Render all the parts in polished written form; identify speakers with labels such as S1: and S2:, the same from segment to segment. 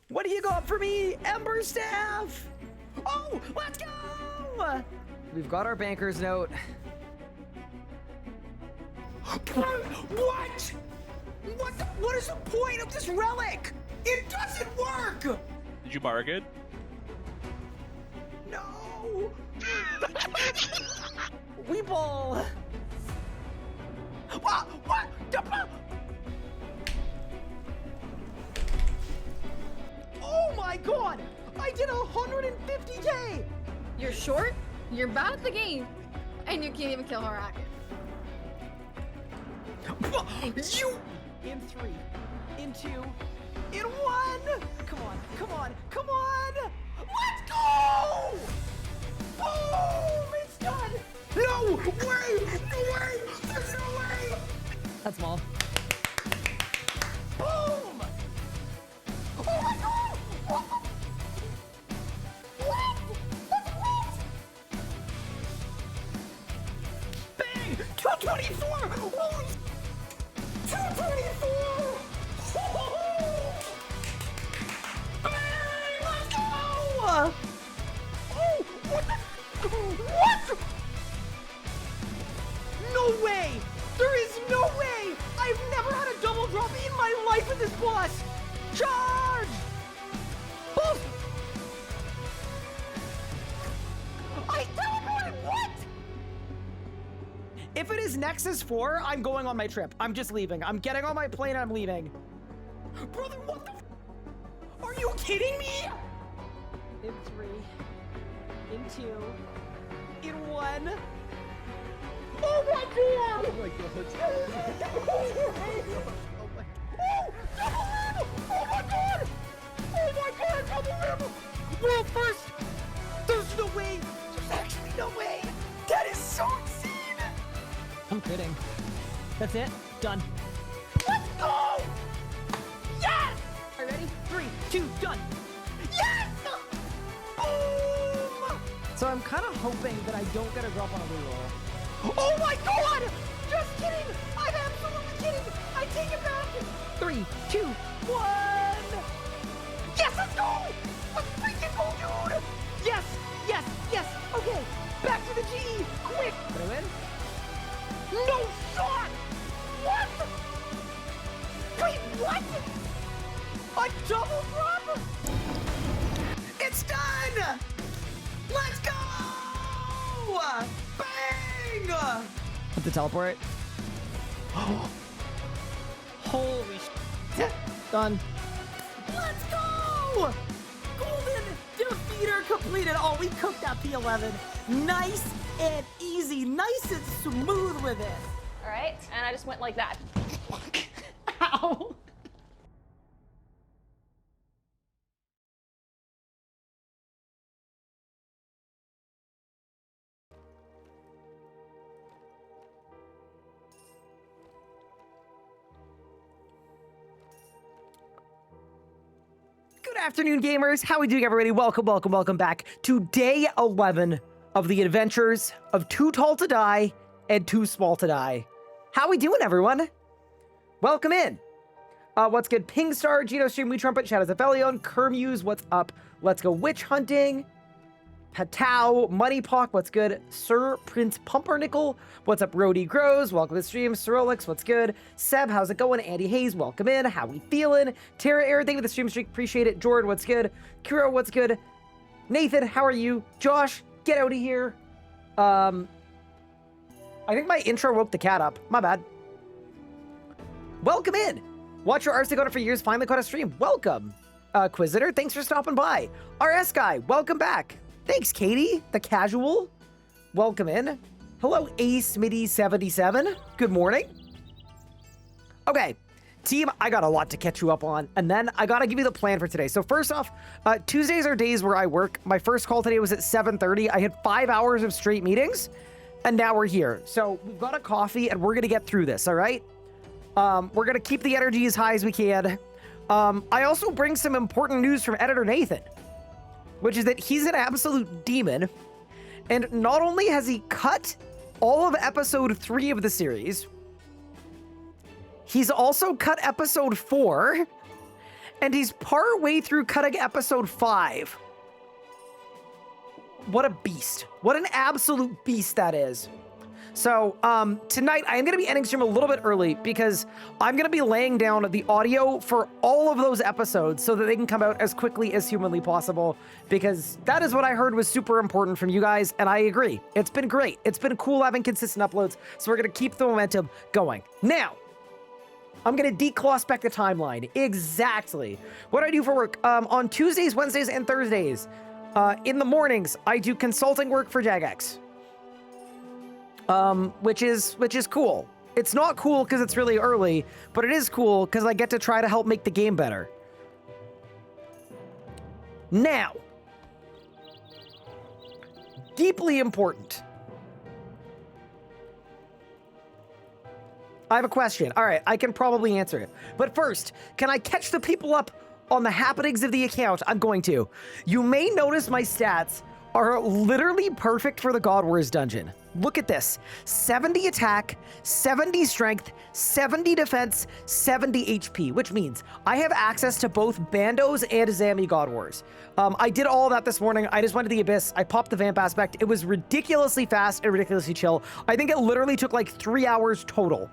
S1: What do you got for me, Ember Staff? Oh, let's go! We've got our banker's note. What? What is the point of this relic? It doesn't work!
S2: Did you bargain?
S1: No! Weeble! What? Oh my god! I did 150k!
S3: You're short, you're bad at the game, and you can't even kill Haraka.
S1: You! In 3, in 2, in 1! Come on! Let's go! Boom! It's done! No way! There's no way! That's small. Boom! Oh my god! What? Bang! 224! Holy 224! Bang! Let's go! Oh! What? No way! There is no way! I've never had a double drop in my life with this boss! Charge! Boom! I teleported! What? If it is Nexus 4, I'm going on my trip. I'm just leaving. I'm getting on my plane and I'm leaving. Brother, what the f— Are you kidding me? In 3, in 2, in 1. Oh my god! Oh my god. Oh my god! Oh my god, double rim! Well, first, there's no way. There's actually no way. That is so insane. I'm kidding. That's it. Done. Let's go! Yes! Are you ready? 3, 2, done. Yes! Boom! So I'm kind of hoping that I don't get a drop on a reroll. Oh my god! Just kidding! I'm absolutely kidding! I take it back! 3, 2, 1! Yes, let's go! Let's freaking go, dude! Yes! Okay, back to the G! Quick! Did I win? No shot! What? Wait, what? A double drop? It's done! Let's go! Bang! Put the teleport. Holy shit. Done. Let's go! Golden defeater completed. Oh, we cooked that P11. Nice and easy. Nice and smooth with it.
S3: All right, and I just went like that.
S1: Ow. Good afternoon, gamers. How are we doing, everybody? Welcome back to day 11 of the adventures of Too Tall to Die and Too Small to Die. How we doing, everyone? Welcome in. What's good? Pingstar, Gino Stream, We Trumpet, Shadows of Velion, Kermuse, what's up? Let's go Witch Hunting. Patau, Moneypock, what's good? Sir Prince Pumpernickel, what's up? Rody Grows, welcome to the stream. Cyrolix, what's good? Seb, how's it going? Andy Hayes, welcome in. How we feeling? Tara Air, thank you for the stream streak, appreciate it. Jordan, what's good? Kiro, what's good? Nathan, how are you? Josh, get out of here. I think my intro woke the cat up. My bad. Welcome in. Watch your RC for years, finally caught a stream. Welcome. Quisitor, thanks for stopping by. RS Guy, welcome back. Thanks, Katie, the casual. Welcome in. Hello, ASmitty77. Good morning. Okay, team, I got a lot to catch you up on, and then I gotta give you the plan for today. So first off, Tuesdays are days where I work. My first call today was at 7:30. I had 5 hours of straight meetings, and now we're here. So we've got a coffee, and we're gonna get through this, all right? We're gonna keep the energy as high as we can. I also bring some important news from editor Nathan, which is that he's an absolute demon. And not only has he cut all of episode 3 of the series, he's also cut episode 4. and he's part way through cutting episode 5. What a beast. What an absolute beast that is. So, tonight I am going to be ending stream a little bit early because I'm going to be laying down the audio for all of those episodes so that they can come out as quickly as humanly possible, because that is what I heard was super important from you guys, and I agree. It's been great. It's been cool having consistent uploads, so we're going to keep the momentum going. Now, I'm going to decloss the timeline. Exactly. What do I do for work? On Tuesdays, Wednesdays, and Thursdays, in the mornings, I do consulting work for Jagex. Which is cool. It's not cool because it's really early, but it is cool because I get to try to help make the game better. Now, deeply important. I have a question. All right, I can probably answer it. But first, can I catch the people up on the happenings of the account? I'm going to. You may notice my stats are literally perfect for the God Wars dungeon. Look at this. 70 attack, 70 strength, 70 defense, 70 HP, which means I have access to both Bandos and Zami God Wars. I did all that this morning. I just went to the Abyss. I popped the Vamp aspect. It was ridiculously fast and ridiculously chill. I think it literally took like 3 hours total.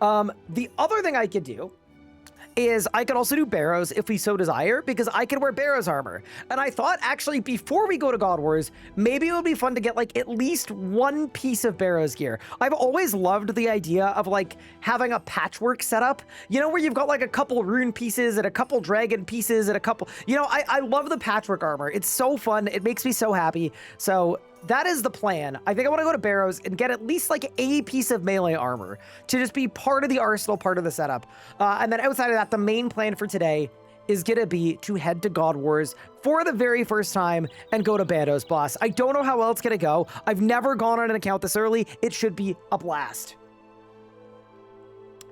S1: The other thing I could do is I could also do Barrows if we so desire, because I can wear Barrows armor. And I thought, actually, before we go to God Wars, maybe it would be fun to get like at least one piece of Barrows gear. I've always loved the idea of like having a patchwork setup, you know, where you've got like a couple rune pieces and a couple dragon pieces and a couple, you know, I love the patchwork armor. It's so fun. It makes me so happy. So that is the plan. I think I want to go to Barrows and get at least like a piece of melee armor to just be part of the arsenal, part of the setup. And then outside of that, the main plan for today is going to be to head to God Wars for the very first time and go to Bandos boss. I don't know how well it's going to go. I've never gone on an account this early. It should be a blast.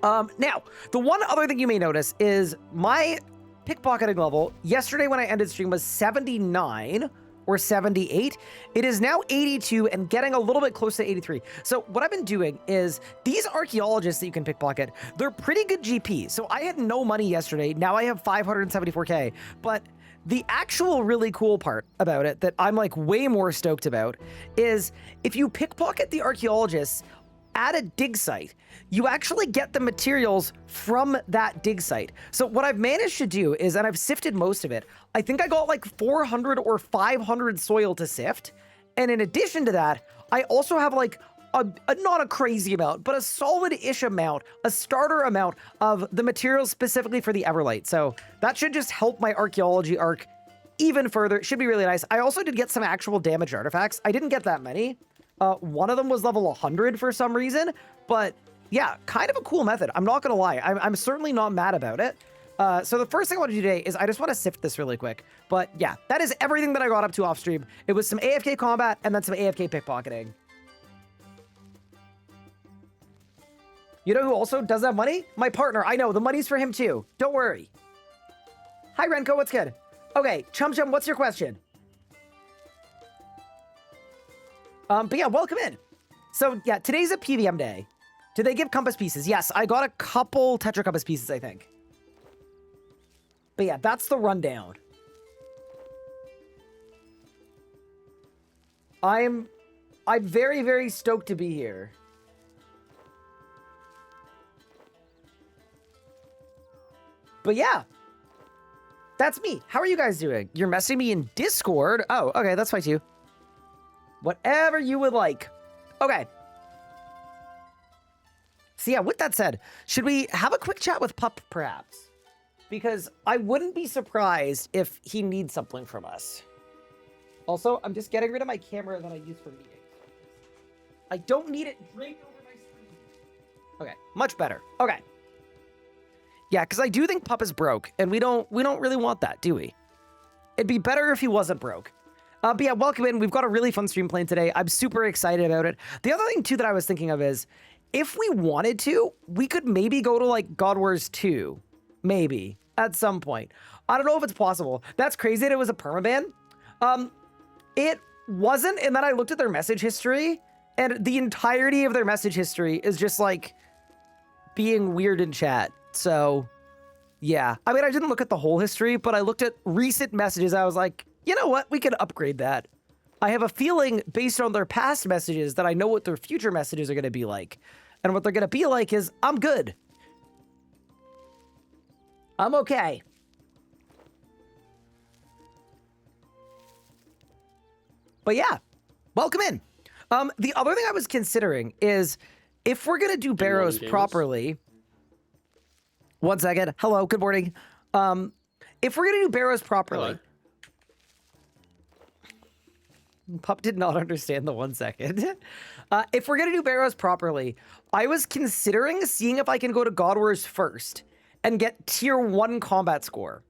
S1: Now, the one other thing you may notice is my pickpocketing level yesterday when I ended stream was 79 or 78. It is now 82 and getting a little bit close to 83. So what I've been doing is these archaeologists that you can pickpocket, they're pretty good GP. So I had no money yesterday. Now I have 574K. But the actual really cool part about it that I'm like way more stoked about is if you pickpocket the archaeologists at a dig site, you actually get the materials from that dig site. So what I've managed to do is, and I've sifted most of it, I think I got like 400 or 500 soil to sift. And in addition to that, I also have like not a crazy amount, but a solid-ish amount, a starter amount of the materials specifically for the Everlight. So that should just help my archaeology arc even further. It should be really nice. I also did get some actual damaged artifacts. I didn't get that many. One of them was level 100 for some reason, but yeah, kind of a cool method. I'm not gonna lie. I'm certainly not mad about it. So the first thing I want to do today is I just want to sift this really quick. But yeah, that is everything that I got up to off stream. It was some AFK combat and then some AFK pickpocketing. You know who also doesn't have money? My partner. I know, the money's for him too. Don't worry. Hi, Renko, what's good? Okay, Chum Chum, what's your question? But yeah, welcome in. So yeah, today's a PVM day. Did they give compass pieces? Yes, I got a couple Tetra compass pieces, I think. But yeah, that's the rundown. I'm very, very stoked to be here. But yeah, that's me. How are you guys doing? You're messaging me in Discord? Oh, okay, that's fine too. Whatever you would like. Okay. So yeah, with that said, should we have a quick chat with Pup, perhaps? Because I wouldn't be surprised if he needs something from us. Also, I'm just getting rid of my camera that I use for meetings. I don't need it draped over my screen. Okay, much better. Okay. Yeah, because I do think Pup is broke, and we don't really want that, do we? It'd be better if he wasn't broke. But yeah, welcome in. We've got a really fun stream planned today. I'm super excited about it. The other thing, too, that I was thinking of is, if we wanted to, we could maybe go to, like, God Wars 2. Maybe. At some point. I don't know if it's possible. That's crazy that it was a permaban. It wasn't, and then I looked at their message history, and the entirety of their message history is just, like, being weird in chat. So, yeah. I mean, I didn't look at the whole history, but I looked at recent messages. I was like, you know what? We can upgrade that. I have a feeling based on their past messages that I know what their future messages are going to be like. And what they're going to be like is, I'm good. I'm okay. But yeah, welcome in. The other thing I was considering is if we're going to do Barrows properly... One second. Hello, good morning. If we're going to do Barrows properly...
S2: Hello.
S1: Pup did not understand the 1 second. If we're going to do Barrows properly, I was considering seeing if I can go to God Wars first and get tier 1 combat score.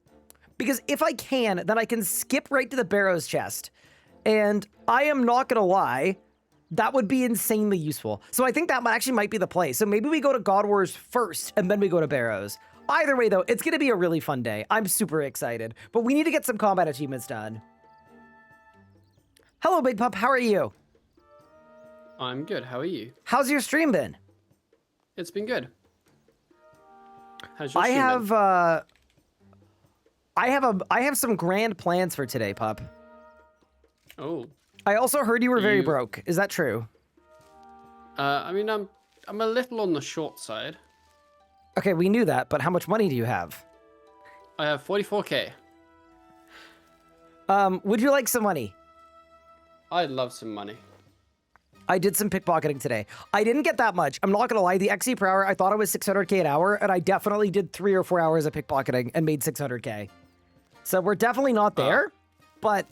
S1: Because if I can, then I can skip right to the Barrows chest. And I am not going to lie, that would be insanely useful. So I think that actually might be the play. So maybe we go to God Wars first and then we go to Barrows. Either way, though, it's going to be a really fun day. I'm super excited. But we need to get some combat achievements done. Hello, Big Pup. How are you?
S2: I'm good. How are you?
S1: How's your stream been?
S2: It's been good. How's your
S1: I
S2: stream
S1: have I have some grand plans for today, Pup.
S2: been? Oh.
S1: I also heard you were very broke. Is that true?
S2: I mean, I'm a little on the short side.
S1: Okay, we knew that, but how much money do you have?
S2: I have 44k.
S1: Would you like some money?
S2: I'd love some money.
S1: I did some pickpocketing today. I didn't get that much. I'm not gonna lie. The XE per hour, I thought it was 600k an hour, and I definitely did 3 or 4 hours of pickpocketing and made 600k. So we're definitely not there, but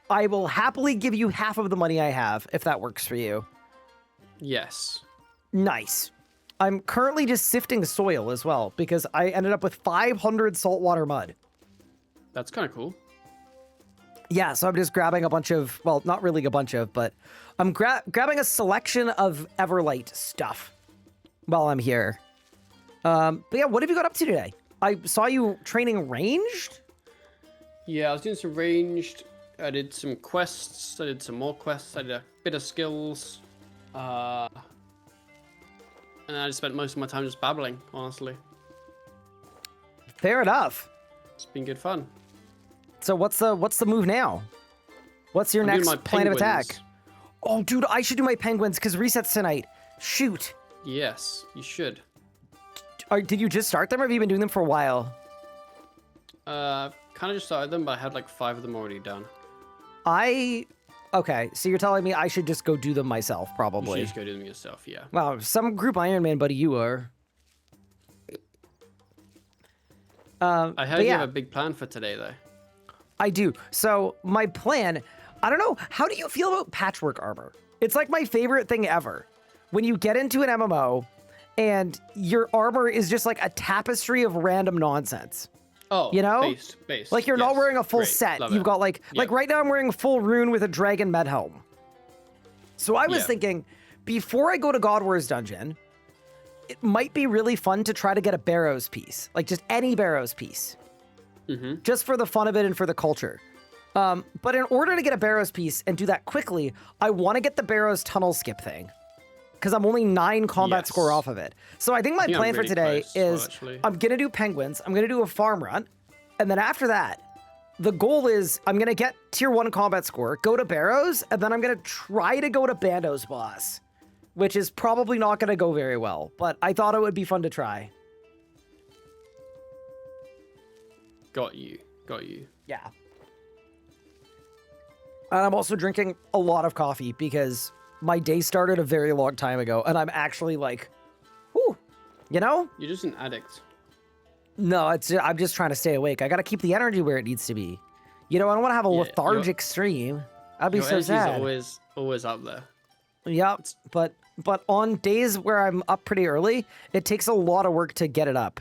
S1: I will happily give you half of the money I have if that works for you.
S2: Yes.
S1: Nice. I'm currently just sifting soil as well because I ended up with 500 saltwater mud.
S2: That's kind of cool.
S1: Yeah, so I'm just grabbing a bunch of, well, not really a bunch of, but I'm grabbing a selection of Everlight stuff while I'm here. But yeah, what have you got up to today? I saw you training ranged?
S2: Yeah, I was doing some ranged. I did some quests. I did some more quests. I did a bit of skills. And I just spent most of my time just babbling, honestly.
S1: Fair enough.
S2: It's been good fun.
S1: So what's the move now? What's your
S2: I'm doing
S1: next
S2: my
S1: plan of attack?
S2: penguins.
S1: Oh, dude, I should do my penguins because resets tonight. Shoot.
S2: Yes, you should.
S1: Did you just start them or have you been doing them for a while?
S2: Kind of just started them, but I had like 5 of them already done.
S1: Okay, so you're telling me I should just go do them myself,
S2: You
S1: probably.
S2: should just go do them yourself, yeah.
S1: Wow, some group Ironman buddy you are.
S2: I
S1: but
S2: heard you
S1: yeah.
S2: have a big plan for today, though.
S1: I do. So my plan, I don't know, how do you feel about patchwork armor? It's like my favorite thing ever. When you get into an MMO and your armor is just like a tapestry of random nonsense.
S2: Oh,
S1: You know?
S2: Based.
S1: Like you're not
S2: yes.
S1: wearing a full
S2: Great.
S1: set.
S2: Love
S1: You've
S2: it.
S1: got like right now I'm wearing a full rune with a dragon med helm. So I was
S2: Yeah.
S1: thinking, before I go to God Wars dungeon, it might be really fun to try to get a Barrows piece. Like just any Barrows piece.
S2: Mm-hmm.
S1: Just for the fun of it and for the culture. But in order to get a Barrows piece and do that quickly, I want to get the Barrows tunnel skip thing. Because I'm only 9 combat
S2: Yes.
S1: score off of it. So I think my
S2: Yeah, I'm
S1: plan for
S2: really
S1: today
S2: close as well,
S1: is
S2: actually.
S1: I'm going to do penguins, I'm going to do a farm run, and then after that, the goal is I'm going to get tier 1 combat score, go to Barrows, and then I'm going to try to go to Bando's boss, which is probably not going to go very well, but I thought it would be fun to try.
S2: Got you.
S1: Yeah. And I'm also drinking a lot of coffee because my day started a very long time ago, and I'm actually like, whew, you know?
S2: You're just an addict.
S1: No, I'm just trying to stay awake. I got to keep the energy where it needs to be. You know, I don't want to have a
S2: Yeah,
S1: lethargic stream. That'd be
S2: Your
S1: so
S2: energy's
S1: sad.
S2: always up there.
S1: Yep, but on days where I'm up pretty early, it takes a lot of work to get it up.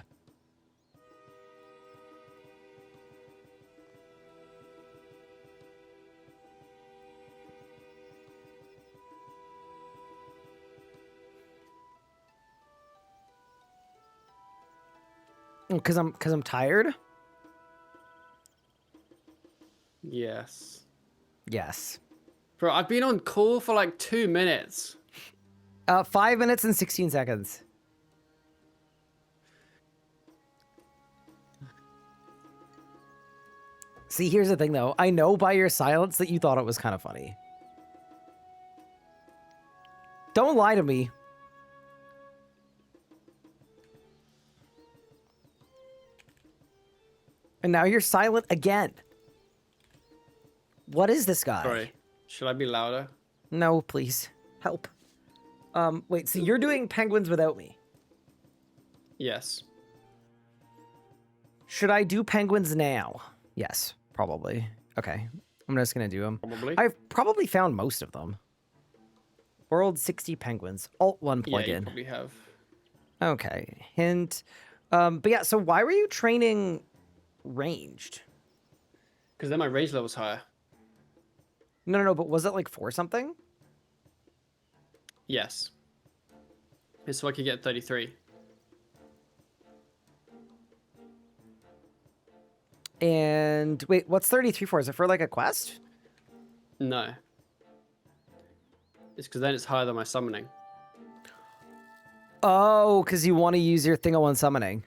S1: Because I'm tired?
S2: Yes.
S1: Yes.
S2: Bro, I've been on call for like 2 minutes.
S1: 5 minutes and 16 seconds. See, here's the thing, though. I know by your silence that you thought it was kind of funny. Don't lie to me. And now you're silent again. What is this guy?
S2: Sorry. Should I be louder?
S1: No, please. Help. Wait, so you're doing penguins without me.
S2: Yes.
S1: Should I do penguins now? Yes, probably. Okay. I'm just going to do them.
S2: Probably.
S1: I've probably found most of them. World 60 penguins. Alt-1
S2: Yeah, you
S1: plugin.
S2: probably have.
S1: Okay. Hint. But yeah, so why were you training ranged?
S2: Because then my range level's higher.
S1: No, but was it like for something?
S2: Yes. It's so I could get 33.
S1: And wait, what's 33 for? Is it for like a quest?
S2: No. It's because then it's higher than my summoning.
S1: Oh, because you want to use your thing on summoning.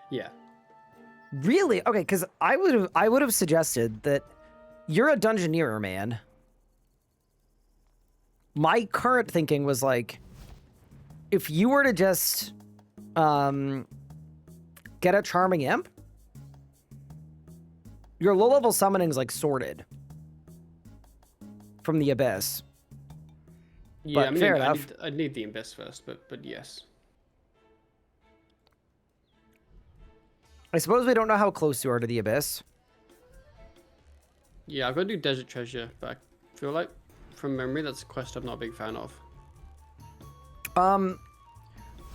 S2: Yeah.
S1: Really? Okay, because I would have suggested that you're a dungeoneer, man. My current thinking was like, if you were to just get a charming imp, your low-level summoning's like sorted from the abyss.
S2: Yeah,
S1: But
S2: I mean,
S1: fair enough.
S2: I'd need the Abyss first, but yes.
S1: I suppose we don't know how close you are to the abyss.
S2: Yeah, I've got to do Desert Treasure, but I feel like, from memory, that's a quest I'm not a big fan of.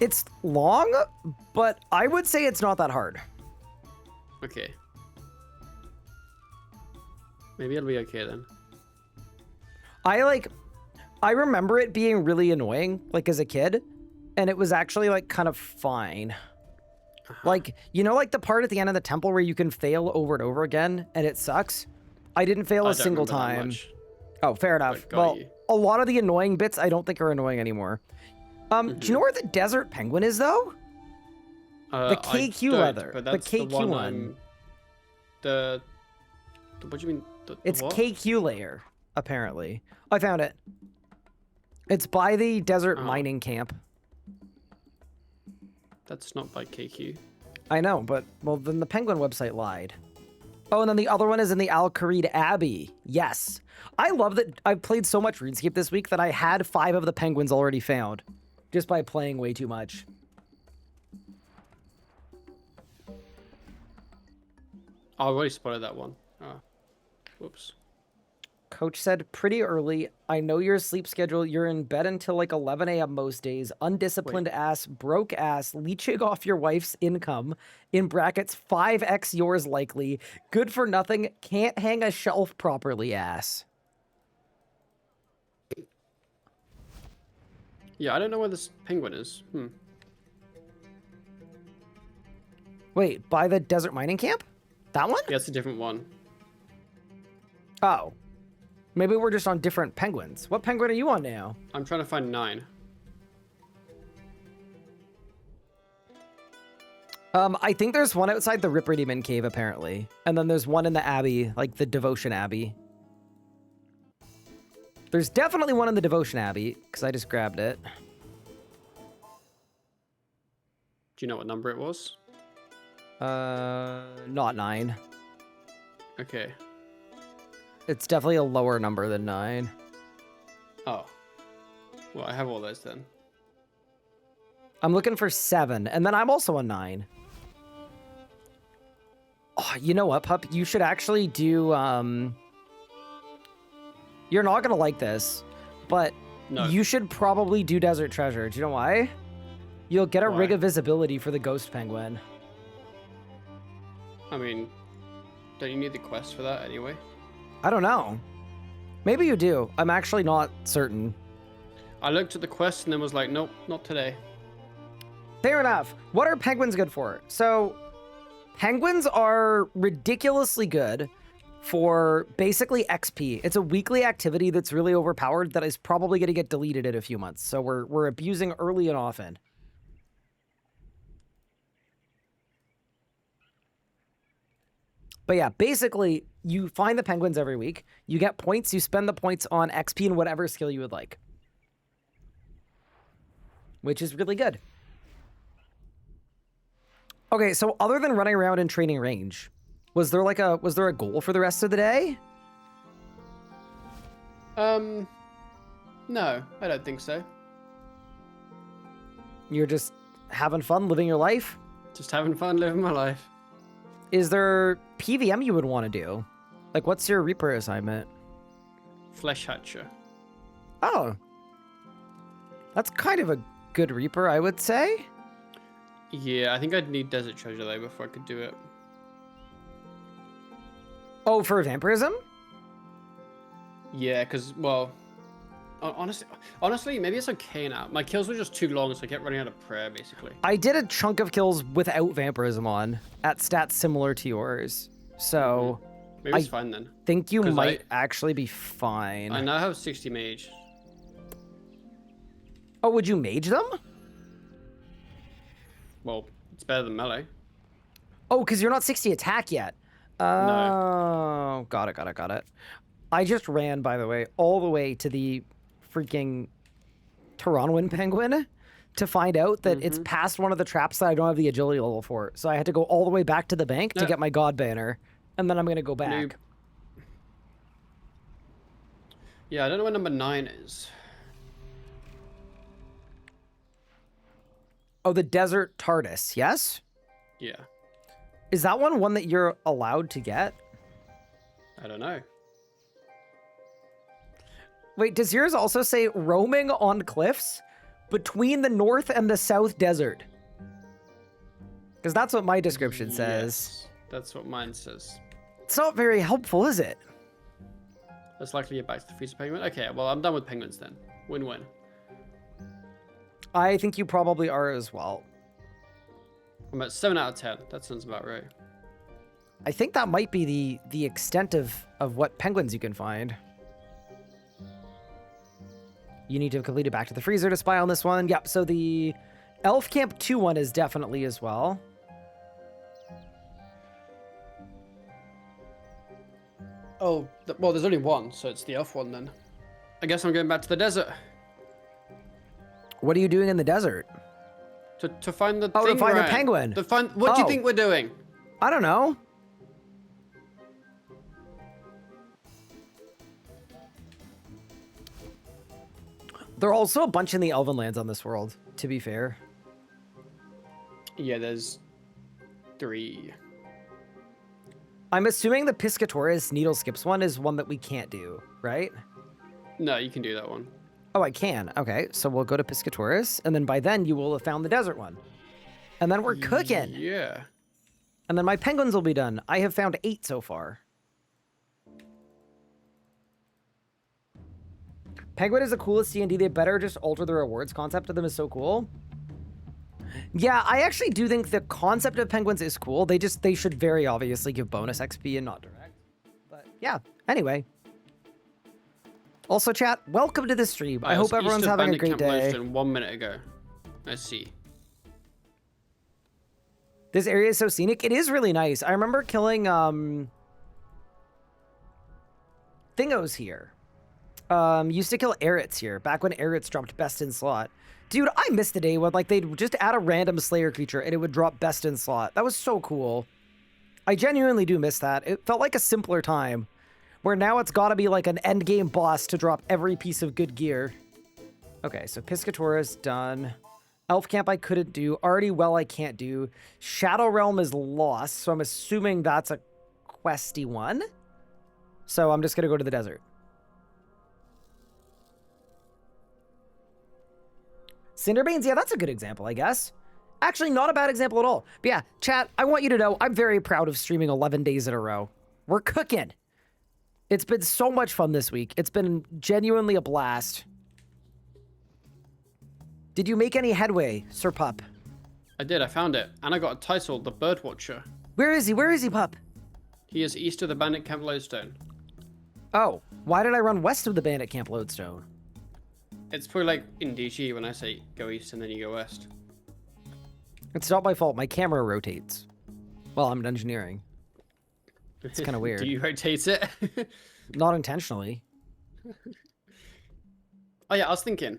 S1: It's long, but I would say it's not that hard.
S2: Okay. Maybe it'll be okay then.
S1: I remember it being really annoying, like as a kid, and it was actually like kind of fine. Like, you know, like the part at the end of the temple where you can fail over and over again, and it sucks? I didn't fail
S2: I
S1: a
S2: don't
S1: single
S2: remember that
S1: time.
S2: much,
S1: Oh, fair enough.
S2: but got
S1: Well,
S2: you.
S1: a lot of the annoying bits I don't think are annoying anymore. Do you know where the desert penguin is, though? The
S2: I
S1: KQ
S2: don't,
S1: leather.
S2: but
S1: The
S2: that's
S1: KQ
S2: the one.
S1: one.
S2: The what do you mean? The
S1: It's
S2: what?
S1: KQ layer, apparently. I found it. It's by the desert
S2: Oh.
S1: mining camp.
S2: That's not by KQ.
S1: I know, but, well, then the Penguin website lied. Oh, and then the other one is in the Al Kharid Abbey. Yes. I love that I've played so much RuneScape this week that I had 5 of the penguins already found, just by playing way too much.
S2: Oh, I've already spotted that one. Oh. Whoops.
S1: Coach said pretty early, I know your sleep schedule. You're in bed until like 11 a.m. most days. Undisciplined ass, broke ass, leeching off your wife's income. In brackets, 5x yours likely. Good for nothing. Can't hang a shelf properly ass.
S2: Yeah, I don't know where this penguin is.
S1: Wait, by the desert mining camp? That one?
S2: Yeah, it's a different one.
S1: Oh. Maybe we're just on different penguins. What penguin are you on now?
S2: I'm trying to find 9.
S1: I think there's one outside the Ripper Demon Cave, apparently. And then there's one in the Abbey, like the Devotion Abbey. There's definitely one in the Devotion Abbey, because I just grabbed it.
S2: Do you know what number it was?
S1: Not 9.
S2: Okay.
S1: It's definitely a lower number than 9.
S2: Oh. Well, I have all those then.
S1: I'm looking for 7, and then I'm also a 9. Oh, you know what, pup? You should actually do, You're not gonna like this, but
S2: No.
S1: you should probably do Desert Treasure. Do you know why? You'll get a
S2: Why?
S1: rig of visibility for the Ghost Penguin.
S2: I mean, don't you need the quest for that anyway?
S1: I don't know. Maybe you do. I'm actually not certain.
S2: I looked at the quest and then was like, nope, not today.
S1: Fair enough. What are penguins good for? So, penguins are ridiculously good for basically XP. It's a weekly activity that's really overpowered that is probably going to get deleted in a few months. So we're abusing early and often. But yeah, basically, you find the penguins every week. You get points. You spend the points on XP and whatever skill you would like, which is really good. Okay, so other than running around in training range, was there a goal for the rest of the day?
S2: No, I don't think so.
S1: You're just having fun, living your life?
S2: Just having fun living my life.
S1: Is there PVM you would want to do? Like, what's your Reaper assignment?
S2: Flesh Hatcher.
S1: Oh. That's kind of a good Reaper, I would say.
S2: Yeah, I think I'd need Desert Treasure though before I could do it.
S1: Oh, for vampirism?
S2: Yeah, because, well, honestly, maybe it's okay now. My kills were just too long, so I kept running out of prayer, basically.
S1: I did a chunk of kills without vampirism on, at stats similar to yours. So,
S2: Maybe it's fine then.
S1: think you
S2: 'Cause
S1: might actually be fine.
S2: I now have 60 mage.
S1: Oh, would you mage them?
S2: Well, it's better than melee.
S1: Oh, because you're not 60 attack yet. Oh, got it. I just ran, by the way, all the way to the freaking Torontoan penguin to find out that it's past one of the traps that I don't have the agility level for. So I had to go all the way back to the bank to get my god banner, and then I'm going to go back.
S2: Noob. Yeah, I don't know where number 9 is.
S1: Oh, the desert TARDIS, yes?
S2: Yeah,
S1: Is that one that you're allowed to get?
S2: I don't know.
S1: Wait, does yours also say roaming on cliffs between the north and the south desert? Because that's what my description says.
S2: Yes, that's what mine says.
S1: It's not very helpful, is it?
S2: That's likely you're back to the freezer penguin. Okay, well, I'm done with penguins then. Win-win.
S1: I think you probably are as well.
S2: I'm at 7 out of 10. That sounds about right.
S1: I think that might be the extent of what penguins you can find. You need to have completed back to the freezer to spy on this one. Yep, so the Elf Camp 2 one is definitely as well.
S2: Oh, well, there's only one, so it's the elf one then. I guess I'm going back to the desert
S1: What are you doing in the desert?
S2: to find the
S1: Oh, to
S2: thing,
S1: find the
S2: Ryan.
S1: penguin.
S2: To find. What do you
S1: Oh.
S2: think we're doing?
S1: I don't know. There are also a bunch in the Elven lands on this world, to be fair.
S2: Yeah, there's 3.
S1: I'm assuming the Piscatoris Needle Skips one is one that we can't do, right?
S2: No, you can do that one.
S1: Oh, I can. Okay, so we'll go to Piscatoris, and then by then you will have found the desert one. And then we're cooking.
S2: Yeah.
S1: And then my penguins will be done. I have found 8 so far. Penguin is the coolest D&D. They better just alter the rewards concept of them is so cool. Yeah, I actually do think the concept of penguins is cool. They should very obviously give bonus XP and not direct. But yeah, anyway. Also, chat, welcome to the stream. I hope everyone's having a great day.
S2: 1 minute ago. I see.
S1: This area is so scenic. It is really nice. I remember killing Thingos here. Used to kill Erits here, back when Erits dropped best in slot. Dude, I missed the day when like they'd just add a random Slayer creature and it would drop best in slot. That was so cool. I genuinely do miss that. It felt like a simpler time, where now it's gotta be like an endgame boss to drop every piece of good gear. Okay, so Piscatoris done. Elf Camp I couldn't do. Already Well I can't do. Shadow Realm is lost, so I'm assuming that's a questy one. So I'm just gonna go to the desert. Cinderbanes, yeah, that's a good example, I guess. Actually, not a bad example at all. But yeah, chat, I want you to know I'm very proud of streaming 11 days in a row. We're cooking. It's been so much fun this week. It's been genuinely a blast. Did you make any headway, Sir Pup?
S2: I did, I found it. And I got a title, the Bird Watcher.
S1: Where is he? Where is he, Pup?
S2: He is east of the Bandit Camp Lodestone.
S1: Oh, why did I run west of the Bandit Camp Lodestone?
S2: It's probably like in DG when I say go east and then you go west.
S1: It's not my fault. My camera rotates while I'm engineering. It's kind of weird.
S2: Do you rotate it?
S1: Not intentionally.
S2: Oh yeah, I was thinking.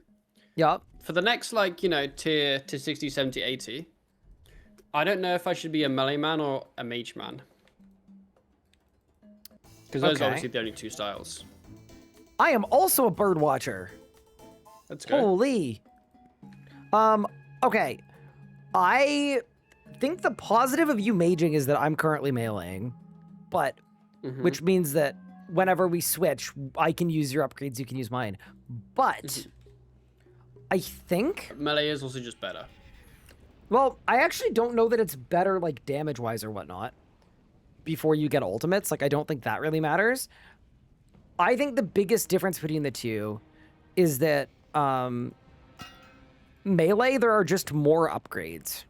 S1: Yup.
S2: For the next, like, tier to 60, 70, 80, I don't know if I should be a melee man or a mage man. Because those are obviously the only two styles.
S1: I am also a bird watcher.
S2: Let's go.
S1: Holy. Okay. I think the positive of you maging is that I'm currently meleeing, but which means that whenever we switch, I can use your upgrades, you can use mine. But I think
S2: Melee is also just better.
S1: well, I actually don't know that it's better like damage wise or whatnot before you get ultimates. Like I don't think that really matters. I think the biggest difference between the two is that melee there are just more upgrades.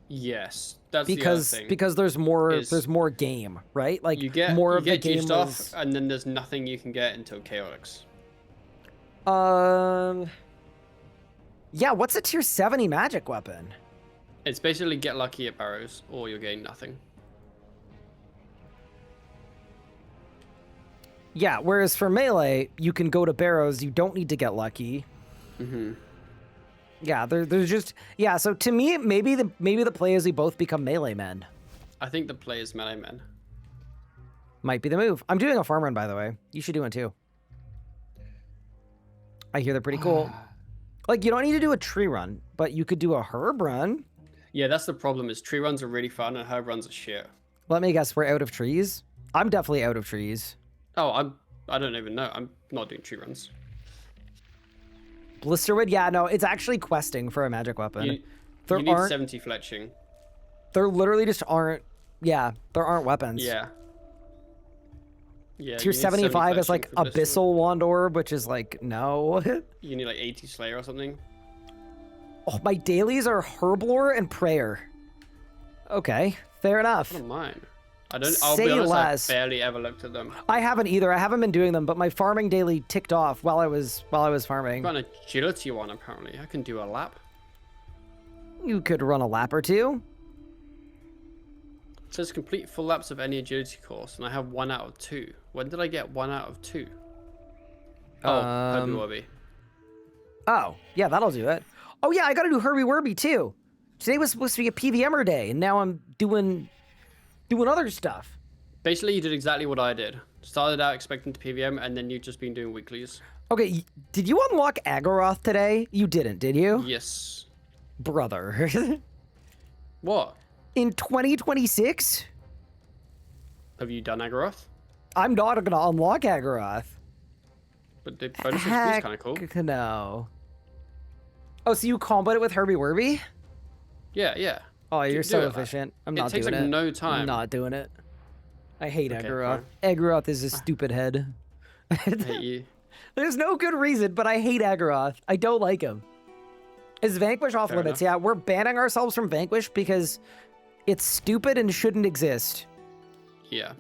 S2: Yes, that's
S1: Because
S2: the other thing.
S1: because there's more game, right? Like
S2: you get
S1: more
S2: you
S1: of the
S2: get
S1: game
S2: juiced off,
S1: is-
S2: and then there's nothing you can get until chaotix.
S1: Yeah, what's a tier 70 magic weapon?
S2: It's basically get lucky at barrows, or you'll gain nothing.
S1: Yeah, whereas for melee, you can go to barrows, you don't need to get lucky. Yeah, there's just yeah, so to me maybe the play is we both become melee men.
S2: I think the play is melee men.
S1: Might be the move. I'm doing a farm run, by the way. You should do one too. I hear they're pretty cool. Like, you don't need to do a tree run, but you could do a herb run.
S2: Yeah, that's the problem. Is tree runs are really fun, and herb runs are shit.
S1: Let me guess, we're out of trees? I'm definitely out of trees.
S2: Oh, I don't even know. I'm not doing tree runs.
S1: Blisterwood? Yeah, no, it's actually questing for a magic weapon.
S2: You need 70 fletching.
S1: There literally just aren't, yeah, there aren't weapons.
S2: Yeah. Yeah.
S1: Tier 75 is like Abyssal Wand Orb, which is like, no.
S2: You need like 80 Slayer or something.
S1: Oh, my dailies are Herblore and Prayer. Okay, fair enough.
S2: What are mine? I'll
S1: Say
S2: be honest,
S1: less.
S2: I barely ever looked at them.
S1: I haven't either. I haven't been doing them, but my farming daily ticked off while I was farming.
S2: I've got an agility one apparently. I can do a lap.
S1: You could run a lap or two.
S2: It says complete full laps of any agility course, and I have 1 out of 2. When did I get 1 out of 2? Oh, Herbie Wobby.
S1: Oh, yeah, that'll do it. Oh yeah, I gotta do Herbie Werby too. Today was supposed to be a PVMer day, and now I'm doing other stuff.
S2: Basically, you did exactly what I did. Started out expecting to PVM, and then you've just been doing weeklies.
S1: Okay, did you unlock Agoroth today? You didn't, did you?
S2: Yes.
S1: Brother.
S2: What?
S1: In 2026?
S2: Have you done Agoroth?
S1: I'm not gonna unlock Agoroth.
S2: But the bonus XP is kind of cool.
S1: No. Oh, so you comboed it with Herbie Werby?
S2: Yeah, yeah.
S1: Oh, you're
S2: Do
S1: so
S2: it,
S1: efficient. I'm
S2: It
S1: not
S2: takes
S1: doing
S2: like
S1: it.
S2: no time.
S1: I'm not doing it. I hate
S2: Okay,
S1: Agoroth. Agoroth is a stupid head.
S2: I hate you.
S1: There's no good reason, but I hate Agoroth. I don't like him. Is Vanquish off
S2: Fair
S1: limits?
S2: enough.
S1: Yeah, we're banning ourselves from Vanquish because it's stupid and shouldn't exist.
S2: Yeah.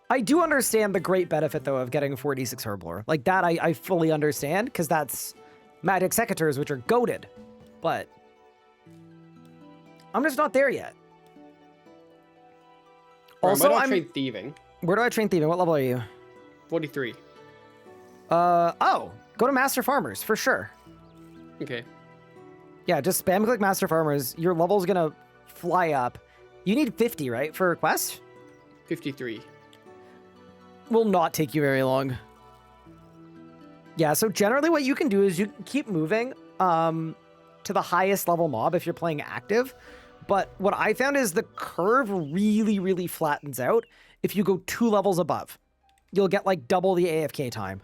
S1: I do understand the great benefit, though, of getting 46 Herblore. Like, that I fully understand, because that's magic secateurs, which are goated. But I'm just not there yet. Also,
S2: Where do I train thieving?
S1: Where do I train thieving? What level are you?
S2: 43.
S1: Oh, go to Master Farmers, for sure.
S2: Okay.
S1: Yeah, just spam click Master Farmers. Your level's gonna fly up. You need 50, right, for a quest?
S2: 53.
S1: Will not take you very long. Yeah, so generally what you can do is you can keep moving to the highest level mob if you're playing active. But what I found is the curve really, really flattens out if you go 2 levels above. You'll get like double the AFK time.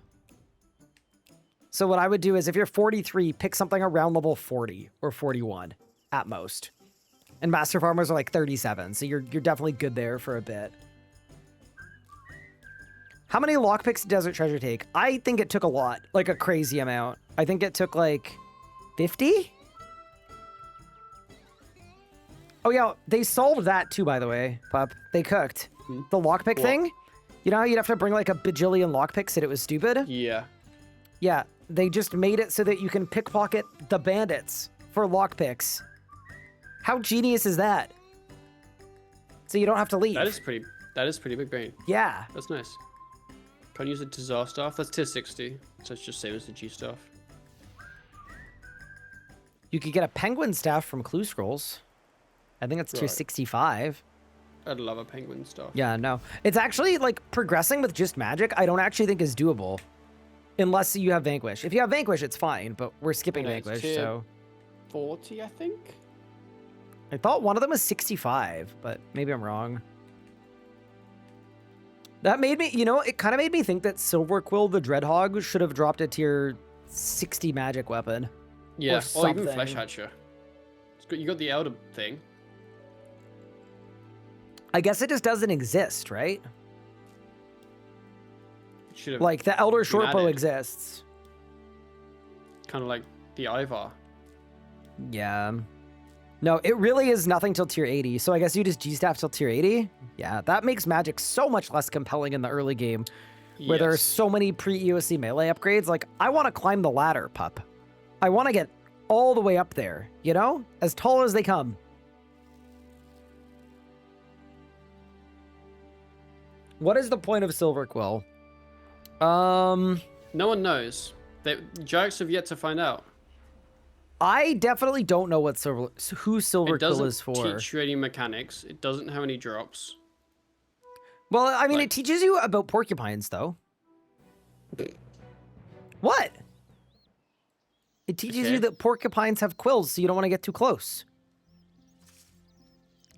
S1: So what I would do is if you're 43, pick something around level 40 or 41 at most. And Master Farmers are like 37, so you're definitely good there for a bit. How many lockpicks did Desert Treasure take? I think it took a lot, like a crazy amount. I think it took like 50? Oh yeah, they solved that too, by the way, Pup. They cooked. The lockpick thing? You know how you'd have to bring like a bajillion lockpicks and it was stupid?
S2: Yeah.
S1: Yeah, they just made it so that you can pickpocket the bandits for lockpicks. How genius is that? so you don't have to leave.
S2: That is pretty big brain.
S1: Yeah.
S2: That's nice. Can't use it to Czar staff. That's tier 60. So it's just same as the G staff.
S1: You could get a penguin staff from Clue Scrolls. I think it's tier
S2: Right.
S1: 65.
S2: I'd love a penguin staff.
S1: Yeah, no. It's actually, like, progressing with just magic, I don't actually think is doable. Unless you have Vanquish. If you have Vanquish, it's fine, but we're skipping
S2: Yeah, it's
S1: Vanquish,
S2: tier-
S1: so...
S2: 40, I think.
S1: I thought one of them was 65, but maybe I'm wrong. That made me, you know, it kind of made me think that Silverquill the Dreadhog should have dropped a tier 60 magic weapon.
S2: Yeah, or even
S1: something.
S2: Flesh Hatcher. You got the Elder thing.
S1: I guess it just doesn't exist, right?
S2: Should have
S1: Like, the Elder Shortbow
S2: added.
S1: exists.
S2: kind of like the Ivar.
S1: Yeah. No, it really is nothing till tier 80, so I guess you just G-Staff till tier 80? Yeah, that makes Magic so much less compelling in the early game, where there are
S2: Yes.
S1: so many pre-EOC melee upgrades. Like, I want to climb the ladder, pup. I want to get all the way up there, you know? As tall as they come. What is the point of Silverquill?
S2: No one knows. Jokes have yet to find out.
S1: I definitely don't know what who
S2: It
S1: Silverquill
S2: doesn't
S1: is for.
S2: teach you any mechanics. It doesn't have any drops.
S1: Well, I mean,
S2: like-
S1: it teaches you about porcupines, though. What? It teaches you
S2: Okay.
S1: that porcupines have quills, so you don't want to get too close.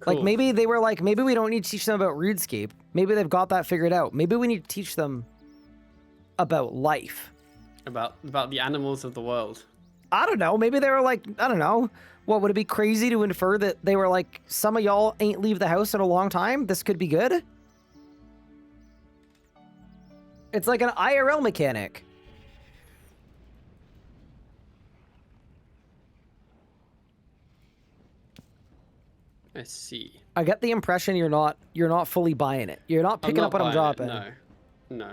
S1: Like,
S2: Cool.
S1: maybe they were like, maybe we don't need to teach them about RuneScape. Maybe they've got that figured out. Maybe we need to teach them about life.
S2: About the animals of the world.
S1: I don't know. Maybe they were like, I don't know. What, would it be crazy to infer that they were like, some of y'all ain't leave the house in a long time? This could be good? It's like an IRL mechanic.
S2: I see.
S1: I get the impression you're not fully buying it. You're not picking
S2: not
S1: up what I'm
S2: buying it,
S1: dropping.
S2: No.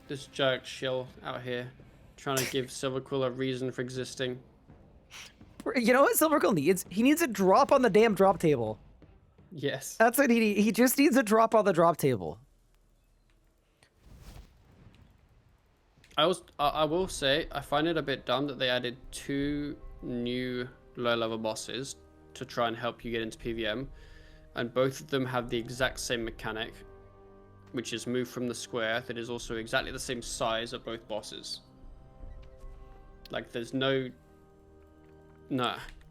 S2: This jerk shill out here trying to give Silverquill a reason for existing.
S1: You know what Silverquill needs? He needs a drop on the damn drop table.
S2: Yes.
S1: That's what he needs. He just needs a drop on the drop table.
S2: I will say I find it a bit dumb that they added 2 new low-level bosses to try and help you get into PVM, and both of them have the exact same mechanic, which is move from the square that is also exactly the same size of both bosses. Like there's no.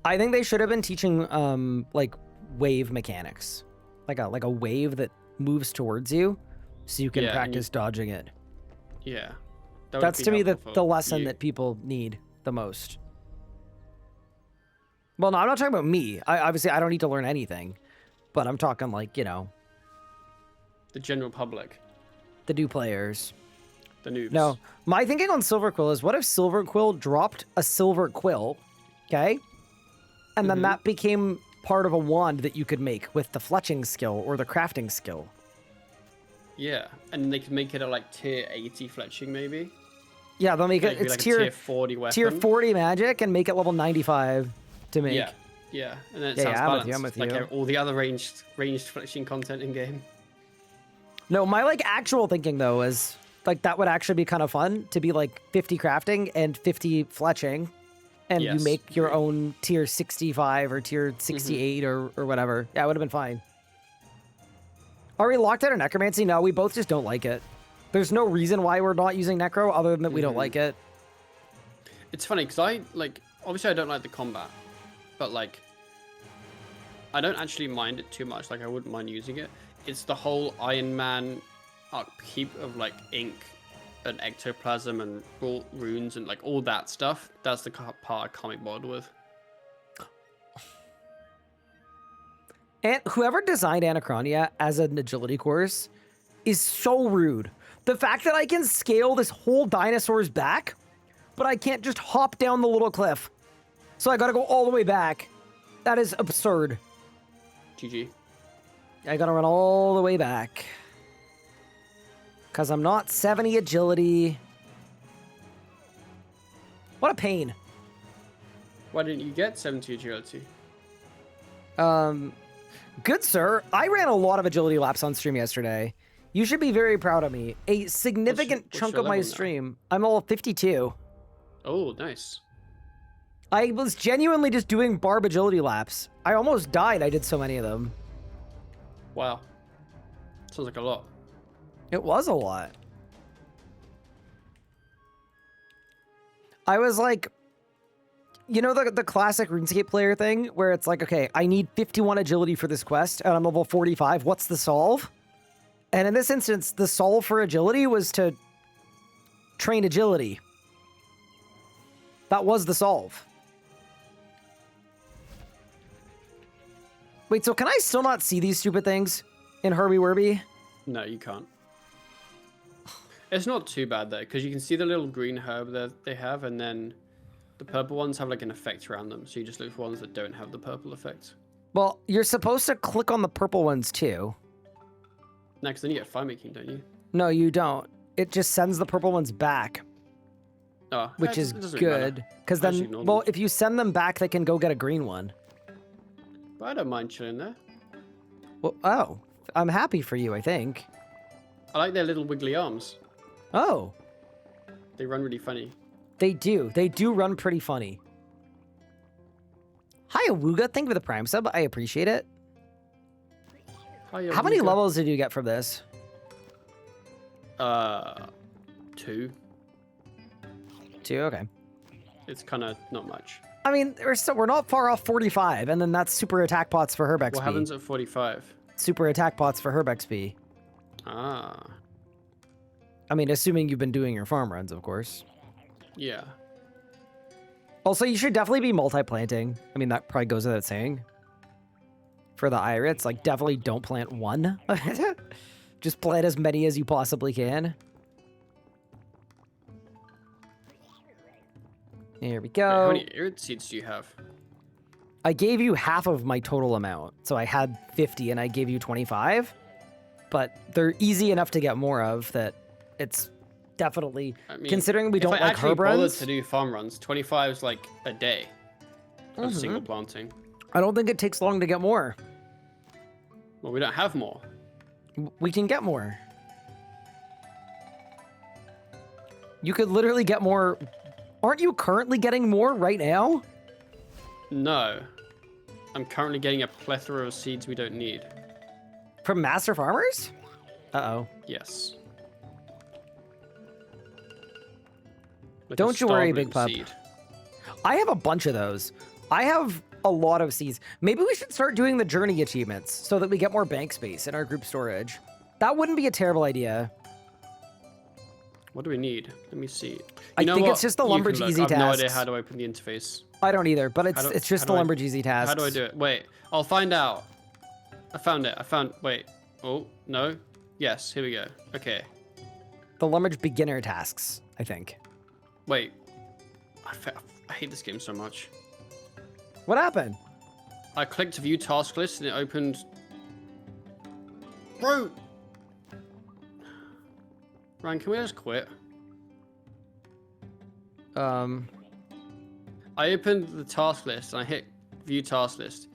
S1: I think they should have been teaching like wave mechanics, like a wave that moves towards you, so you can
S2: Yeah, and
S1: practice dodging it.
S2: Yeah. That would
S1: That's
S2: be
S1: to me
S2: helpful
S1: the
S2: for
S1: lesson
S2: you.
S1: that people need the most. Well, no, I'm not talking about me. Obviously I don't need to learn anything, but I'm talking like, you know,
S2: The general public,
S1: the new players.
S2: the noobs.
S1: No, my thinking on Silverquill is, what if Silverquill dropped a silver quill, okay? And then that became part of a wand that you could make with the fletching skill or the crafting skill.
S2: Yeah, and they could make it a like tier 80 fletching maybe.
S1: Yeah, they'll make
S2: Like,
S1: it,
S2: be
S1: it's
S2: like a
S1: tier
S2: tier 40 weapon.
S1: tier 40 magic and make it level 95 to make.
S2: Yeah, yeah, and then it
S1: Yeah,
S2: sounds
S1: yeah, I'm with
S2: balanced.
S1: you, I'm with
S2: like
S1: you.
S2: all the other ranged fletching content in game.
S1: No, my like actual thinking though is like that would actually be kind of fun to be like 50 crafting and 50 fletching, and you
S2: Yes,
S1: make your
S2: agree.
S1: own tier 65 or tier 68 or whatever. Yeah, it would have been fine. Are we locked out of necromancy? No, we both just don't like it. There's no reason why we're not using necro other than that we don't like it.
S2: It's funny because I like obviously I don't like the combat, but like I don't actually mind it too much. Like I wouldn't mind using it. It's the whole Ironman upkeep of like ink and ectoplasm and runes and like all that stuff. That's the part I can't be bothered with.
S1: And whoever designed Anachronia as an agility course is so rude. The fact that I can scale this whole dinosaur's back, but I can't just hop down the little cliff. So I gotta go all the way back. That is absurd.
S2: GG.
S1: I gotta run all the way back. Because I'm not 70 agility. What a pain.
S2: Why didn't you get 70 agility?
S1: Good, sir. I ran a lot of agility laps on stream yesterday. You should be very proud of me. A significant
S2: what's
S1: chunk
S2: your
S1: of my
S2: level now?
S1: stream. I'm level 52.
S2: Oh, nice.
S1: I was genuinely just doing barb agility laps. I almost died. I did so many of them.
S2: Wow. Sounds like a lot.
S1: It was a lot. I was like, you know the classic RuneScape player thing where it's like, okay, I need 51 agility for this quest and I'm level 45. What's the solve? And in this instance, the solve for agility was to train agility. That was the solve. Wait, so can I still not see these stupid things in Herbie Werby?
S2: No, you can't. It's not too bad though, because you can see the little green herb that they have, and then the purple ones have like an effect around them. So you just look for ones that don't have the purple effect.
S1: Well, you're supposed to click on the purple ones too.
S2: Next, then you get fire making, don't you?
S1: No, you don't. It just sends the purple ones back,
S2: Oh,
S1: which is
S2: it doesn't really matter.
S1: good. Because
S2: I just
S1: then,
S2: ignore
S1: well,
S2: them.
S1: if you send them back, they can go get a green one.
S2: But I don't mind chilling there.
S1: Well, oh, I'm happy for you, I think.
S2: I like their little wiggly arms.
S1: Oh,
S2: They run really funny.
S1: they do. They do run pretty funny. Hi, Awuga. Thank you for the Prime sub. I appreciate it.
S2: Hiya,
S1: How many
S2: Luca.
S1: levels did you get from this?
S2: 2.
S1: 2, okay.
S2: It's kind of not much.
S1: I mean, we're not far off 45, and then that's super attack pots for Herb XP.
S2: What happens at 45?
S1: Super attack pots for Herb XP.
S2: Ah,
S1: I mean, assuming you've been doing your farm runs, of course.
S2: yeah.
S1: Also, you should definitely be multi-planting. I mean, that probably goes without saying. For the Irits, like, definitely don't plant one. Just plant as many as you possibly can. There we
S2: Wait, how
S1: go.
S2: many irid seeds do you have?
S1: I gave you half of my total amount. So I had 50 and I gave you 25. But they're easy enough to get more of that it's definitely,
S2: I mean,
S1: considering we
S2: if
S1: don't
S2: I
S1: like
S2: actually
S1: herb
S2: bothered
S1: runs,
S2: to do farm runs, 25 is like a day of
S1: Mm-hmm.
S2: single planting.
S1: I don't think it takes long to get more.
S2: Well, we don't have more.
S1: We can get more. You could literally get more. Aren't you currently getting more right now?
S2: No. I'm currently getting a plethora of seeds we don't need.
S1: From Master Farmers? Uh-oh.
S2: Yes. Like a
S1: Don't you worry,
S2: starboard
S1: Big Pup.
S2: seed.
S1: I have a bunch of those. I have a lot of seeds. Maybe we should start doing the journey achievements so that we get more bank space in our group storage. That wouldn't be a terrible idea.
S2: What do we need? Let me see.
S1: I think it's just the
S2: You can
S1: Lumberjeezy
S2: look. I have no idea
S1: tasks.
S2: how to open the interface.
S1: I don't either, but
S2: How do-
S1: it's just
S2: how
S1: the
S2: do I-
S1: Lumberjeezy tasks.
S2: How do I do it? Wait, I'll find out. I found it. Wait. Oh, no. Yes, here we go. Okay.
S1: The Lumberj beginner tasks, I think.
S2: Wait. I hate this game so much.
S1: What happened?
S2: I clicked view task list and it opened. Bro! Ryan, can we just quit? I opened the task list and I hit view task list.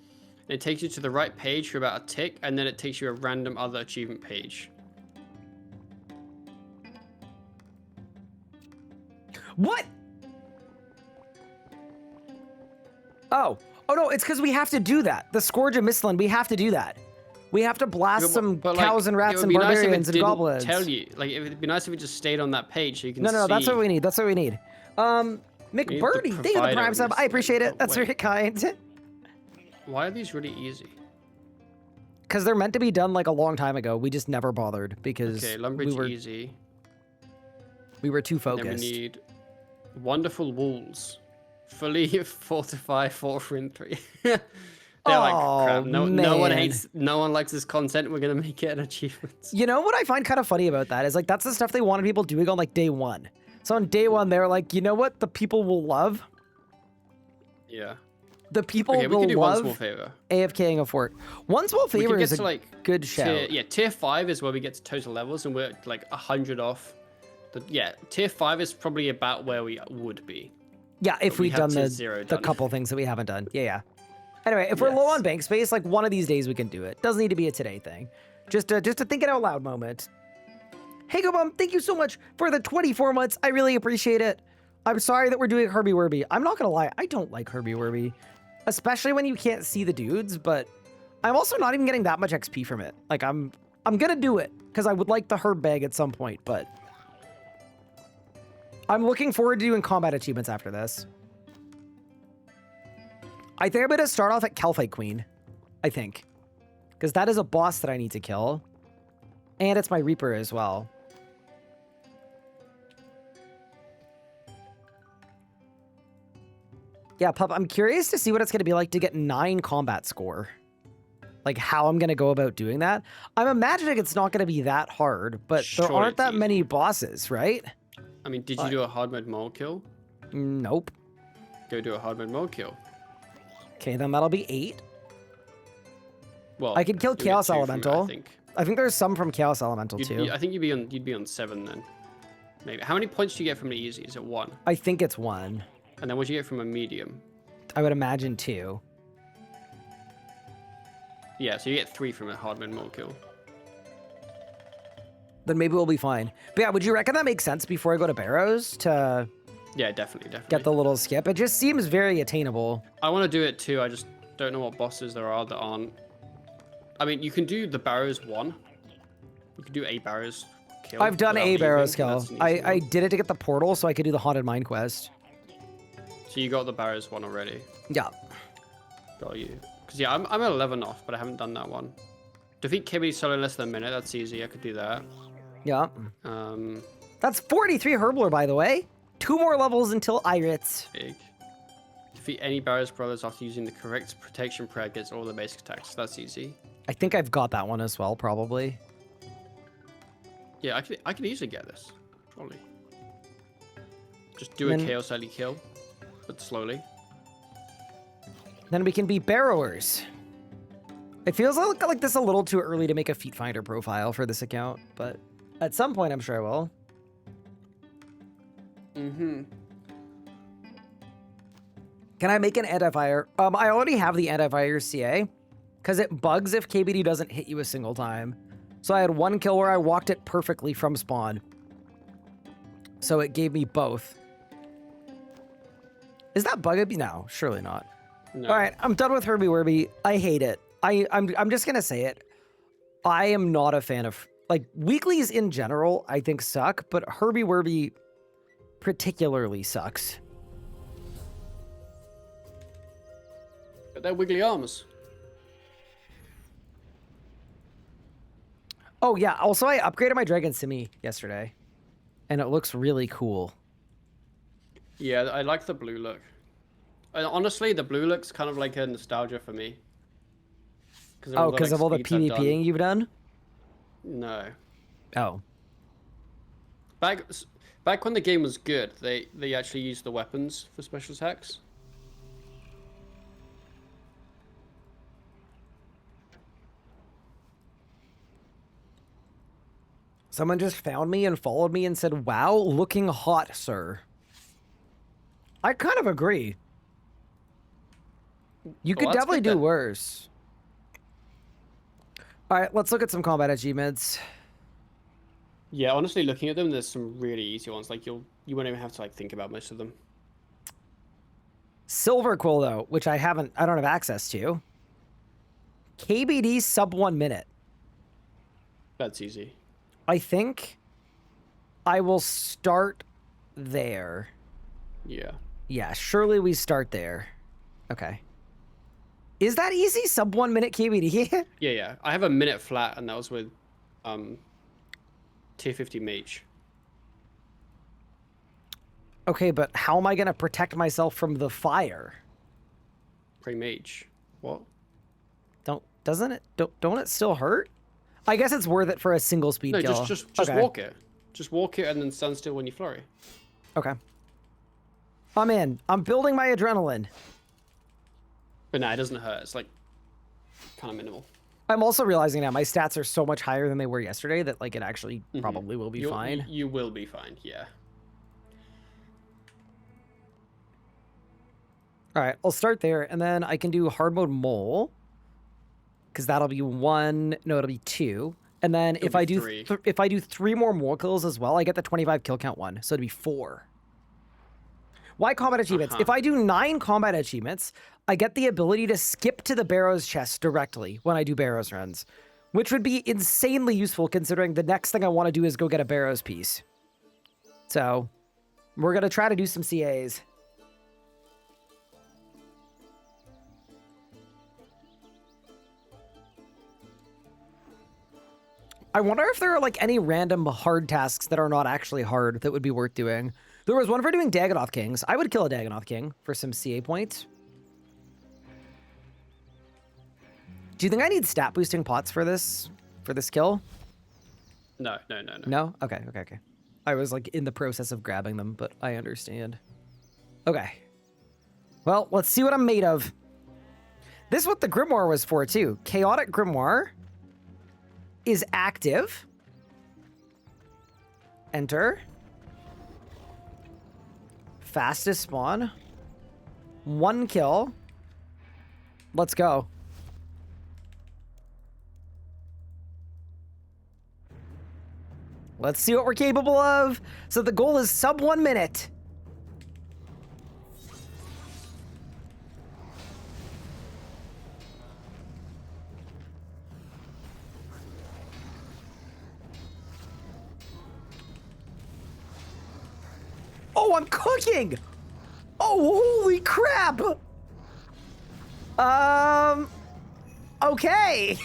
S2: And it takes you to the right page for about a tick, and then it takes you a random other achievement page.
S1: What? Oh no, it's because we have to do that. The Scourge of Mistland, we have to do that. We have to blast some
S2: But, like,
S1: cows and
S2: it
S1: rats
S2: would
S1: and
S2: be nice if it
S1: barbarians and
S2: didn't
S1: goblins.
S2: Tell you, like, it would be nice if it just stayed on that page so you can
S1: No,
S2: see.
S1: that's what we need. That's what we need.
S2: need to
S1: McBirdie, thank you for the
S2: provide
S1: Prime
S2: a
S1: sub. I
S2: list.
S1: appreciate it.
S2: Oh,
S1: That's
S2: wait.
S1: very kind.
S2: Why are these really easy?
S1: Because they're meant to be done like a long time ago. We just never bothered because
S2: Okay, Lumbridge
S1: we
S2: easy.
S1: were too
S2: Then we
S1: focused.
S2: need wonderful walls, fully fortify 4-3. They're like crap.
S1: Oh,
S2: No one
S1: man.
S2: hates. No one likes this content. We're gonna make it an achievement.
S1: You know what I find kind of funny about that is like that's the stuff they wanted people doing on like day one. So on day one, they were like, you know what the people will love?
S2: Yeah.
S1: The people
S2: Okay, we
S1: will
S2: can do one small
S1: love
S2: favor.
S1: AFKing a fort. One small
S2: We
S1: favor
S2: can get
S1: is a
S2: to like
S1: good shout.
S2: tier 5 is where we get to total levels, and we're like 100 off. Tier 5 is probably about where we would be.
S1: Yeah, if
S2: we
S1: we'd
S2: have
S1: done
S2: tier
S1: the
S2: 0
S1: the
S2: done.
S1: couple things that we haven't done. Yeah. Anyway, if we're low
S2: Yes.
S1: on bank space, like one of these days we can do it. Doesn't need to be a today thing. Just a think it out loud moment. Hey, Gobum, thank you so much for the 24 months. I really appreciate it. I'm sorry that we're doing Herbie Werby. I'm not gonna lie, I don't like Herbie Werby, especially when you can't see the dudes. But I'm also not even getting that much XP from it. Like I'm gonna do it because I would like the herb bag at some point. But I'm looking forward to doing combat achievements after this. I think I'm gonna start off at Calphite Queen. I think, because that is a boss that I need to kill, and it's my Reaper as well. Yeah, Pup, I'm curious to see what it's going to be like to get 9 combat score. Like, how I'm going to go about doing that. I'm imagining it's not going to be that hard, but there
S2: Sure,
S1: aren't
S2: it's
S1: that
S2: easy.
S1: many bosses, right?
S2: I mean, did you do a hard mode mole kill?
S1: Nope.
S2: Go do a hard mode mole kill.
S1: Okay, then that'll be 8.
S2: Well,
S1: I could kill
S2: you'll get
S1: Chaos
S2: 2 from it,
S1: Elemental.
S2: I think.
S1: I think there's some from Chaos Elemental, too.
S2: I think you'd be on 7 then. Maybe. How many points do you get from the easy? Is it 1?
S1: I think it's 1.
S2: And then what do you get from a medium?
S1: I would imagine 2.
S2: Yeah, so you get 3 from a hard mode mole kill.
S1: Then maybe we'll be fine. But yeah, would you reckon that makes sense before I go to Barrows to
S2: Yeah, definitely.
S1: get the little skip? It just seems very attainable.
S2: I want to do it too. I just don't know what bosses there are that aren't. I mean, you can do the Barrows 1. You can do a Barrows kill.
S1: I've done
S2: without
S1: a Barrows
S2: leaving,
S1: kill.
S2: that's an easy
S1: I
S2: one.
S1: did it to get the portal so I could do the Haunted Mine quest.
S2: So you got the Barrows 1 already.
S1: Yeah.
S2: Got you. Because yeah, I'm at 11 off, but I haven't done that one. Defeat Kibby solo in less than a minute. That's easy. I could do that.
S1: Yeah.
S2: Um,
S1: That's 43 Herbler, by the way. 2 more levels until Iritz.
S2: big. Defeat any Barrows brothers after using the correct protection prayer against all the basic attacks. That's easy.
S1: I think I've got that one as well, probably.
S2: Yeah, I could easily get this. Probably. Just do a
S1: Then-
S2: Chaos Alley kill, but slowly.
S1: Then we can be Barrowers. It feels like this a little too early to make a Feet Finder profile for this account, but at some point I'm sure I will.
S2: Mm-hmm.
S1: Can I make an anti-fire? I already have the anti-fire CA, because it bugs if KBD doesn't hit you a single time. So I had 1 kill where I walked it perfectly from spawn. So it gave me both. Is that bugged? No, surely not.
S2: No.
S1: All right, I'm done with Herbie Werby. I hate it. I'm just gonna say it. I am not a fan of, like, weeklies in general, I think suck, but Herbie Werby particularly sucks.
S2: But they're wiggly arms.
S1: Oh yeah, also I upgraded my Dragon Simi yesterday, and it looks really cool.
S2: Yeah, I like the blue look. And honestly, the blue looks kind of like a nostalgia for me.
S1: Oh, because of all the
S2: speeds I've done.
S1: PvPing you've done?
S2: No.
S1: Oh.
S2: Back when the game was good, they actually used the weapons for special attacks.
S1: Someone just found me and followed me and said, "Wow, looking hot, sir." I kind of agree. You could
S2: that's
S1: definitely
S2: good
S1: do
S2: then.
S1: worse. All right, let's look at some combat achievements.
S2: Yeah, honestly, looking at them, there's some really easy ones. Like you won't even have to like think about most of them.
S1: Silver Quill, though, which I don't have access to. KBD sub 1 minute.
S2: That's easy.
S1: I think I will start there.
S2: Yeah.
S1: Yeah, surely we start there. Okay. Is that easy? Sub 1 minute KBD?
S2: Yeah. I have a minute flat, and that was with tier 50 mage.
S1: Okay, but how am I going to protect myself from the fire?
S2: Pre-mage. What?
S1: Don't it still hurt? I guess it's worth it for a single speed
S2: No,
S1: kill.
S2: just
S1: Okay.
S2: walk it. Just walk it and then stand still when you flurry.
S1: Okay. I'm in. I'm building my adrenaline.
S2: But no, it doesn't hurt. It's like kind of minimal.
S1: I'm also realizing now my stats are so much higher than they were yesterday that like it actually probably will be fine.
S2: You will be fine, yeah.
S1: All right, I'll start there, and then I can do hard mode mole, because that'll be 1. No, it'll be 2. And then if I do
S2: 3.
S1: if I do 3 more mole kills as well, I get the 25 kill count one, so it'd be 4. Why combat achievements? If I do 9 combat achievements, I get the ability to skip to the Barrows chest directly when I do Barrows runs, which would be insanely useful considering the next thing I want to do is go get a Barrows piece. So we're going to try to do some CAs. I wonder if there are like any random hard tasks that are not actually hard that would be worth doing. There was one for doing Dagonoth Kings. I would kill a Dagonoth King for some CA points. Do you think I need stat boosting pots for this kill?
S2: No.
S1: No? Okay. I was like in the process of grabbing them, but I understand. Okay. Well, let's see what I'm made of. This is what the Grimoire was for too. Chaotic Grimoire is active. Enter. Fastest spawn. 1 kill. Let's go. Let's see what we're capable of. So the goal is sub 1 minute. Oh, I'm cooking! Oh, holy crap! Okay.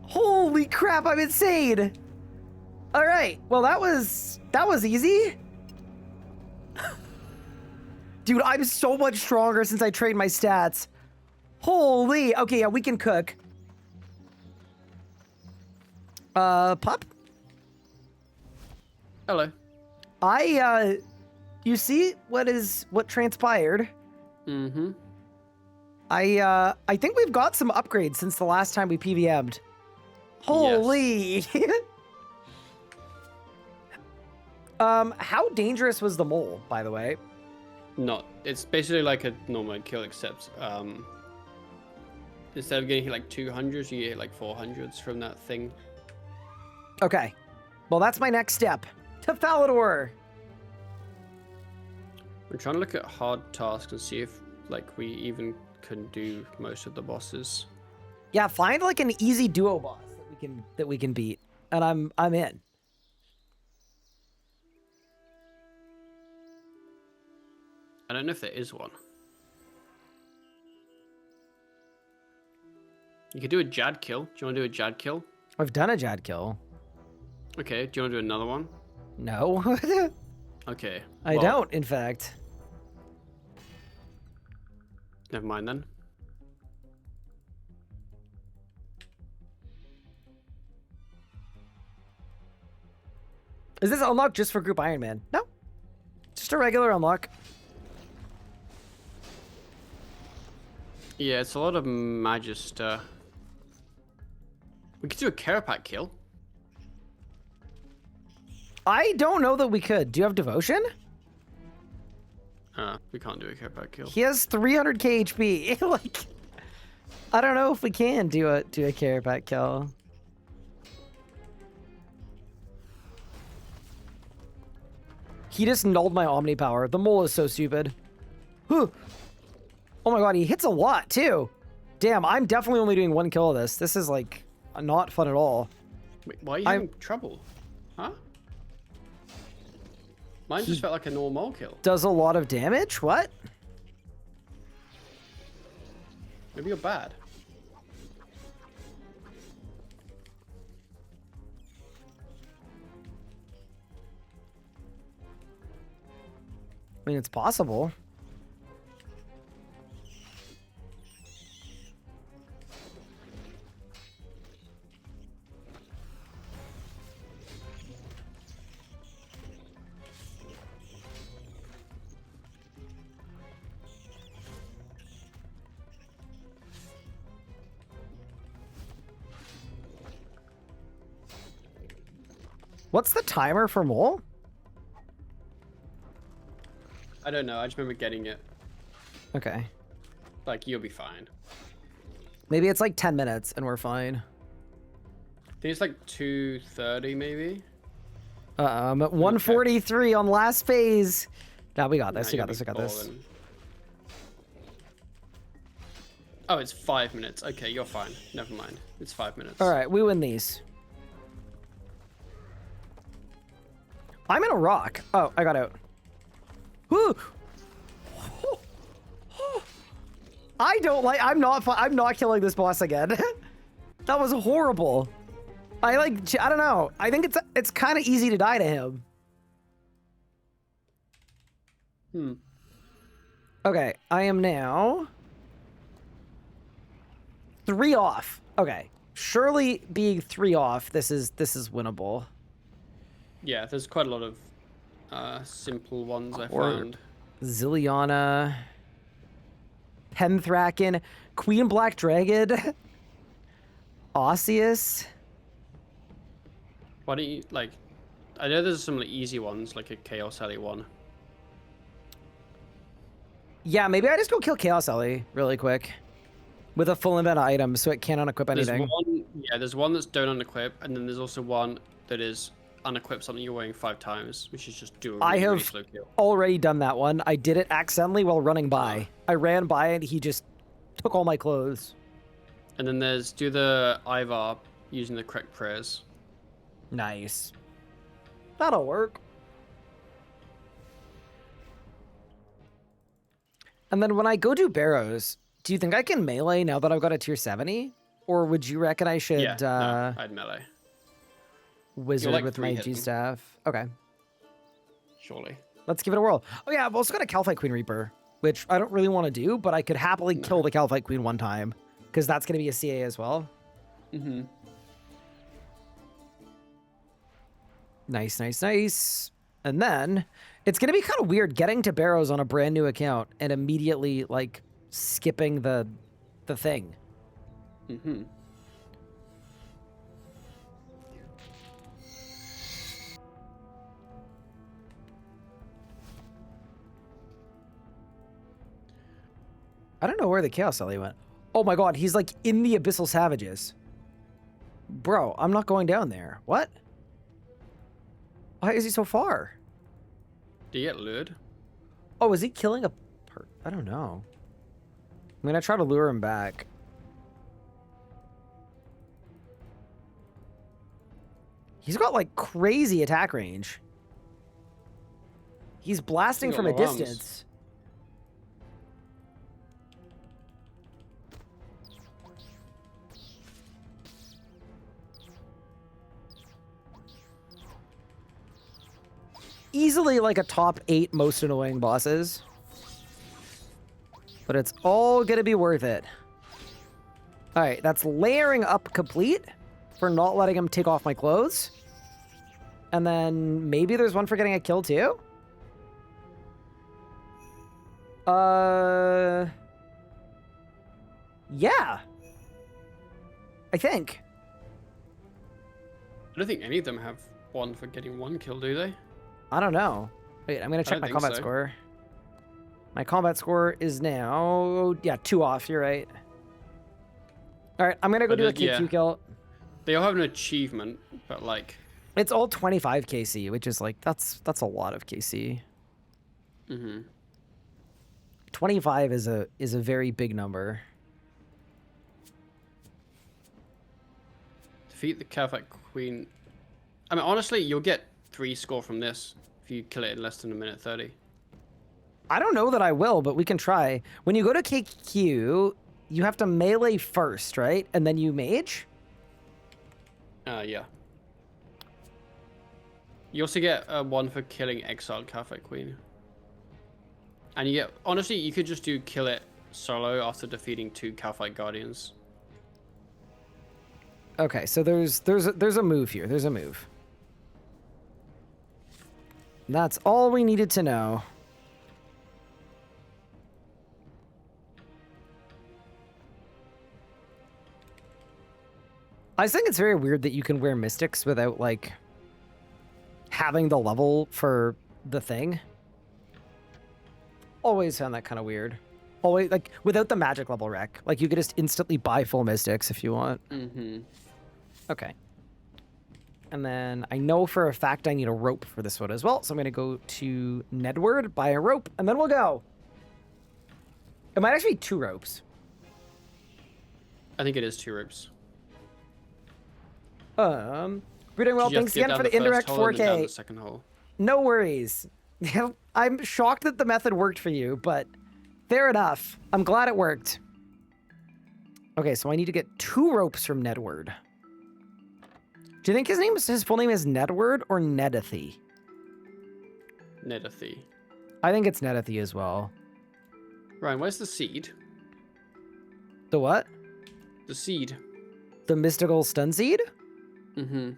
S1: Holy crap, I'm insane. All right, well, that was easy. Dude, I'm so much stronger since I trained my stats. Holy, okay, yeah, we can cook. Pup?
S2: Hello.
S1: You see what transpired?
S2: Mm-hmm.
S1: I think we've got some upgrades since the last time we PVM'd. Holy. Yes. How dangerous was the mole, by the way?
S2: Not. It's basically like a normal kill, except instead of getting hit like 200s, you get like 400s from that thing.
S1: Okay. Well, that's my next step. To Falador.
S2: We're trying to look at hard tasks and see if like we even can do most of the bosses.
S1: Yeah, find like an easy duo boss that we can beat, and I'm in.
S2: I don't know if there is one. You could do a Jad kill. Do you want to do a Jad kill?
S1: I've done a Jad kill.
S2: Okay. Do you want to do another one?
S1: No.
S2: Okay.
S1: I don't, in fact.
S2: Never mind then.
S1: Is this unlocked just for Group Ironman? No. Just a regular unlock.
S2: Yeah, it's a lot of Magister. We could do a Carapac kill.
S1: I don't know that we could. Do you have Devotion?
S2: We can't do a Carapac kill.
S1: He has 300k HP. Like, I don't know if we can do a Carapac kill. He just nulled my Omni power. The mole is so stupid. Whew. Oh my god, he hits a lot too. Damn, I'm definitely only doing 1 kill of this. This is like not fun at all.
S2: Wait, why are you having trouble? Huh? Mine just felt like a normal kill.
S1: Does a lot of damage? What?
S2: Maybe you're bad.
S1: I mean, it's possible. What's the timer for mole?
S2: I don't know. I just remember getting it.
S1: Okay.
S2: Like, you'll be fine.
S1: Maybe it's like 10 minutes and we're fine.
S2: I think it's like 2:30 maybe.
S1: I'm at 143 on last phase. No, we got this.
S2: Nah,
S1: We got
S2: you'll
S1: this.
S2: be
S1: We got this.
S2: balling. Oh, it's 5 minutes. Okay, you're fine. Never mind. It's 5 minutes.
S1: All right, we win these. I'm in a rock. Oh, I got out. Woo! I don't like. I'm not killing this boss again. That was horrible. I don't know. I think it's kind of easy to die to him. Okay, I am now 3 off. Okay, surely being 3 off, this is winnable.
S2: Yeah, there's quite a lot of simple ones I
S1: Or
S2: found.
S1: Zilliana, Penthraken, Queen Black Dragon, Osseous.
S2: Why don't you, like... I know there's some like, easy ones, like a Chaos Alley one.
S1: Yeah, maybe I just go kill Chaos Ellie really quick with a full invent item so it can't unequip anything.
S2: There's one that's don't unequip, and then there's also one that is unequip something you're wearing 5 times, which is just do a really, really slow kill.
S1: Already done that one. I did it accidentally while running by. I ran by and he just took all my clothes.
S2: And then there's do the Ivar using the correct prayers.
S1: Nice. That'll work. And then when I go do Barrows, do you think I can melee now that I've got a tier 70? Or would you reckon I should
S2: no, I'd melee.
S1: Wizard
S2: like
S1: with my
S2: three-hit them.
S1: G-Staff? Okay.
S2: Surely.
S1: Let's give it a whirl. Oh yeah, I've also got a Calphite Queen Reaper, which I don't really want to do, but I could happily kill the Calphite Queen one time, because that's going to be a CA as well.
S2: Mm-hmm.
S1: Nice, nice, nice. And then it's going to be kind of weird getting to Barrows on a brand new account and immediately like skipping the thing.
S2: Mm-hmm.
S1: I don't know where the Chaos Ellie went. Oh my god, he's like in the Abyssal Savages. Bro, I'm not going down there. What? Why is he so far?
S2: Do you get lured?
S1: Oh, is he killing a I don't know. I'm gonna try to lure him back. He's got like crazy attack range. He's blasting
S2: He's
S1: from
S2: got
S1: a
S2: no arms.
S1: distance. Easily like a top 8 most annoying bosses. But it's all gonna be worth it. Alright, that's layering up complete for not letting him take off my clothes. And then maybe there's one for getting a kill too? Yeah. I think.
S2: I don't think any of them have one for getting 1 kill, do they?
S1: I don't know. Wait, I'm gonna check
S2: don't
S1: my
S2: think
S1: combat
S2: so.
S1: score. My combat score is now, yeah, 2 off. You're right. All right, I'm gonna go
S2: But
S1: do a
S2: it- yeah.
S1: KQ kill.
S2: They all have an achievement, but like...
S1: It's all 25 KC, which is like that's a lot of KC.
S2: Mm-hmm.
S1: 25 is a very big number.
S2: Defeat the Calphite Queen. I mean, honestly, you'll get 3 score from this if you kill it in less than a minute 30.
S1: I don't know that I will, but we can try. When you go to KQ, you have to melee first, right? And then you mage?
S2: Yeah. You also get 1 for killing exiled Calphite Queen. And you get, honestly, you could just do kill it solo after defeating 2 Calphite Guardians.
S1: Okay, so there's a move here. There's a move. That's all we needed to know. I just think it's very weird that you can wear mystics without like having the level for the thing. Always found that kind of weird. Always, like, without the magic level wreck. Like, you could just instantly buy full mystics if you want.
S2: Mm-hmm.
S1: Okay. And then I know for a fact I need a rope for this one as well. So I'm going to go to Nedward, buy a rope, and then we'll go. It might actually be 2 ropes.
S2: I think it is 2 ropes.
S1: We're doing well.
S2: You have
S1: Thanks
S2: to get
S1: again
S2: down
S1: for the
S2: first
S1: indirect
S2: hole and then down
S1: 4K.
S2: the second hole.
S1: No worries. I'm shocked that the method worked for you, but fair enough. I'm glad it worked. Okay, so I need to get 2 ropes from Nedward. Do you think his full name is Nedward or Nedathy?
S2: Nedathy.
S1: I think it's Nedathy as well.
S2: Ryan, where's the seed?
S1: The what?
S2: The seed.
S1: The mystical stun seed?
S2: Mm-hmm.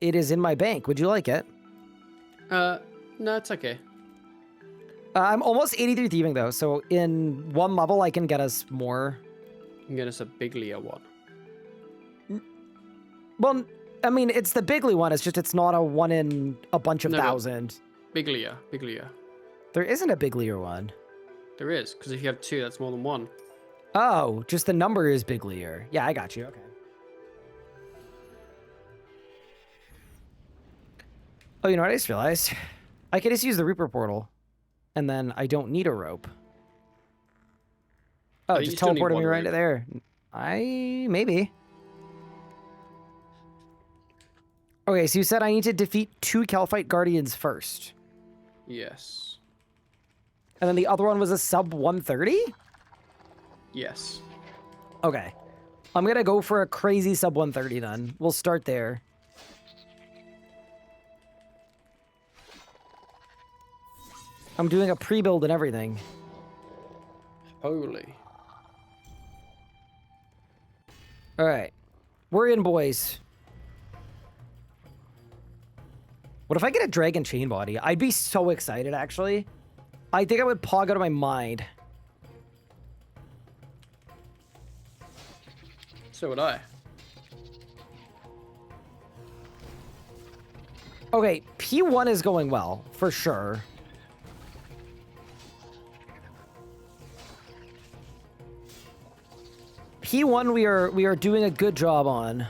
S1: It is in my bank. Would you like it?
S2: No, it's okay.
S1: I'm almost 83 thieving though, so in 1 level I can get us more.
S2: You can get us a biglier one.
S1: Well, I mean, it's the bigly one. It's just it's not a 1 in a bunch of 1,000.
S2: Biglier.
S1: There isn't a biglier one.
S2: There is, because if you have 2, that's more than 1.
S1: Oh, just the number is biglier. Yeah, I got you. Okay. Oh, you know what I just realized? I could just use the Reaper portal, and then I don't need a rope. Oh,
S2: you
S1: just
S2: still need
S1: teleported
S2: one
S1: me right
S2: rope.
S1: there. Maybe. Okay, so you said I need to defeat 2 Calphite Guardians first.
S2: Yes.
S1: And then the other one was a sub 130?
S2: Yes.
S1: Okay. I'm going to go for a crazy sub 130 then. We'll start there. I'm doing a pre-build and everything.
S2: Holy.
S1: All right. We're in, boys. What if I get a dragon chain body? I'd be so excited, actually. I think I would pog out of my mind.
S2: So would I.
S1: Okay, P1 is going well, for sure. P1 we are doing a good job on.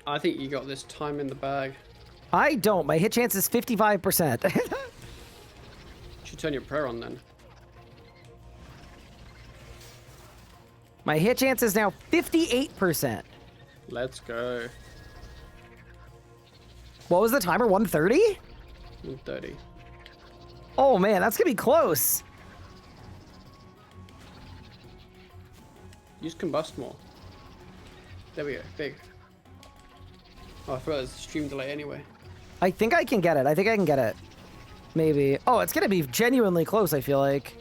S2: I think you got this time in the bag.
S1: I don't. My hit chance is 55%.
S2: Should turn your prayer on then.
S1: My hit chance is now 58%.
S2: Let's go.
S1: What was the timer? 130?
S2: 130.
S1: Oh man, that's gonna be close.
S2: Use combust more. There we go. Big. Oh, I thought it was stream delay anyway.
S1: I think I can get it. I think I can get it. Maybe. Oh, it's gonna be genuinely close, I feel like.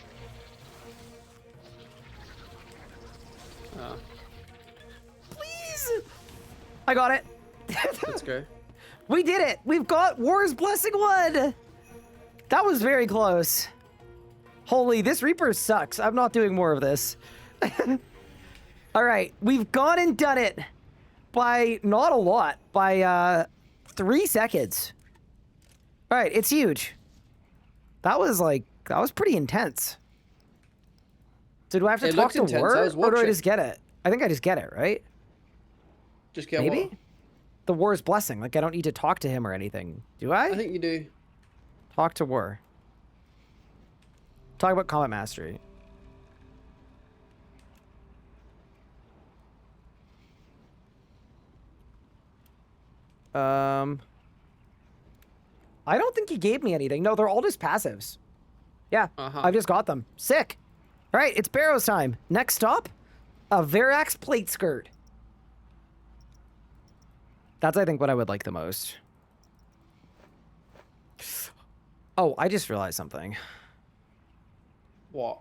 S1: Please! I got it.
S2: Let's go.
S1: We did it! We've got War's Blessing 1! That was very close. Holy, this Reaper sucks. I'm not doing more of this. Alright, we've gone and done it. By not a lot. By 3 seconds. Alright, it's huge. That was pretty intense. So do I have to
S2: It
S1: talk
S2: looked
S1: to
S2: intense,
S1: War?
S2: I was
S1: Or do I
S2: watching.
S1: just get it? I think I just get it, right?
S2: Just get
S1: Maybe?
S2: what?
S1: The War's Blessing. Like, I don't need to talk to him or anything. Do I?
S2: I think you do.
S1: Talk to War. Talk about Combat Mastery. I don't think he gave me anything. No, they're all just passives. Yeah, I've just got them. Sick. All right, it's Barrow's time. Next stop, a Verax plate skirt. That's, I think, what I would like the most. Oh, I just realized something.
S2: What?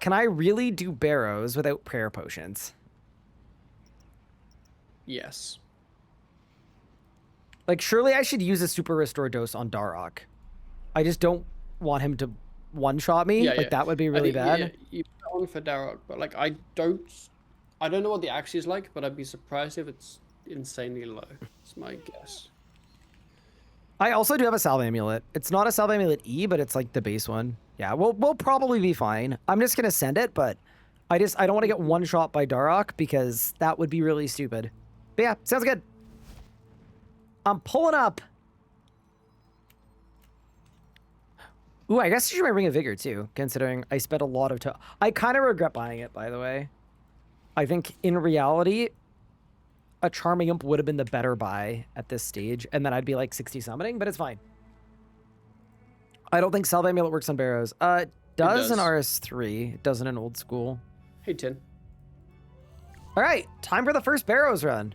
S1: Can I really do Barrows without prayer potions?
S2: Yes.
S1: Like, surely I should use a super restore dose on Darok. I just don't want him to one-shot me.
S2: Yeah,
S1: Like,
S2: yeah.
S1: that would be really bad.
S2: Yeah, you put it on for Darok, but like I don't know what the axe is like, but I'd be surprised if it's insanely low. It's my guess.
S1: I also do have a Salve Amulet. It's not a Salve Amulet E, but it's like the base one. Yeah, we'll probably be fine. I'm just gonna send it, but I don't want to get one shot by Darok because that would be really stupid. But yeah, sounds good. I'm pulling up. Ooh, I guess you should bring a Vigor too, considering I spent a lot of time. I kind of regret buying it, by the way. I think in reality, a Charming Imp would have been the better buy at this stage, and then I'd be like 60 summoning, but it's fine. I don't think Salve Amulet works on Barrows. It does in RS3. It doesn't in Old School.
S2: Hey, Tin.
S1: All right, time for the first Barrows run.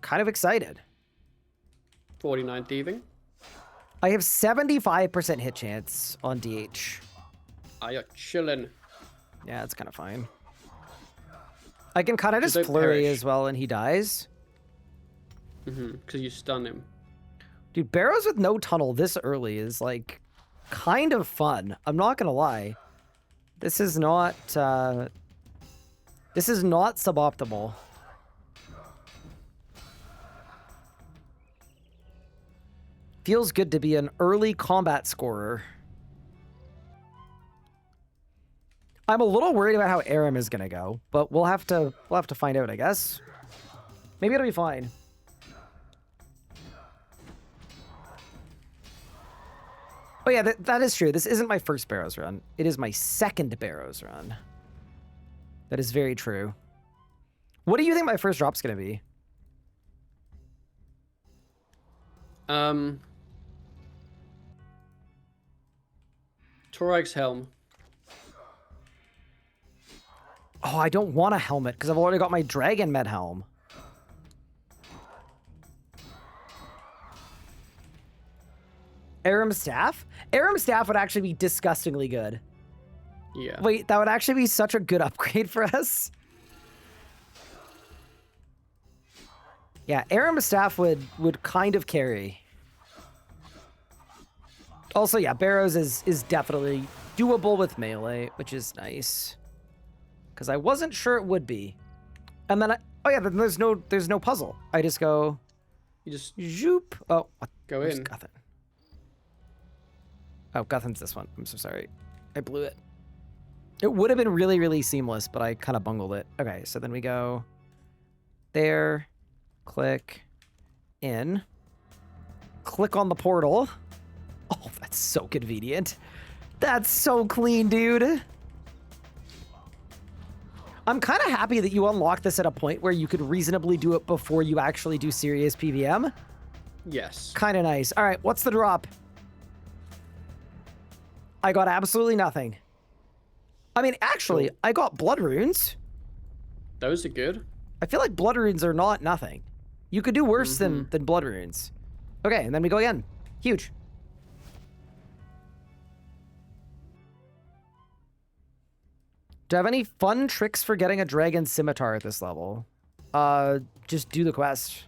S1: Kind of excited.
S2: 49 thieving.
S1: I have 75% hit chance on DH.
S2: Ah, you're chilling.
S1: Yeah, it's kind of fine. I can kind of just
S2: don't
S1: flurry
S2: perish.
S1: as well and he dies.
S2: Because you stun him.
S1: Dude, Barrows with no tunnel this early is like kind of fun. I'm not gonna lie. This is not suboptimal. Feels good to be an early combat scorer. I'm a little worried about how Aram is gonna go, but we'll have to find out, I guess. Maybe it'll be fine. Oh yeah, that is true. This isn't my first Barrows run. It is my second Barrows run. That is very true. What do you think my first drop's gonna be?
S2: Torag's Helm.
S1: Oh, I don't want a helmet because I've already got my Dragon Med helm. Aram Staff? Aram Staff would actually be disgustingly good.
S2: Yeah.
S1: Wait, that would actually be such a good upgrade for us. Yeah, Aram Staff would kind of carry. Also, yeah, Barrows is definitely doable with melee, which is nice. Because I wasn't sure it would be. And then oh yeah, then there's no puzzle. I just go.
S2: You just
S1: zoop. Oh, what?
S2: go
S1: Where's
S2: in.
S1: Guthin? Oh, Guthin's this one. I'm so sorry. I blew it. It would have been really, really seamless, but I kind of bungled it. Okay, so then we go there, click in, click on the portal. Oh, that's so convenient. That's so clean, dude. I'm kind of happy that you unlocked this at a point where you could reasonably do it before you actually do serious PVM.
S2: Yes.
S1: Kind of nice. All right, what's the drop? I got absolutely nothing. I mean, actually, I got blood runes.
S2: Those are good.
S1: I feel like blood runes are not nothing. You could do worse than blood runes. Okay, and then we go again. Huge. Do I have any fun tricks for getting a dragon scimitar at this level? Just do the quest.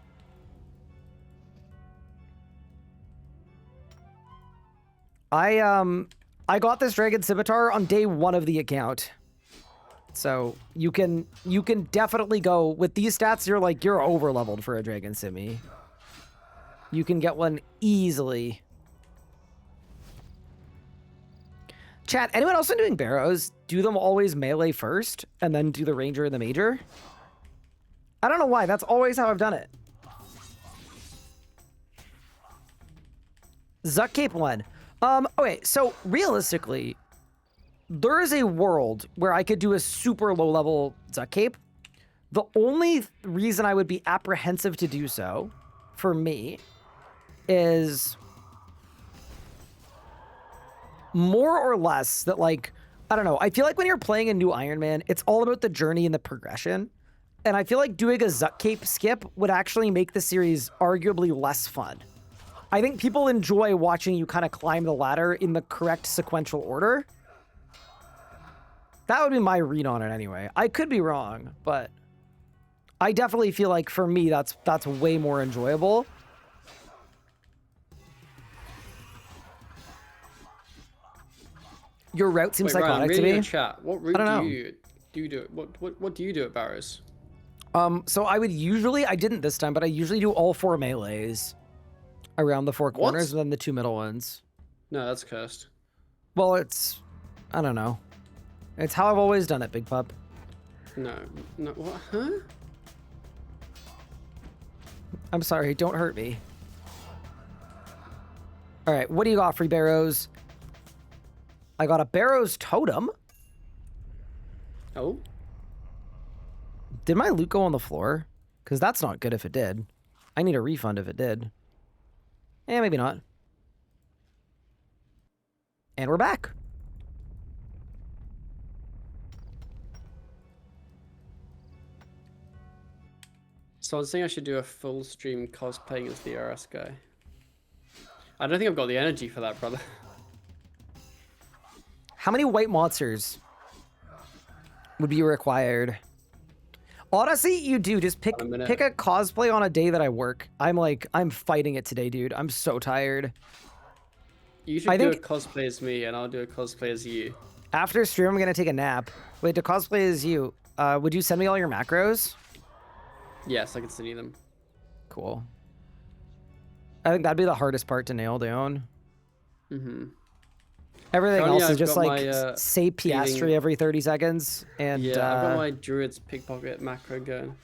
S1: I got this dragon scimitar on day 1 of the account. So you can definitely go with these stats. You're over leveled for a dragon simi. You can get one easily. Chat, anyone else been doing Barrows? Do them always melee first and then do the ranger and the major? I don't know why. That's always how I've done it. Zuck Cape 1. Okay, so realistically, there is a world where I could do a super low level Zuck Cape. The only reason I would be apprehensive to do so, for me, is more or less that, like, I don't know. I feel like when you're playing a new Ironman, it's all about the journey and the progression. And I feel like doing a Zuck Cape skip would actually make the series arguably less fun. I think people enjoy watching you kind of climb the ladder in the correct sequential order. That would be my read on it anyway. I could be wrong, but I definitely feel like for me, that's way more enjoyable. Your route seems
S2: Wait, Ryan, I'm
S1: psychotic to
S2: reading
S1: me.
S2: your chat. What route
S1: I don't know.
S2: do you do? What do you do at Barrows?
S1: So I would usually, I didn't this time, but I usually do all 4 melees around the 4 corners and then the 2 middle ones.
S2: No, that's cursed.
S1: Well, I don't know. It's how I've always done it, Big Pup.
S2: No, what? Huh?
S1: I'm sorry, don't hurt me. All right, what do you got, Free Barrows? I got a Barrows totem.
S2: Oh.
S1: Did my loot go on the floor? Because that's not good if it did. I need a refund if it did. Eh, maybe not. And we're back.
S2: So I was thinking I should do a full stream cosplaying as the RS guy. I don't think I've got the energy for that, brother.
S1: How many white monsters would be required? Honestly, you do. Just pick a cosplay on a day that I work. I'm fighting it today, dude. I'm so tired.
S2: You should do a cosplay as me, and I'll do a cosplay as you.
S1: After stream, I'm gonna take a nap. Wait, to cosplay as you, would you send me all your macros?
S2: Yes, I can send you them.
S1: Cool. I think that'd be the hardest part to nail down.
S2: Mm-hmm.
S1: Everything else is
S2: I've
S1: just
S2: got
S1: like
S2: my,
S1: say piastri every 30 seconds and
S2: yeah, I've got my druid's pickpocket macro going.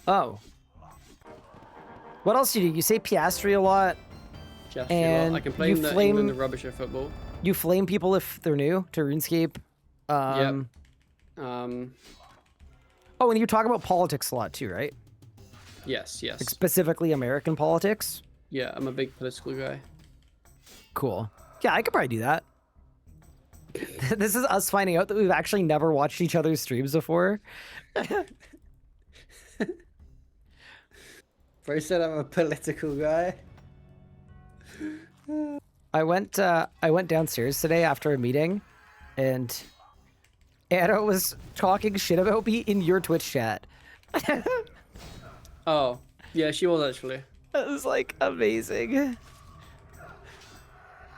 S1: Oh. What else do you do? You say piastri a lot.
S2: And I can play in the rubbish of football.
S1: You flame people if they're new to RuneScape.
S2: Yep.
S1: Oh, and you talk about politics a lot too, right?
S2: Yes.
S1: Like specifically American politics.
S2: Yeah, I'm a big political guy.
S1: Cool. Yeah, I could probably do that. This is us finding out that we've actually never watched each other's streams before.
S2: Bro said I'm a political guy.
S1: I went downstairs today after a meeting, and Anna was talking shit about me in your Twitch chat.
S2: Oh, yeah, she was actually.
S1: That was like amazing.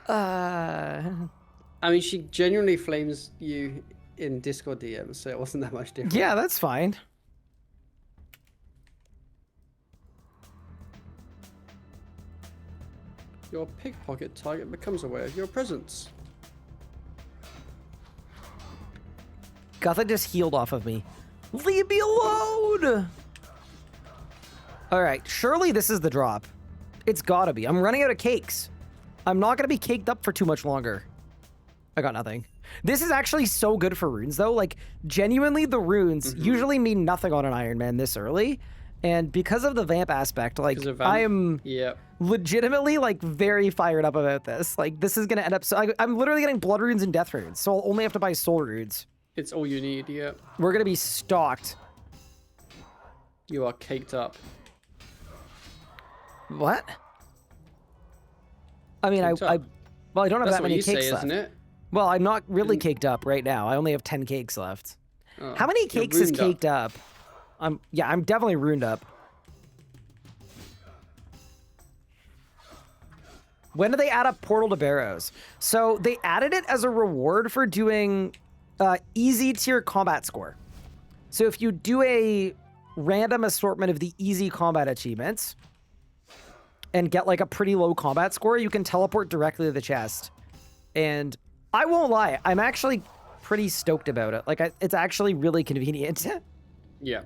S2: I mean, she genuinely flames you in Discord DMs, so it wasn't that much different.
S1: Yeah, that's fine.
S2: Your pickpocket target becomes aware of your presence.
S1: Gotha just healed off of me. Leave me alone! Alright, surely this is the drop. It's gotta be. I'm running out of cakes. I'm not gonna be caked up for too much longer. I got nothing. This is actually so good for runes, though. Like, genuinely, the runes usually mean nothing on an Ironman this early. And because of the vamp aspect, like, I am legitimately, like, very fired up about this. Like, this is gonna end up... So I'm literally getting blood runes and death runes, so I'll only have to buy soul runes.
S2: It's all you need, yeah.
S1: We're gonna be stocked.
S2: You are caked up.
S1: What? I mean, well, I don't have that many cakes left.
S2: Isn't it?
S1: Well, I'm not really caked up right now. I only have 10 cakes left.
S2: Oh,
S1: how many cakes is caked up? Yeah, I'm definitely ruined up. When did they add a portal to Barrows? So they added it as a reward for doing easy tier combat score. So if you do a random assortment of the easy combat achievements and get like a pretty low combat score, you can teleport directly to the chest. And I won't lie, I'm actually pretty stoked about it. Like, it's actually really convenient.
S2: Yeah.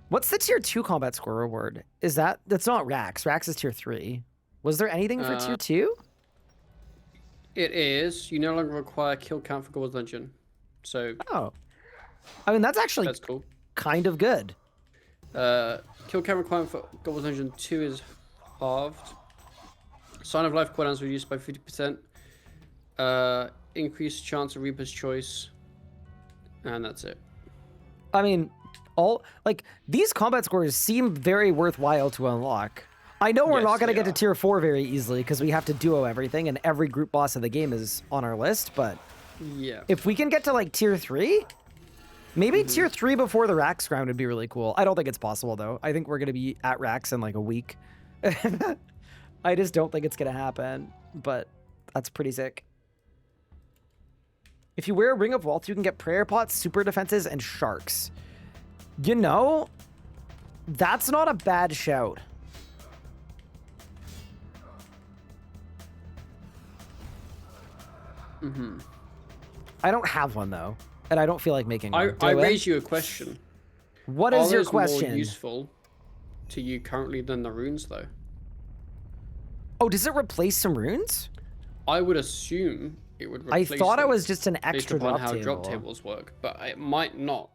S1: What's the tier 2 combat score reward? That's not Rax. Rax is tier 3. Was there anything for tier 2?
S2: It is. You no longer require kill count for Gold Dungeon. So.
S1: Oh. I mean, that's cool. Kind of good.
S2: Kill count requirement for Gold Dungeon 2 is halved. Sign of Life cooldowns reduced by 50%. Increased chance of Reaper's Choice. And that's it.
S1: I mean, these combat scores seem very worthwhile to unlock. I know we're not going to get to tier 4 very easily because we have to duo everything and every group boss of the game is on our list, but
S2: yeah,
S1: if we can get to like tier 3, Maybe tier 3 before the Rax grind would be really cool. I don't think it's possible, though. I think we're going to be at Rax in like a week. I just don't think it's going to happen, but that's pretty sick. If you wear a Ring of Wealth, you can get prayer pots, super defenses, and sharks. You know, that's not a bad shout. I don't have one, though, and I don't feel like making one.
S2: I raise you a question.
S1: What is your
S2: Are those
S1: question?
S2: more useful to you currently than the runes, though?
S1: Oh, does it replace some runes?
S2: I would assume it would replace
S1: I thought it
S2: them
S1: was just an
S2: based
S1: extra
S2: upon
S1: drop
S2: how
S1: table.
S2: drop tables work, but it might not.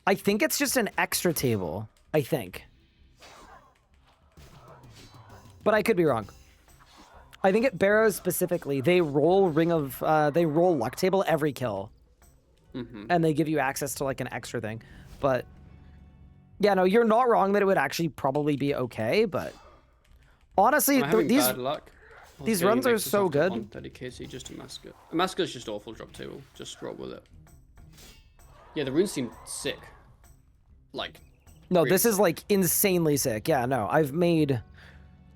S1: I think it's just an extra table. I think. But I could be wrong. I think at Barrows specifically, they roll luck table every kill. And they give you access to like an extra thing. But yeah, no, you're not wrong that it would actually probably be okay, but honestly, these runs are so good.
S2: 30k, just a massacre. A massacre is just awful drop table. Just roll with it. Yeah, the runes seem sick. Like,
S1: no,
S2: really
S1: this is like insanely sick. Yeah, no, I've made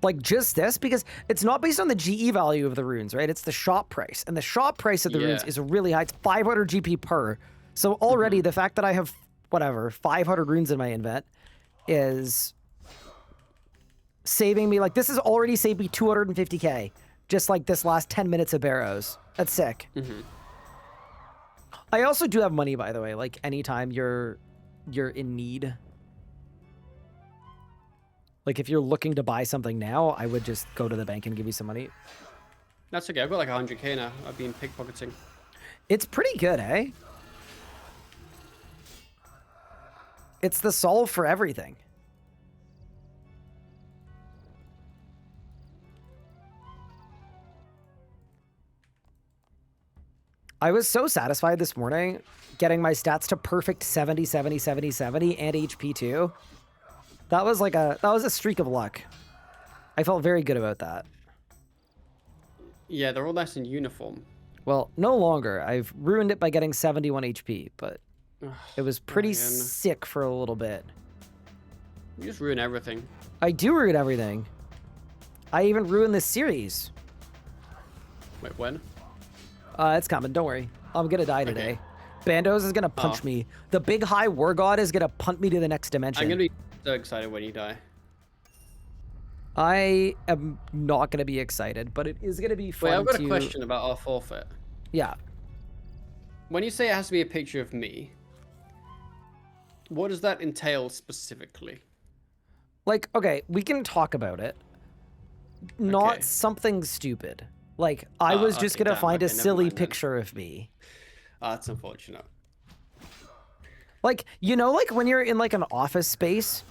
S1: like just this because it's not based on the GE value of the runes, right? It's the shop price, and the shop price of the runes is really high. It's 500 GP per. So already the fact that I have whatever 500 runes in my invent is saving me. Like, this has already saved me 250k just like this last 10 minutes of Barrows. That's sick. I also do have money, by the way. Like, anytime you're in need, like if you're looking to buy something now, I would just go to the bank and give you some money.
S2: That's okay. I've got like 100k now. I've been pickpocketing.
S1: It's pretty good, eh? It's the solve for everything. I was so satisfied this morning getting my stats to perfect 70, 70, 70, 70, and HP too. That was a streak of luck. I felt very good about that.
S2: Yeah, they're all nice and uniform.
S1: Well, no longer. I've ruined it by getting 71 HP, but it was pretty sick for a little bit.
S2: You just ruin everything.
S1: I do ruin everything. I even ruined this series.
S2: Wait, when?
S1: It's coming. Don't worry. I'm gonna die today. Bandos is gonna punch me. The big high war god is gonna punt me to the next dimension.
S2: I'm gonna be so excited when you die.
S1: I am not gonna be excited, but it is gonna be fun.
S2: Wait, I've got a question about our forfeit.
S1: Yeah.
S2: When you say it has to be a picture of me, what does that entail specifically?
S1: Like, okay, we can talk about it. Not something stupid. Like, I was just gonna find a silly picture of me.
S2: That's unfortunate.
S1: Like, you know, like when you're in like an office space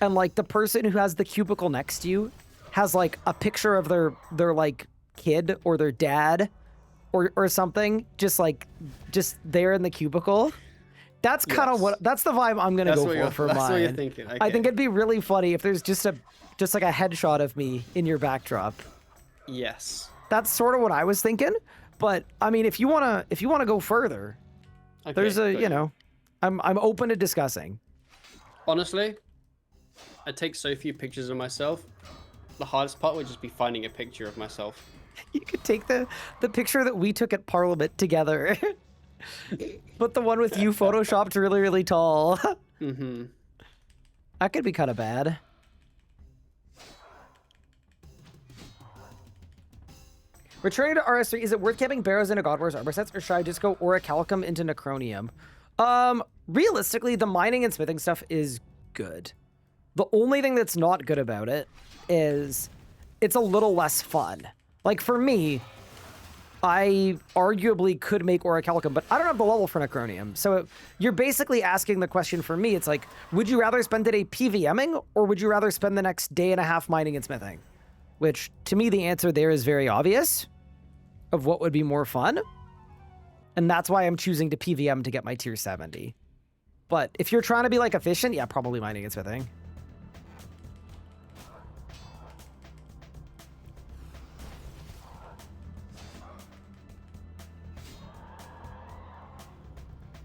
S1: and like the person who has the cubicle next to you has like a picture of their like kid or their dad or something just there in the cubicle. That's kind of that's the vibe I'm gonna go for mine.
S2: That's what you're thinking. Okay.
S1: I think it'd be really funny if there's just like a headshot of me in your backdrop.
S2: Yes.
S1: That's sort of what I was thinking, but I mean, if you wanna go further, there's you know, I'm open to discussing.
S2: Honestly, I take so few pictures of myself. The hardest part would just be finding a picture of myself.
S1: You could take the picture that we took at Parliament together, but the one with you photoshopped really, really tall. That could be kind of bad. Returning to RS3, is it worth camping Barrows into God Wars armor sets, or should I just go Orichalcum into Necronium? Realistically, the mining and smithing stuff is good. The only thing that's not good about it is it's a little less fun. Like, for me, I arguably could make Orichalcum, but I don't have the level for Necronium. So you're basically asking the question for me. It's like, would you rather spend the day PVMing, or would you rather spend the next day and a half mining and smithing? Which, to me, the answer there is very obvious of what would be more fun. And that's why I'm choosing to PVM to get my tier 70. But if you're trying to be, like, efficient, yeah, probably mining and smithing.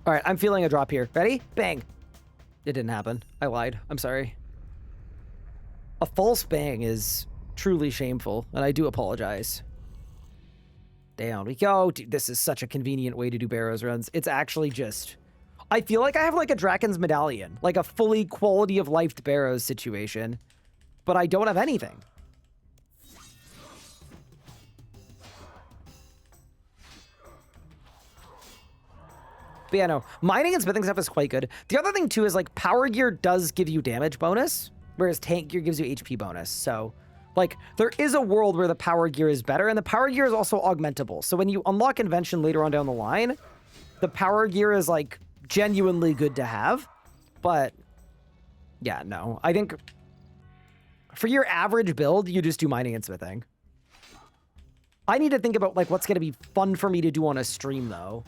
S1: All right, I'm feeling a drop here. Ready? Bang. It didn't happen. I lied. I'm sorry. A false bang is truly shameful, and I do apologize. Down we go. Dude, this is such a convenient way to do Barrows runs. It's actually just... I feel like I have like a Draken's Medallion, like a fully quality of life Barrows situation, but I don't have anything. But yeah, no, mining and smithing stuff is quite good. The other thing too is like power gear does give you damage bonus, whereas tank gear gives you HP bonus. So like there is a world where the power gear is better, and the power gear is also augmentable. So when you unlock invention later on down the line, the power gear is like genuinely good to have. But yeah, no, I think for your average build, you just do mining and smithing. I need to think about like what's going to be fun for me to do on a stream though.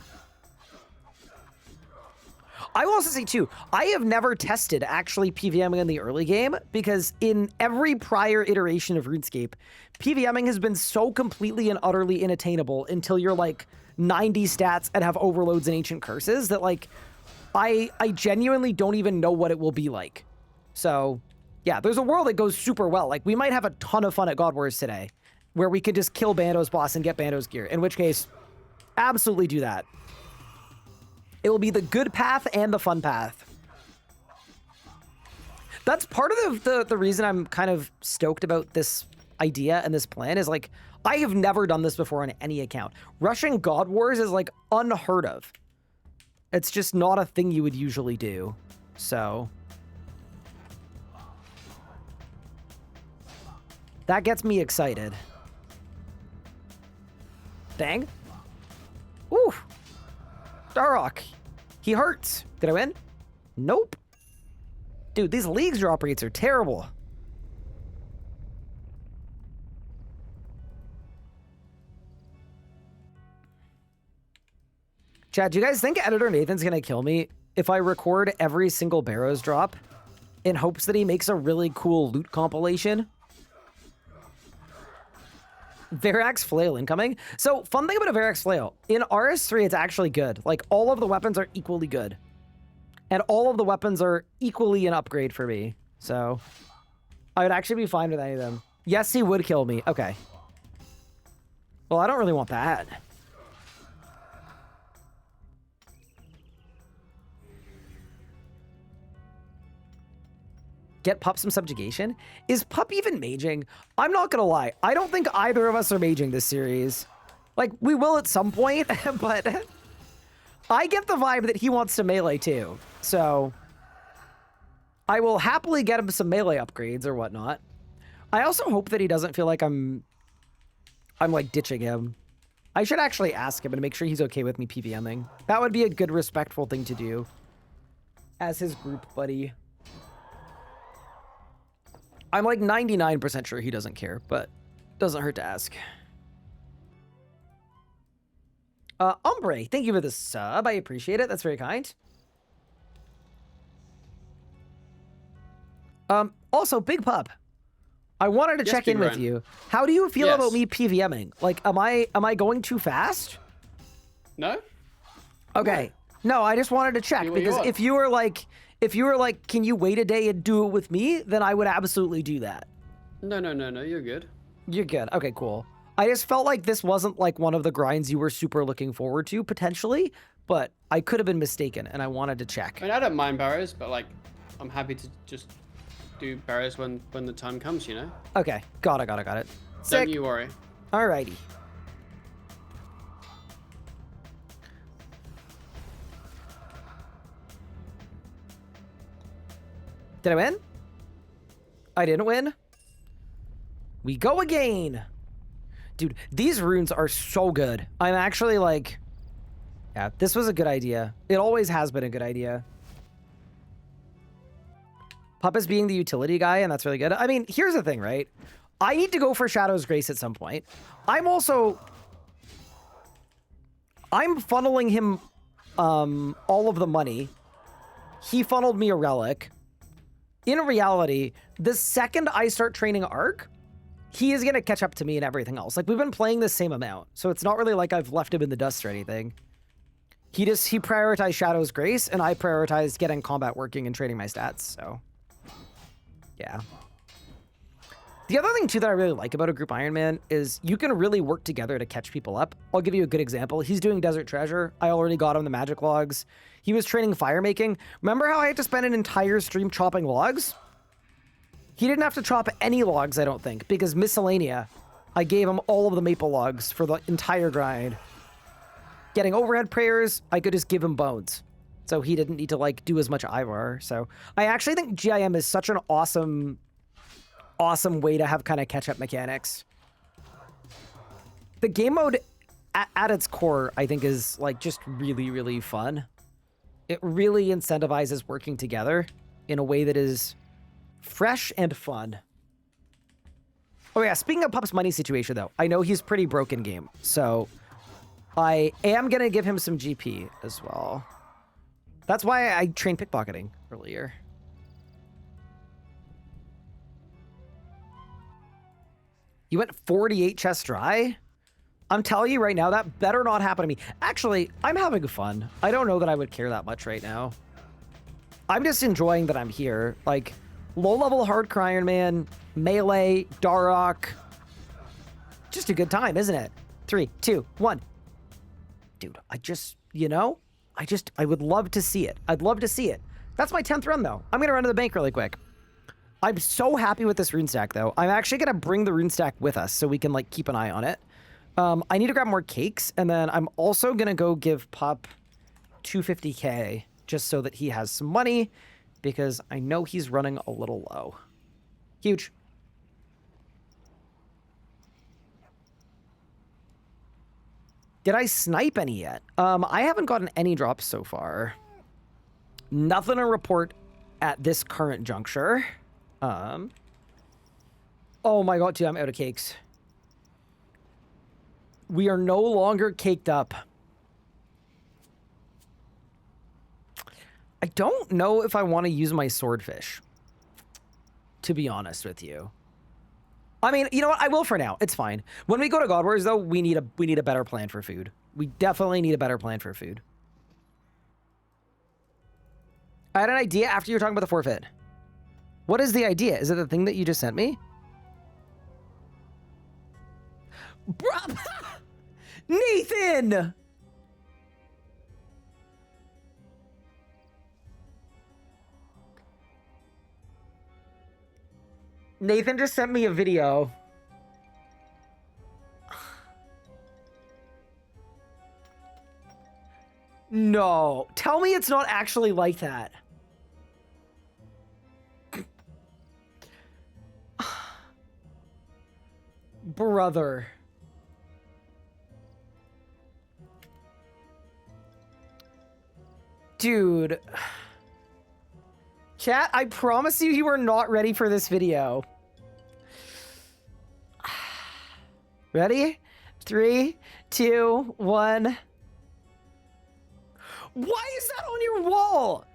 S1: I will also say too, I have never tested actually PVMing in the early game because in every prior iteration of RuneScape, PVMing has been so completely and utterly inattainable until you're like 90 stats and have overloads and ancient curses that like, I genuinely don't even know what it will be like. So yeah, there's a world that goes super well. Like we might have a ton of fun at God Wars today where we could just kill Bando's boss and get Bando's gear, in which case, absolutely do that. It will be the good path and the fun path. That's part of the reason I'm kind of stoked about this idea and this plan is like, I have never done this before on any account. Rushing God Wars is like unheard of. It's just not a thing you would usually do. So that gets me excited. Dang. Ooh. Darrock. He hurts. Did I win? Nope. Dude, these leagues drop rates are terrible. Chad, do you guys think Editor Nathan's gonna kill me if I record every single Barrows drop in hopes that he makes a really cool loot compilation? Verax Flail incoming. So, fun thing about a Verax Flail, in RS3 it's actually good. Like, all of the weapons are equally good. And all of the weapons are equally an upgrade for me. So, I would actually be fine with any of them. Yes, he would kill me. Okay. Well, I don't really want that. Get Pup some subjugation? Is Pup even maging? I'm not gonna lie. I don't think either of us are maging this series. Like, we will at some point, but I get the vibe that he wants to melee too. So I will happily get him some melee upgrades or whatnot. I also hope that he doesn't feel like I'm like ditching him. I should actually ask him and make sure he's okay with me PVMing. That would be a good respectful thing to do as his group buddy. I'm like 99% sure he doesn't care, but doesn't hurt to ask. Ombre, thank you for the sub. I appreciate it. That's very kind. Also, Big Pup, I wanted to check in with you. How do you feel about me PVMing? Like, am I going too fast?
S2: No.
S1: Okay. No, I just wanted to check because if you were like, can you wait a day and do it with me? Then I would absolutely do that.
S2: No, you're good.
S1: You're good. Okay, cool. I just felt like this wasn't like one of the grinds you were super looking forward to, potentially, but I could have been mistaken, and I wanted to check.
S2: I mean, I don't mind barrows, but like, I'm happy to just do barrows when the time comes, you know?
S1: Okay, got it. Sick.
S2: Don't you worry.
S1: Alrighty. Did I win? I didn't win. We go again. Dude, these runes are so good. I'm actually like, yeah, this was a good idea. It always has been a good idea. Pup is being the utility guy, and that's really good. I mean, here's the thing, right? I need to go for Shadow's Grace at some point. I'm funneling him all of the money. He funneled me a relic. In reality, the second I start training Arc, he is going to catch up to me and everything else. Like, we've been playing the same amount, so it's not really like I've left him in the dust or anything. He prioritized Shadow's Grace, and I prioritized getting combat working and trading my stats, so. Yeah. The other thing, too, that I really like about a group Ironman is you can really work together to catch people up. I'll give you a good example. He's doing Desert Treasure. I already got him the magic logs. He was training fire making. Remember how I had to spend an entire stream chopping logs? He didn't have to chop any logs, I don't think, because Miscellanea, I gave him all of the maple logs for the entire grind. Getting overhead prayers, I could just give him bones. So he didn't need to, like, do as much Ivar. So I actually think GIM is such an awesome way to have kind of catch-up mechanics. The game mode at its core, I think, is like just really, really fun. It really incentivizes working together in a way that is fresh and fun. Oh yeah, speaking of Pup's money situation though, I know he's pretty broken game, so I am gonna give him some GP as well. That's why I trained pickpocketing earlier. You went 48 chests dry? I'm telling you right now, that better not happen to me. Actually, I'm having fun. I don't know that I would care that much right now. I'm just enjoying that I'm here. Like, low-level hardcore Iron Man, melee, Darok. Just a good time, isn't it? 3, 2, 1. Dude, I just, you know, I would love to see it. I'd love to see it. That's my 10th run, though. I'm going to run to the bank really quick. I'm so happy with this rune stack, though. I'm actually going to bring the rune stack with us so we can, like, keep an eye on it. I need to grab more cakes, and then I'm also going to go give Pup 250k just so that he has some money, because I know he's running a little low. Huge. Did I snipe any yet? I haven't gotten any drops so far. Nothing to report at this current juncture. Oh my god, dude, I'm out of cakes. We are no longer caked up. I don't know if I want to use my swordfish, to be honest with you. I mean, you know what? I will for now. It's fine. When we go to God Wars, though, we need a better plan for food. We definitely need a better plan for food. I had an idea after you were talking about the forfeit. What is the idea? Is it the thing that you just sent me? Bruh! Nathan! Nathan just sent me a video. No. Tell me it's not actually like that. Brother. Dude. Chat, I promise you are not ready for this video. Ready? 3, 2, 1. Why is that on your wall?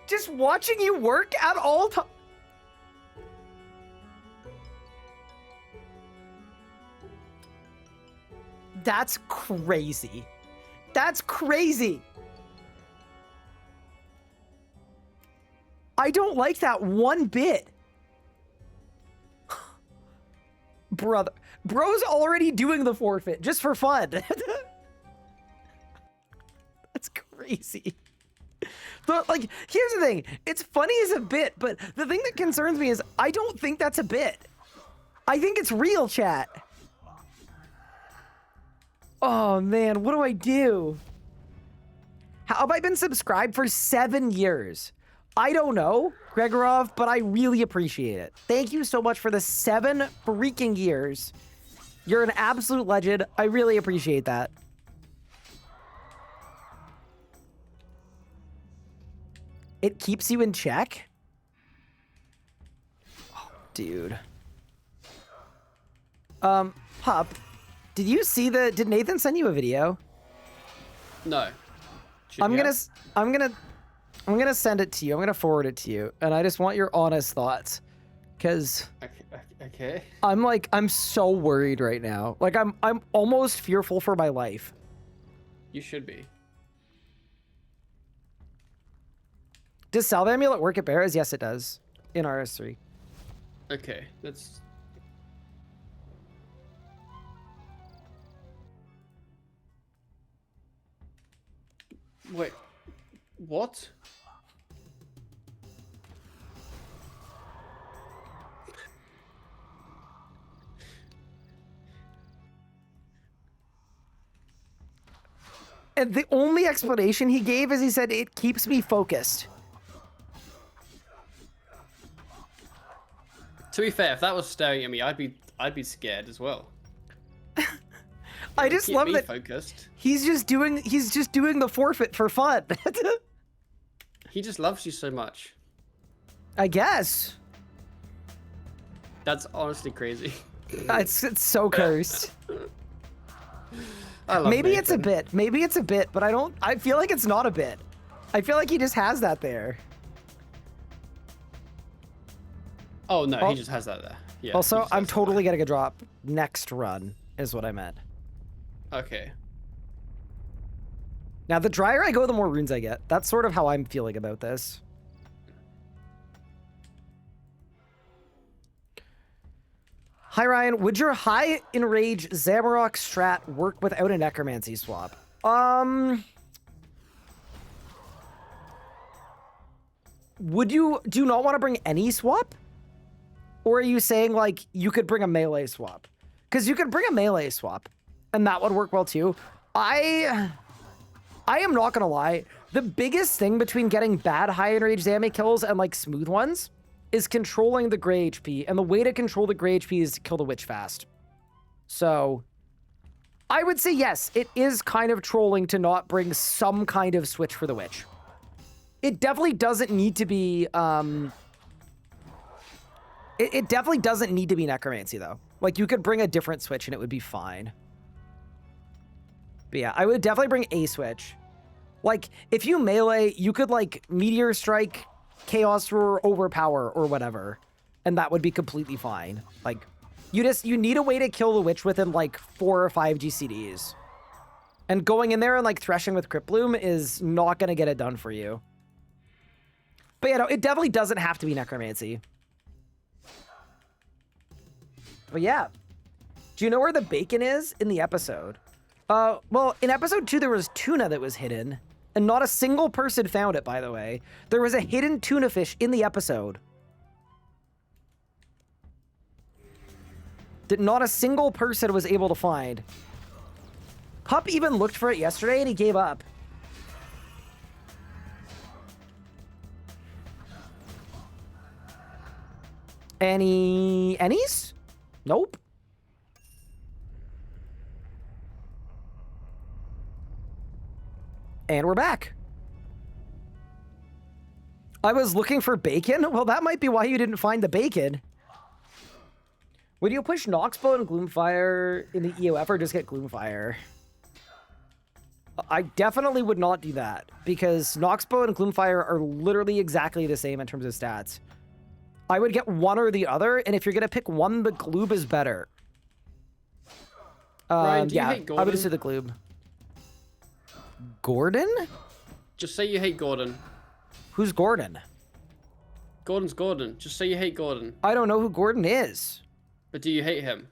S1: Just watching you work at all times. That's crazy. That's crazy. I don't like that one bit. Brother. Bro's already doing the forfeit just for fun. That's crazy. But, like, here's the thing. It's funny as a bit, but the thing that concerns me is I don't think that's a bit. I think it's real, chat. Oh, man, what do I do? How have I been subscribed for 7 years? I don't know, Gregorov, but I really appreciate it. Thank you so much for the 7 freaking years. You're an absolute legend. I really appreciate that. It keeps you in check? Oh, dude. Pup, did you see did Nathan send you a video?
S2: No.
S1: I'm gonna send it to you. I'm gonna forward it to you, and I just want your honest thoughts. Because
S2: Okay.
S1: I'm so worried right now. Like I'm almost fearful for my life.
S2: You should be.
S1: Does Salve Amulet work at Bears? Yes, it does. In RS3.
S2: Okay, let's... Wait, what?
S1: And the only explanation he gave is he said, it keeps me focused.
S2: To be fair, if that was staring at me, I'd be scared as well.
S1: I just
S2: Keep
S1: love
S2: me
S1: that
S2: focused.
S1: he's just doing the forfeit for fun.
S2: He just loves you so much.
S1: I guess.
S2: That's honestly crazy.
S1: It's so cursed.
S2: I love
S1: Maybe it's a
S2: Nathan.
S1: bit. Maybe it's a bit, but I feel like it's not a bit. I feel like he just has that there.
S2: Oh no,
S1: Oh.
S2: he just has that there. Yeah. he
S1: Also,
S2: just
S1: I'm
S2: has that
S1: totally getting a drop next run, is what I meant.
S2: there. Okay.
S1: Now, the drier I go, the more runes I get. That's sort of how I'm feeling about this. Hi, Ryan. Would your high enrage Zamorak strat work without a necromancy swap? Would you do you not want to bring any swap? Or are you saying, like, you could bring a melee swap? Because you could bring a melee swap, and that would work well, too. I am not gonna lie. The biggest thing between getting bad high enrage Zami kills and, like, smooth ones is controlling the gray HP, and the way to control the gray HP is to kill the witch fast. So, I would say yes, it is kind of trolling to not bring some kind of switch for the witch. It definitely doesn't need to be, it definitely doesn't need to be necromancy, though. Like, you could bring a different switch and it would be fine. But yeah, I would definitely bring a switch. Like, if you melee, you could, like, Meteor Strike, Chaos Roar, Overpower, or whatever. And that would be completely fine. Like, you need a way to kill the witch within, like, 4 or 5 GCDs. And going in there and, like, threshing with Crypt Bloom is not going to get it done for you. But, yeah, no, it definitely doesn't have to be necromancy. But, yeah. Do you know where the bacon is in the episode? Well, in episode 2, there was tuna that was hidden. And not a single person found it, by the way. There was a hidden tuna fish in the episode. That not a single person was able to find. Hup even looked for it yesterday and he gave up. Any's? Nope. And we're back. I was looking for bacon? Well, that might be why you didn't find the bacon. Would you push Noxbow and Gloomfire in the EOF or just get Gloomfire? I definitely would not do that because Noxbow and Gloomfire are literally exactly the same in terms of stats. I would get one or the other, and if you're going to pick one, the Gloob is better.
S2: Ryan, do you
S1: yeah,
S2: hate
S1: I would
S2: Gordon?
S1: just do the Gloob. Gordon?
S2: Just say you hate Gordon.
S1: Who's Gordon?
S2: Gordon's Gordon. Just say you hate Gordon.
S1: I don't know who Gordon is.
S2: But do you hate him?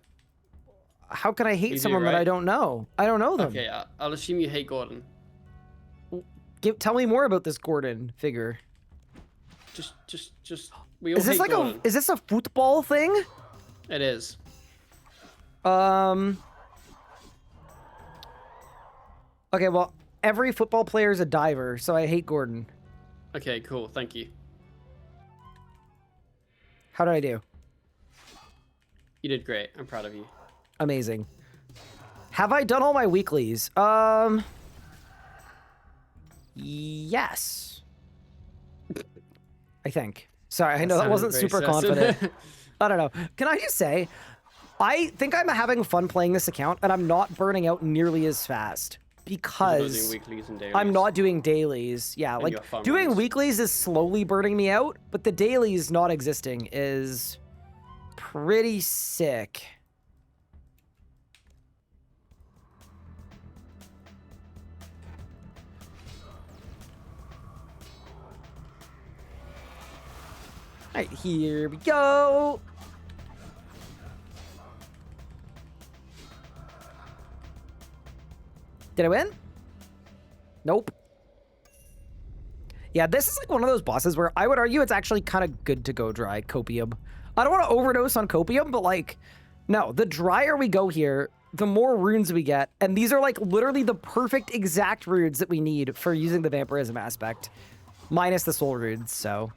S1: How can I hate
S2: You do,
S1: someone that I
S2: right?
S1: don't know? I don't know them.
S2: Okay, I'll assume you hate Gordon.
S1: Tell me more about this Gordon figure.
S2: Just. We all
S1: Is this
S2: hate
S1: like
S2: Gordon.
S1: is this a football thing?
S2: It is.
S1: Okay, well, every football player is a diver, so I hate Gordon.
S2: Okay, cool. Thank you.
S1: How did I do?
S2: You did great. I'm proud of you.
S1: Amazing. Have I done all my weeklies? Yes. I think. Sorry, I know that
S2: sounded
S1: wasn't
S2: very
S1: super
S2: certain.
S1: confident. I don't know. Can I just say, I think I'm having fun playing this account, and I'm not burning out nearly as fast
S2: You're not
S1: because
S2: doing weeklies and dailies.
S1: I'm not doing dailies. Yeah,
S2: And
S1: like
S2: your fun
S1: doing
S2: runs.
S1: weeklies is slowly burning me out, but the dailies not existing is pretty sick. All right, here we go. Did I win? Nope. Yeah, this is like one of those bosses where I would argue it's actually kind of good to go dry copium. I don't want to overdose on copium, but like, no, the drier we go here, the more runes we get. And these are like literally the perfect exact runes that we need for using the vampirism aspect, minus the soul runes. So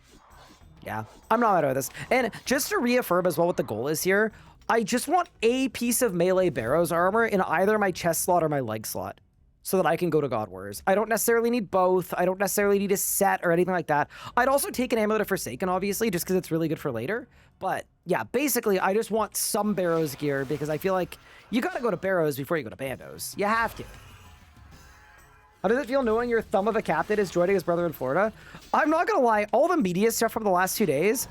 S1: yeah, I'm not mad about this. And just to reaffirm as well what the goal is here, I just want a piece of melee Barrows armor in either my chest slot or my leg slot, so that I can go to God Warriors. I don't necessarily need both. I don't necessarily need a set or anything like that. I'd also take an Amulet of Forsaken, obviously, just because it's really good for later. But yeah, basically, I just want some Barrows gear because I feel like you gotta go to Barrows before you go to Bandos. You have to. How does it feel knowing your thumb of a captain is joining his brother in Florida? I'm not gonna lie, all the media stuff from the last 2 days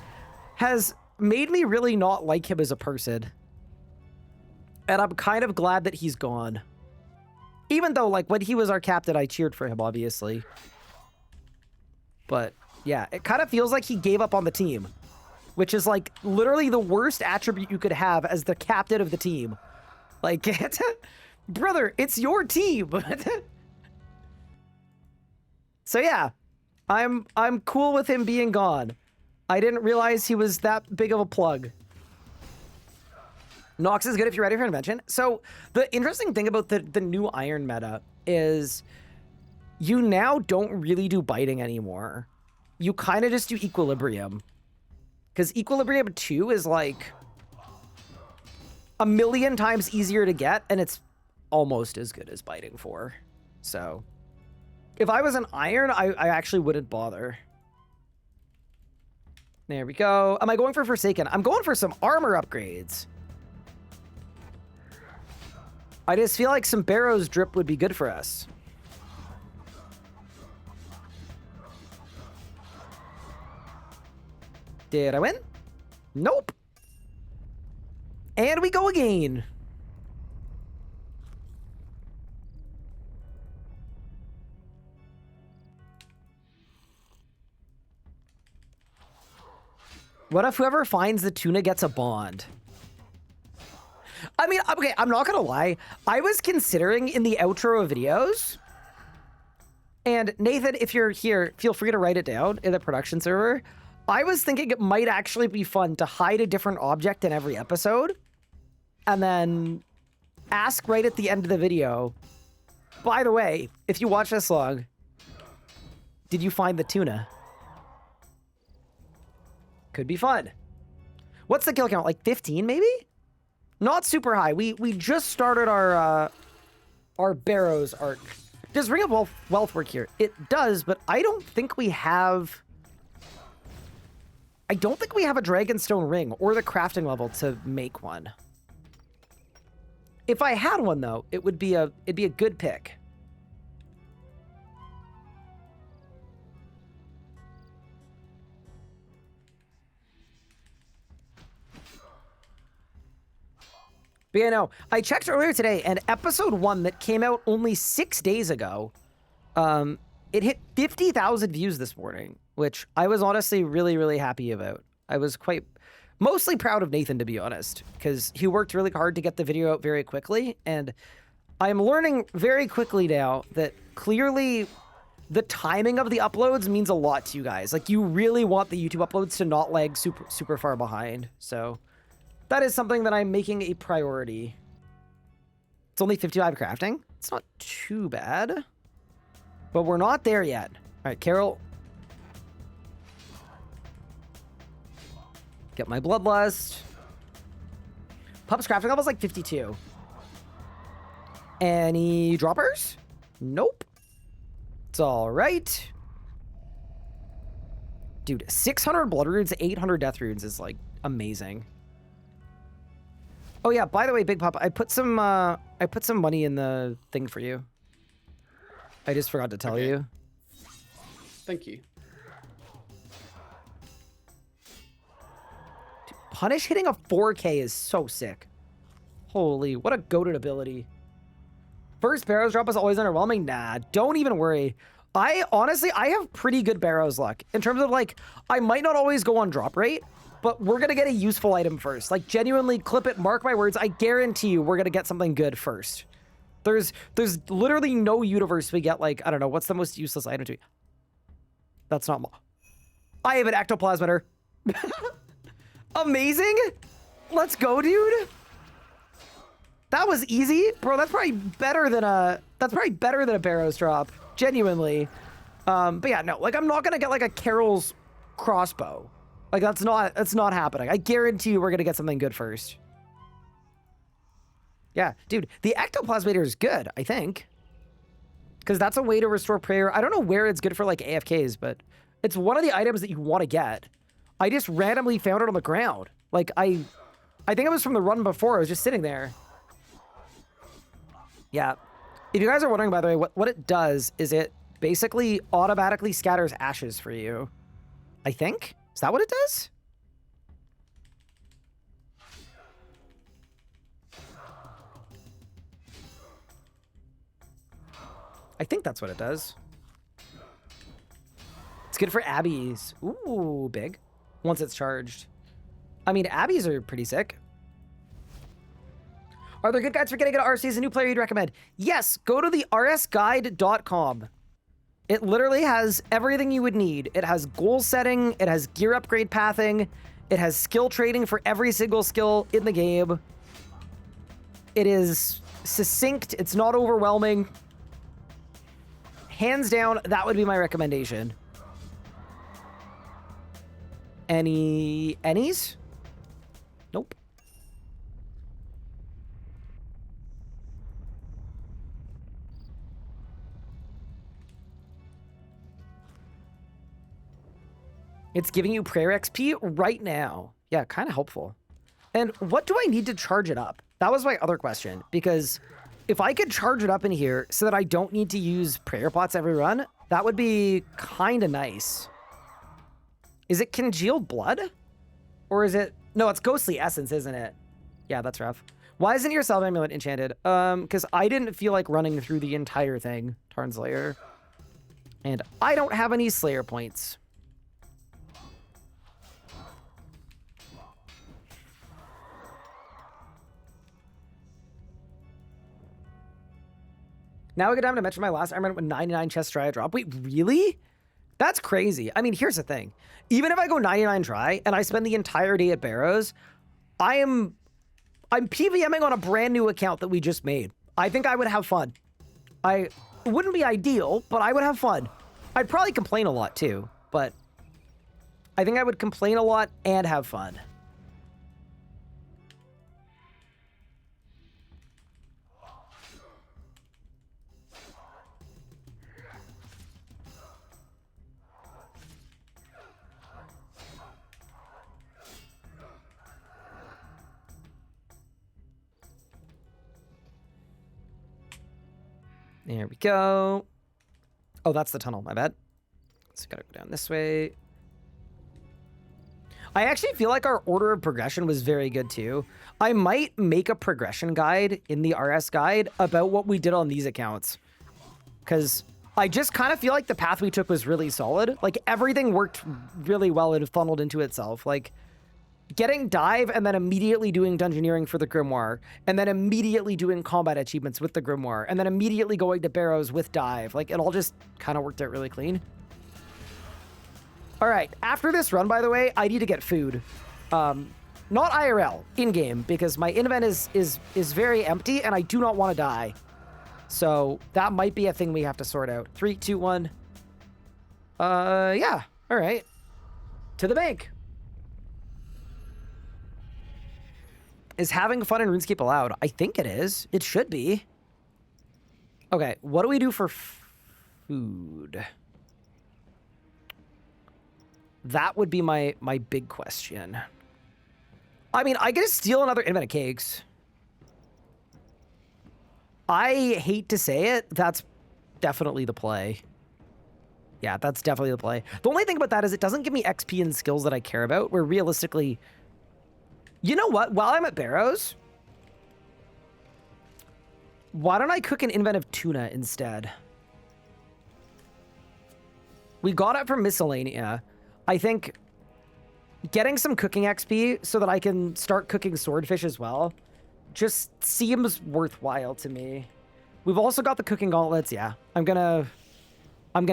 S1: has made me really not like him as a person. And I'm kind of glad that he's gone. Even though, like, when he was our captain, I cheered for him, obviously. But, yeah, it kind of feels like he gave up on the team. Which is, like, literally the worst attribute you could have as the captain of the team. Like, brother, it's your team! So, yeah. I'm cool with him being gone. I didn't realize he was that big of a plug. Nox is good if you're ready for intervention. So the interesting thing about the new Iron meta is you now don't really do biting anymore. You kind of just do Equilibrium. Because Equilibrium 2 is like a million times easier to get, and it's almost as good as biting 4. So if I was an Iron, I actually wouldn't bother. There we go. Am I going for Forsaken? I'm going for some armor upgrades. I just feel like some Barrows drip would be good for us. Did I win? Nope. And we go again. What if whoever finds the tuna gets a bond? I mean, okay, I'm not gonna lie. I was considering in the outro of videos, and Nathan, if you're here, feel free to write it down in the production server. I was thinking it might actually be fun to hide a different object in every episode, and then ask right at the end of the video, by the way, if you watch this long, did you find the tuna? Could be fun. What's the kill count? Like 15, maybe? Not super high. We just started our Barrows arc. Does Ring of Wealth work here? It does, but I don't think we have a Dragonstone ring or the crafting level to make one. If I had one though, it'd be a good pick. But yeah, no, I checked earlier today, and episode 1 that came out only 6 days ago, it hit 50,000 views this morning, which I was honestly really, really happy about. I was mostly proud of Nathan, to be honest, because he worked really hard to get the video out very quickly, and I'm learning very quickly now that clearly the timing of the uploads means a lot to you guys. Like, you really want the YouTube uploads to not lag super far behind, so that is something that I'm making a priority. It's only 55 crafting. It's not too bad. But we're not there yet. All right, Carol. Get my Bloodlust. Pup's crafting level's like 52. Any droppers? Nope. It's all right. Dude, 600 blood runes, 800 death runes is like amazing. Oh yeah, by the way, Big Pop, I put some money in the thing for you. I just forgot to tell you.
S2: Thank you.
S1: Punish hitting a 4K is so sick. Holy, what a goated ability. First Barrows drop is always underwhelming? Nah, don't even worry. Honestly, I have pretty good Barrows luck. In terms of, like, I might not always go on drop rate, but we're going to get a useful item first. Like, genuinely, clip it, mark my words. I guarantee you we're going to get something good first. There's literally no universe we get, like, I don't know, what's the most useless item to me? That's not... I have an ectoplasmitter. Amazing. Let's go, dude. That was easy. Bro, that's probably better than a Barrows drop. Genuinely. But yeah, no, like I'm not gonna get like a Carol's crossbow. Like that's not happening. I guarantee you we're gonna get something good first. Yeah, dude, the ectoplasmator is good, I think. Because that's a way to restore prayer. I don't know where it's good for like AFKs, but it's one of the items that you want to get. I just randomly found it on the ground. Like I think it was from the run before. I was just sitting there. Yeah. If you guys are wondering, by the way, what it does is it basically automatically scatters ashes for you. I think? Is that what it does? I think that's what it does. It's good for Abbeys. Ooh, big. Once it's charged. I mean, Abbeys are pretty sick. Are there good guides for getting into RC as a new player you'd recommend? Yes, go to the rsguide.com. It literally has everything you would need. It has goal setting, it has gear upgrade pathing, it has skill trading for every single skill in the game. It is succinct, it's not overwhelming. Hands down, that would be my recommendation. Any's? Nope. It's giving you prayer XP right now. Yeah, kind of helpful. And what do I need to charge it up? That was my other question, because if I could charge it up in here so that I don't need to use prayer pots every run, that would be kind of nice. Is it congealed blood? Or is it... No, it's ghostly essence, isn't it? Yeah, that's rough. Why isn't your salve amulet enchanted? Because I didn't feel like running through the entire thing, Tarn Slayer. And I don't have any Slayer points. Now a good time to mention my last Ironman with 99 chest try a drop. Wait, really? That's crazy. I mean, here's the thing. Even if I go 99 try and I spend the entire day at Barrows, I'm PVMing on a brand new account that we just made. I think I would have fun. It wouldn't be ideal, but I would have fun. I'd probably complain a lot too, but I think I would complain a lot and have fun. There we go. Oh, that's the tunnel. My bad. So gotta go down this way. I actually feel like our order of progression was very good too. I might make a progression guide in the RS guide about what we did on these accounts. Because I just kind of feel like the path we took was really solid. Like everything worked really well and funneled into itself. Like getting dive and then immediately doing dungeoneering for the Grimoire, and then immediately doing combat achievements with the Grimoire, and then immediately going to Barrows with dive. Like, it all just kind of worked out really clean. All right, after this run, by the way, I need to get food. Not IRL, in-game, because my invent is very empty, and I do not want to die. So that might be a thing we have to sort out. 3, 2, 1. Yeah, all right. To the bank. Is having fun in RuneScape allowed? I think it is. It should be. Okay, what do we do for food? That would be my big question. I mean, I get to steal another invent of cakes. I hate to say it, that's definitely the play. Yeah, that's definitely the play. The only thing about that is it doesn't give me XP and skills that I care about, where realistically... You know what? While I'm at Barrows, why don't I cook an inventive tuna instead? We got it from Miscellanea. I think getting some cooking XP so that I can start cooking swordfish as well just seems worthwhile to me. We've also got the cooking gauntlets. Yeah, I'm gonna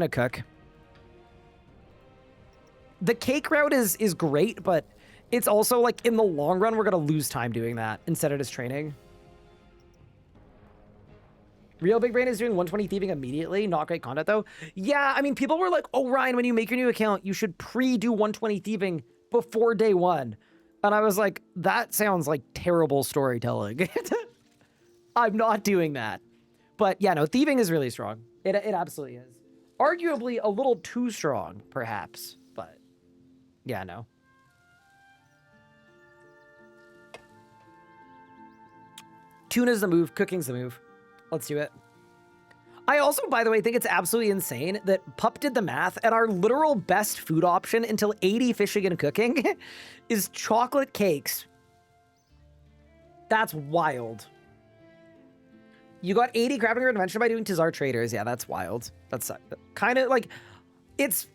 S1: cook. The cake route is great, but it's also like in the long run, we're gonna lose time doing that instead of just training. Real Big Brain is doing 120 thieving immediately. Not great content though. Yeah, I mean, people were like, oh, Ryan, when you make your new account, you should pre-do 120 thieving before day one. And I was like, that sounds like terrible storytelling. I'm not doing that. But yeah, no, thieving is really strong. It absolutely is. Arguably a little too strong, perhaps. But yeah, no. Tuna's the move. Cooking's the move. Let's do it. I also, by the way, think it's absolutely insane that Pup did the math and our literal best food option until 80 fishing and cooking is chocolate cakes. That's wild. You got 80 grabbing your invention by doing Tizar Traders. Yeah, that's wild. That's kind of like, it's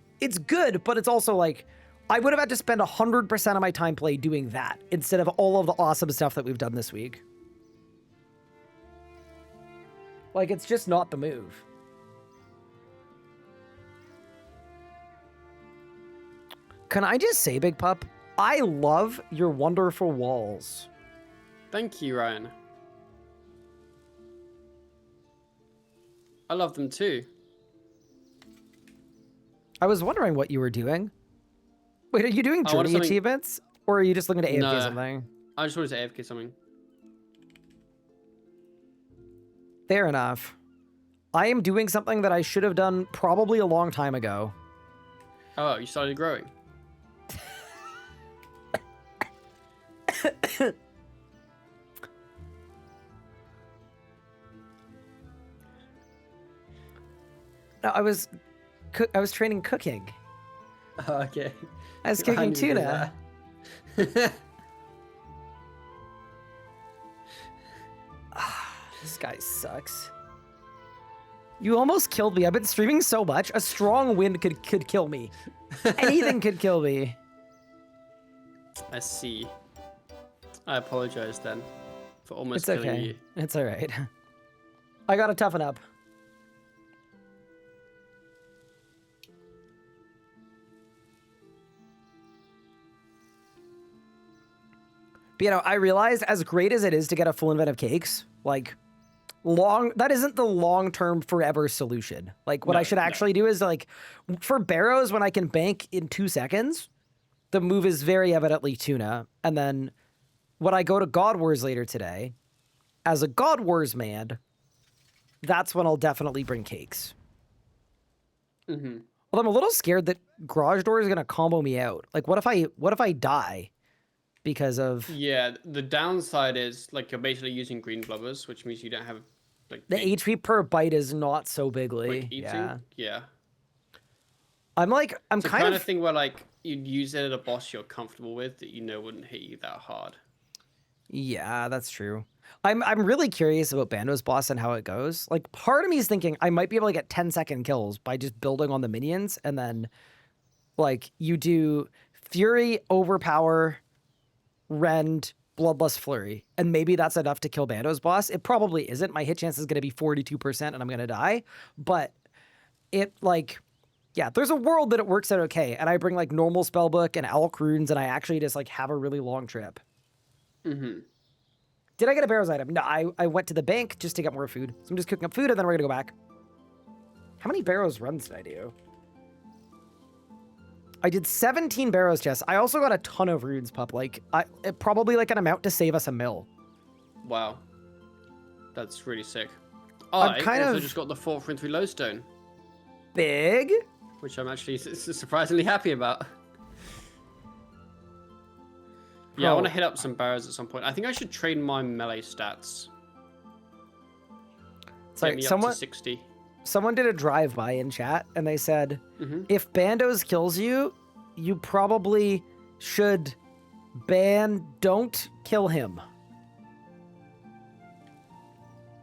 S1: good, but it's also like, I would have had to spend 100% of my time play doing that instead of all of the awesome stuff that we've done this week. Like, it's just not the move. Can I just say, Big Pup, I love your wonderful walls.
S2: Thank you, Ryan. I love them too.
S1: I was wondering what you were doing. Wait, are you doing journey achievements? Or are you just looking to AFK something?
S2: I just wanted to AFK something.
S1: Fair enough. I am doing something that I should have done probably a long time ago.
S2: Oh, you started growing.
S1: No, I was training cooking.
S2: Oh, okay.
S1: I was cooking tuna. This guy sucks. You almost killed me. I've been streaming so much. A strong wind could kill me. Anything could kill me.
S2: I see. I apologize then for almost killing you.
S1: It's all right. I gotta toughen up. But, you know, I realized as great as it is to get a full inventive cakes, like, that isn't the long-term forever solution. Like, what I should actually do is, like, for Barrows, when I can bank in 2 seconds, the move is very evidently tuna. And then when I go to God Wars later today, as a God Wars man, that's when I'll definitely bring cakes.
S2: Mm-hmm.
S1: Although I'm a little scared that Garage Door is going to combo me out. Like, what if I die? Because of...
S2: Yeah, the downside is, like, you're basically using green blubbers, which means you don't have, like...
S1: The HP per bite is not so bigly.
S2: Quick eating? Yeah.
S1: I'm
S2: it's the kind of thing where, like, you'd use it at a boss you're comfortable with that you know wouldn't hit you that hard.
S1: Yeah, that's true. I'm really curious about Bando's boss and how it goes. Like, part of me is thinking I might be able to get 10-second kills by just building on the minions, and then, like, you do Fury, Overpower... Rend, Bloodlust Flurry, and maybe that's enough to kill Bando's boss. It probably isn't. My hit chance is going to be 42% and I'm going to die, but it, like, yeah, there's a world that it works out okay, and I bring, like, normal spellbook and Alk runes, and I actually just, like, have a really long trip.
S2: Mm-hmm.
S1: Did I get a Barrows item? No, I went to the bank just to get more food, so I'm just cooking up food, and then we're going to go back. How many Barrows runs did I do? I did 17 Barrows chests. I also got a ton of runes, Pup. Like, probably like an amount to save us a mil.
S2: Wow. That's really sick. I also just got the 4th Rune 3 Lodestone.
S1: Big?
S2: Which I'm actually surprisingly happy about. Yeah, I want to hit up some barrows at some point. I think I should train my melee stats.
S1: Sorry,
S2: get me up to 60.
S1: Someone did a drive-by in chat, and they said, if Bandos kills you, you probably should Ban, don't kill him.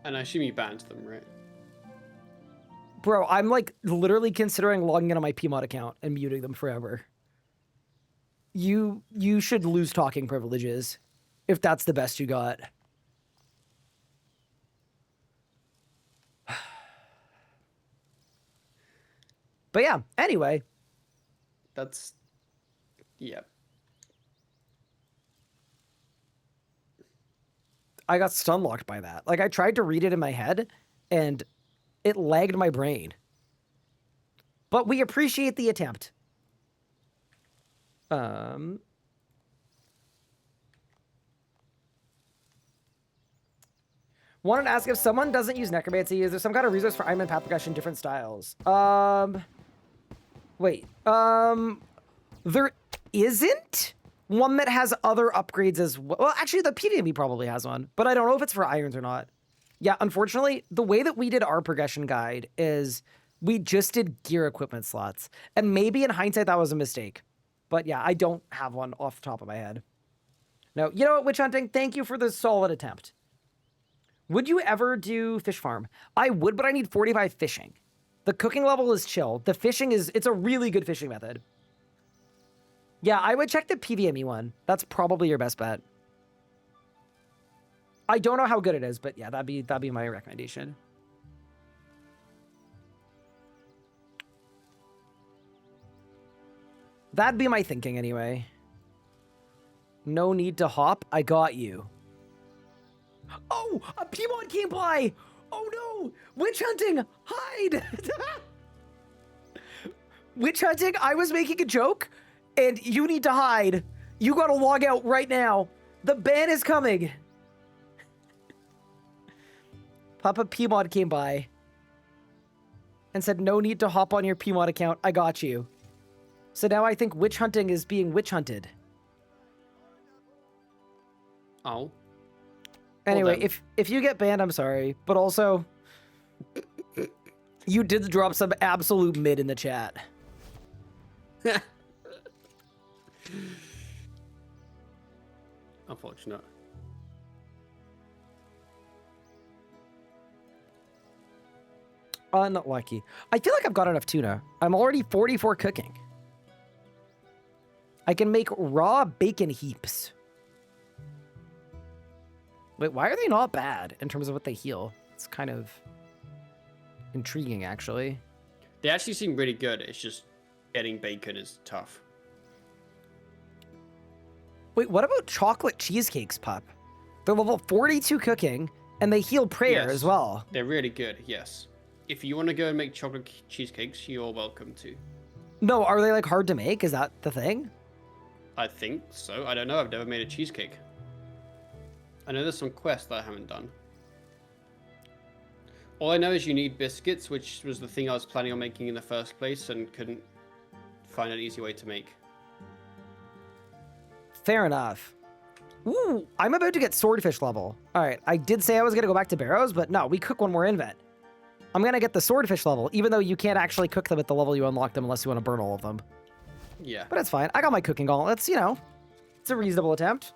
S2: And I assume you banned them, right?
S1: Bro, I'm like literally considering logging in on my PMod account and muting them forever. You should lose talking privileges if that's the best you got. But yeah, anyway.
S2: That's... Yeah.
S1: I got stun locked by that. Like, I tried to read it in my head, and it lagged my brain. But we appreciate the attempt. Wanted to ask if someone doesn't use necromancy, is there some kind of resource for Ironman path progression in different styles? Wait. There isn't one that has other upgrades as well. Well, actually, the PDME probably has one, but I don't know if it's for irons or not. Yeah, unfortunately, the way that we did our progression guide is we just did gear equipment slots. And maybe in hindsight, that was a mistake. But yeah, I don't have one off the top of my head. No, you know what, Witch Hunting? Thank you for the solid attempt. Would you ever do fish farm? I would, but I need 45 fishing. The cooking level is chill. The fishing it's a really good fishing method. Yeah, I would check the PVME one. That's probably your best bet. I don't know how good it is, but yeah, that'd be my recommendation. That'd be my thinking anyway. No need to hop. I got you. Oh, a Pimon came by. Oh no, Witch Hunting, hide. Witch Hunting, I was making a joke and you need to hide. You gotta log out right now. The ban is coming. Papa Pmod came by and said, no need to hop on your Pmod account. I got you. So now I think Witch Hunting is being witch hunted.
S2: Oh.
S1: Anyway, if you get banned, I'm sorry. But also, you did drop some absolute mid in the chat.
S2: Unfortunate.
S1: Not lucky. I feel like I've got enough tuna. I'm already 44 cooking. I can make raw bacon heaps. Wait, why are they not bad in terms of what they heal? It's kind of intriguing, actually.
S2: They actually seem really good. It's just getting bacon is tough.
S1: Wait, what about chocolate cheesecakes, Pup? They're level 42 cooking, and they heal prayer as well.
S2: They're really good, yes. If you want to go and make chocolate cheesecakes, you're welcome to.
S1: No, are they like hard to make? Is that the thing?
S2: I think so. I don't know. I've never made a cheesecake. I know there's some quests that I haven't done. All I know is you need biscuits, which was the thing I was planning on making in the first place and couldn't find an easy way to make.
S1: Fair enough. Ooh, I'm about to get swordfish level. All right, I did say I was going to go back to barrows, but no, we cook one more invent. I'm going to get the swordfish level, even though you can't actually cook them at the level you unlock them unless you want to burn all of them.
S2: Yeah.
S1: But it's fine. I got my cooking gauntlets, you know. It's a reasonable attempt.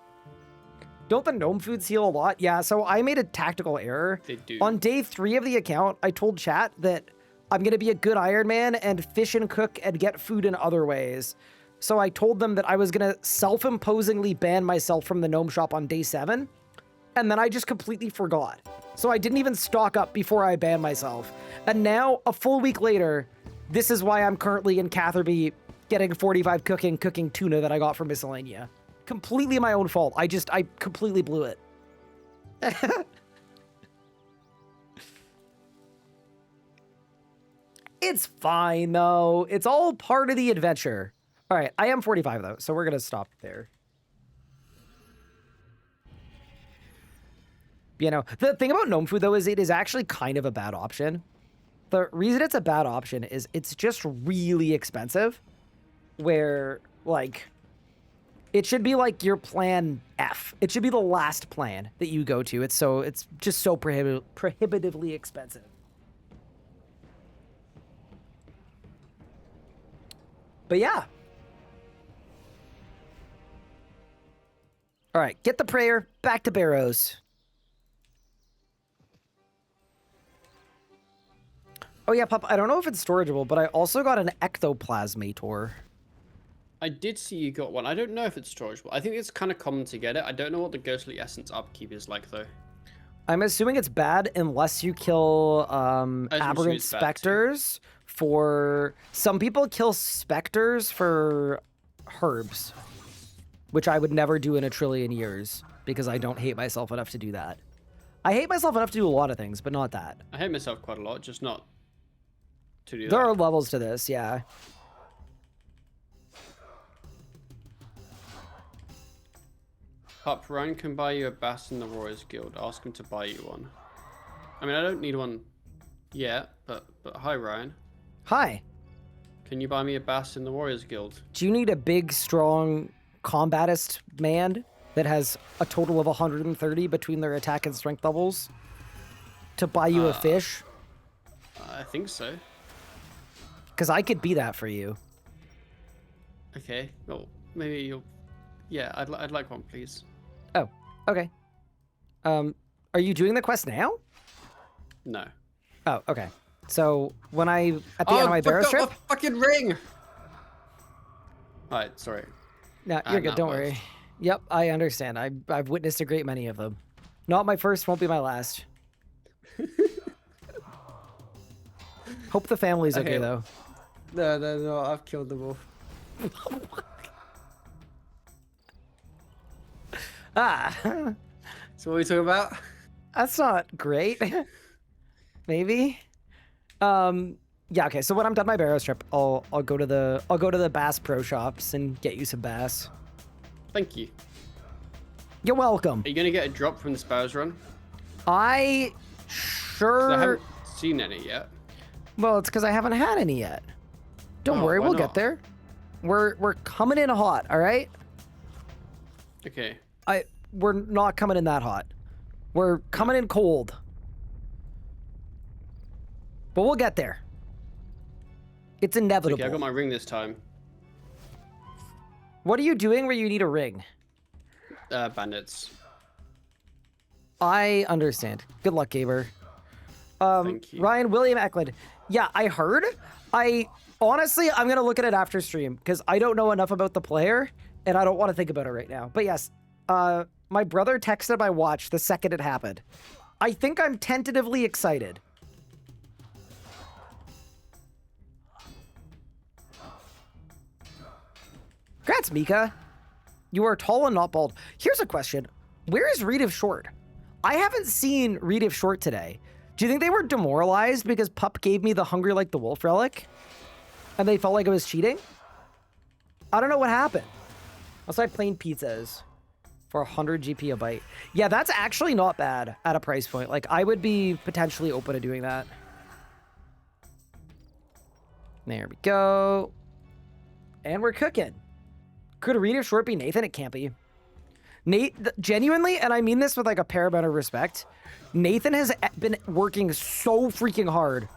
S1: Don't the gnome foods heal a lot? Yeah, so I made a tactical error.
S2: They do.
S1: On day 3 of the account, I told chat that I'm going to be a good Iron Man and fish and cook and get food in other ways. So I told them that I was going to self-imposingly ban myself from the gnome shop on day 7. And then I just completely forgot. So I didn't even stock up before I banned myself. And now, a full week later, this is why I'm currently in Catherby getting 45 cooking tuna that I got from Miscellanea. Completely my own fault. I completely blew it. It's fine, though. It's all part of the adventure. All right, I am 45, though, so we're going to stop there. You know, the thing about gnome food, though, is it is actually kind of a bad option. The reason it's a bad option is it's just really expensive, where, like, it should be like your plan F. It should be the last plan that you go to. It's just so prohibitively expensive. But yeah. All right, get the prayer. Back to Barrows. Oh yeah, Pup, I don't know if it's storageable, but I also got an ectoplasmator.
S2: I did see you got one. I don't know if it's storageable. I think it's kind of common to get it. I don't know what the ghostly essence upkeep is like though.
S1: I'm assuming it's bad unless you kill aberrant
S2: it's bad, too.
S1: specters for... Some people kill specters for herbs, which I would never do in a trillion years because I don't hate myself enough to do that. I hate myself enough to do a lot of things, but not that.
S2: I hate myself quite a lot, just not to do
S1: There
S2: that.
S1: are levels to this, yeah.
S2: Pup, Ryan can buy you a bass in the Warriors Guild. Ask him to buy you one. I mean, I don't need one yet, but hi, Ryan.
S1: Hi.
S2: Can you buy me a bass in the Warriors Guild?
S1: Do you need a big, strong combatist man that has a total of 130 between their attack and strength levels to buy you a fish?
S2: I think so.
S1: Because I could be that for you.
S2: Okay. Well, maybe you'll... Yeah, I'd like one, please.
S1: Oh, okay. Are you doing the quest now?
S2: No.
S1: Oh, okay. So when at the end of my Barrows trip...
S2: my fucking ring! Alright, sorry.
S1: No, you're good. Don't worry. Yep, I understand. I've witnessed a great many of them. Not my first, won't be my last. Hope the family's okay though.
S2: No, I've killed them all.
S1: Ah,
S2: So what are we talking about?
S1: that's not great. Maybe. Yeah. Okay. So when I'm done my Barrows trip, I'll go to the Bass Pro Shops and get you some bass.
S2: Thank you.
S1: You're welcome.
S2: Are you gonna get a drop from the Sparrows run?
S1: I
S2: 'Cause I haven't seen any yet.
S1: Well, it's because I haven't had any yet. Don't
S2: Oh,
S1: worry,
S2: why
S1: we'll get
S2: not?
S1: there. We're coming in hot, all right?
S2: Okay.
S1: We're not coming in that hot. We're coming in cold. But we'll get there. It's inevitable.
S2: Okay, I got my ring this time.
S1: What are you doing where you need a ring?
S2: Bandits.
S1: I understand. Good luck, Gaber.
S2: Thank you.
S1: Ryan William Eklund. Yeah, I heard. Honestly, I'm gonna look at it after stream because I don't know enough about the player and I don't want to think about it right now. But yes, my brother texted my watch the second it happened. I think I'm tentatively excited. Congrats, Mika. You are tall and not bald. Here's a question. Where is Reed of Short? I haven't seen Reed of Short today. Do you think they were demoralized because Pup gave me the Hungry Like the Wolf relic? And they felt like it was cheating? I don't know what happened. Also, I plain pizzas for 100 GP a bite. Yeah, that's actually not bad at a price point. Like, I would be potentially open to doing that. There we go. And we're cooking. Could Reed of Short be Nathan? It can't be. Genuinely, and I mean this with like a paramount of respect, Nathan has been working so freaking hard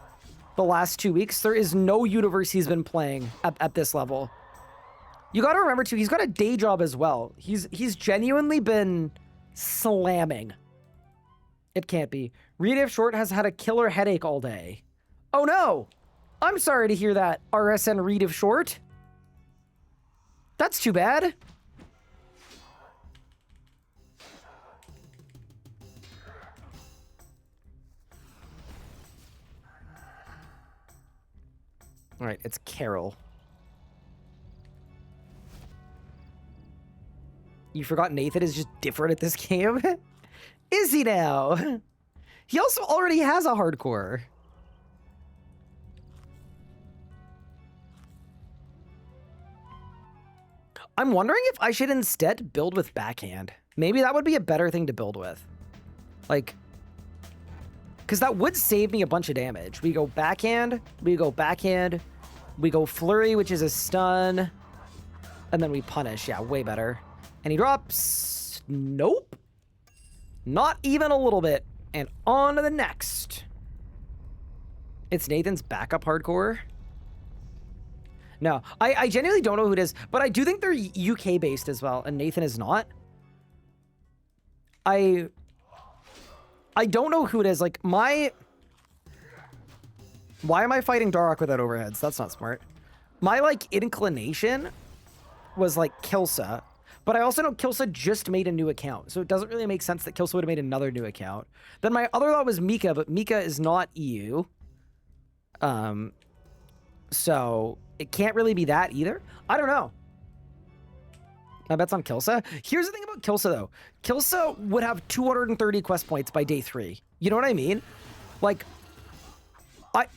S1: the last 2 weeks. There is no universe he's been playing at this level. You got to remember too, he's got a day job as well. He's genuinely been slamming. It can't be. Reed of Short has had a killer headache all day. Oh no! I'm sorry to hear that, RSN Reed of Short. That's too bad. All right, it's Carol. You forgot Nathan is just different at this game? Is he now? He also already has a hardcore. I'm wondering if I should instead build with backhand. Maybe that would be a better thing to build with. Like, because that would save me a bunch of damage. We go backhand, we go flurry, which is a stun, and then we punish. Yeah, way better. And he drops. Nope. Not even a little bit. And on to the next. It's Nathan's backup hardcore. No, I genuinely don't know who it is, but I do think they're UK based as well, and Nathan is not. I don't know who it is. Like, why am I fighting Darok without overheads? That's not smart. My, like, inclination was, like, Kilsa. But I also know Kilsa just made a new account. So it doesn't really make sense that Kilsa would have made another new account. Then my other thought was Mika, but Mika is not EU. So it can't really be that either. I don't know. My bet's on Kilsa. Here's the thing about Kilsa, though. Kilsa would have 230 quest points by day 3. You know what I mean? Like,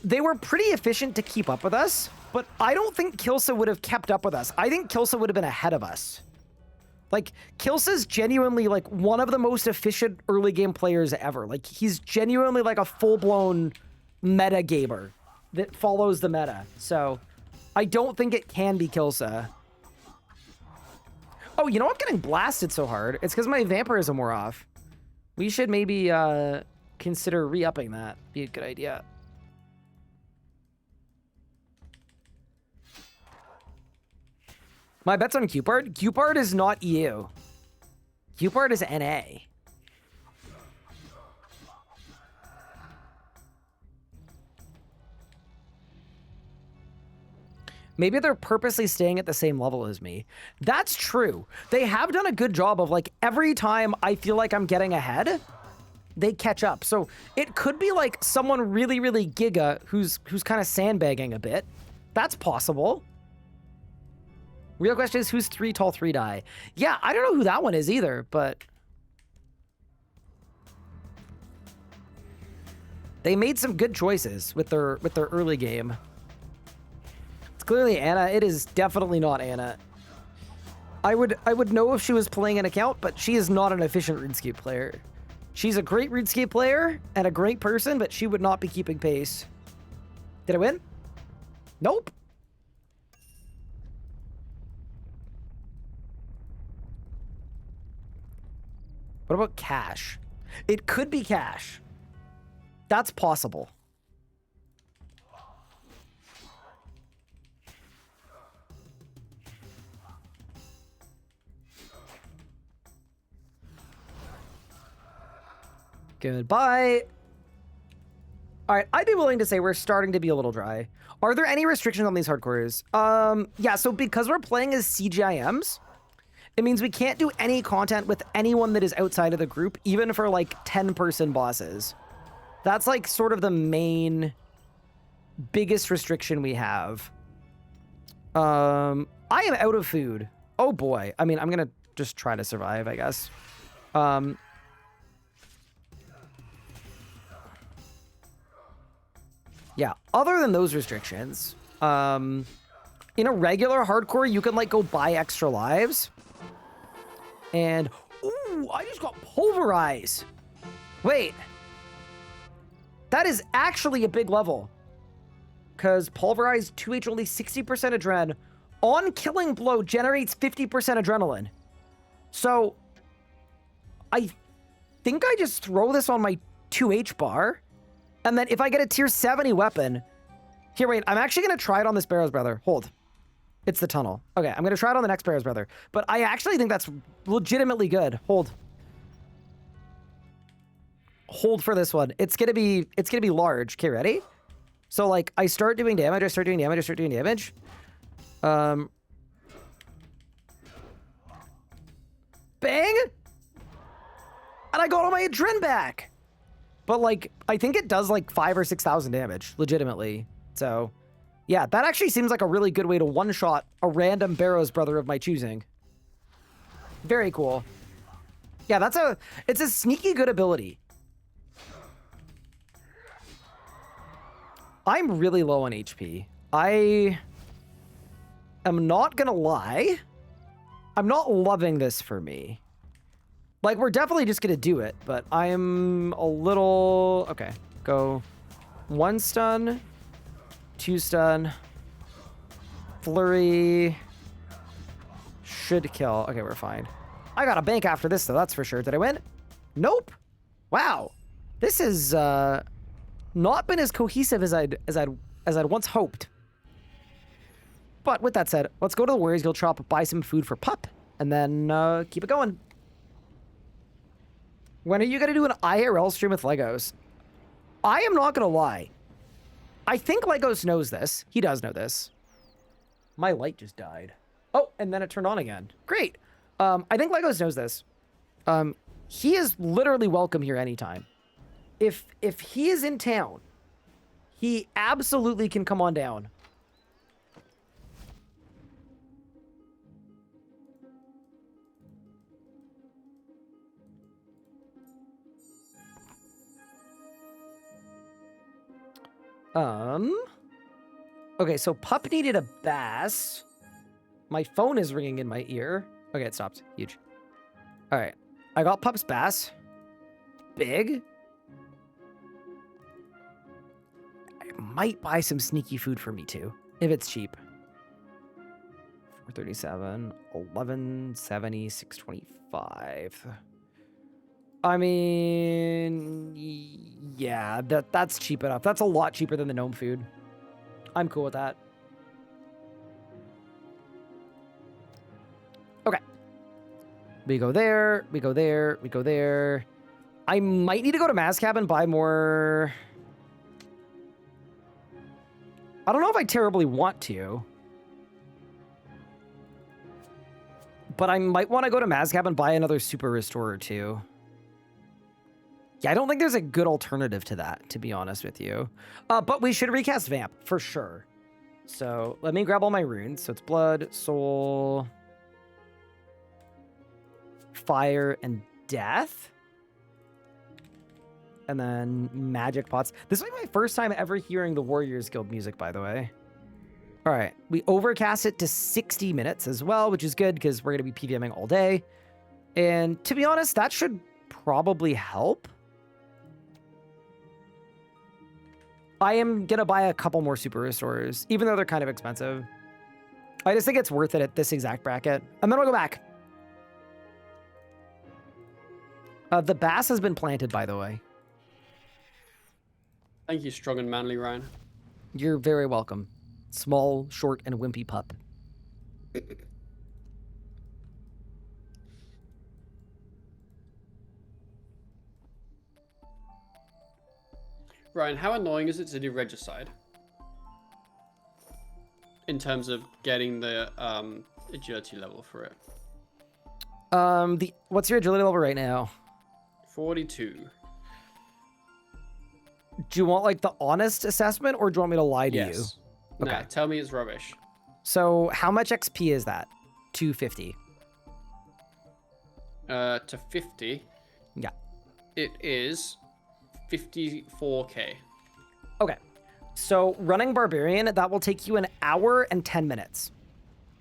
S1: they were pretty efficient to keep up with us, but I don't think Kilsa would have kept up with us. I think Kilsa would have been ahead of us. Like, Kilsa's genuinely, like, one of the most efficient early game players ever. Like, he's genuinely, like, a full-blown meta gamer that follows the meta. So, I don't think it can be Kilsa. Oh, you know I'm getting blasted so hard? It's because my vampirism wore off. We should maybe consider re-upping that. Be a good idea. My bet's on Cupard. Cupard is not EU. Cupard is NA. Maybe they're purposely staying at the same level as me. That's true. They have done a good job of, like, every time I feel like I'm getting ahead, they catch up. So it could be like someone really, really giga who's kind of sandbagging a bit. That's possible. Real question is, who's 3 tall 3 die? Yeah, I don't know who that one is either, but they made some good choices with their early game. It's clearly Anna. It is definitely not Anna. I would know if she was playing an account, but she is not an efficient RuneScape player. She's a great RuneScape player and a great person, but she would not be keeping pace. Did I win? Nope. What about Cash? It could be Cash. That's possible. Goodbye. All right, I'd be willing to say we're starting to be a little dry. Are there any restrictions on these hardcores? Yeah, so because we're playing as CGIMs, it means we can't do any content with anyone that is outside of the group, even for, like, 10-person bosses. That's, like, sort of the main, biggest restriction we have. I am out of food. Oh, boy. I mean, I'm gonna just try to survive, I guess. Yeah, other than those restrictions, in a regular hardcore, you can, like, go buy extra lives. And, ooh, I just got pulverized. Wait. That is actually a big level. Because pulverized 2H only 60% adren on killing blow generates 50% adrenaline. So, I think I just throw this on my 2H bar. And then if I get a tier 70 weapon... Here, wait, I'm actually going to try it on this Barrow's Brother. Hold. It's the tunnel. Okay, I'm going to try it on the next Barrow's Brother. But I actually think that's legitimately good. Hold. Hold for this one. It's going to be large. Okay, ready? So, like, I start doing damage, I start doing damage, I start doing damage. Bang! And I got all my adren back! But, like, I think it does, like, 5,000 or 6,000 damage, legitimately. So... yeah, that actually seems like a really good way to one-shot a random Barrow's Brother of my choosing. Very cool. Yeah, it's a sneaky good ability. I'm really low on HP. I am not gonna lie. I'm not loving this for me. Like, we're definitely just gonna do it, but I'm a little... okay, go 1 stun... 2 stun. Flurry. Should kill. Okay, we're fine. I got a bank after this, though, that's for sure. Did I win? Nope. Wow. This has not been as cohesive as I'd once hoped. But with that said, let's go to the Warriors Guild shop, buy some food for Pup, and then keep it going. When are you going to do an IRL stream with Legos? I am not going to lie. I think Legos knows this. He does know this. My light just died. Oh, and then it turned on again. Great. I think Legos knows this. He is literally welcome here anytime. If he is in town, he absolutely can come on down. Okay, so Pup needed a bass. My phone is ringing in my ear. Okay, it stopped. Huge. All right. I got Pup's bass. Big. I might buy some sneaky food for me too, if it's cheap. 437, 1170, 625. I mean, yeah, that's cheap enough. That's a lot cheaper than the gnome food. I'm cool with that. Okay. We go there, we go there, we go there. I might need to go to Mazcab and buy more. I don't know if I terribly want to. But I might want to go to Mazcab and buy another Super Restorer too. Yeah, I don't think there's a good alternative to that, to be honest with you. But we should recast Vamp, for sure. So let me grab all my runes. So it's Blood, Soul, Fire, and Death. And then Magic Pots. This will be my first time ever hearing the Warriors Guild music, by the way. All right, we overcast it to 60 minutes as well, which is good because we're going to be PVMing all day. And to be honest, that should probably help. I am going to buy a couple more Super Restorers, even though they're kind of expensive. I just think it's worth it at this exact bracket. And then we'll go back. The bass has been planted, by the way.
S2: Thank you, strong and manly Ryan.
S1: You're very welcome. Small, short, and wimpy pup.
S2: Ryan, how annoying is it to do Regicide? In terms of getting the agility level for it.
S1: What's your agility level right now?
S2: 42.
S1: Do you want like the honest assessment, or do you want me to lie to you?
S2: Okay.
S1: Okay.
S2: Nah, tell me it's rubbish.
S1: So how much XP is that? 250.
S2: To 50.
S1: Yeah.
S2: It is 54k.
S1: Okay. So running Barbarian, that will take you an hour and 10 minutes.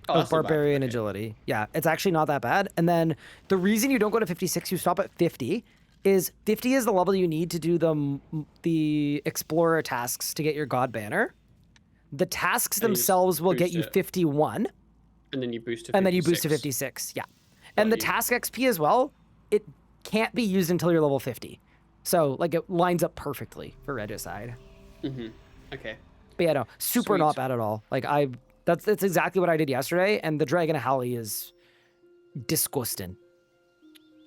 S2: Oh,
S1: Of Barbarian agility. Yeah, it's actually not that bad. And then the reason you don't go to 56, you stop at 50, is 50 is the level you need to do the Explorer tasks to get your God Banner. The tasks themselves will get you 51.
S2: And then you boost to 56.
S1: And then you boost to 56, yeah. And the task XP as well, it can't be used until you're level 50. So, like, it lines up perfectly for Regicide.
S2: Mm-hmm. Okay.
S1: But yeah, no, super
S2: Sweet.
S1: not bad at all. Like, that's exactly what I did yesterday, and the Dragon Halley is disgusting.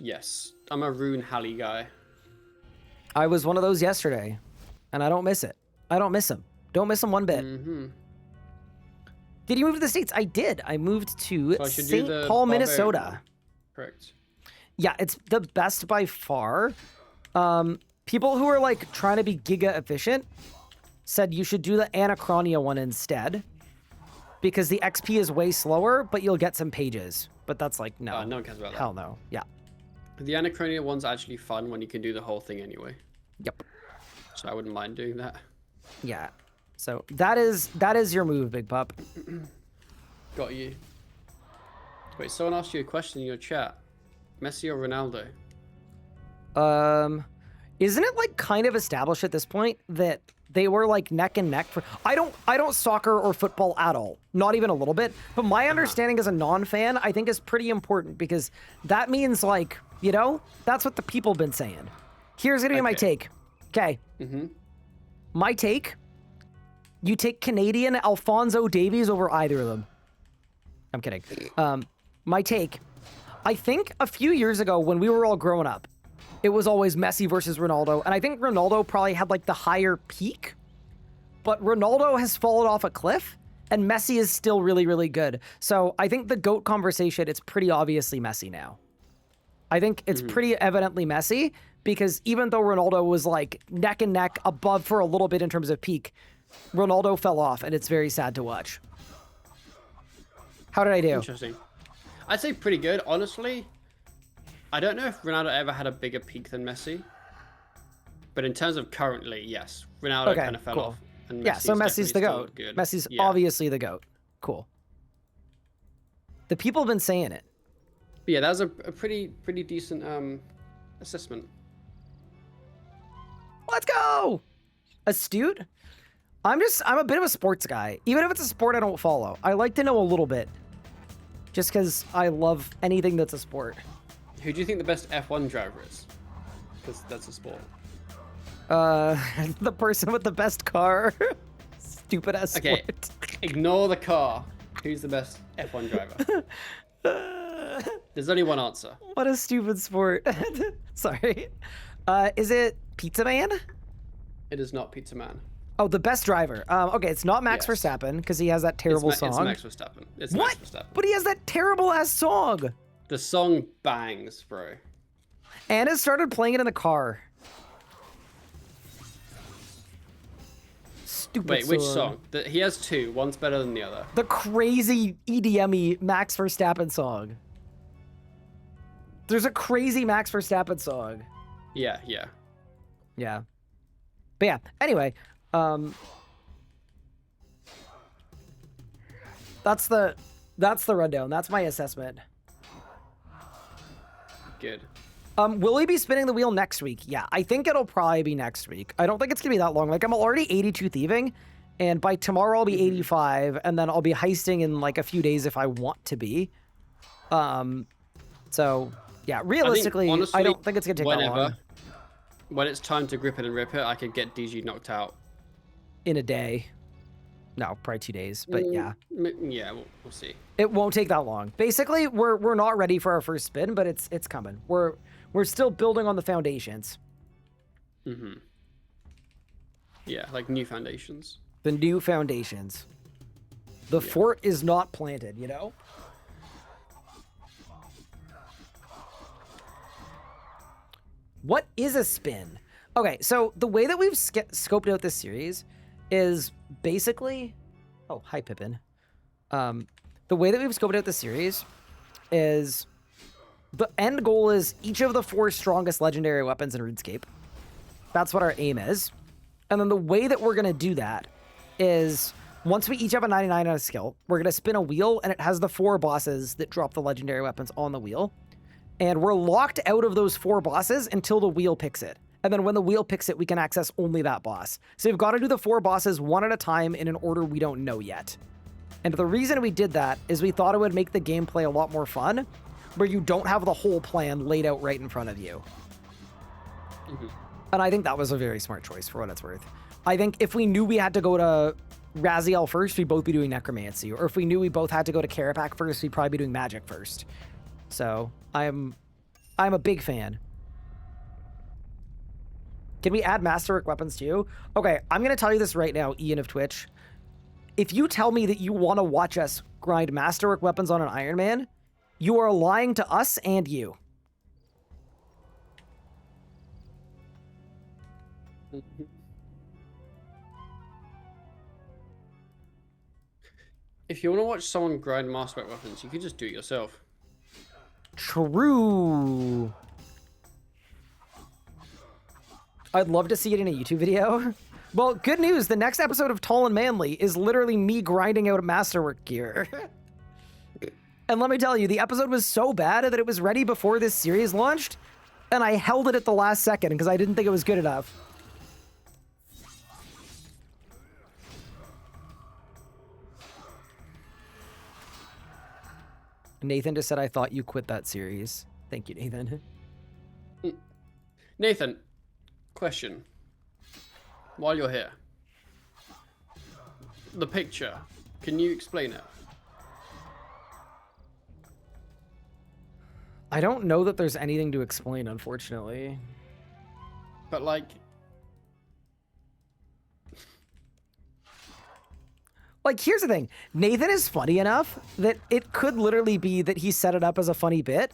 S2: Yes. I'm a Rune Halley guy.
S1: I was one of those yesterday, and I don't miss it. I don't miss him. Don't miss him one bit.
S2: Mm-hmm.
S1: Did you move to the States? I did. I moved to
S2: So
S1: St. Paul, Minnesota.
S2: Correct.
S1: Yeah, it's the best by far. People who are like trying to be giga efficient said you should do the Anachronia one instead, because the XP is way slower, but you'll get some pages. But that's like, no.
S2: No one cares about that.
S1: Hell no. Yeah.
S2: The Anachronia one's actually fun when you can do the whole thing anyway.
S1: Yep.
S2: So I wouldn't mind doing that.
S1: Yeah. So that is your move, Big Pup.
S2: Got you. Wait, someone asked you a question in your chat. Messi or Ronaldo?
S1: Isn't it like kind of established at this point that they were like neck and neck for... I don't soccer or football at all. Not even a little bit. But my understanding as a non-fan, I think is pretty important, because that means like, you know, that's what the people been saying. Here's gonna be my take. Okay.
S2: Mm-hmm.
S1: My take, you take Canadian Alphonso Davies over either of them. I'm kidding. My take, I think a few years ago when we were all growing up, it was always Messi versus Ronaldo. And I think Ronaldo probably had like the higher peak, but Ronaldo has fallen off a cliff and Messi is still really, really good. So I think the GOAT conversation, it's pretty obviously Messi now. I think it's pretty evidently Messi because even though Ronaldo was like neck and neck above for a little bit in terms of peak, Ronaldo fell off and it's very sad to watch. How did I do?
S2: Interesting. I'd say pretty good, honestly. I don't know if Ronaldo ever had a bigger peak than Messi. But in terms of currently, yes. Ronaldo kind of fell off. And
S1: Yeah, so Messi's the GOAT.
S2: Good.
S1: Messi's obviously the GOAT. Cool. The people have been saying it.
S2: But yeah, that was a pretty decent assessment.
S1: Let's go! Astute? I'm a bit of a sports guy. Even if it's a sport I don't follow, I like to know a little bit. Just because I love anything that's a sport.
S2: Who do you think the best F1 driver is? Because that's a sport.
S1: The person with the best car. Stupid ass
S2: Okay,
S1: sport.
S2: ignore the car. Who's the best F1 driver? There's only one answer.
S1: What a stupid sport. Sorry. Is it Pizza Man?
S2: It is not Pizza Man.
S1: Oh, the best driver. Okay, it's not Max
S2: Yes.
S1: Verstappen because he has that terrible song.
S2: It's Max Verstappen. It's
S1: What?
S2: Max Verstappen.
S1: But he has that terrible ass song.
S2: The song bangs, bro.
S1: Anna started playing it in the car. Stupid
S2: Wait, which song? He has two. One's better than the other.
S1: The crazy EDM-y Max Verstappen song. There's a crazy Max Verstappen song.
S2: Yeah.
S1: Yeah. But yeah, anyway, that's the rundown. That's my assessment.
S2: Good.
S1: Will he be spinning the wheel next week? Yeah, I think it'll probably be next week. I don't think it's gonna be that long. Like I'm already 82 thieving, and by tomorrow I'll be 85, and then I'll be heisting in like a few days if I want to be. So yeah, realistically,
S2: honestly,
S1: I don't think it's gonna take that long.
S2: When it's time to grip it and rip it, I could get DG knocked out.
S1: In a day. No, probably 2 days, but yeah.
S2: Yeah, we'll see.
S1: It won't take that long. Basically, we're not ready for our first spin, but it's coming. We're still building on the foundations.
S2: Yeah, like new foundations.
S1: The new foundations. The fort is not planted, you know? What is a spin? Okay, so the way that we've scoped out this series is basically... Oh, hi, Pippin. The way that we've scoped out the series is the end goal is each of the 4 strongest legendary weapons in RuneScape. That's what our aim is. And then the way that we're going to do that is once we each have a 99 on a skill, we're going to spin a wheel and it has the 4 bosses that drop the legendary weapons on the wheel. And we're locked out of those 4 bosses until the wheel picks it. And then when the wheel picks it, we can access only that boss. So we've got to do the 4 bosses one at a time in an order we don't know yet. And the reason we did that is we thought it would make the gameplay a lot more fun, where you don't have the whole plan laid out right in front of you. And I think that was a very smart choice for what it's worth. I think if we knew we had to go to Raziel first, we'd both be doing Necromancy. Or if we knew we both had to go to Karapak first, we'd probably be doing Magic first. So I'm a big fan. Can we add Masterwork weapons too? Okay, I'm going to tell you this right now, Ian of Twitch. If you tell me that you want to watch us grind Masterwork weapons on an Ironman, you are lying to us and you.
S2: If you want to watch someone grind Masterwork weapons, you can just do it yourself.
S1: True. I'd love to see it in a YouTube video. Well, good news. The next episode of Tall and Manly is literally me grinding out Masterwork gear. And let me tell you, the episode was so bad that it was ready before this series launched, and I held it at the last second because I didn't think it was good enough. Nathan just said, I thought you quit that series. Thank you, Nathan.
S2: Nathan, question. While you're here, the picture, can you explain it?
S1: I don't know that there's anything to explain, unfortunately.
S2: But like,
S1: here's the thing. Nathan is funny enough that it could literally be that he set it up as a funny bit.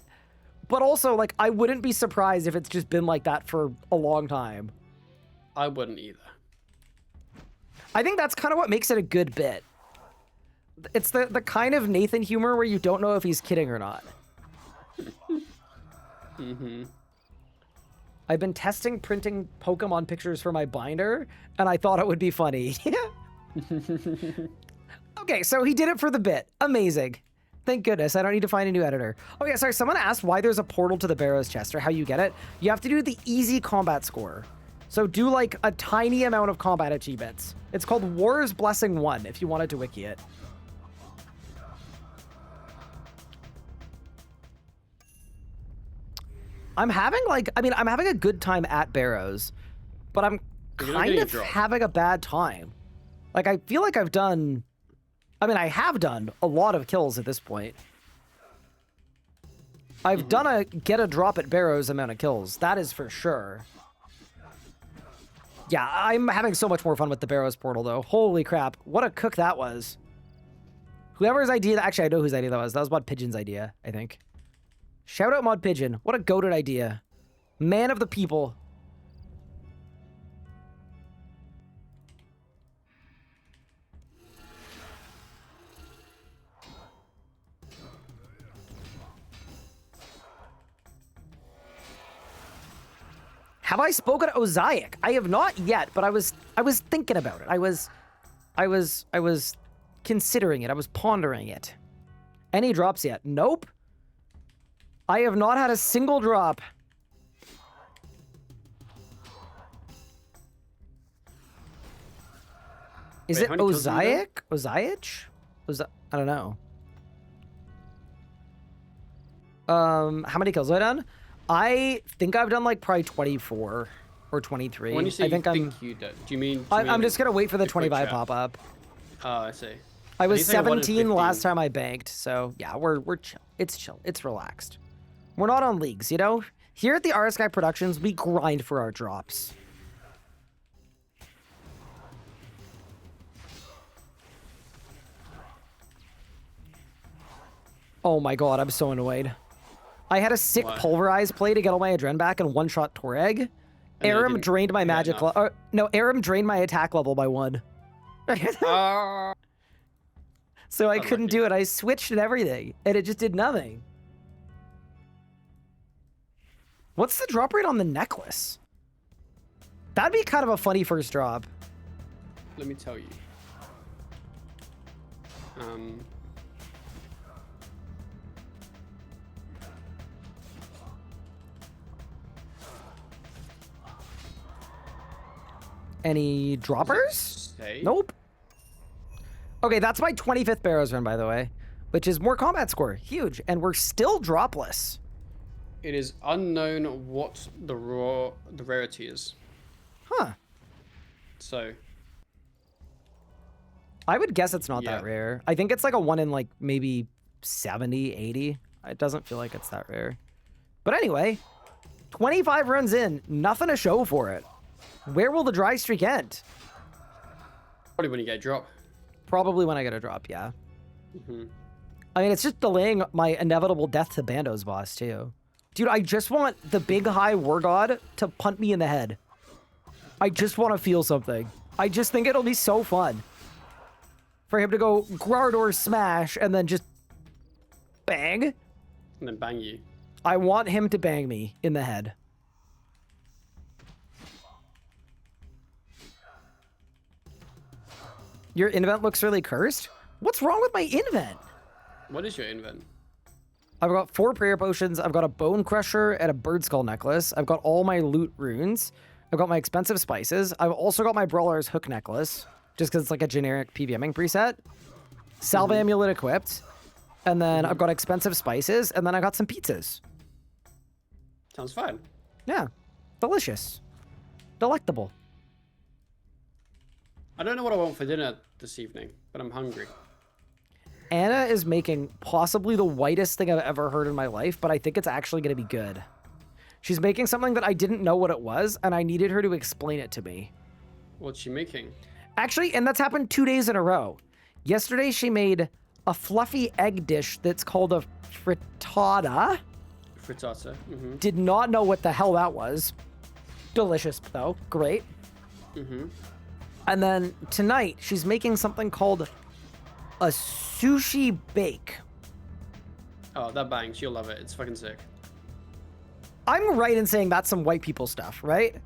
S1: But also, like, I wouldn't be surprised if it's just been like that for a long time.
S2: I wouldn't either.
S1: I think that's kind of what makes it a good bit. It's the kind of Nathan humor where you don't know if he's kidding or not. I've been testing printing Pokemon pictures for my binder, and I thought it would be funny. Okay, so he did it for the bit. Amazing. Thank goodness, I don't need to find a new editor. Oh yeah, sorry, someone asked why there's a portal to the Barrows chest, or how you get it. You have to do the easy combat score. So do like a tiny amount of combat achievements. It's called War's Blessing 1, if you wanted to wiki it. I'm having I'm having a good time at Barrows, but I'm kind of having a bad time. Like, I feel like I have done a lot of kills at this point. I've done a get a drop at Barrows amount of kills. That is for sure. Yeah, I'm having so much more fun with the Barrows portal, though. Holy crap. What a cook that was. Whoever's idea... Actually, I know whose idea that was. That was Mod Pigeon's idea, I think. Shout out Mod Pigeon. What a goated idea. Man of the people. Have I spoken to Ozaic? I have not yet, but I was thinking about it. I was considering it. I was pondering it. Any drops yet? Nope. I have not had a single drop. Is it Ozaic? Ozaic? I don't know. How many kills have I done? I think I've done like probably 24 or 23.
S2: When you say
S1: I think
S2: you do you mean...
S1: I'm just gonna wait for the 25 pop up.
S2: Oh, I see.
S1: I was 17 last time I banked, so yeah, we're chill. It's chill. It's relaxed. We're not on leagues, you know? Here at the RS Guy Productions, we grind for our drops. Oh my god, I'm so annoyed. I had a sick pulverize play to get all my adren back and one-shot Toreg. Aram drained my magic level. No, Aram drained my attack level by 1. So I couldn't do it. I switched and everything, and it just did nothing. What's the drop rate on the necklace? That'd be kind of a funny first drop.
S2: Let me tell you.
S1: Any droppers? Nope. Okay, that's my 25th Barrows run, by the way, which is more combat score. Huge. And we're still dropless.
S2: It is unknown what the rarity is.
S1: Huh.
S2: So.
S1: I would guess it's not that rare. I think it's like a 1 in like maybe 70, 80. It doesn't feel like it's that rare. But anyway, 25 runs in, nothing to show for it. Where will the dry streak end?
S2: Probably when you get a drop.
S1: Probably when I get a drop, yeah. I mean, it's just delaying my inevitable death to Bando's boss, too. Dude, I just want the big high war god to punt me in the head. I just want to feel something. I just think it'll be so fun. For him to go Grardor smash and then just bang.
S2: And then bang you.
S1: I want him to bang me in the head. Your invent looks really cursed? What's wrong with my invent?
S2: What is your invent?
S1: I've got 4 prayer potions. I've got a bone crusher and a bird skull necklace. I've got all my loot runes. I've got my expensive spices. I've also got my brawler's hook necklace, just because it's like a generic PVMing preset. Salve amulet equipped. And then I've got expensive spices. And then I got some pizzas.
S2: Sounds fine.
S1: Yeah. Delicious. Delectable.
S2: I don't know what I want for dinner this evening, but I'm hungry.
S1: Anna is making possibly the whitest thing I've ever heard in my life, but I think it's actually going to be good. She's making something that I didn't know what it was, and I needed her to explain it to me.
S2: What's she making?
S1: Actually, and that's happened 2 days in a row. Yesterday, she made a fluffy egg dish that's called a frittata.
S2: Frittata. Mm-hmm.
S1: Did not know what the hell that was. Delicious, though. Great.
S2: Mm-hmm.
S1: And then tonight, she's making something called a sushi bake.
S2: Oh, that bangs. You'll love it. It's fucking sick.
S1: I'm right in saying that's some white people stuff, right?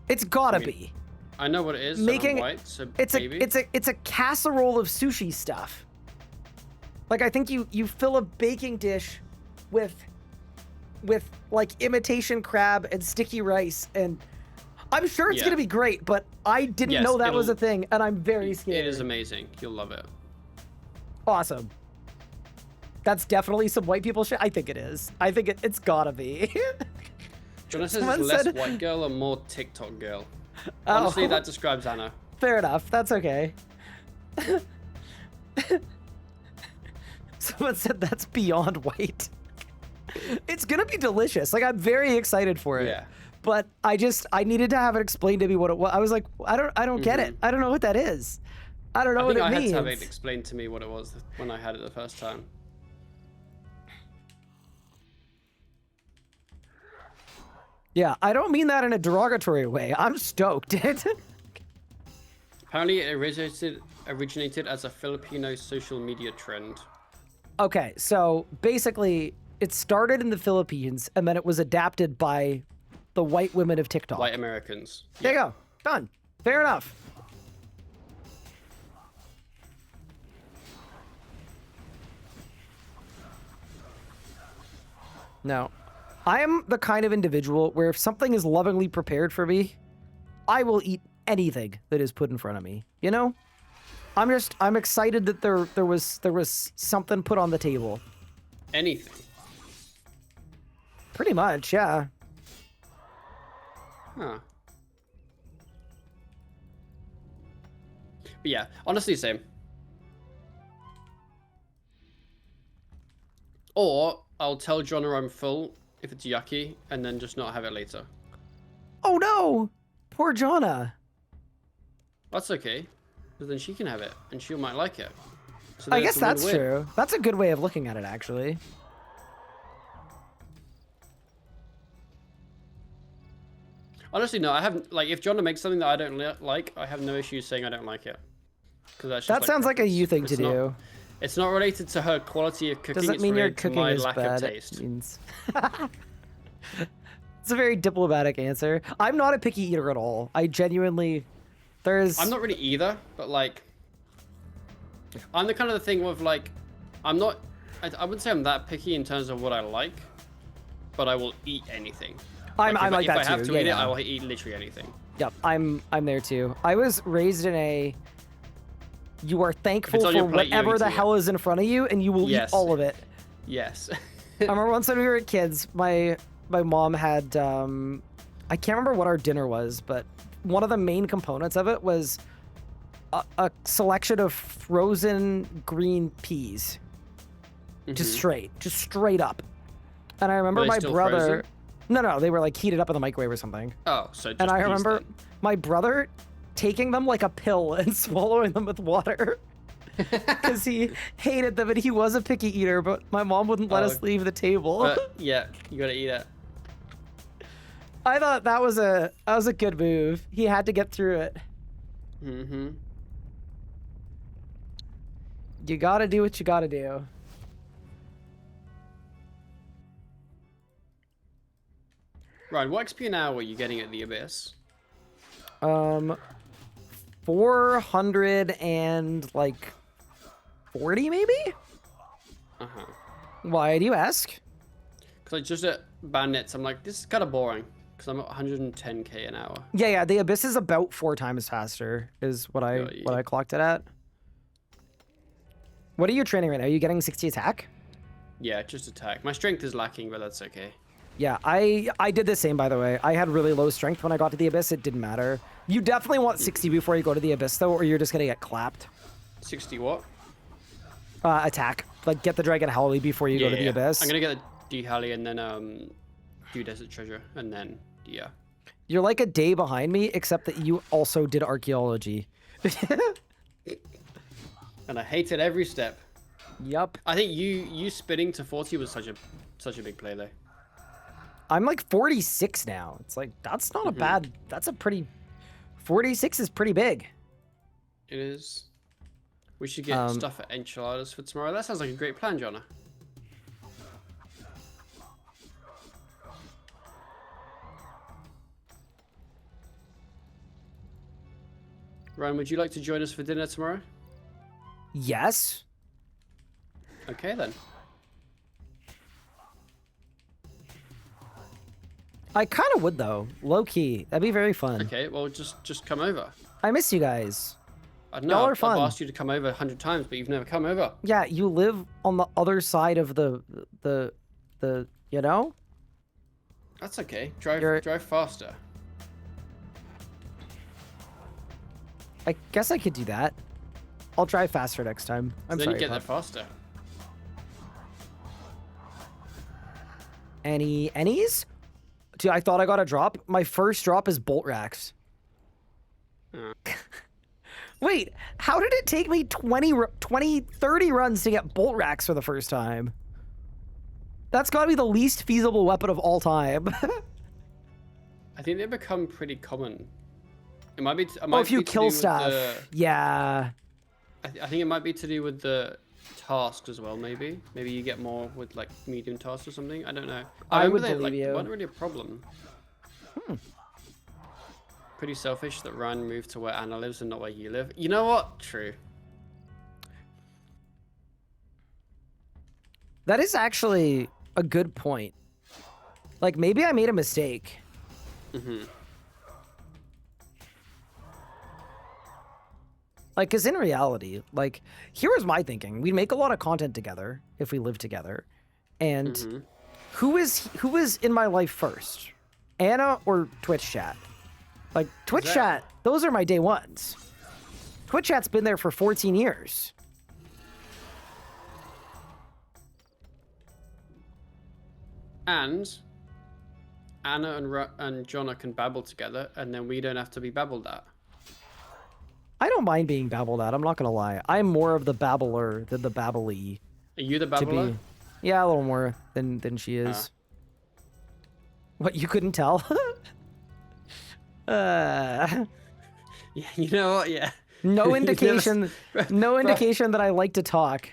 S1: It's gotta be.
S2: I know what it is.
S1: Making
S2: I'm white, so
S1: it's
S2: maybe.
S1: a casserole of sushi stuff. Like I think you fill a baking dish with like imitation crab and sticky rice, and I'm sure it's gonna be great, but I didn't know that was a thing, and I'm very scared.
S2: It is amazing. You'll love it.
S1: Awesome. That's definitely some white people shit. I think it is. I think it's gotta be.
S2: Jonas says it's less white girl and more TikTok girl. Honestly, that describes Anna.
S1: Fair enough. That's okay. Someone said that's beyond white. It's gonna be delicious. Like I'm very excited for it.
S2: Yeah.
S1: But I needed to have it explained to me what it was. I was like, I don't get it. I don't know what that is. I don't know what it means.
S2: I had to have it explained to me what it was when I had it the first time.
S1: Yeah, I don't mean that in a derogatory way. I'm stoked.
S2: Apparently, it originated as a Filipino social media trend.
S1: Okay, so basically, it started in the Philippines, and then it was adapted by the white women of TikTok.
S2: White Americans.
S1: There you go. Done. Fair enough. No. I am the kind of individual where if something is lovingly prepared for me, I will eat anything that is put in front of me. You know? I'm excited that there was something put on the table.
S2: Anything.
S1: Pretty much, yeah.
S2: Huh. But yeah, honestly, same. Or I'll tell Jonna I'm full if it's yucky, and then just not have it later.
S1: Oh no! Poor Jonna.
S2: That's okay, because then she can have it, and she might like it. So
S1: I guess that's true. That's a good way of looking at it, actually.
S2: Honestly, no, I haven't. Like, if Jonna makes something that I don't like, I have no issue saying I don't like it. Because that's just
S1: that sounds like a you thing to do.
S2: It's not related to her quality of cooking.
S1: Doesn't mean your
S2: it's
S1: cooking
S2: related
S1: is
S2: to my lack
S1: bad.
S2: of taste.
S1: It means... It's a very diplomatic answer. I'm not a picky eater at all. I genuinely...
S2: I'm not really either, but like... I'm the kind of the thing with like... I'm not... I wouldn't say I'm that picky in terms of what I like, but I will eat anything.
S1: I'm like that too.
S2: If I have to eat it, I will eat literally anything.
S1: Yep, I'm there too. I was raised in a... You are thankful for whatever the hell is in front of you, and you will eat all of it.
S2: Yes.
S1: I remember once when we were kids, my mom had... I can't remember what our dinner was, but one of the main components of it was a selection of frozen green peas. Just straight up. And I remember my brother... Frozen? No, they were like heated up in the microwave or something.
S2: Oh, so just
S1: And I remember
S2: then.
S1: my brother taking them like a pill and swallowing them with water because he hated them and he was a picky eater, but my mom wouldn't let us leave the table.
S2: But yeah, you gotta eat it.
S1: I thought that was a good move. He had to get through it.
S2: Mm-hmm.
S1: You gotta do what you gotta do.
S2: Right, what XP an hour are you getting at the Abyss?
S1: 400 and like 40 maybe?
S2: Uh-huh.
S1: Why do you ask?
S2: Because like just at bandits, I'm like, this is kind of boring. Because I'm at 110k an hour.
S1: Yeah, the Abyss is about 4 times faster, is what I clocked it at. What are you training right now? Are you getting 60 attack?
S2: Yeah, just attack. My strength is lacking, but that's okay.
S1: Yeah, I did the same, by the way. I had really low strength when I got to the Abyss. It didn't matter. You definitely want 60 before you go to the Abyss, though, or you're just going to get clapped.
S2: 60 what?
S1: attack. Like, get the Dragon Howley before you go to the Abyss.
S2: I'm gonna get the D-Halley and then do Desert Treasure and then yeah.
S1: You're like a day behind me, except that you also did archaeology.
S2: And I hated every step.
S1: Yup.
S2: I think you spinning to 40 was such a big play though.
S1: I'm like 46 now. It's like, that's not a bad, that's a pretty, 46 is pretty big.
S2: It is. We should get stuff at Enchiladas for tomorrow. That sounds like a great plan, Jonna. Ryan, would you like to join us for dinner tomorrow?
S1: Yes.
S2: Okay then.
S1: I kind of would though, low key. That'd be very fun.
S2: Okay, well just come over.
S1: I miss you guys.
S2: I don't know.
S1: Y'all are
S2: I've
S1: fun.
S2: asked you to come over 100 times, but you've never come over.
S1: Yeah, you live on the other side of the you know?
S2: That's okay. Drive faster.
S1: I guess I could do that. I'll drive faster next time. I'm
S2: Then
S1: sorry.
S2: you get there
S1: Pop.
S2: faster.
S1: Any's? Dude, I thought I got a drop. My first drop is bolt racks. Wait, how did it take me 30 runs to get bolt racks for the first time? That's got to be the least feasible weapon of all time.
S2: I think they become pretty common. It might be.
S1: Oh, if you kill stuff. Yeah.
S2: I think it might be to do with the tasks as well. Maybe you get more with like medium tasks or something. I don't know.
S1: I would
S2: remember
S1: believe you.
S2: It wasn't really a problem. Pretty selfish that Ryan moved to where Anna lives and not where you live. You know what? True.
S1: That is actually a good point. Like, maybe I made a mistake. Like, because in reality, like, here was my thinking. We'd make a lot of content together if we lived together. And who is in my life first? Anna or Twitch chat? Like, Twitch chat, those are my day ones. Twitch chat's been there for 14 years.
S2: And Anna and Jonna can babble together, and then we don't have to be babbled at.
S1: I don't mind being babbled at, I'm not gonna lie. I'm more of the babbler than the babbly.
S2: Are you the babbler?
S1: Yeah, a little more than she is. What, you couldn't tell?
S2: Yeah, you know what? Yeah.
S1: No indication. No indication that I like to talk.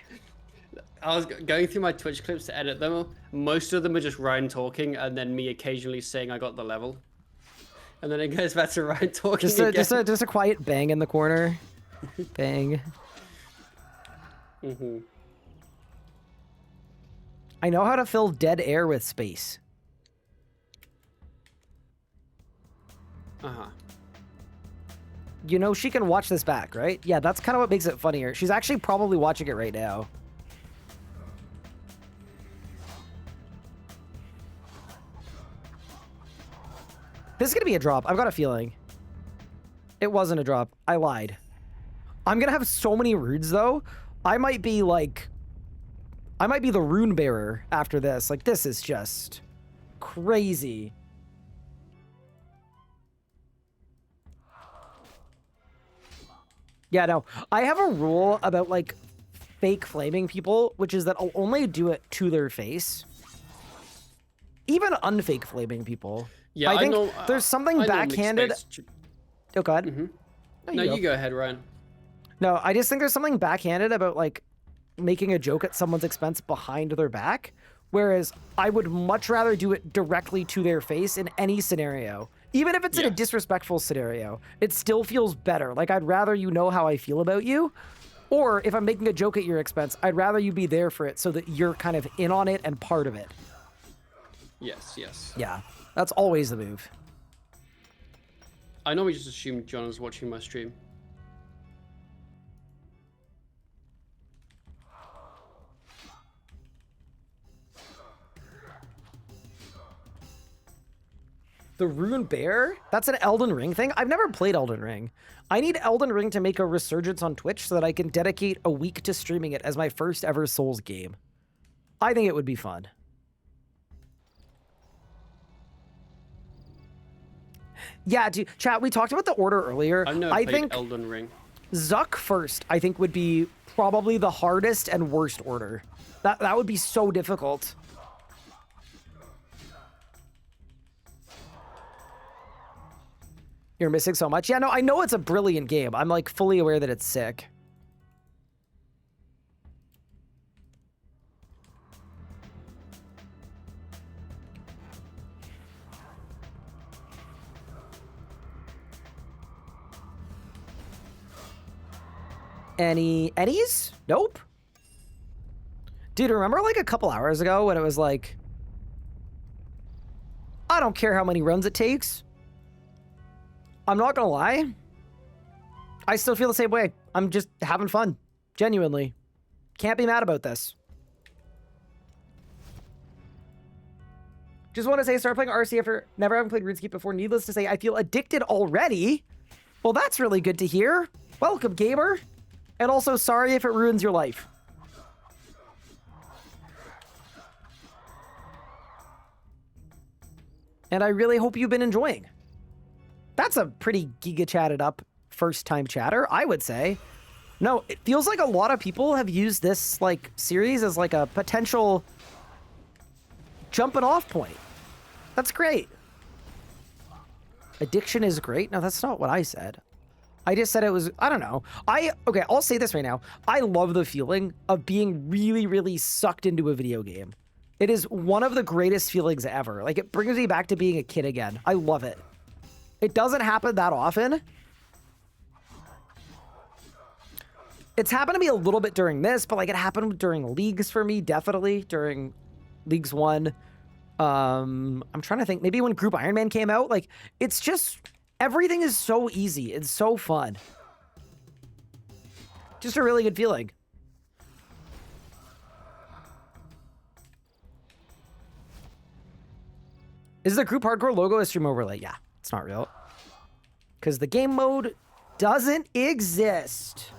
S2: I was going through my Twitch clips to edit them. Most of them are just Ryan talking, and then me occasionally saying I got the level. And then it goes back to Ryan talking again.
S1: Just a quiet bang in the corner. Bang. I know how to fill dead air with space. You know, she can watch this back, right? Yeah, that's kind of what makes it funnier. She's actually probably watching it right now. This is going to be a drop. I've got a feeling. It wasn't a drop. I lied. I'm going to have so many runes, though. I might be the rune bearer after this. Like, this is just crazy. Yeah, no. I have a rule about, like, fake flaming people, which is that I'll only do it to their face. Even unfake flaming people.
S2: Yeah,
S1: I think there's something backhanded. Oh, God.
S2: No, you go ahead, Ryan.
S1: No, I just think there's something backhanded about, like, making a joke at someone's expense behind their back. Whereas I would much rather do it directly to their face in any scenario. Even if it's in a disrespectful scenario, it still feels better. Like, I'd rather you know how I feel about you. Or if I'm making a joke at your expense, I'd rather you be there for it so that you're kind of in on it and part of it.
S2: Yes.
S1: Yeah, that's always the move.
S2: I normally just assume John is watching my stream.
S1: The Rune Bear? That's an Elden Ring thing? I've never played Elden Ring. I need Elden Ring to make a resurgence on Twitch so that I can dedicate a week to streaming it as my first ever Souls game. I think it would be fun. Yeah, dude, chat, we talked about the order earlier.
S2: I've never played Elden Ring.
S1: Zuck first, I think, would be probably the hardest and worst order. That would be so difficult. You're missing so much. Yeah, no, I know it's a brilliant game. I'm like fully aware that it's sick. Any's? Nope. Dude, remember like a couple hours ago when it was like, I don't care how many runs it takes. I'm not gonna lie. I still feel the same way. I'm just having fun. Genuinely. Can't be mad about this. Just want to say, start playing RC after never having played RuneScape before. Needless to say, I feel addicted already. Well, that's really good to hear. Welcome, gamer. And also, sorry if it ruins your life. And I really hope you've been enjoying. That's a pretty giga chatted up first time chatter, I would say. No, it feels like a lot of people have used this like series as like a potential jumping off point. That's great. Addiction is great. No, that's not what I said. I just said it was, I don't know. Okay, I'll say this right now. I love the feeling of being really, really sucked into a video game. It is one of the greatest feelings ever. Like, it brings me back to being a kid again. I love it. It doesn't happen that often. It's happened to me a little bit during this, but like it happened during leagues for me, definitely during Leagues 1. I'm trying to think, maybe when Group Ironman came out, like it's just, everything is so easy. It's so fun. Just a really good feeling. Is the Group Hardcore logo a stream overlay? Yeah, it's not real. Because the game mode doesn't exist.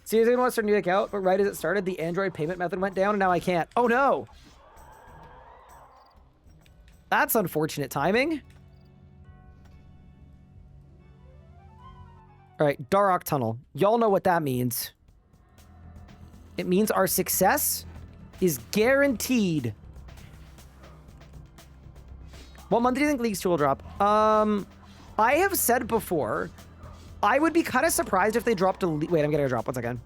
S1: Seriously, I want to start a new account, but right as it started, the Android payment method went down, and now I can't. Oh, no. That's unfortunate timing. All right, Darok Tunnel. Y'all know what that means. It means our success is guaranteed. What month do you think Leagues 2 will drop? I have said before, I would be kind of surprised if they dropped a... Wait, I'm getting a drop. 1 second.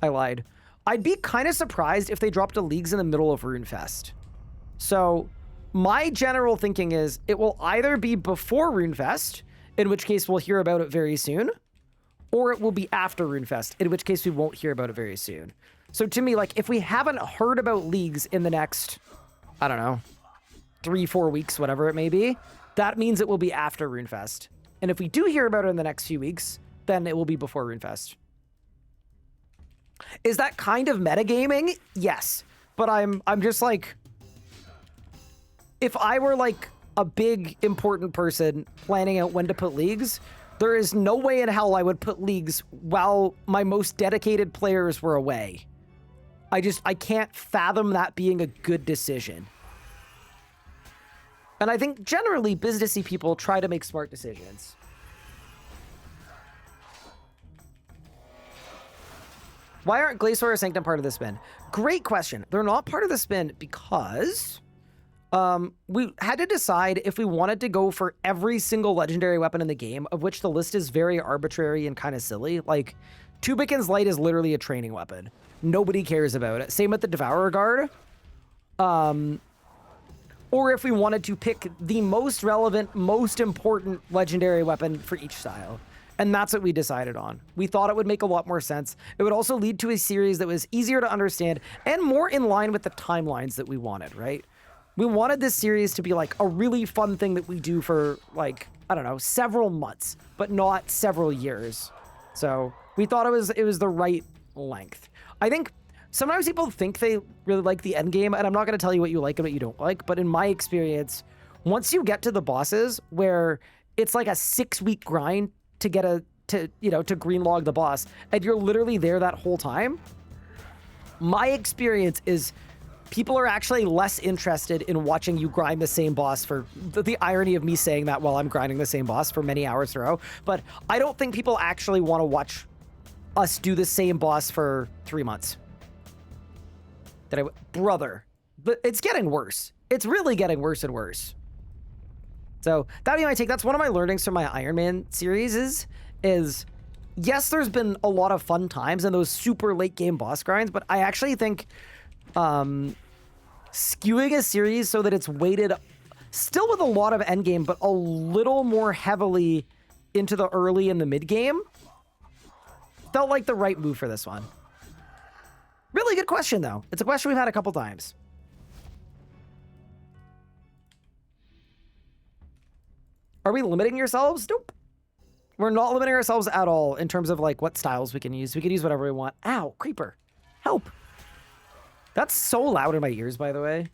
S1: I lied. I'd be kind of surprised if they dropped a Leagues in the middle of RuneFest. So, my general thinking is it will either be before RuneFest, in which case we'll hear about it very soon, or it will be after RuneFest, in which case we won't hear about it very soon. So to me, like, if we haven't heard about Leagues in the next, I don't know, 3-4 weeks, whatever it may be, that means it will be after RuneFest. And if we do hear about it in the next few weeks, then it will be before RuneFest. Is that kind of metagaming? Yes. But I'm just like, if I were like a big important person planning out when to put Leagues, there is no way in hell I would put Leagues while my most dedicated players were away. I can't fathom that being a good decision. And I think generally businessy people try to make smart decisions. Why aren't Glacier or Sanctum part of the spin? Great question. They're not part of the spin because we had to decide if we wanted to go for every single legendary weapon in the game, of which the list is very arbitrary and kind of silly. Like, Tubican's Light is literally a training weapon. Nobody cares about it. Same with the Devourer Guard. Or if we wanted to pick the most relevant, most important legendary weapon for each style. And that's what we decided on. We thought it would make a lot more sense. It would also lead to a series that was easier to understand and more in line with the timelines that we wanted, right? We wanted this series to be like a really fun thing that we do for like, I don't know, several months, but not several years. So we thought it was the right length. I think sometimes people think they really like the end game, and I'm not going to tell you what you like and what you don't like, but in my experience, once you get to the bosses where it's like a 6-week grind to get to green log the boss, and you're literally there that whole time, my experience is people are actually less interested in watching you grind the same boss for the irony of me saying that while I'm grinding the same boss for many hours in a row. But I don't think people actually want to watch us do the same boss for 3 months. Brother, but it's getting worse. It's really getting worse and worse. So that'd be my take. That's one of my learnings from my Ironman series is yes, there's been a lot of fun times in those super late game boss grinds, but I actually think skewing a series so that it's weighted still with a lot of end game, but a little more heavily into the early and the mid game felt like the right move for this one. Really good question, though. It's a question we've had a couple times. Are we limiting yourselves? Nope. We're not limiting ourselves at all in terms of like what styles we can use. We can use whatever we want. Ow, creeper. Help. That's so loud in my ears, by the way.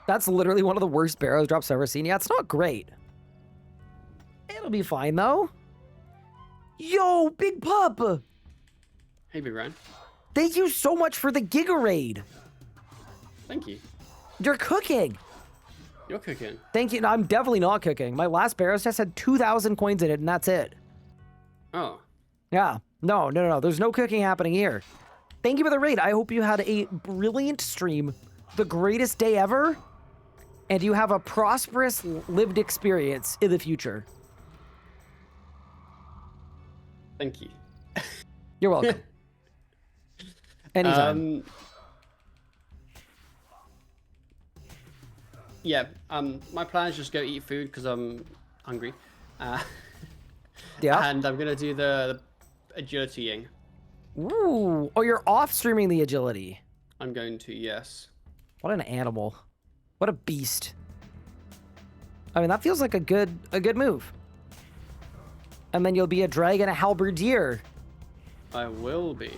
S1: That's literally one of the worst barrow drops I've ever seen. Yeah, it's not great. It'll be fine, though. Yo, Big Pup!
S2: Hey, Big Ryan.
S1: Thank you so much for the Giga Raid.
S2: Thank you.
S1: You're cooking.
S2: You're cooking.
S1: Thank you. No, I'm definitely not cooking. My last barrows test had 2,000 coins in it, and that's it.
S2: Oh.
S1: Yeah. No. There's no cooking happening here. Thank you for the raid. I hope you had a brilliant stream, the greatest day ever, and you have a prosperous lived experience in the future.
S2: Thank you.
S1: You're welcome. Anytime.
S2: Yeah, my plan is just go eat food because I'm hungry.
S1: Yeah.
S2: And I'm gonna do the agility-ing.
S1: Ooh. Oh, you're off streaming the agility.
S2: I'm going to, yes.
S1: What an animal. What a beast. I mean, that feels like a good move. And then you'll be a dragon, a halberdier.
S2: I will be.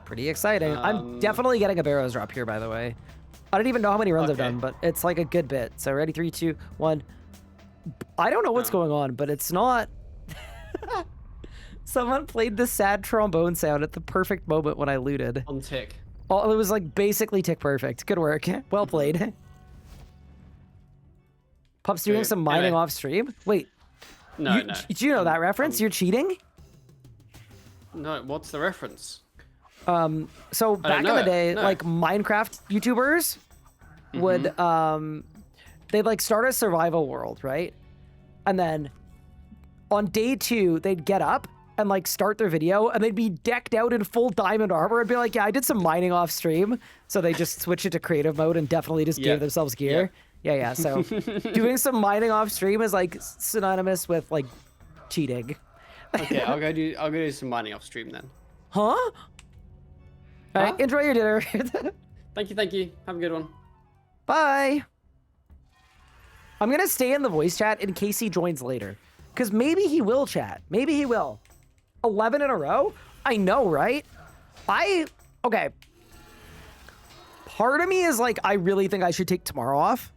S1: Pretty exciting. I'm definitely getting a barrows drop here, by the way. I don't even know how many runs I've done, but it's like a good bit. So ready, 3, 2, 1. I don't know what's going on, but it's not. Someone played the sad trombone sound at the perfect moment when I looted.
S2: On tick.
S1: Oh, it was like basically tick perfect. Good work. Well played. Pup's doing some mining off stream. Wait.
S2: No.
S1: Do you know that reference? You're cheating?
S2: No, what's the reference?
S1: So back in the day, like Minecraft YouTubers would, they'd like start a survival world, right? And then on day 2, they'd get up and like start their video and they'd be decked out in full diamond armor and be like, yeah, I did some mining off stream. So they just switched it to creative mode and definitely just gave themselves gear. Yeah. So doing some mining off stream is like synonymous with like cheating.
S2: Okay, I'll go do some mining off stream then.
S1: Huh? All right, enjoy your dinner.
S2: Thank you. Have a good one.
S1: Bye. I'm going to stay in the voice chat in case he joins later. Because maybe he will chat. Maybe he will. 11 in a row? I know, right? Okay. Part of me is like, I really think I should take tomorrow off.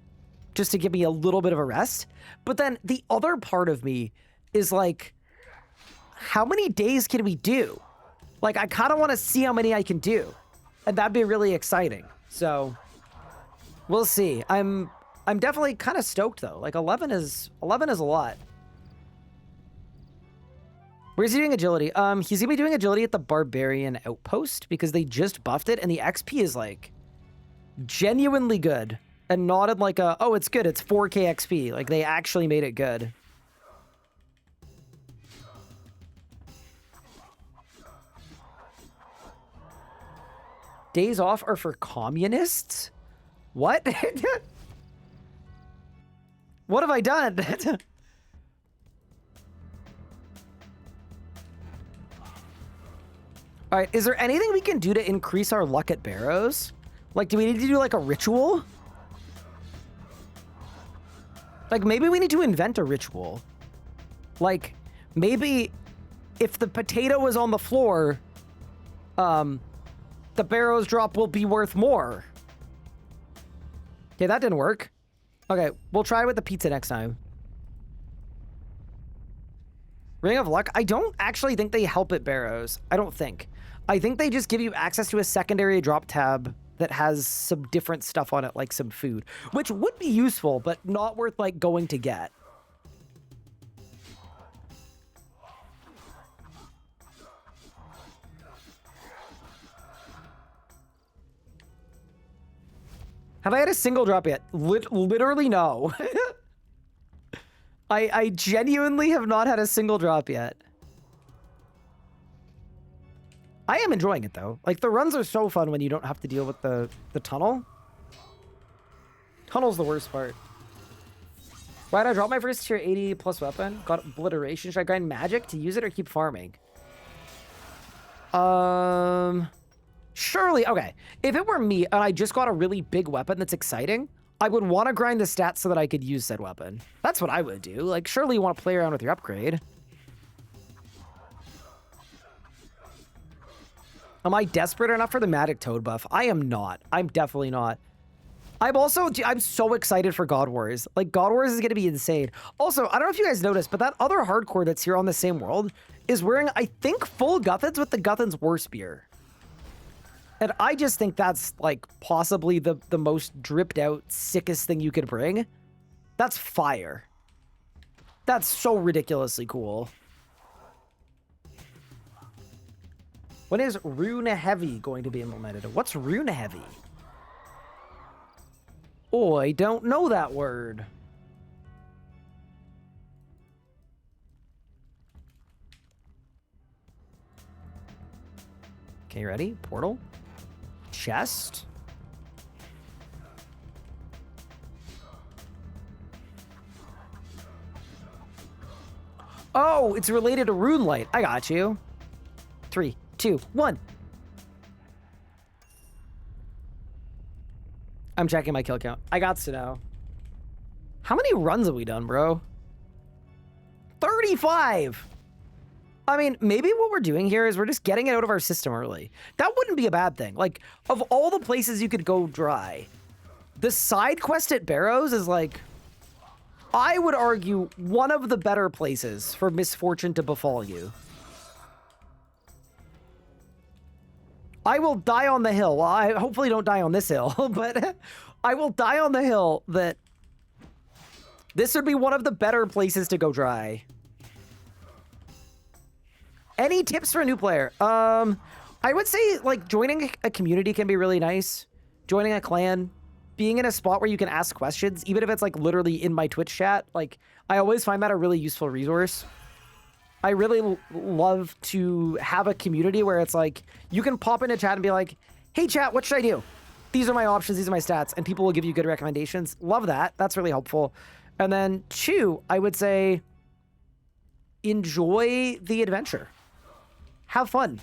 S1: Just to give me a little bit of a rest. But then the other part of me is like, how many days can we do? Like, I kind of want to see how many I can do. And that'd be really exciting. So, we'll see. I'm definitely kind of stoked, though. Like, 11 is a lot. Where's he doing agility? He's gonna be doing agility at the Barbarian Outpost because they just buffed it, and the XP is, like, genuinely good. And not in, like, oh, it's good, it's 4K XP. Like, they actually made it good. Days off are for communists? What? What have I done? All right, is there anything we can do to increase our luck at barrows? Like, do we need to do like a ritual? Like, maybe we need to invent a ritual. Like, maybe if the potato is on the floor, the barrows drop will be worth more. Okay, that didn't work. Okay, we'll try with the pizza next time. Ring of Luck? I don't actually think they help at barrows. I don't think. I think they just give you access to a secondary drop tab that has some different stuff on it, like some food, which would be useful, but not worth like going to get. Have I had a single drop yet? Literally no. I genuinely have not had a single drop yet. I am enjoying it though. Like the runs are so fun when you don't have to deal with the tunnel. Tunnel's the worst part. Why did I drop my first tier 80 plus weapon? Got obliteration. Should I grind magic to use it or keep farming? Surely, okay. If it were me and I just got a really big weapon that's exciting, I would want to grind the stats so that I could use said weapon. That's what I would do. Like, surely you want to play around with your upgrade. Am I desperate enough for the Magic Toad buff? I am not. I'm definitely not. I'm so excited for God Wars. Like, God Wars is going to be insane. Also, I don't know if you guys noticed, but that other hardcore that's here on the same world is wearing, I think, full Guthans with the Guthans War Spear. And I just think that's, like, possibly the most dripped out, sickest thing you could bring. That's fire. That's so ridiculously cool. When is Rune Heavy going to be implemented? What's Rune Heavy? Oh, I don't know that word. Okay, ready? Portal. Chest. Oh, it's related to Rune Light. I got you. 3, 2, 1. I'm checking my kill count. I got to know. How many runs have we done, bro? 35! I mean, maybe what we're doing here is we're just getting it out of our system early. That wouldn't be a bad thing. Like, of all the places you could go dry, the side quest at Barrows is like, I would argue, one of the better places for misfortune to befall you. I will die on the hill. Well, I hopefully don't die on this hill, but I will die on the hill that this would be one of the better places to go dry. Any tips for a new player? I would say, like, joining a community can be really nice. Joining a clan, being in a spot where you can ask questions, even if it's, like, literally in my Twitch chat. Like, I always find that a really useful resource. I really love to have a community where it's like, you can pop into chat and be like, hey chat, what should I do? These are my options, these are my stats, and people will give you good recommendations. Love that. That's really helpful. And then 2, I would say, enjoy the adventure. Have fun.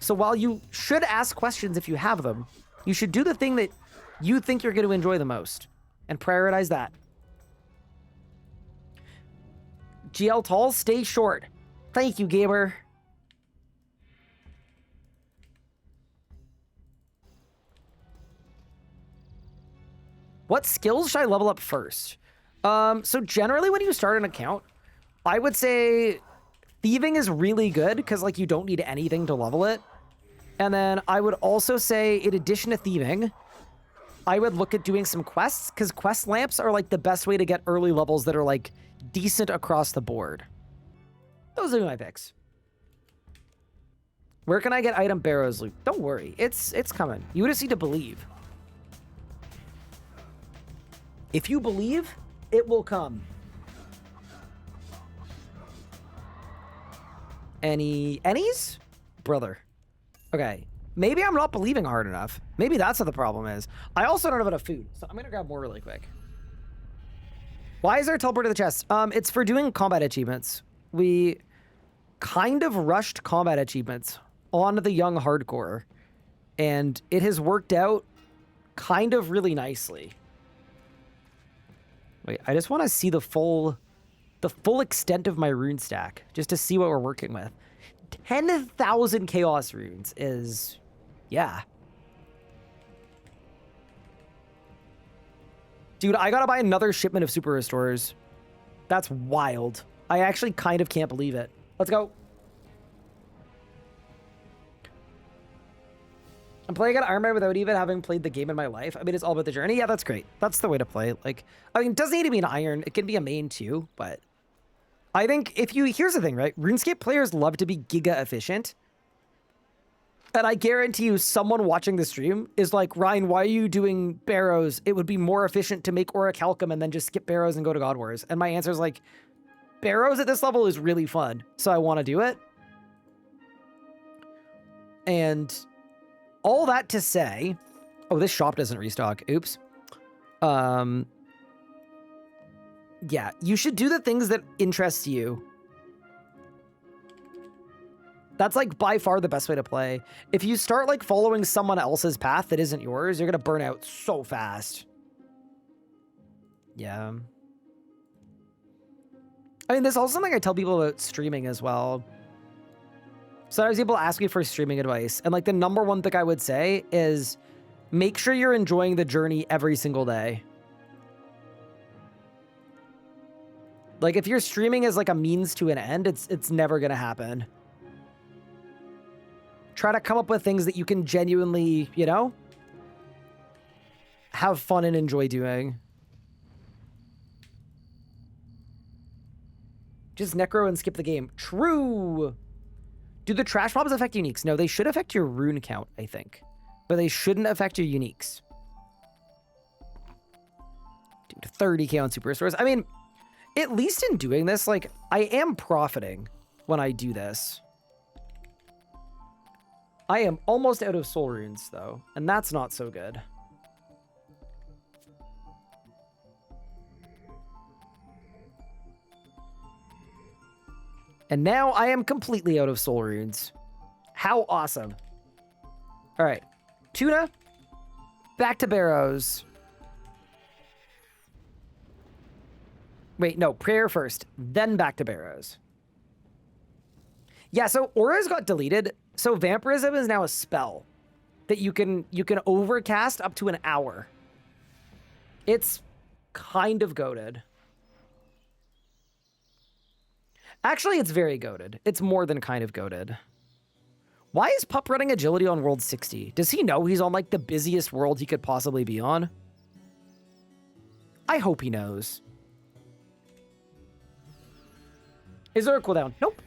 S1: So while you should ask questions if you have them, you should do the thing that you think you're going to enjoy the most and prioritize that. GL tall, stay short. Thank you, gamer. What skills should I level up first? So generally when you start an account, I would say thieving is really good because, like, you don't need anything to level it. And then I would also say, in addition to thieving, I would look at doing some quests, because quest lamps are, like, the best way to get early levels that are, like, decent across the board. Those are my picks. Where can I get item Barrows loot? Don't worry, it's coming. You just need to believe. If you believe, it will come. Any's? Brother. Okay. Maybe I'm not believing hard enough. Maybe that's what the problem is. I also don't have enough food, so I'm gonna grab more really quick. Why is there a teleport to the chest? It's for doing combat achievements. We kind of rushed combat achievements on the young hardcore, and it has worked out kind of really nicely. Wait, I just want to see the full the full extent of my rune stack just to see what we're working with. 10,000 chaos runes is, yeah. Dude, I gotta buy another shipment of super restorers. That's wild. I actually kind of can't believe it. Let's go. I'm playing an Ironman without even having played the game in my life. I mean, it's all about the journey. Yeah, that's great. That's the way to play. Like, I mean, it doesn't need to be an iron. It can be a main too, but I think if you, here's the thing, right? RuneScape players love to be giga efficient. And I guarantee you someone watching the stream is like, Ryan, why are you doing Barrows? It would be more efficient to make Orichalcum and then just skip Barrows and go to God Wars. And my answer is like, Barrows at this level is really fun. So I want to do it. And all that to say, oh, this shop doesn't restock. Oops. Yeah, you should do the things that interest you. That's like by far the best way to play. If you start like following someone else's path that isn't yours, you're going to burn out so fast. Yeah. I mean, there's also something I tell people about streaming as well. Sometimes people ask me for streaming advice. And like the number one thing I would say is make sure you're enjoying the journey every single day. Like if you're streaming as like a means to an end, it's never going to happen. Try to come up with things that you can genuinely, you know, have fun and enjoy doing. Just necro and skip the game. True. Do the trash mobs affect uniques? No, they should affect your rune count, I think. But they shouldn't affect your uniques. Dude, 30k on super stores. I mean, at least in doing this, like, I am profiting when I do this. I am almost out of soul runes, though, and that's not so good. And now I am completely out of soul runes. How awesome. All right. Tuna. Back to Barrows. Wait, no. Prayer first. Then back to Barrows. Yeah, so auras got deleted. So vampirism is now a spell that you can overcast up to an hour. It's kind of goated. Actually, it's very goated. It's more than kind of goated. Why is Pup running agility on World 60? Does he know he's on, like, the busiest world he could possibly be on? I hope he knows. Is there a cooldown? Nope.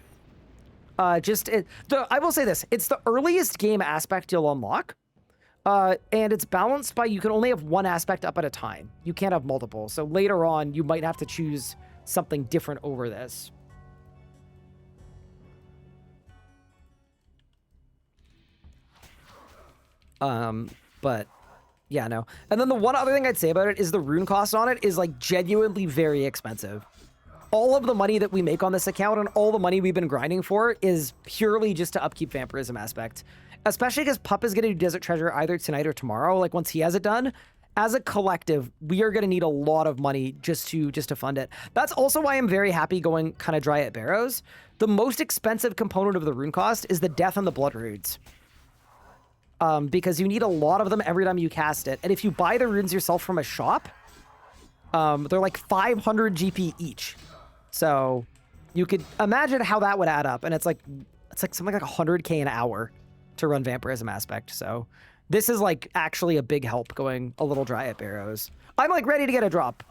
S1: I will say this. It's the earliest game aspect you'll unlock. And it's balanced by you can only have one aspect up at a time. You can't have multiple. So later on, you might have to choose something different over this. But yeah, no. And then the one other thing I'd say about it is the rune cost on it is like genuinely very expensive. All of the money that we make on this account and all the money we've been grinding for is purely just to upkeep vampirism aspect. Especially because Pup is going to do Desert Treasure either tonight or tomorrow, like once he has it done. As a collective, we are going to need a lot of money just to fund it. That's also why I'm very happy going kind of dry at Barrows. The most expensive component of the rune cost is the death and the blood runes. Because you need a lot of them every time you cast it. And if you buy the runes yourself from a shop, they're like 500 GP each. So you could imagine how that would add up. And it's like something like 100k an hour to run vampirism aspect. So this is like actually a big help going a little dry at Barrows. I'm like ready to get a drop.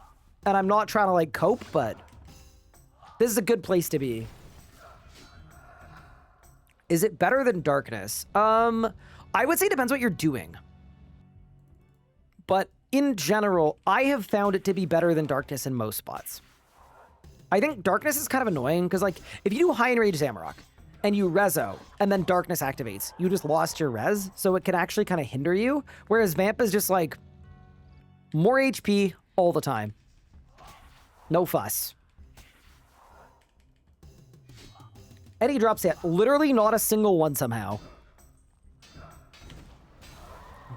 S1: And I'm not trying to like cope, but this is a good place to be. Is it better than Darkness? I would say it depends what you're doing. But in general, I have found it to be better than Darkness in most spots. I think Darkness is kind of annoying because, like, if you do High Enrage Zamorak and you rezo and then Darkness activates, you just lost your res, so it can actually kind of hinder you. Whereas Vamp is just like more HP all the time. No fuss. Any drops yet? Literally not a single one somehow.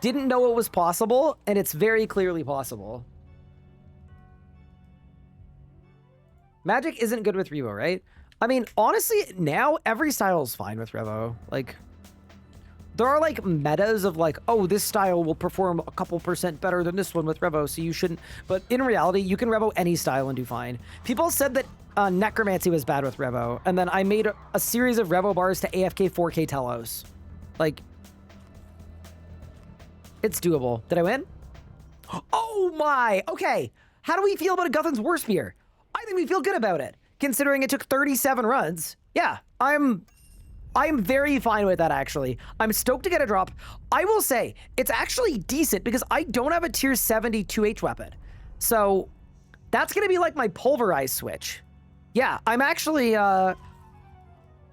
S1: Didn't know it was possible, and it's very clearly possible. Magic isn't good with Revo, right? I mean, honestly, now every style is fine with Revo. Like, there are like metas of like, oh, this style will perform a couple % better than this one with Revo, so you shouldn't. But in reality, you can Revo any style and do fine. People said that Necromancy was bad with Revo, and then I made a series of Revo bars to AFK 4K Telos. Like, it's doable. Did I win? Oh my! Okay. How do we feel about a Guthan's War Spear? I think we feel good about it, considering it took 37 runs. Yeah, I'm very fine with that, actually. I'm stoked to get a drop. I will say, it's actually decent because I don't have a tier 70 2H weapon. So that's going to be like my pulverize switch. Yeah, I'm actually, I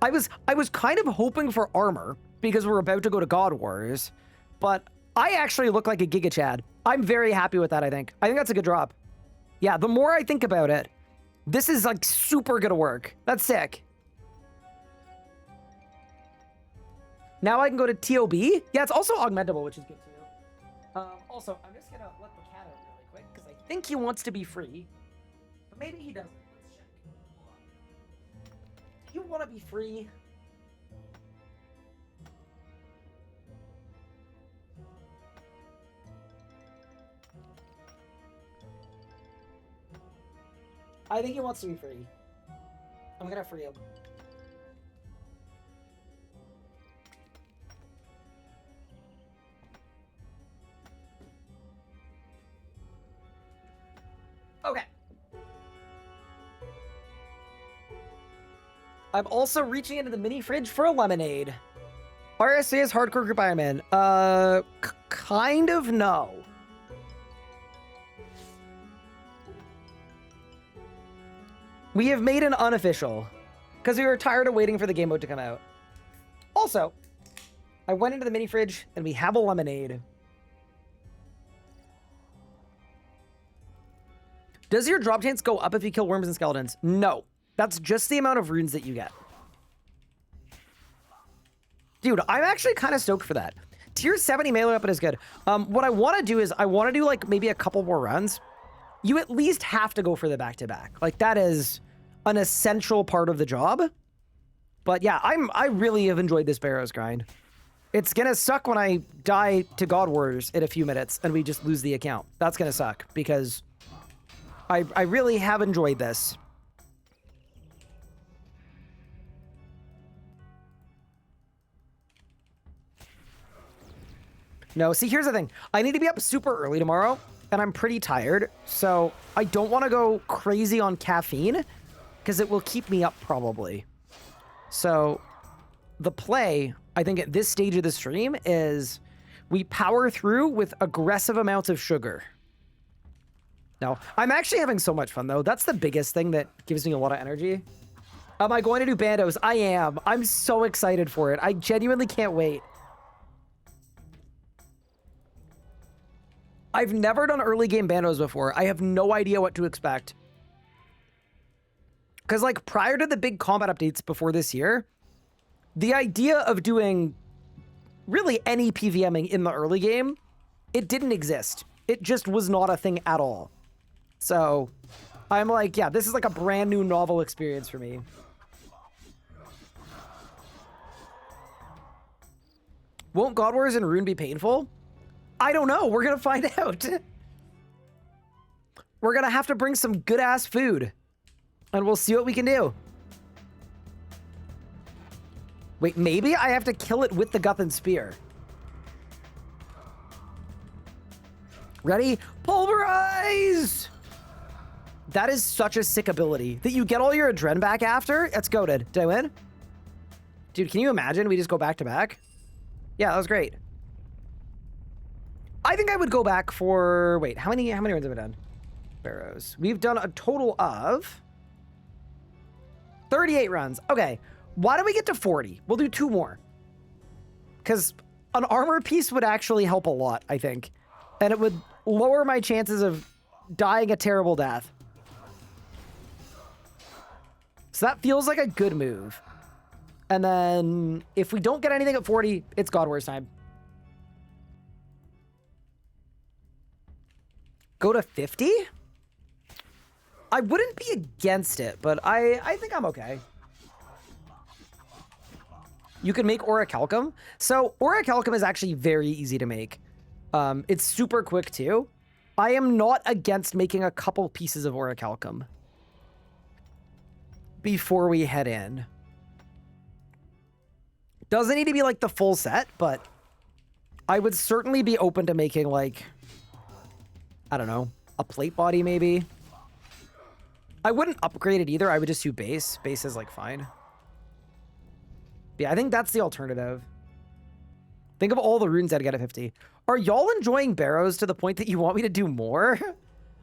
S1: was kind of hoping for armor because we're about to go to God Wars, but I actually look like a Giga Chad. I'm very happy with that, I think. I think that's a good drop. Yeah, the more I think about it, this is like super gonna work. That's sick. Now I can go to TOB. Yeah, it's also augmentable, which is good too. Also, I'm just gonna let the cat out really quick because I think he wants to be free, but maybe he doesn't. Let's check. Hold on. You want to be free? I think he wants to be free. I'm gonna free him. Okay. I'm also reaching into the mini fridge for a lemonade. RSA is hardcore group Ironman. Kind of no. We have made an unofficial because we were tired of waiting for the game mode to come out. Also, I went into the mini fridge and we have a lemonade. Does your drop chance go up if you kill worms and skeletons? No. That's just the amount of runes that you get. Dude, I'm actually kind of stoked for that. Tier 70 melee weapon is good. What I want to do is I want to do like maybe a couple more runs. You at least have to go for the back-to-back. Like that is an essential part of the job. But yeah, I really have enjoyed this Barrows grind. It's gonna suck when I die to God Wars in a few minutes and we just lose the account. That's gonna suck because I really have enjoyed this. No, see, here's the thing. I need to be up super early tomorrow, and I'm pretty tired, so I don't want to go crazy on caffeine, because it will keep me up, probably. So, the play, I think at this stage of the stream, is we power through with aggressive amounts of sugar. No, I'm actually having so much fun, though. That's the biggest thing that gives me a lot of energy. Am I going to do Bandos? I am. I'm so excited for it. I genuinely can't wait. I've never done early game Bandos before. I have no idea what to expect. Because, like, prior to the big combat updates before this year, the idea of doing really any PVMing in the early game, it didn't exist. It just was not a thing at all. So, I'm like, yeah, this is like a brand new novel experience for me. Won't God Wars and Rune be painful? I don't know. We're going to find out. We're going to have to bring some good-ass food. And we'll see what we can do. Wait, maybe I have to kill it with the Guthan Spear. Ready? Pulverize! That is such a sick ability. That you get all your adren back after? That's goated. Did I win? Dude, can you imagine we just go back to back? Yeah, that was great. I think I would go back for... Wait, how many runs have we done? Barrows. We've done a total of 38 runs. Okay, why don't we get to 40? We'll do 2 more. Because an armor piece would actually help a lot, I think. And it would lower my chances of dying a terrible death. So that feels like a good move. And then if we don't get anything at 40, it's God Wars time. Go to 50? I wouldn't be against it, but I think I'm okay. You can make orichalcum. So orichalcum is actually very easy to make. It's super quick too. I am not against making a couple pieces of orichalcum before we head in. Doesn't need to be like the full set, but I would certainly be open to making like, I don't know, a plate body maybe. I wouldn't upgrade it either. I would just do base. Base is like fine. Yeah, I think that's the alternative. Think of all the runes I'd get at 50. Are y'all enjoying barrows to the point that you want me to do more?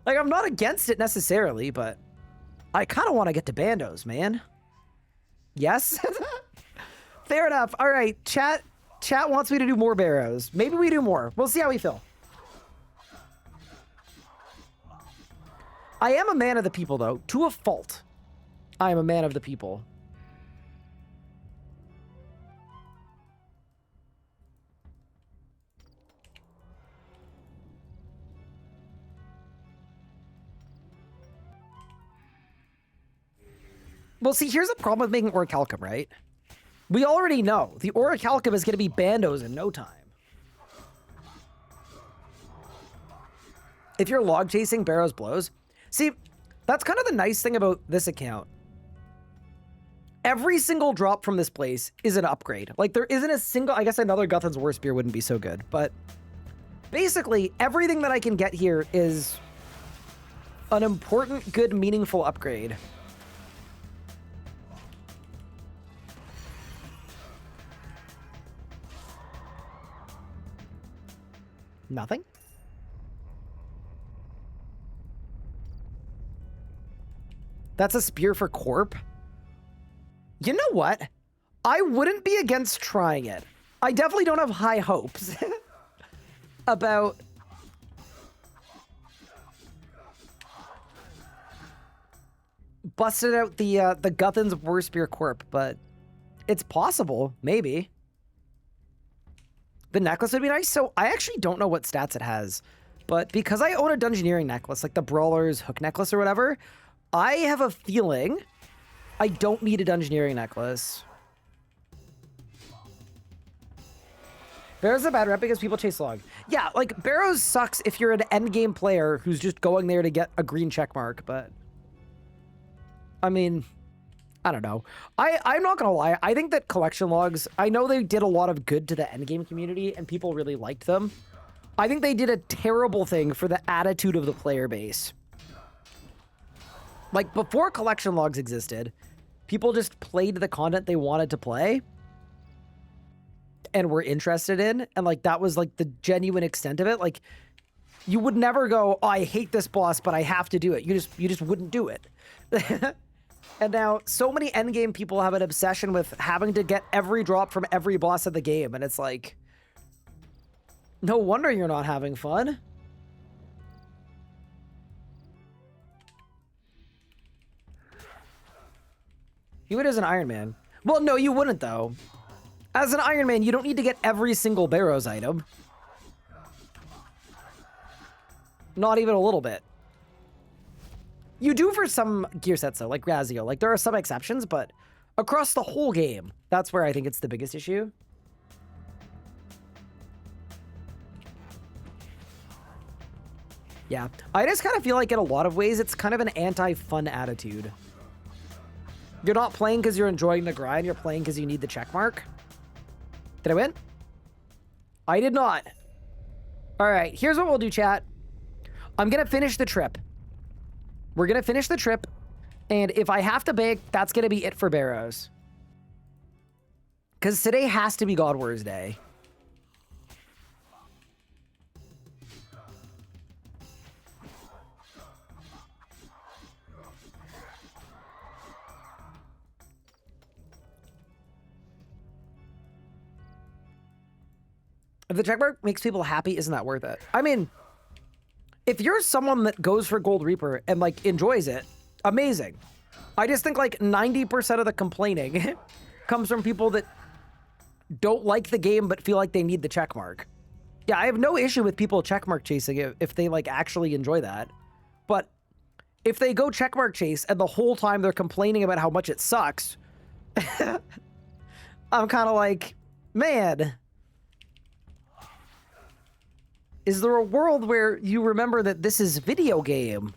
S1: Like, I'm not against it necessarily, but I kind of want to get to bandos, man. Yes? Fair enough. All right, chat wants me to do more barrows. Maybe we do more. We'll see how we feel. I am a man of the people, though. To a fault. I am a man of the people. Well, see, here's the problem with making orichalcum, right? We already know the orichalcum is going to be bandos in no time. If you're log chasing, barrows blows. See, that's kind of the nice thing about this account. Every single drop from this place is an upgrade. Like, there isn't a single... I guess another Guthan's War Spear wouldn't be so good, but basically, everything that I can get here is an important, good, meaningful upgrade. Nothing? That's a spear for Corp? You know what? I wouldn't be against trying it. I definitely don't have high hopes about... busted out the Guthan's War Spear Corp, but it's possible, maybe. The necklace would be nice. So I actually don't know what stats it has, but because I own a Dungeoneering necklace, like the Brawler's Hook necklace or whatever, I have a feeling I don't need a Dungeoneering necklace. Barrows a bad rep because people chase log. Yeah, like Barrows sucks if you're an endgame player who's just going there to get a green check mark, but I mean, I don't know. I'm not gonna lie. I think that collection logs, I know they did a lot of good to the endgame community and people really liked them. I think they did a terrible thing for the attitude of the player base. Like, before collection logs existed, people just played the content they wanted to play and were interested in, and like that was like the genuine extent of it. Like, you would never go, oh, I hate this boss, but I have to do it. You just wouldn't do it. And now, so many endgame people have an obsession with having to get every drop from every boss of the game, and it's like, no wonder you're not having fun. You would as an Ironman. Well, no, you wouldn't, though. As an Ironman, you don't need to get every single Barrows item. Not even a little bit. You do for some gear sets, though, like Razio. Like, there are some exceptions, but across the whole game, that's where I think it's the biggest issue. Yeah, I just kind of feel like in a lot of ways, it's kind of an anti-fun attitude. You're not playing because you're enjoying the grind, you're playing because you need the check mark. Did I win? I did not. All right, here's what we'll do, chat. I'm going to finish the trip. We're going to finish the trip, and if I have to bake, that's going to be it for Barrows. Because today has to be God Wars Day. If the checkmark makes people happy, isn't that worth it? I mean, if you're someone that goes for Gold Reaper and, like, enjoys it, amazing. I just think, like, 90% of the complaining comes from people that don't like the game but feel like they need the checkmark. Yeah, I have no issue with people checkmark chasing it if they, like, actually enjoy that. But if they go checkmark chase and the whole time they're complaining about how much it sucks, I'm kind of like, man, is there a world where you remember that this is video game?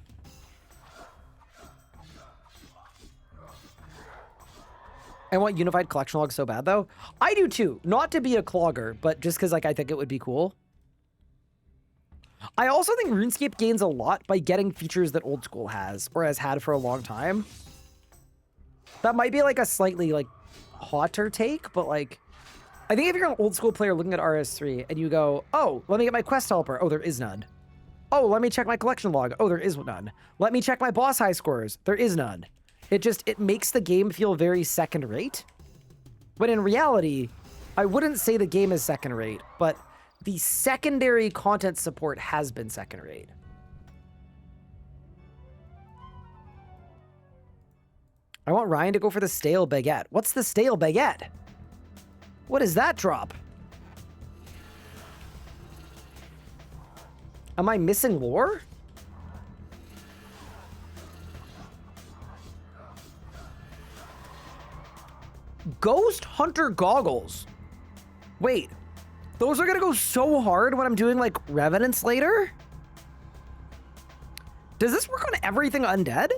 S1: I want unified collection log so bad, though. I do too. Not to be a clogger, but just because like I think it would be cool. I also think RuneScape gains a lot by getting features that Old School has, or has had for a long time. That might be like a slightly like hotter take, but like, I think if you're an Old School player looking at RS3 and you go, oh, let me get my quest helper. Oh, there is none. Oh, let me check my collection log. Oh, there is none. Let me check my boss high scores. There is none. It makes the game feel very second rate. When in reality, I wouldn't say the game is second rate, but the secondary content support has been second rate. I want Ryan to go for the stale baguette. What's the stale baguette? What is that drop? Am I missing lore? Ghost Hunter goggles. Wait, those are gonna go so hard when I'm doing like Revenants later? Does this work on everything undead?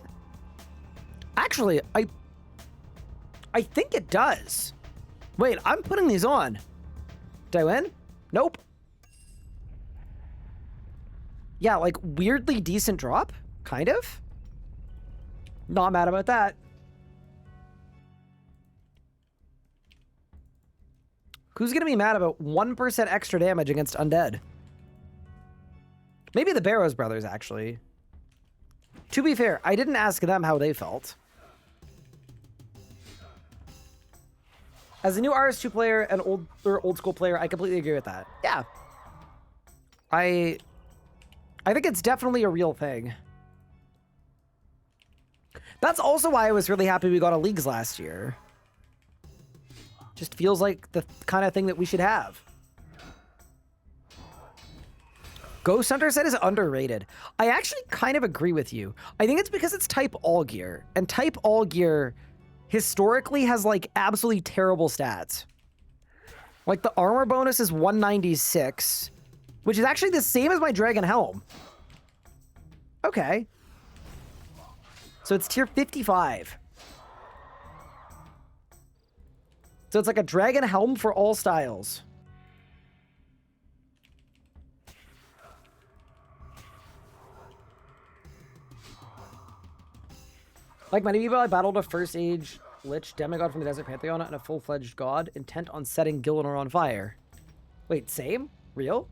S1: Actually, I think it does. Wait, I'm putting these on. Did I win? Nope. Yeah, like weirdly decent drop, kind of. Not mad about that. Who's gonna be mad about 1% extra damage against undead? Maybe the Barrows brothers, actually. To be fair, I didn't ask them how they felt. As a new RS2 player and old school player, I completely agree with that. Yeah. I think it's definitely a real thing. That's also why I was really happy we got a Leagues last year. Just feels like the kind of thing that we should have. Ghost Hunter set is underrated. I actually kind of agree with you. I think it's because it's type all gear, and type all gear historically has like absolutely terrible stats. Like the armor bonus is 196, which is actually the same as my Dragon Helm. Okay. So it's tier 55. So it's like a Dragon Helm for all styles. Like many people, I battled a first age lich demigod from the Desert Pantheon and a full-fledged god intent on setting Gillinor on fire. Wait, same? Real?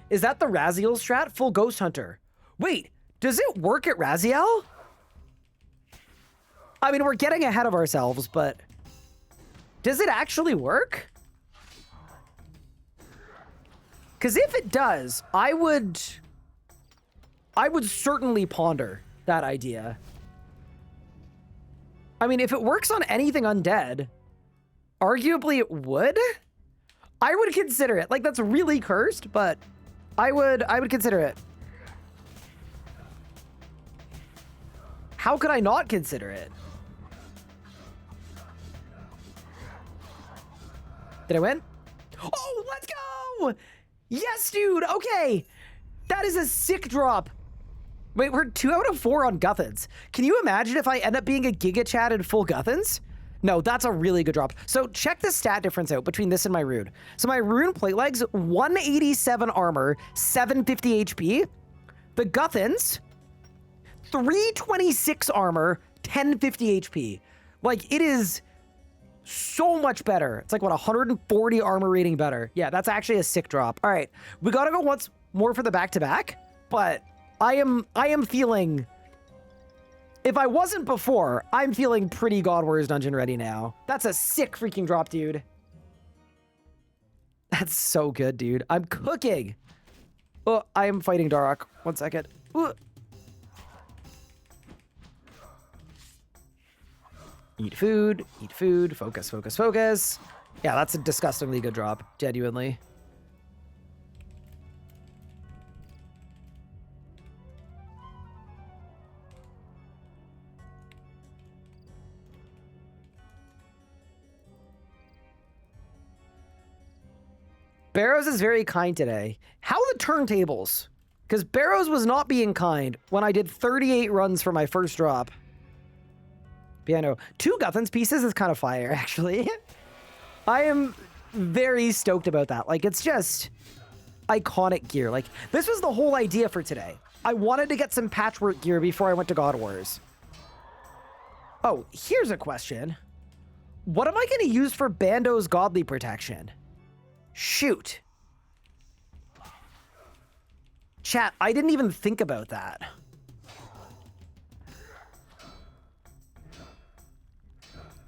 S1: Is that the Raziel strat? Full Ghost Hunter. Wait, does it work at Raziel? I mean, we're getting ahead of ourselves, but does it actually work? Because if it does, I would certainly ponder that idea. I mean, if it works on anything undead, arguably it would. I would consider it. Like, that's really cursed, but I would consider it. How could I not consider it? Did I win? Oh, let's go! Yes, dude. Okay. That is a sick drop. Wait, we're 2 out of 4 on Guthans. Can you imagine if I end up being a Giga Chad in full Guthans? No, that's a really good drop. So check the stat difference out between this and my rune. So my rune plate legs, 187 armor, 750 HP. The Guthans, 326 armor, 1050 HP. Like, it is so much better. It's like, what, 140 armor rating better. Yeah, that's actually a sick drop. All right, we gotta go once more for the back-to-back, but I am feeling, if I wasn't before, I'm feeling pretty God Warriors Dungeon ready now. That's a sick freaking drop, dude. That's so good, dude. I'm cooking. Oh, I am fighting Darok. 1 second. Ooh. Eat food, focus, focus, focus. Yeah, that's a disgustingly good drop, genuinely. Barrows is very kind today. How are the turntables? Because Barrows was not being kind when I did 38 runs for my first drop. But yeah, no. 2 Guthans pieces is kind of fire, actually. I am very stoked about that. Like, it's just iconic gear. Like, this was the whole idea for today. I wanted to get some patchwork gear before I went to God Wars. Oh, here's a question. What am I going to use for Bando's Godly Protection? Shoot. Chat, I didn't even think about that.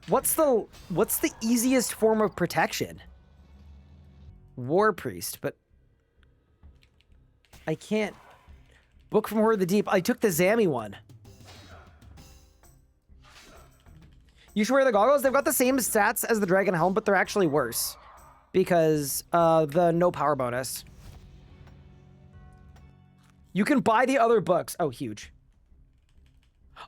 S1: What's the easiest form of protection? War Priest, but I can't. Book from Horror of the Deep. I took the Zammy one. You should wear the goggles. They've got the same stats as the Dragon Helm, but they're actually worse because the no power bonus. You can buy the other books. Oh, huge.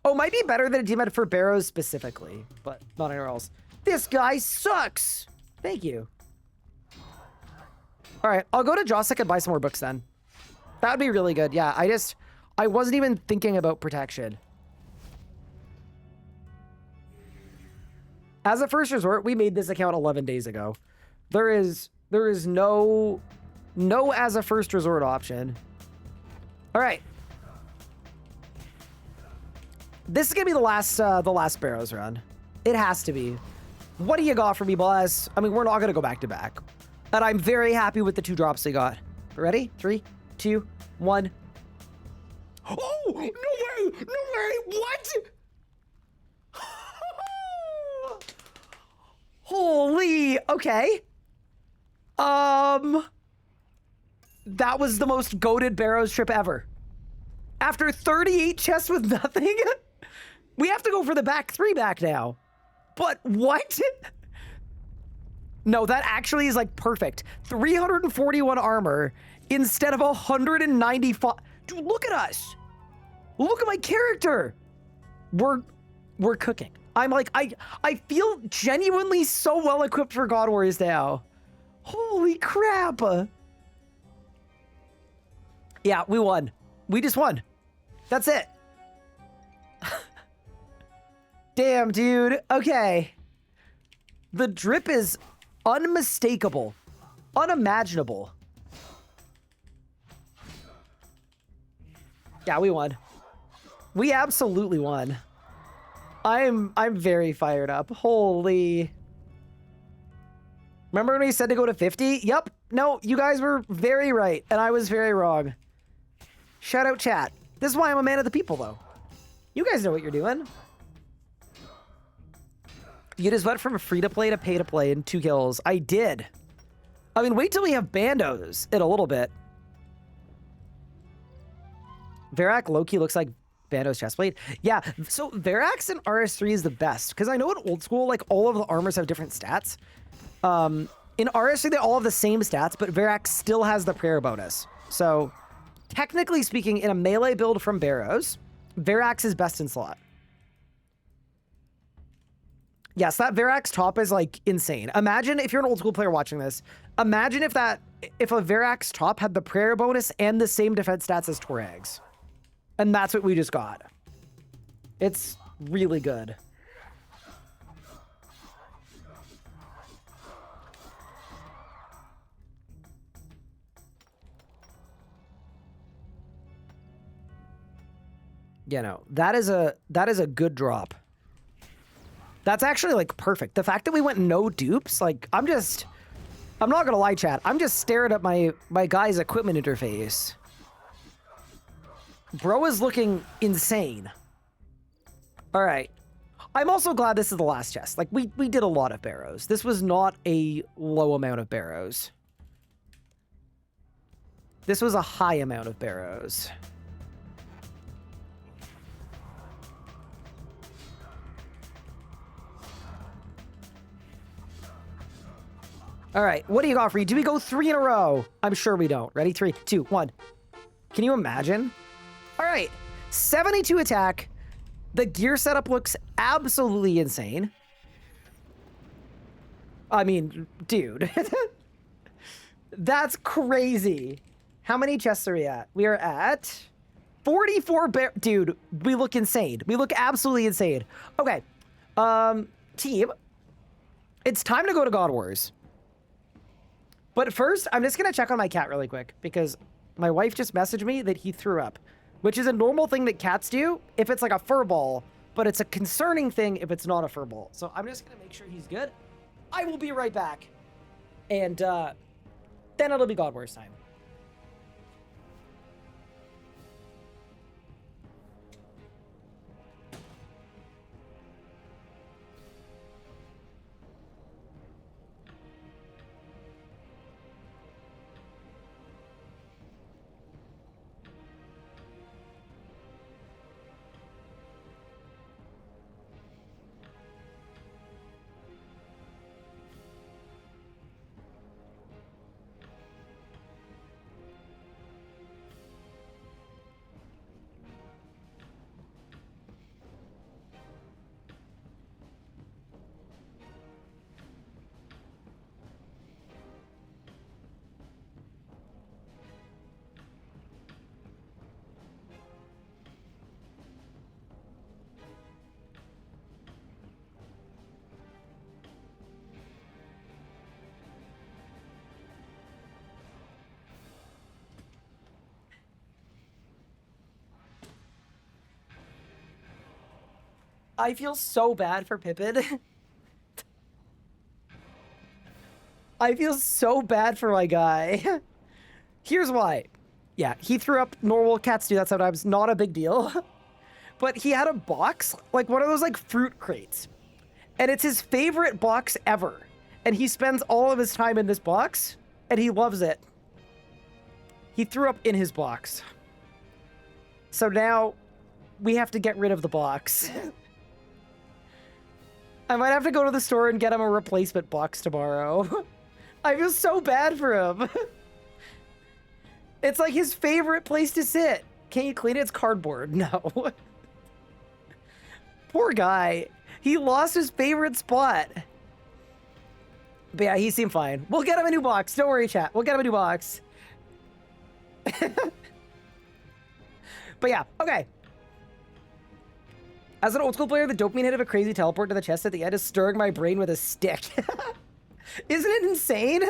S1: Oh, might be better than a D-Med for Barrows specifically, but not anywhere else. This guy sucks. Thank you. All right, I'll go to Josik and buy some more books then. That would be really good. Yeah, I wasn't even thinking about protection. As a first resort, we made this account 11 days ago. There is no as a first resort option. All right. This is gonna be the last Barrows run. It has to be. What do you got for me, boss? I mean, we're not gonna go back to back, and I'm very happy with the 2 drops we got. Ready? 3, 2, 1. Oh, no way! No way! What? Holy, okay. That was the most goated Barrows trip ever. After 38 chests with nothing, we have to go for the back 3 back now. But what? No, that actually is like perfect. 341 armor instead of 195. Dude, look at us. Look at my character. We're cooking. I'm like, I feel genuinely so well equipped for God Wars now. Holy crap. Yeah, we won. We just won. That's it. Damn, dude. Okay. The drip is unmistakable. Unimaginable. Yeah, we won. We absolutely won. I'm very fired up. Holy. Remember when we said to go to 50? Yep. No, you guys were very right, and I was very wrong. Shout out chat. This is why I'm a man of the people, though. You guys know what you're doing. You just went from free-to-play to pay-to-play in 2 kills. I did. I mean, wait till we have Bandos in a little bit. Varak Loki looks like Bando's chestplate. Yeah, so Varak's in RS3 is the best, because I know in old school, like, all of the armors have different stats. In RS3, they all have the same stats, but Varak still has the prayer bonus. So, technically speaking, in a melee build from Barrows, Varak's is best in slot. Yes, that Varak's top is, like, insane. Imagine, if you're an old school player watching this, imagine if a Varak's top had the prayer bonus and the same defense stats as Torag's. And that's what we just got. It's really good. You know, that is a good drop. That's actually, like, perfect. The fact that we went no dupes, like, I'm not gonna lie, chat. I'm just staring at my guy's equipment interface. Bro is looking insane. All right. I'm also glad this is the last chest. Like, we did a lot of Barrows. This was not a low amount of Barrows. This was a high amount of Barrows. All right, what do you got for you? Do we go 3 in a row? I'm sure we don't. Ready? 3, 2, 1. Can you imagine? All right, 72 attack. The gear setup looks absolutely insane. I mean, dude. That's crazy. How many chests are we at? We are at 44 bear. Dude, we look insane. We look absolutely insane. Okay. Team, it's time to go to God Wars. But first, I'm just going to check on my cat really quick because my wife just messaged me that he threw up, which is a normal thing that cats do if it's like a fur ball, but it's a concerning thing if it's not a fur ball. So I'm just going to make sure he's good. I will be right back. And then it'll be God Wars time. I feel so bad for Pippin. I feel so bad for my guy. Here's why. Yeah, he threw up. Normal cats do that sometimes. Not a big deal. But he had a box, like one of those like fruit crates. And it's his favorite box ever. And he spends all of his time in this box. And he loves it. He threw up in his box. So now we have to get rid of the box. I might have to go to the store and get him a replacement box tomorrow. I feel so bad for him. It's like his favorite place to sit. Can you clean it? It's cardboard. No. Poor guy. He lost his favorite spot. But yeah, he seemed fine. We'll get him a new box. Don't worry, chat. We'll get him a new box. But yeah, okay. As an old school player, the dopamine hit of a crazy teleport to the chest at the end is stirring my brain with a stick. Isn't it insane?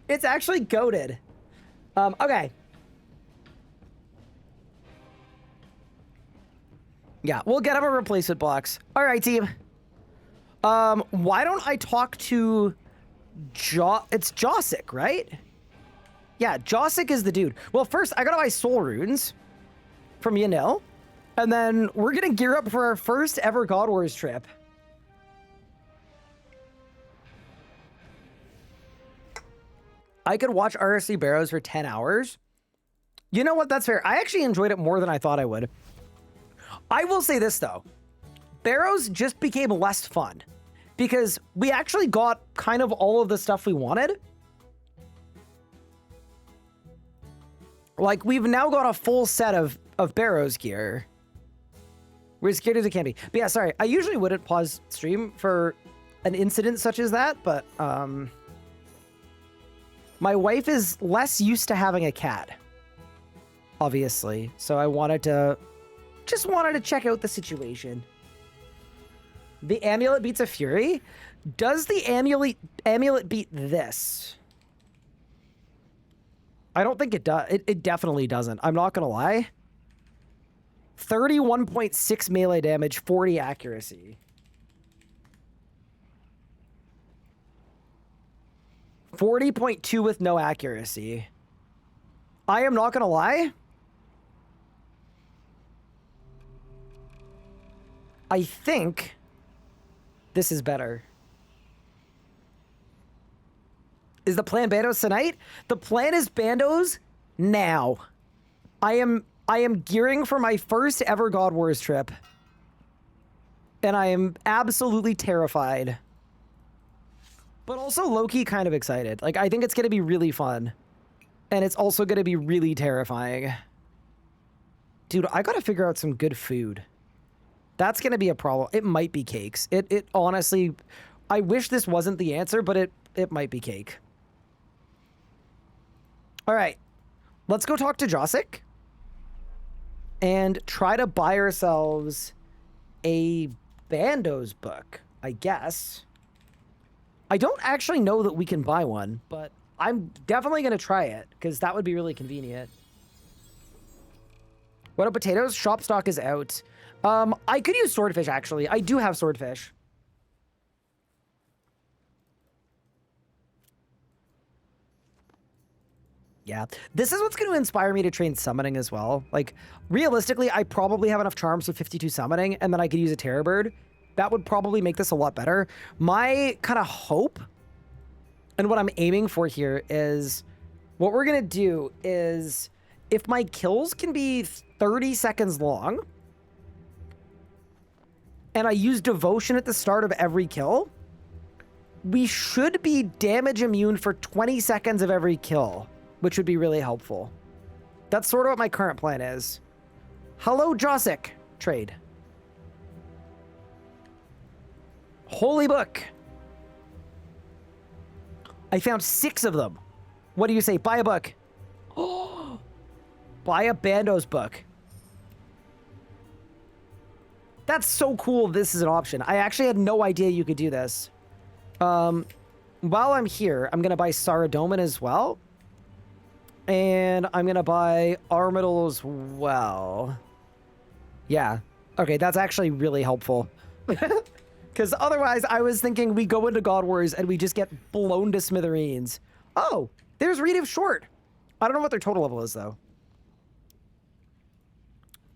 S1: It's actually goated. Okay. Yeah, we'll get him a replacement box. All right, team. Why don't I talk to It's Josic, right? Yeah, Josic is the dude. Well, first, I gotta buy soul runes from Yanil. And then we're gonna gear up for our first ever God Wars trip. I could watch RSC Barrows for 10 hours. You know what? That's fair. I actually enjoyed it more than I thought I would. I will say this, though. Barrows just became less fun because we actually got kind of all of the stuff we wanted. Like, we've now got a full set of Barrows gear. We're as scared as it can be. But yeah, sorry. I usually wouldn't pause stream for an incident such as that, but my wife is less used to having a cat, obviously. So I just wanted to check out the situation. The amulet beats a fury? Does the amulet beat this? I don't think it does. It definitely doesn't. I'm not gonna lie. 31.6 melee damage, 40 accuracy. 40.2 with no accuracy. I am not gonna lie. I think this is better. Is the plan Bandos tonight? The plan is Bandos now. I am gearing for my first ever God Wars trip. And I am absolutely terrified. But also low-key kind of excited. Like, I think it's going to be really fun. And it's also going to be really terrifying. Dude, I got to figure out some good food. That's going to be a problem. It might be cakes. It honestly, I wish this wasn't the answer, but it might be cake. All right. Let's go talk to Josic and try to buy ourselves a Bando's book, I guess. I don't actually know that we can buy one, but I'm definitely going to try it because that would be really convenient. What up, potatoes? Shop stock is out. I could use swordfish, actually. I do have swordfish. Yeah, this is what's going to inspire me to train summoning as well. Like, realistically, I probably have enough charms with 52 summoning, and then I could use a terror bird. That would probably make this a lot better. My kind of hope, and what I'm aiming for here is, what we're going to do is, if my kills can be 30 seconds long, and I use devotion at the start of every kill, we should be damage immune for 20 seconds of every kill, which would be really helpful. That's sort of what my current plan is. Hello, Josic. Trade. Holy book. I found 6 of them. What do you say? Buy a book. Oh, buy a Bando's book. That's so cool. This is an option. I actually had no idea you could do this. While I'm here, I'm going to buy Saradomin as well. And I'm going to buy Armadil as well. Yeah. Okay, that's actually really helpful. Because otherwise, I was thinking we go into God Wars and we just get blown to smithereens. Oh, there's Reed of Short. I don't know what their total level is, though.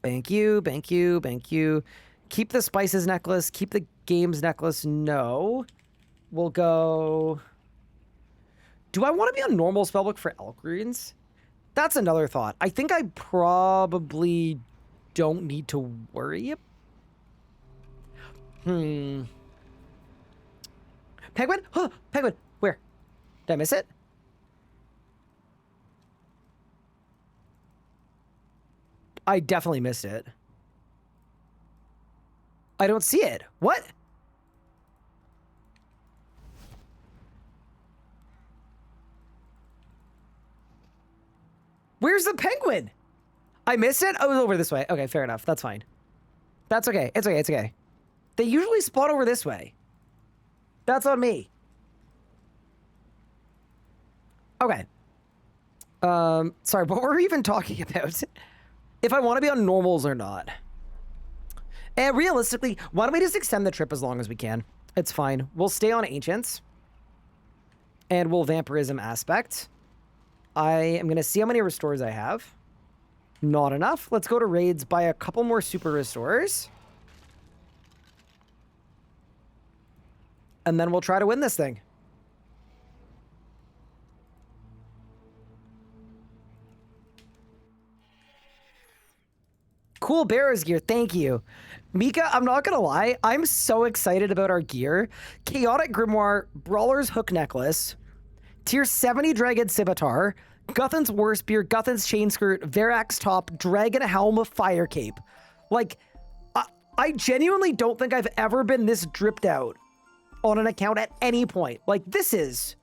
S1: Thank you, thank you, thank you. Keep the spices necklace. Keep the games necklace. No. We'll go... Do I want to be on normal spellbook for elk runes? That's another thought. I think I probably don't need to worry. Penguin? Huh, Penguin. Where? Did I miss it? I definitely missed it. I don't see it. What? Where's the penguin? I missed it? Oh, it was over this way. Okay, fair enough. That's fine. That's okay. It's okay. It's okay. They usually spawn over this way. That's on me. Okay. Sorry, what were we even talking about? If I want to be on normals or not. And realistically, why don't we just extend the trip as long as we can? It's fine. We'll stay on Ancients. And we'll Vampirism Aspect. I am going to see how many restores I have. Not enough. Let's go to raids, buy a couple more super restores. And then we'll try to win this thing. Cool Bearer's gear. Thank you. Mika, I'm not going to lie. I'm so excited about our gear. Chaotic Grimoire, Brawler's Hook Necklace, Tier 70 Dragon Scimitar, Guthan's War Spear, Guthan's Chain Skirt, Verax Top, Dragon Helm, Fire Cape. Like, I genuinely don't think I've ever been this dripped out on an account at any point. Like, this is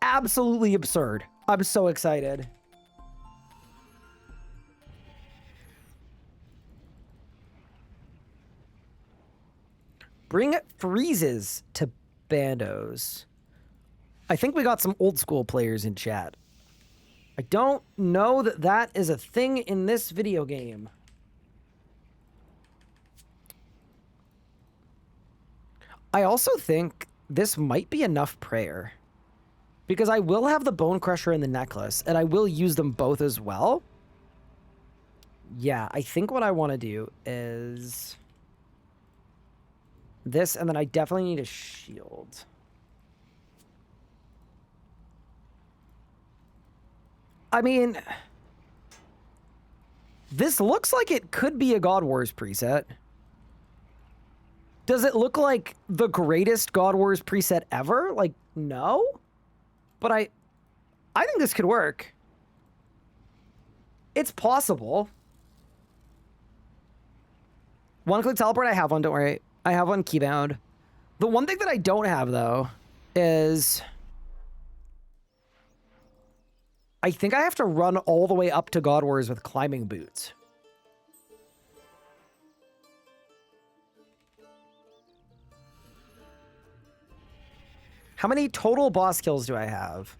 S1: absolutely absurd. I'm so excited. Bring freezes to Bandos. I think we got some old school players in chat. I don't know that that is a thing in this video game. I also think this might be enough prayer. Because I will have the Bone Crusher and the necklace, and I will use them both as well. Yeah, I think what I want to do is this, and then I definitely need a shield. I mean, this looks like it could be a God Wars preset. Does it look like the greatest God Wars preset ever? Like, no. But I think this could work. It's possible. One-click teleport, I have one, don't worry. I have one keybound. The one thing that I don't have, though, is I think I have to run all the way up to God Wars with climbing boots. How many total boss kills do I have?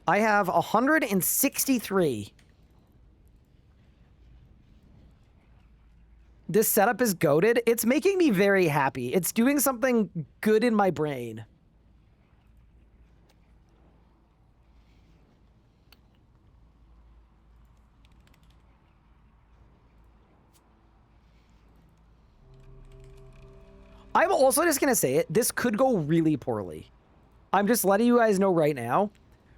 S1: I have 163. This setup is goated. It's making me very happy. It's doing something good in my brain. I'm also just going to say it. This could go really poorly. I'm just letting you guys know right now.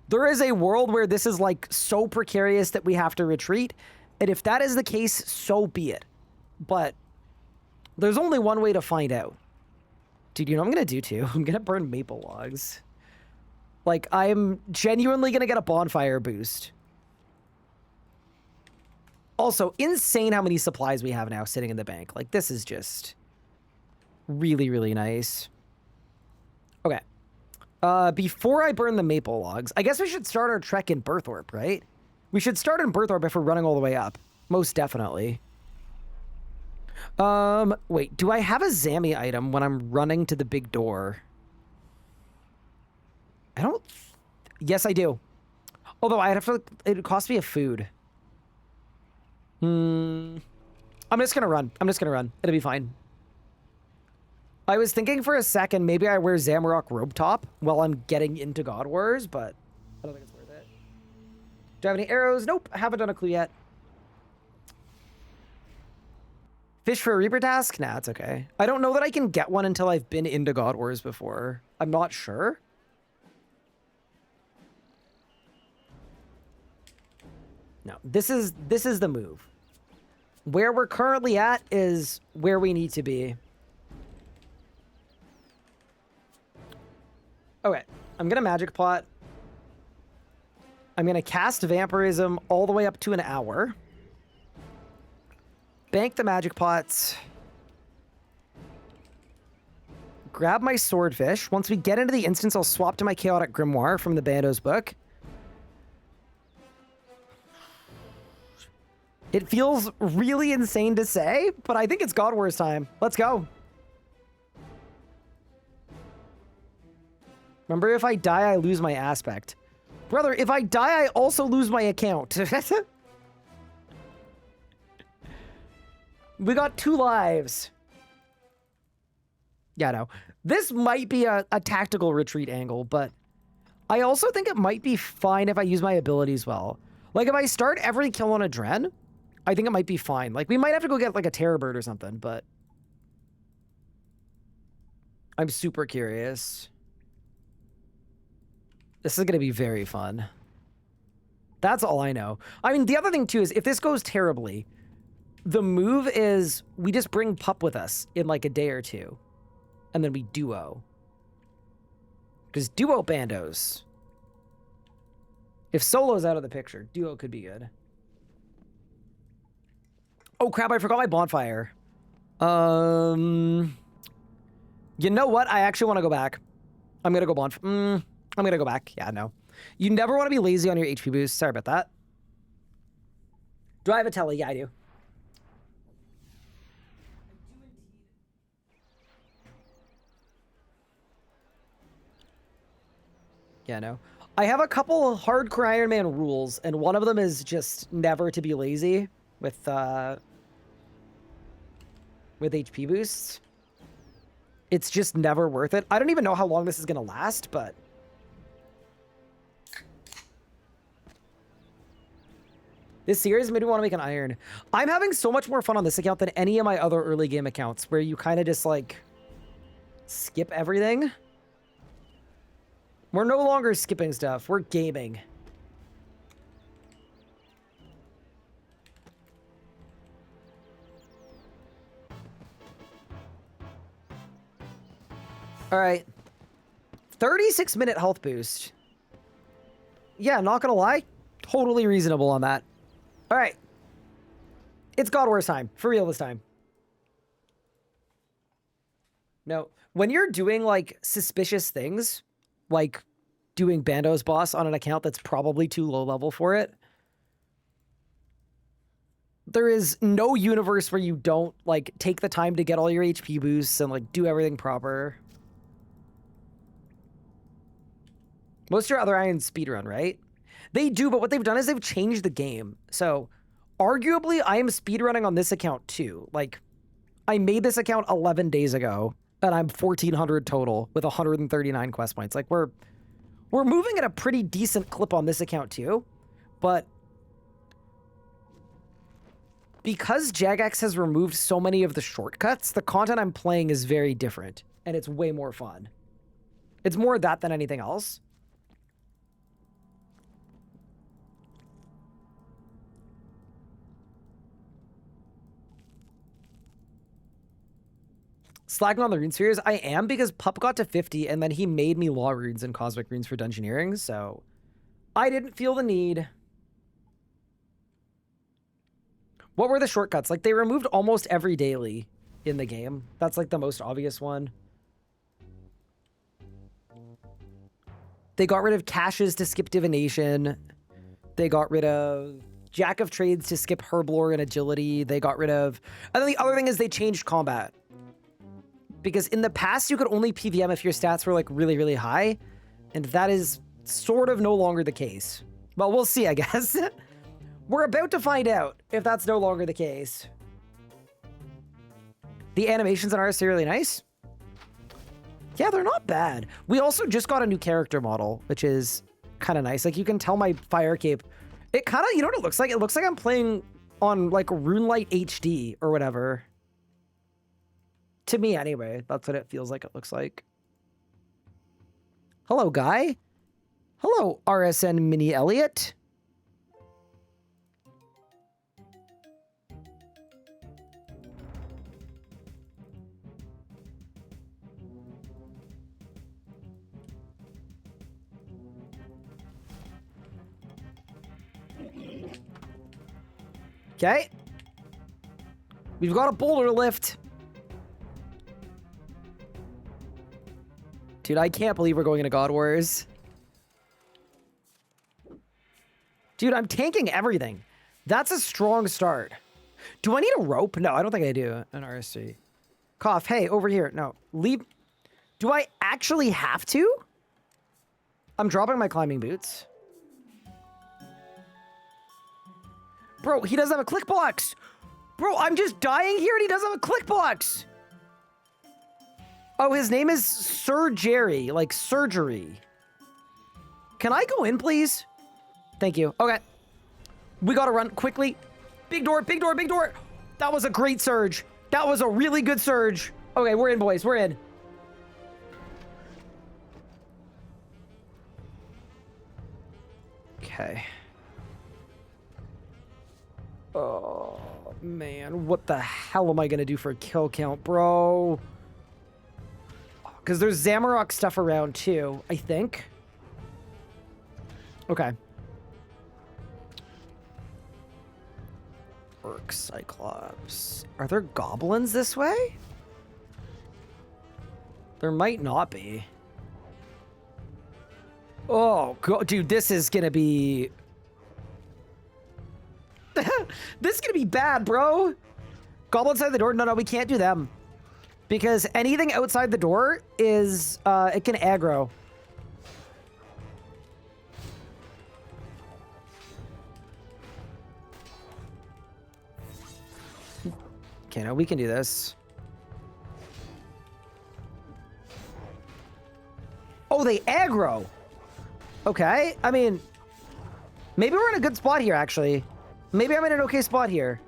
S1: There is a world where this is like so precarious that we have to retreat. And if that is the case, so be it. But there's only one way to find out. Dude, you know what I'm going to do too? I'm going to burn maple logs. Like, I'm genuinely going to get a bonfire boost. Also, insane how many supplies we have now sitting in the bank. Like, this is just really, really nice. Okay. Before I burn the maple logs, I guess we should start our trek in Berthorpe, right? We should start in Berthorpe if we're running all the way up. Most definitely. Wait, do I have a Zammy item when I'm running to the big door? I don't... Yes, I do. Although I'd have to... It would cost me a food. I'm just gonna run. I'm just gonna run. It'll be fine. I was thinking for a second, maybe I wear Zamorak Robe Top while I'm getting into God Wars, but I don't think it's worth it. Do I have any arrows? Nope, I haven't done a clue yet. Fish for a Reaper task? Nah, it's okay. I don't know that I can get one until I've been into God Wars before. I'm not sure. No, this is the move. Where we're currently at is where we need to be. Okay, I'm gonna magic pot. I'm gonna cast vampirism all the way up to an hour. Bank the magic pots. Grab my swordfish. Once we get into the instance, I'll swap to my chaotic grimoire from the Bando's book. It feels really insane to say, but I think it's God Wars time. Let's go. Remember, if I die, I lose my aspect. Brother, if I die, I also lose my account. We got 2 lives. Yeah, no. This might be a tactical retreat angle, but I also think it might be fine if I use my abilities well. Like, if I start every kill on a Dren, I think it might be fine. Like, we might have to go get, like, a Terror Bird or something, but I'm super curious. This is going to be very fun. That's all I know. I mean, the other thing, too, is if this goes terribly, the move is we just bring Pup with us in, like, a day or two. And then we duo. Because duo bandos. If solo's out of the picture, duo could be good. Oh, crap, I forgot my bonfire. You know what? I actually want to go back. I'm going to go bonfire. I'm gonna go back. Yeah, no. You never want to be lazy on your HP boost. Sorry about that. Do I have a telly? Yeah, I do. Yeah, no. I have a couple hardcore Ironman rules, and one of them is just never to be lazy with HP boosts. It's just never worth it. I don't even know how long this is gonna last, but this series made me want to make an iron. I'm having so much more fun on this account than any of my other early game accounts, where you kind of just, like, skip everything. We're no longer skipping stuff. We're gaming. All right. 36-minute health boost. Yeah, not gonna lie. Totally reasonable on that. All right. It's God Wars time. For real this time. No. When you're doing, like, suspicious things, like doing Bando's boss on an account that's probably too low level for it. There is no universe where you don't, like, take the time to get all your HP boosts and, like, do everything proper. Most of your other irons speedrun, right? They do, but what they've done is they've changed the game. So, arguably, I am speedrunning on this account, too. Like, I made this account 11 days ago, and I'm 1,400 total with 139 quest points. Like, we're moving at a pretty decent clip on this account, too. But because Jagex has removed so many of the shortcuts, the content I'm playing is very different, and it's way more fun. It's more that than anything else. Slacking on the rune spheres? I am, because Pup got to 50, and then he made me law runes and cosmic runes for dungeoneering, so I didn't feel the need. What were the shortcuts? Like, they removed almost every daily in the game. That's, like, the most obvious one. They got rid of caches to skip divination. They got rid of Jack of Trades to skip herblore and agility. They got rid of... And then the other thing is they changed combat. Because in the past, you could only PVM if your stats were, like, really, really high. And that is sort of no longer the case. Well, we'll see, I guess. We're about to find out if that's no longer the case. The animations in RS are really nice. Yeah, they're not bad. We also just got a new character model, which is kind of nice. Like, you can tell my fire cape. It kind of, you know what it looks like? It looks like I'm playing on, like, RuneLite HD or whatever. To me, anyway. That's what it feels like it looks like. Hello, guy. Hello, RSN Mini Elliot. Okay. We've got a boulder lift. Dude, I can't believe we're going into God Wars. Dude, I'm tanking everything. That's a strong start. Do I need a rope? No, I don't think I do. An RSC. Cough. Hey, over here. No. Leave. Do I actually have to? I'm dropping my climbing boots. Bro, he doesn't have a click box. Bro, I'm just dying here and he doesn't have a click box. Oh, his name is Sir Jerry, like surgery. Can I go in, please? Thank you. Okay. We gotta run quickly. Big door, big door, big door. That was a great surge. That was a really good surge. Okay, we're in, boys. We're in. Okay. Oh, man. What the hell am I gonna do for a kill count, bro? Because there's Zamarok stuff around, too, I think. Okay. Orc Cyclops. Are there goblins this way? There might not be. Oh, God, dude, this is gonna be... This is gonna be bad, bro. Goblins outside the door? No, we can't do them. Because anything outside the door is, it can aggro. Okay, now we can do this. Oh, they aggro. Okay, I mean, maybe we're in a good spot here, actually. Maybe I'm in an okay spot here.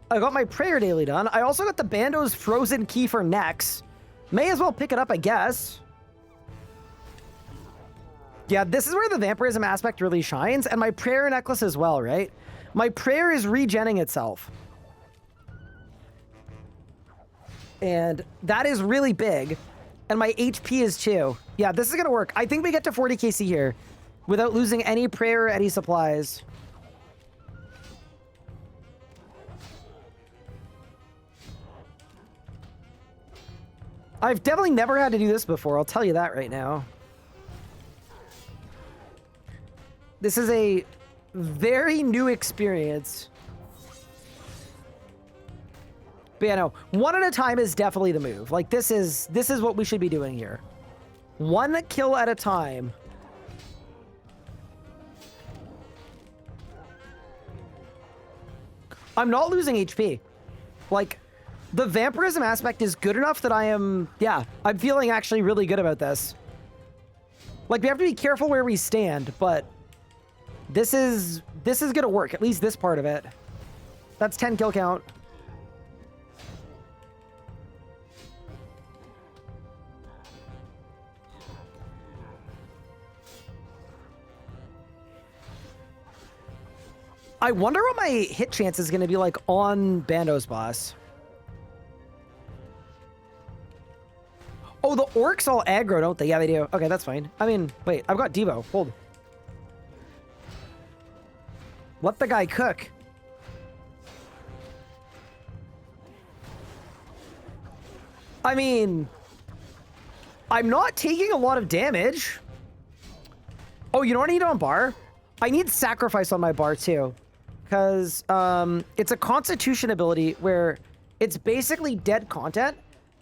S1: I got my prayer daily done. I also got the Bando's frozen key for Nex. May as well pick it up, I guess. Yeah, this is where the vampirism aspect really shines, and my prayer necklace as well, right? My prayer is regenning itself. And that is really big. And my HP is too. Yeah, this is gonna work. I think we get to 40 KC here without losing any prayer or any supplies. I've definitely never had to do this before, I'll tell you that right now. This is a very new experience. But yeah, no, one at a time is definitely the move. Like, this is what we should be doing here. One kill at a time. I'm not losing HP. Like, the vampirism aspect is good enough that I'm feeling actually really good about this. Like, we have to be careful where we stand, but this is gonna work, at least this part of it. That's 10 kill count. I wonder what my hit chance is going to be like on Bando's boss. Oh, the orcs all aggro, don't they? Yeah, they do. Okay, that's fine. I mean, wait, I've got Devo. Hold. Let the guy cook. I mean, I'm not taking a lot of damage. Oh, you know what I need on bar? I need sacrifice on my bar too. Because it's a constitution ability where it's basically dead content,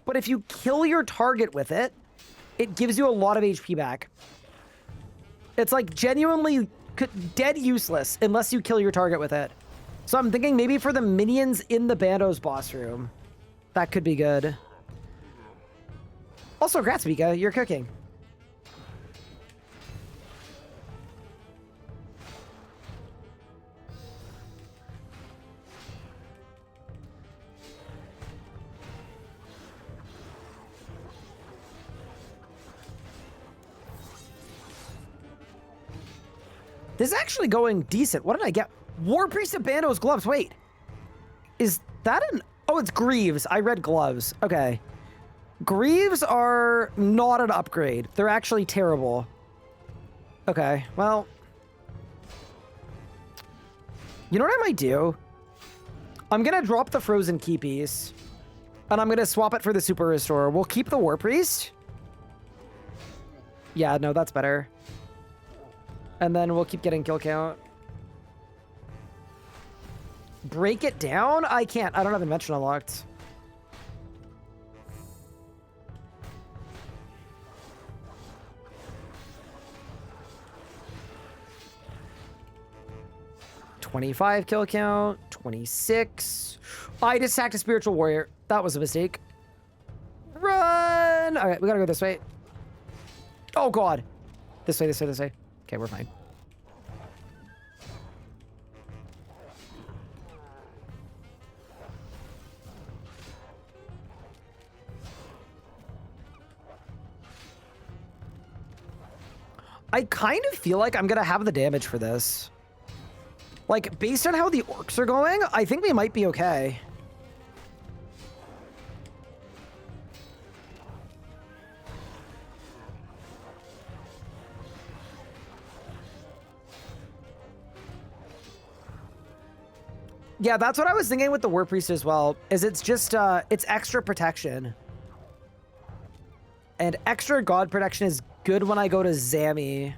S1: but if you kill your target with it, it gives you a lot of HP back. It's like genuinely dead useless unless you kill your target with it. So I'm thinking maybe for the minions in the Bando's boss room, that could be good. Also, congrats, Mika, you're cooking. This is actually going decent. What did I get? War Priest of Bando's gloves. Wait. Is that an... Oh, it's Greaves. I read gloves. Okay. Greaves are not an upgrade. They're actually terrible. Okay, well... You know what I might do? I'm gonna drop the Frozen Key piece. And I'm gonna swap it for the Super Restorer. We'll keep the War Priest. Yeah, no, that's better. And then we'll keep getting kill count. Break it down? I can't. I don't have Invention unlocked. $25 kill count. 26. I just sacked a Spiritual Warrior. That was a mistake. Run! All right, we gotta go this way. Oh, God. This way, this way, this way. Okay, we're fine. I kind of feel like I'm gonna have the damage for this. Like, based on how the orcs are going, I think we might be okay. Yeah, that's what I was thinking with the War Priest as well, is it's just, it's extra protection. And extra god protection is good when I go to Zammy.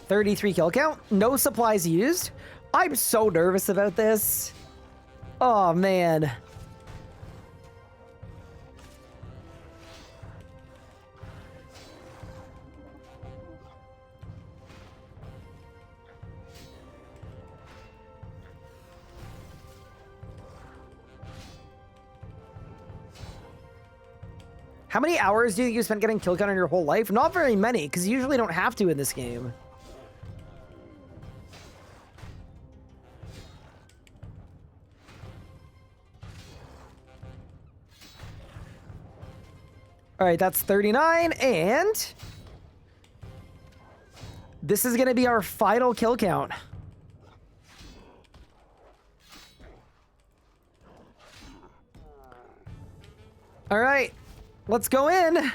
S1: $33 kill count, no supplies used. I'm so nervous about this. Oh, man. How many hours do you think you spent getting kill count in your whole life? Not very many, because you usually don't have to in this game. All right, that's 39, and this is going to be our final kill count. All right. Let's go in.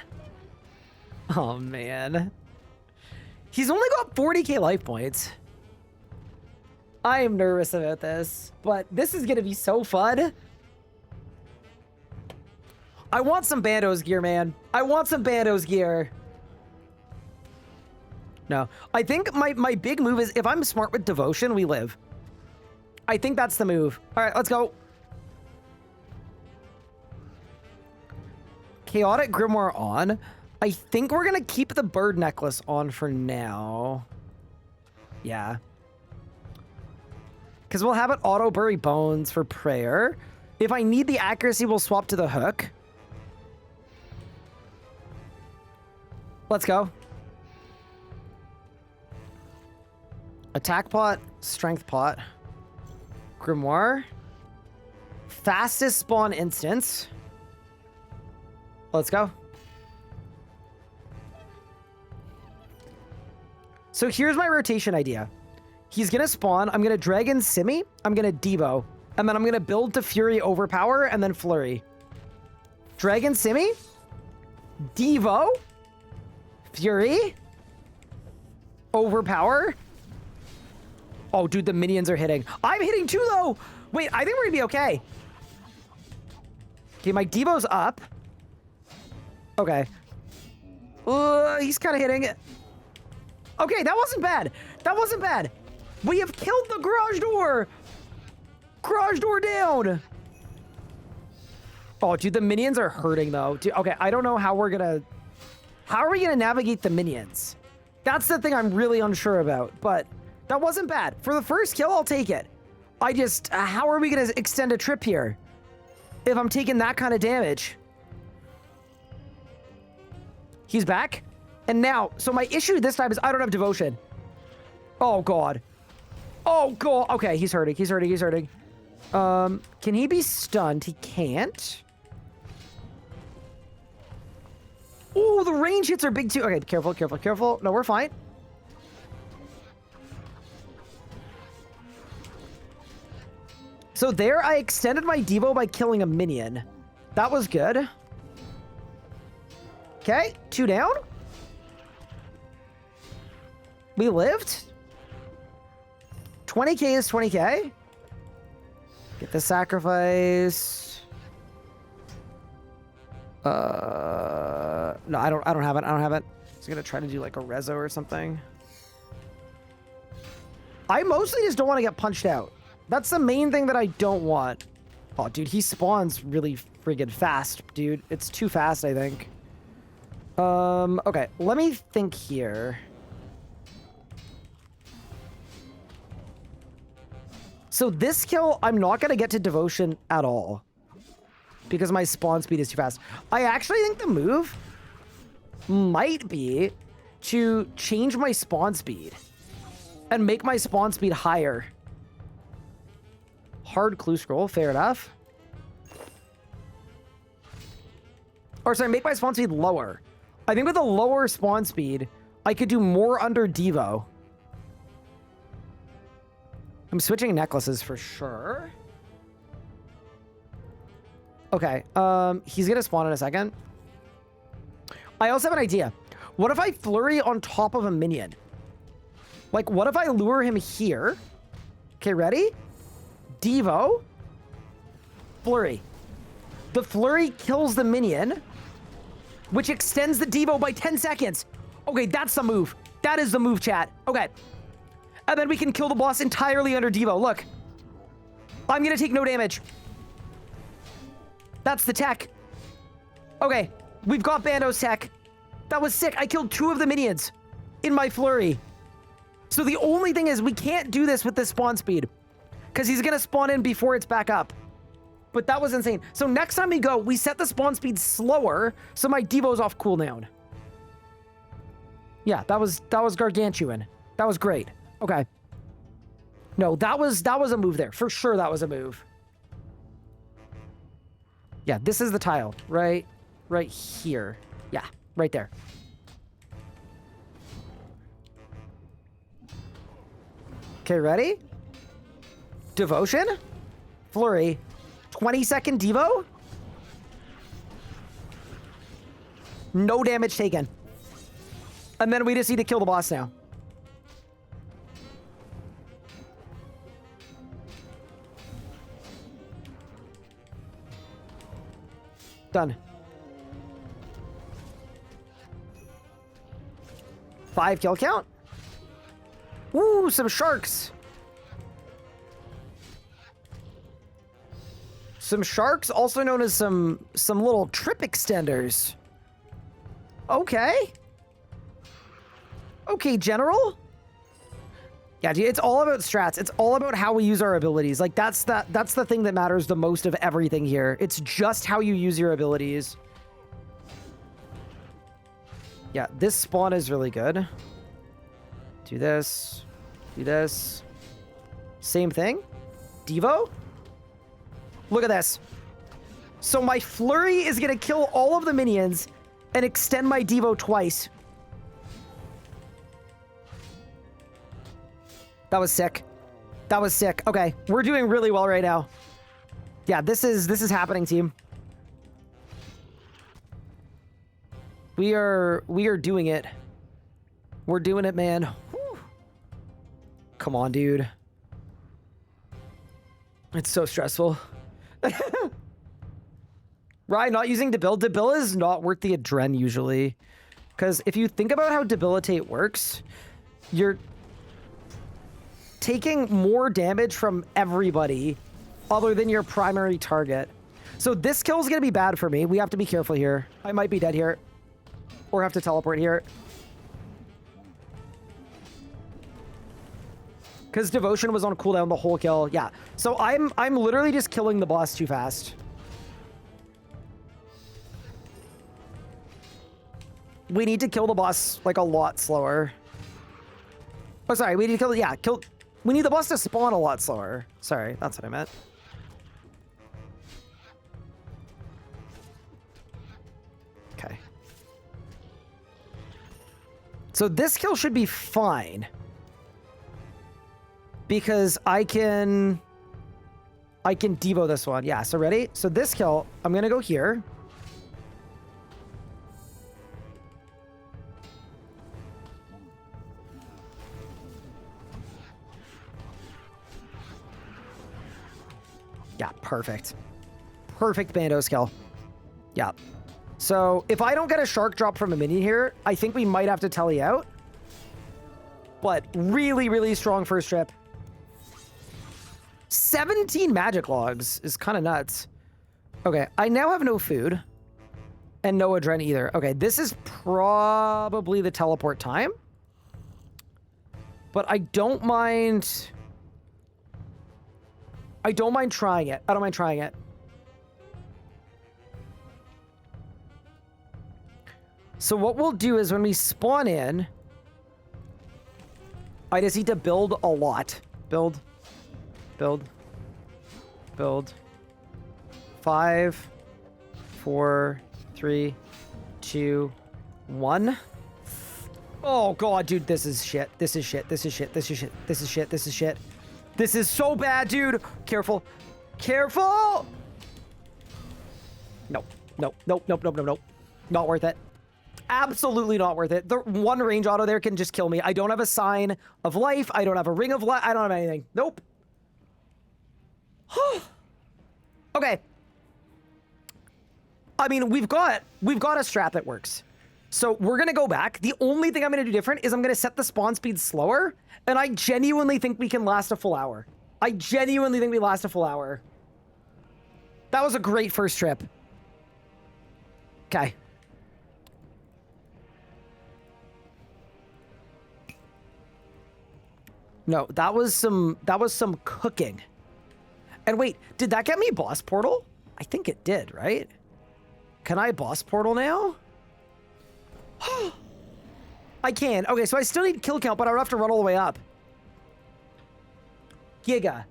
S1: Oh, man. He's only got 40k life points. I am nervous about this, but this is gonna be so fun. I want some Bandos gear, man. I want some Bandos gear. No, I think my big move is if I'm smart with devotion, we live. I think that's the move. All right, let's go. Chaotic Grimoire on. I think we're gonna keep the bird necklace on for now. Yeah. Because we'll have it auto bury bones for prayer. If I need the accuracy, we'll swap to the hook. Let's go. Attack pot, strength pot, grimoire, fastest spawn instance. Let's go. So here's my rotation idea. He's gonna spawn, I'm gonna Dragon Simi, I'm gonna Devo, and then I'm gonna build to Fury Overpower and then Flurry. Dragon Simi, Devo, Fury, Overpower. Oh, dude, the minions are hitting. I'm hitting too, though. Wait, I think we're gonna be okay. Okay, my Devo's up. Okay. He's kind of hitting it. Okay, that wasn't bad. That wasn't bad. We have killed the garage door. Garage door down. Oh, dude, the minions are hurting, though. Dude, okay, I don't know how we're gonna... How are we gonna navigate the minions? That's the thing I'm really unsure about, but that wasn't bad. For the first kill, I'll take it. I just... how are we gonna extend a trip here if I'm taking that kind of damage? He's back. And now, so my issue this time is I don't have devotion. Oh, God. Oh, God. Okay, he's hurting. He's hurting. He's hurting. Can he be stunned? He can't. Oh, the range hits are big, too. Okay, careful, careful, careful. No, we're fine. So there, I extended my Devo by killing a minion. That was good. Okay, 2 down. We lived. 20k is 20k. Get the sacrifice. No, I don't have it. I don't have it. I was gonna try to do like a rezo or something. I mostly just don't want to get punched out. That's the main thing that I don't want. Oh, dude, he spawns really friggin' fast, dude. It's too fast, I think. Okay, let me think here. So this kill, I'm not going to get to devotion at all because my spawn speed is too fast. I actually think the move might be to change my spawn speed and make my spawn speed higher. Hard clue scroll, fair enough. Or sorry, make my spawn speed lower. I think with a lower spawn speed, I could do more under Devo. I'm switching necklaces for sure. Okay, he's gonna spawn in a second. I also have an idea. What if I flurry on top of a minion? Like, what if I lure him here? Okay, ready? Devo. Flurry. The flurry kills the minion, which extends the Devo by 10 seconds. Okay, that's the move. That is the move, chat. Okay. And then we can kill the boss entirely under Devo. Look. I'm gonna take no damage. That's the tech. Okay, we've got Bando's tech. That was sick. I killed 2 of the minions in my flurry. So the only thing is we can't do this with the spawn speed because he's gonna spawn in before it's back up. But that was insane. So next time we go, we set the spawn speed slower so my Devo's off cooldown. Yeah, that was gargantuan. That was great. Okay. No, that was a move there. For sure that was a move. Yeah, this is the tile. Right here. Yeah, right there. Okay, ready? Devotion. Flurry. 20-second Devo. No damage taken. And then we just need to kill the boss now. Done. 5 kill count. Ooh, some sharks. Some sharks, also known as some little trip extenders. Okay. Okay, General. Yeah, dude, it's all about strats. It's all about how we use our abilities. Like, that's the thing that matters the most of everything here. It's just how you use your abilities. Yeah, this spawn is really good. Do this. Do this. Same thing. Devo. Look at this. So my flurry is going to kill all of the minions and extend my Devo twice. That was sick. That was sick. Okay, we're doing really well right now. Yeah, this is happening, team. We are doing it. We're doing it, man. Whew. Come on, dude. It's so stressful. Ryan, not using Debil. Debil is not worth the adren usually. Because if you think about how Debilitate works, you're taking more damage from everybody other than your primary target. So this kill is going to be bad for me. We have to be careful here. I might be dead here. Or have to teleport here. Because Devotion was on cooldown the whole kill. Yeah. So I'm literally just killing the boss too fast. We need to kill the boss like a lot slower. Oh, sorry. We need to kill... We need the boss to spawn a lot slower. Sorry, that's what I meant. Okay. So this kill should be fine. Because I can Devo this one. Yeah, so ready? So this kill, I'm going to go here. Yeah, perfect. Perfect Bandos kill. Yeah. So if I don't get a shark drop from a minion here, I think we might have to telly out. But really, really strong first trip. 17 magic logs is kind of nuts. Okay, I now have no food. And no adren either. Okay, this is probably the teleport time. But I don't mind... I don't mind trying it. I don't mind trying it. So what we'll do is when we spawn in, I just need to build a lot. Build. 5, 4, 3, 2, 1. Oh god, dude, this is shit. This is shit. This is shit. This is shit. This is shit. This is shit. This is so bad, dude. Careful. Careful! Nope. Nope. Nope. Nope. Nope. Nope. Nope. Not worth it. Absolutely not worth it. The one range auto there can just kill me. I don't have a sign of life. I don't have a ring of life. I don't have anything. Nope. Okay. I mean, we've got a strat that works. So we're going to go back. The only thing I'm going to do different is I'm going to set the spawn speed slower. And I genuinely think we can last a full hour. I genuinely think we last a full hour. That was a great first trip. Okay. No, that was some cooking. And wait, did that get me boss portal? I think it did, right? Can I boss portal now? I can. Okay, so I still need kill count, but I don't have to run all the way up. Giga.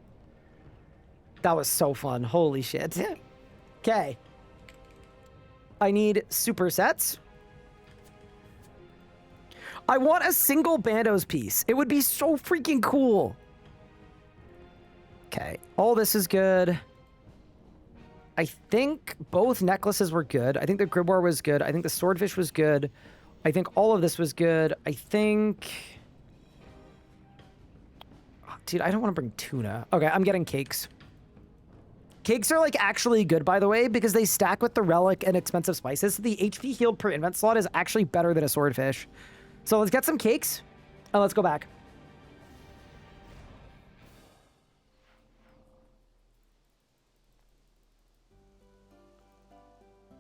S1: That was so fun. Holy shit. Okay. I need supersets. I want a single Bandos piece. It would be so freaking cool. Okay. All this is good. I think both necklaces were good. I think the Grimoire was good. I think the Swordfish was good. I think all of this was good. I think... Oh, dude, I don't want to bring tuna. Okay, I'm getting cakes. Cakes are like actually good, by the way, because they stack with the relic and expensive spices. So the HP healed per invent slot is actually better than a swordfish. So let's get some cakes and let's go back.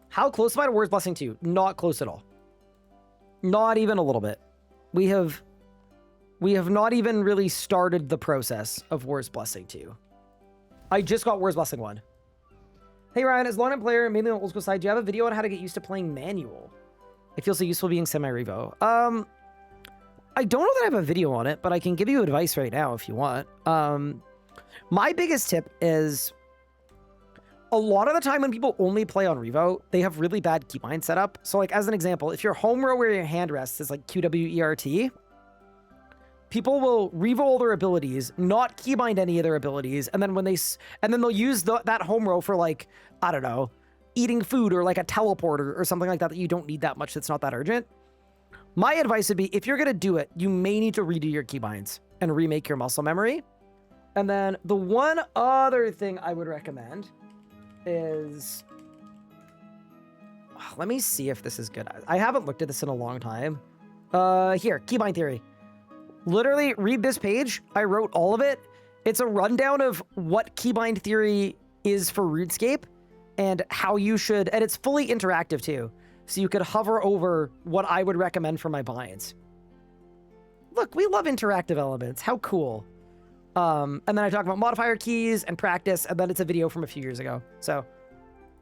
S1: How close am I to War's Blessing 2? Not close at all. Not even a little bit. We have not even really started the process of War's Blessing 2. I just got War's Blessing 1. Hey Ryan, as a long-time player, mainly on the old school side, do you have a video on how to get used to playing manual? It feels so useful being semi-revo. I don't know that I have a video on it, but I can give you advice right now if you want. My biggest tip is a lot of the time when people only play on Revo, they have really bad keybind setup. So like as an example, if your home row where your hand rests is like QWERT, people will reroll their abilities, not keybind any of their abilities, and then they'll use that home row for like, I don't know, eating food or like a teleporter or something like that you don't need that much, that's not that urgent. My advice would be, if you're gonna do it, you may need to redo your keybinds and remake your muscle memory. And then the one other thing I would recommend is, let me see if this is good. I haven't looked at this in a long time. Here, keybind theory. Literally read this page. I wrote all of it. It's a rundown of what keybind theory is for RuneScape and how you should, and it's fully interactive too. So you could hover over what I would recommend for my binds. Look, we love interactive elements. How cool. And then I talk about modifier keys and practice, and then it's a video from a few years ago. So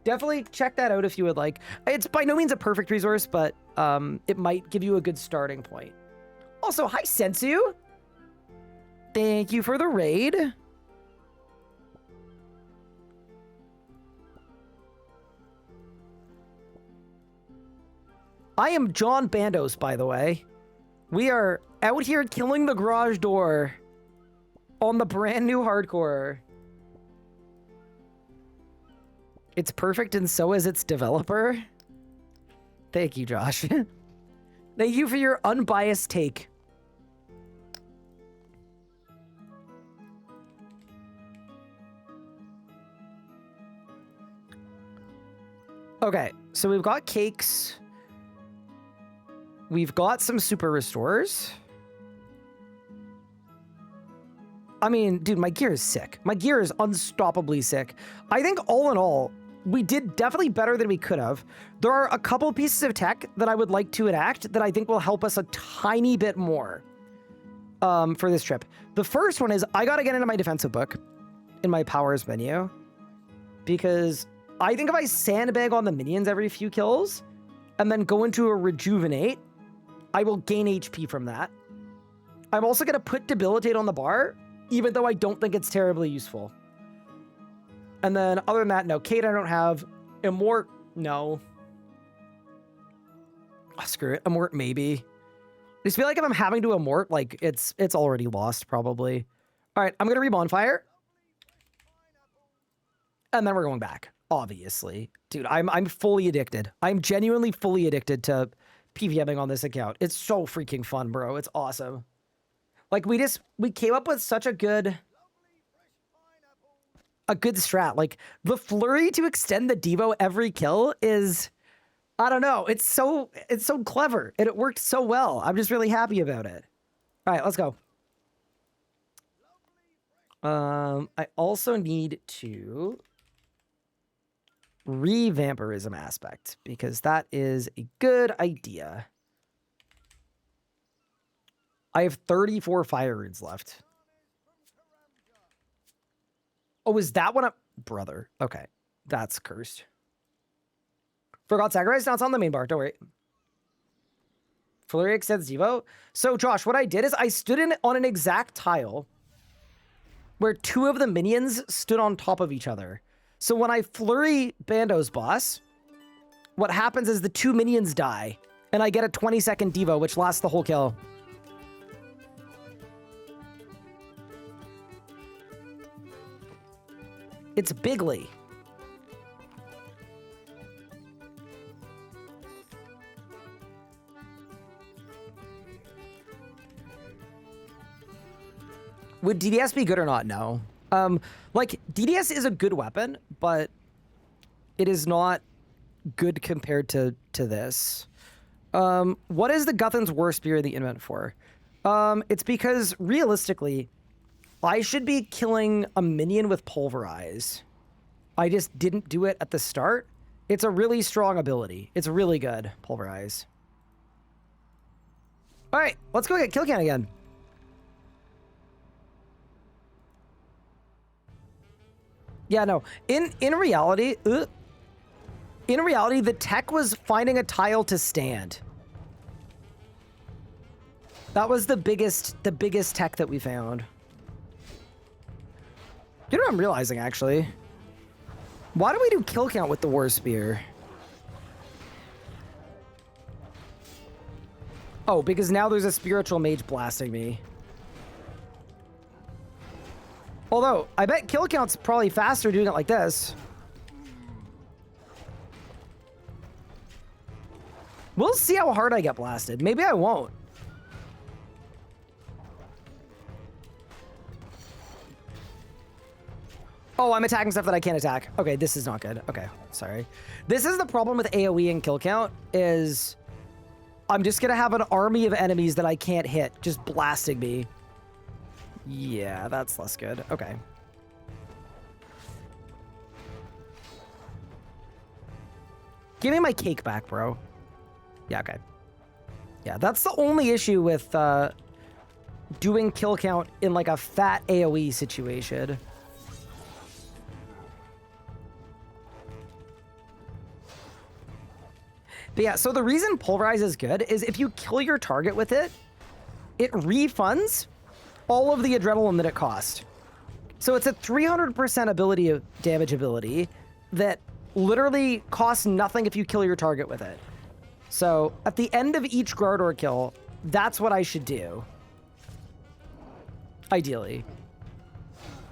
S1: definitely check that out if you would like. It's by no means a perfect resource, but it might give you a good starting point. Also, hi, Sensu. Thank you for the raid. I am John Bandos, by the way. We are out here killing the garage door on the brand new hardcore. It's perfect and so is its developer. Thank you, Josh. Thank you for your unbiased take. Okay, so we've got cakes. We've got some super restorers. I mean, dude, my gear is sick. My gear is unstoppably sick. I think all in all, we did definitely better than we could have. There are a couple pieces of tech that I would like to enact that I think will help us a tiny bit more for this trip. The first one is I got to get into my defensive book in my powers menu, because I think if I sandbag on the minions every few kills and then go into a rejuvenate, I will gain HP from that. I'm also going to put debilitate on the bar, even though I don't think it's terribly useful. And then other than that, no. Kate, I don't have. Immort, no. Oh, screw it. Immort, maybe. I just feel like if I'm having to immort, like, it's already lost, probably. All right, I'm going to re-bonfire. And then we're going back, obviously. Dude, I'm fully addicted. I'm genuinely fully addicted to PVMing on this account. It's so freaking fun, bro. It's awesome. Like, we came up with such a good strat. Like, the flurry to extend the Devo every kill is, I don't know. It's so clever, and it worked so well. I'm just really happy about it. All right, let's go. I also need to revampirism aspect, because that is a good idea. I have 34 fire runes left. Oh, is that what I'm... Brother. Okay. That's cursed. Forgot sacrifice. Now it's on the main bar. Don't worry. Flurry extends Devo. So, Josh, what I did is I stood on an exact tile where two of the minions stood on top of each other. So when I flurry Bando's boss, what happens is the two minions die, and I get a 20-second Devo, which lasts the whole kill. It's bigly. Would DBS be good or not? No. Like, DDS is a good weapon, but it is not good compared to this. What is the Guthan's War Spear the invent for? It's because, realistically, I should be killing a minion with Pulverize. I just didn't do it at the start. It's a really strong ability. It's really good, Pulverize. All right, let's go get kill count again. Yeah, no. In reality, the tech was finding a tile to stand. That was the biggest tech that we found. You know what I'm realizing, actually? Why do we do kill count with the War Spear? Oh, because now there's a spiritual mage blasting me. Although, I bet kill count's probably faster doing it like this. We'll see how hard I get blasted. Maybe I won't. Oh, I'm attacking stuff that I can't attack. Okay, this is not good. Okay, sorry. This is the problem with AoE and kill count, is I'm just gonna have an army of enemies that I can't hit, just blasting me. Yeah, that's less good. Okay. Give me my cake back, bro. Yeah, okay. Yeah, that's the only issue with doing kill count in like a fat AoE situation. But yeah, so the reason Pulverize is good is if you kill your target with it, it refunds all of the adrenaline that it cost. So it's a 300% damage ability that literally costs nothing if you kill your target with it. So at the end of each Grardor kill, that's what I should do. Ideally.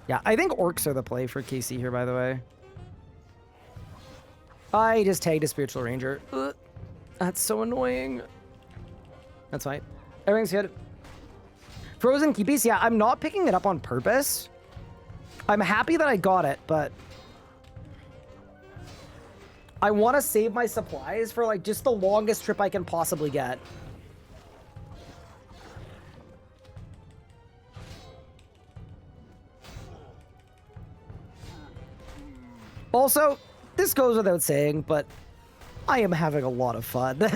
S1: Yeah, I think orcs are the play for KC here, by the way. I just tagged a Spiritual Ranger. Ugh, that's so annoying. That's fine. Everything's good. Frozen Keepies, yeah, I'm not picking it up on purpose. I'm happy that I got it, but I want to save my supplies for like just the longest trip I can possibly get. Also, this goes without saying, but I am having a lot of fun.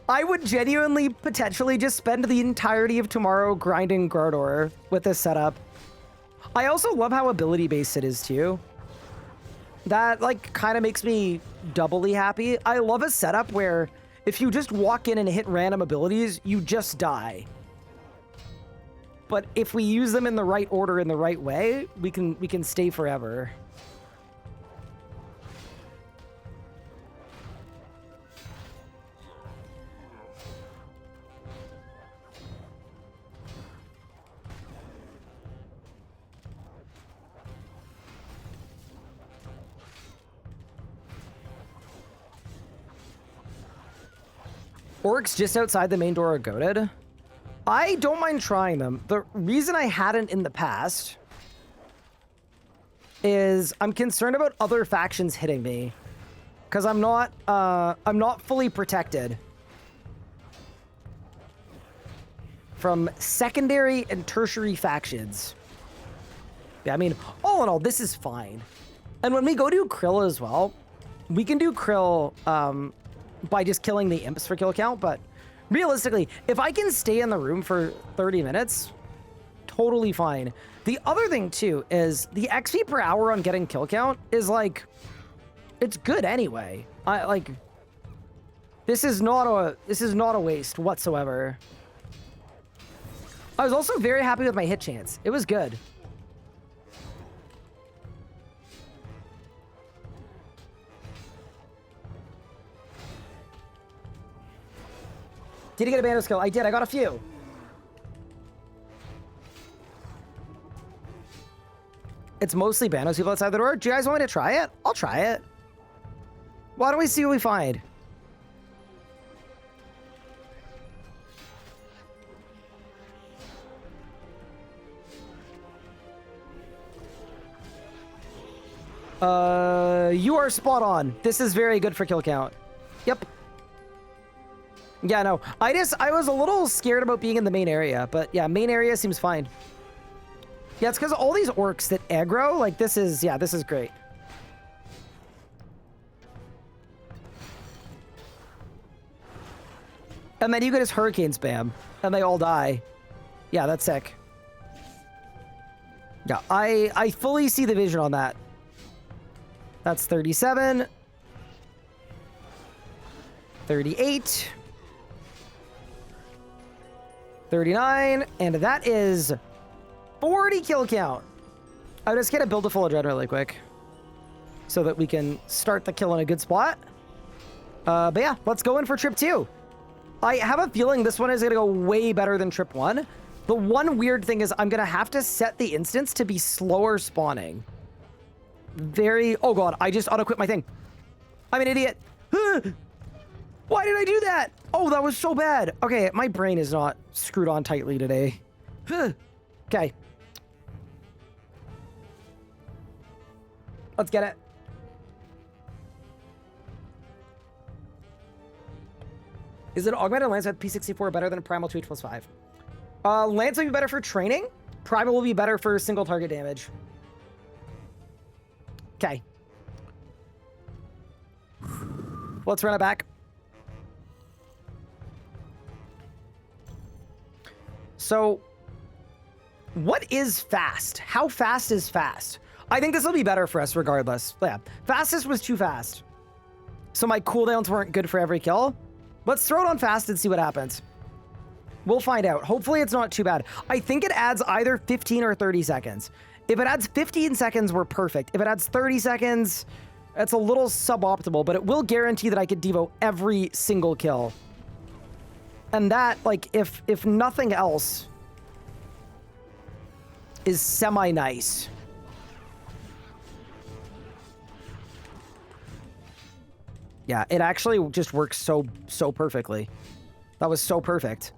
S1: I would genuinely potentially just spend the entirety of tomorrow grinding Grardor with this setup. I also love how ability-based it is too. That like kind of makes me doubly happy. I love a setup where if you just walk in and hit random abilities, you just die. But if we use them in the right order, in the right way, we can stay forever. Orcs just outside the main door are goated. I don't mind trying them. The reason I hadn't in the past is I'm concerned about other factions hitting me, because I'm not fully protected from secondary and tertiary factions. Yeah, I mean, all in all, this is fine. And when we go do Krill as well, we can do Krill by just killing the imps for kill count, but realistically, if I can stay in the room for 30 minutes, totally fine. The other thing too is the XP per hour on getting kill count is like, it's good anyway. This is not a waste whatsoever. I was also very happy with my hit chance. It was good. Did you get a Bando skill? I did. I got a few. It's mostly Bandos people outside the door. Do you guys want me to try it? I'll try it. Why don't we see what we find? You are spot on. This is very good for kill count. Yep. Yeah, no. I was a little scared about being in the main area, but yeah, main area seems fine. Yeah, it's because all these orcs that aggro, like this is great. And then you get his hurricane spam, and they all die. Yeah, that's sick. Yeah, I fully see the vision on that. That's 37. 38. 39. And that is 40 kill count. I'm just gonna build a full adrenaline really quick so that we can start the kill in a good spot. But yeah, let's go in for trip 2. I have a feeling this one is gonna go way better than trip 1. The one weird thing is I'm gonna have to set the instance to be slower spawning. Oh god, I just auto-quit my thing. I'm an idiot. Why did I do that? Oh, that was so bad. Okay, my brain is not screwed on tightly today. Okay. Let's get it. Is an augmented lance with P64 better than a primal 2/5? Lance will be better for training. Primal will be better for single target damage. Okay. Let's run it back. So, what is fast? How fast is fast? I think this will be better for us regardless. Yeah, fastest was too fast. So my cooldowns weren't good for every kill. Let's throw it on fast and see what happens. We'll find out. Hopefully it's not too bad. I think it adds either 15 or 30 seconds. If it adds 15 seconds, we're perfect. If it adds 30 seconds, it's a little suboptimal, but it will guarantee that I could devo every single kill. And that, like, if nothing else, is semi-nice. Yeah, it actually just works so perfectly. That was so perfect.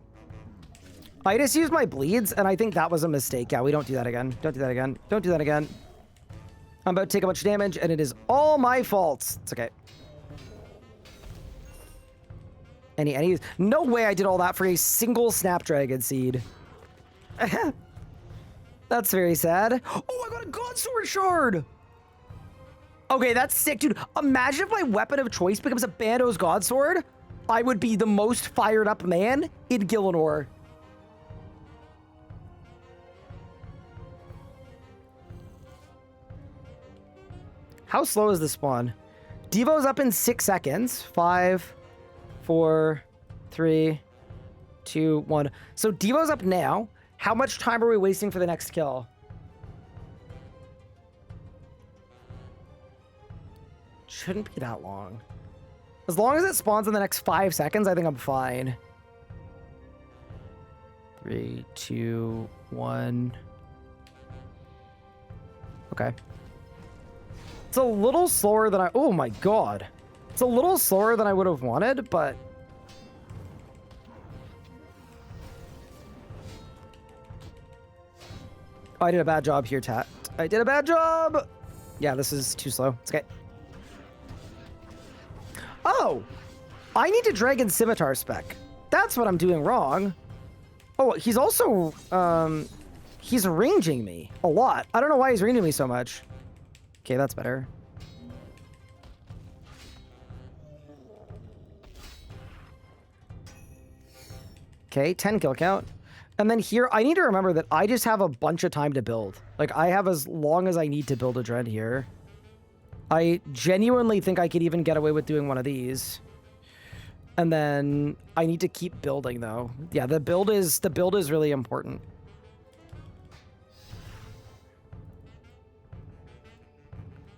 S1: I just used my bleeds, and I think that was a mistake. Yeah, we don't do that again. Don't do that again. Don't do that again. I'm about to take a bunch of damage, and it is all my fault. It's okay. Any... No way I did all that for a single Snapdragon seed. That's very sad. Oh, I got a God Sword shard! Okay, that's sick, dude. Imagine if my weapon of choice becomes a Bando's God Sword. I would be the most fired up man in Gillinor. How slow is the spawn? Devo's up in 6 seconds. 5, 4, 3, 2, 1. So Devo's up now. How much time are we wasting for the next kill? Shouldn't be that long. As long as it spawns in the next 5 seconds, I think I'm fine. 3, 2, 1. Okay. It's a little slower than oh my god. It's a little slower than I would have wanted, but... Oh, I did a bad job here, Tat. I did a bad job! Yeah, this is too slow. It's okay. Oh! I need to Dragon Scimitar spec. That's what I'm doing wrong. Oh, he's also, he's ranging me a lot. I don't know why he's ranging me so much. Okay, that's better. Okay, 10 kill count. And then here, I need to remember that I just have a bunch of time to build. Like, I have as long as I need to build a Dread here. I genuinely think I could even get away with doing one of these. And then I need to keep building, though. Yeah, the build is really important.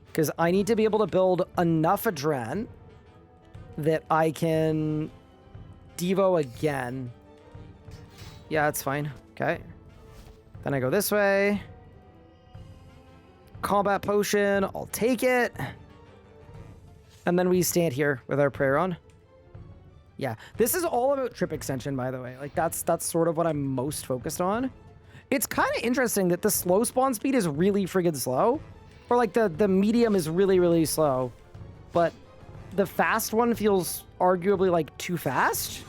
S1: Because I need to be able to build enough Adren that I can Devo again. Yeah, that's fine. Okay. Then I go this way. Combat potion. I'll take it. And then we stand here with our prayer on. Yeah. This is all about trip extension, by the way. Like, that's sort of what I'm most focused on. It's kind of interesting that the slow spawn speed is really friggin' slow. Or like the medium is really, really slow. But the fast one feels arguably like too fast.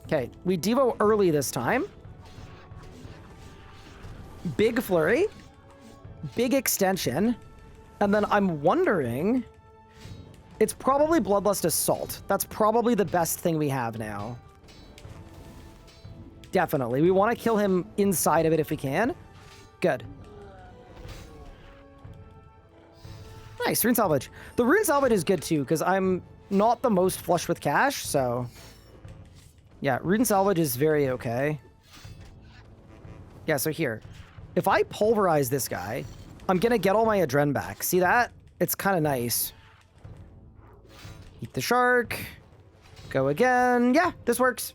S1: Okay, we Devo early this time. Big flurry. Big extension. And then I'm wondering... It's probably Bloodlust Assault. That's probably the best thing we have now. Definitely. We want to kill him inside of it if we can. Good. Nice, Rune Salvage. The Rune Salvage is good too, because I'm not the most flush with cash, so... Yeah, Rune Salvage is very okay. Yeah, so here. If I pulverize this guy, I'm going to get all my Adren back. See that? It's kind of nice. Eat the shark. Go again. Yeah, this works.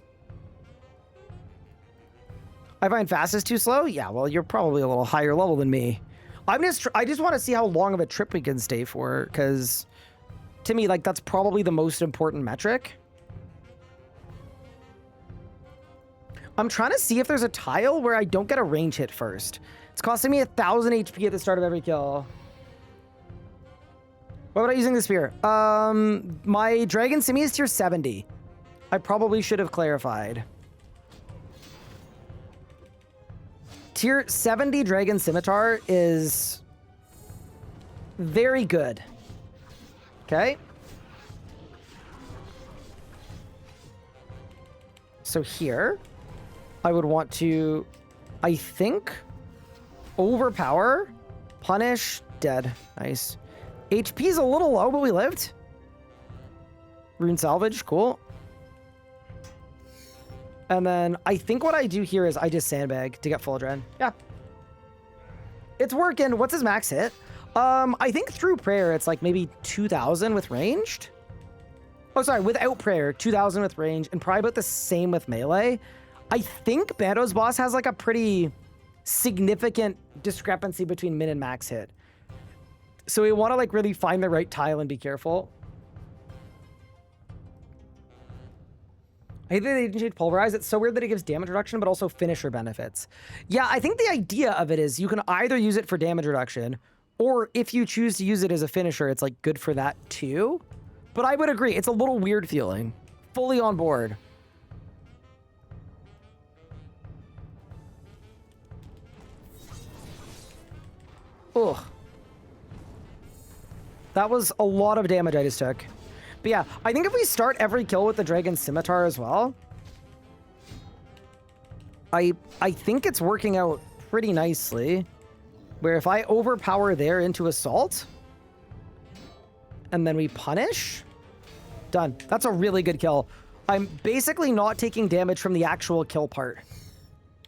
S1: I find fast is too slow? Yeah, well, you're probably a little higher level than me. I just want to see how long of a trip we can stay for, because to me, like, that's probably the most important metric. I'm trying to see if there's a tile where I don't get a range hit first. It's costing me 1,000 HP at the start of every kill. What am I using the spear? My Dragon Simi is tier 70. I probably should have clarified. Tier 70 Dragon Scimitar is very good. Okay. So here, I would want to, I think, overpower, punish, dead. Nice. HP is a little low, but we lived. Rune Salvage, cool. And then I think what I do here is I just sandbag to get full adrenaline. Yeah. It's working. What's his max hit? I think through prayer, it's like maybe 2,000 with ranged. Oh, sorry, without prayer, 2,000 with range, and probably about the same with melee. I think Bando's boss has like a pretty significant discrepancy between min and max hit. So we want to like really find the right tile and be careful. I think they didn't change pulverize. It's so weird that it gives damage reduction, but also finisher benefits. Yeah, I think the idea of it is you can either use it for damage reduction, or if you choose to use it as a finisher, it's like good for that too. But I would agree, it's a little weird feeling. Fully on board. Ugh. That was a lot of damage I just took. But yeah, I think if we start every kill with the Dragon Scimitar as well, I think it's working out pretty nicely. Where if I overpower there into Assault, and then we punish, done. That's a really good kill. I'm basically not taking damage from the actual kill part.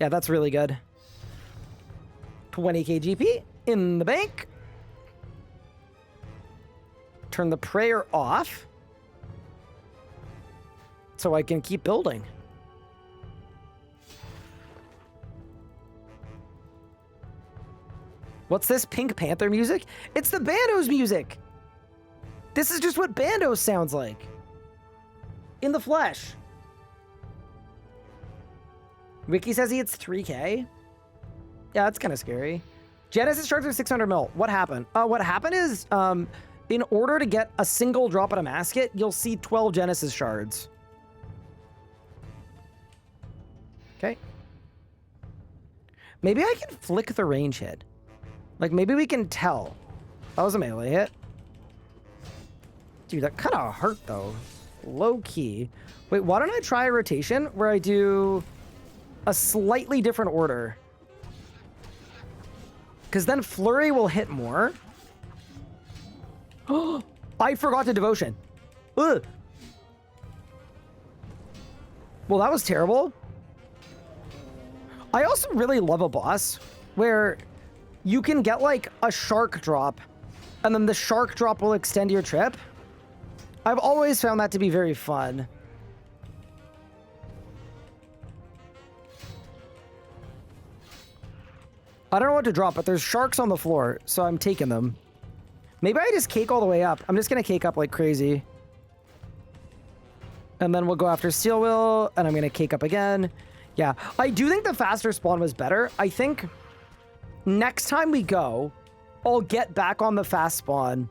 S1: Yeah, that's really good. 20k GP in the bank. Turn the prayer off so I can keep building. What's this Pink Panther music? It's the Bandos music. This is just what Bandos sounds like. In the flesh. Wiki says he hits 3k. Yeah, that's kind of scary. Genesis shards are 600 mil. What happened? What happened is, in order to get a single drop in a masket, you'll see 12 Genesis shards. Okay. Maybe I can flick the range hit. Like, maybe we can tell. That was a melee hit. Dude, that kind of hurt, though. Low key. Wait, why don't I try a rotation where I do a slightly different order? Because then Flurry will hit more. Oh, I forgot to Devotion. Ugh. Well, that was terrible. I also really love a boss where you can get like a shark drop, and then the shark drop will extend your trip. I've always found that to be very fun. I don't know what to drop, but there's sharks on the floor, so I'm taking them. Maybe I just cake all the way up. I'm just going to cake up like crazy. And then we'll go after Steel Will, and I'm going to cake up again. Yeah, I do think the faster spawn was better. I think next time we go, I'll get back on the fast spawn.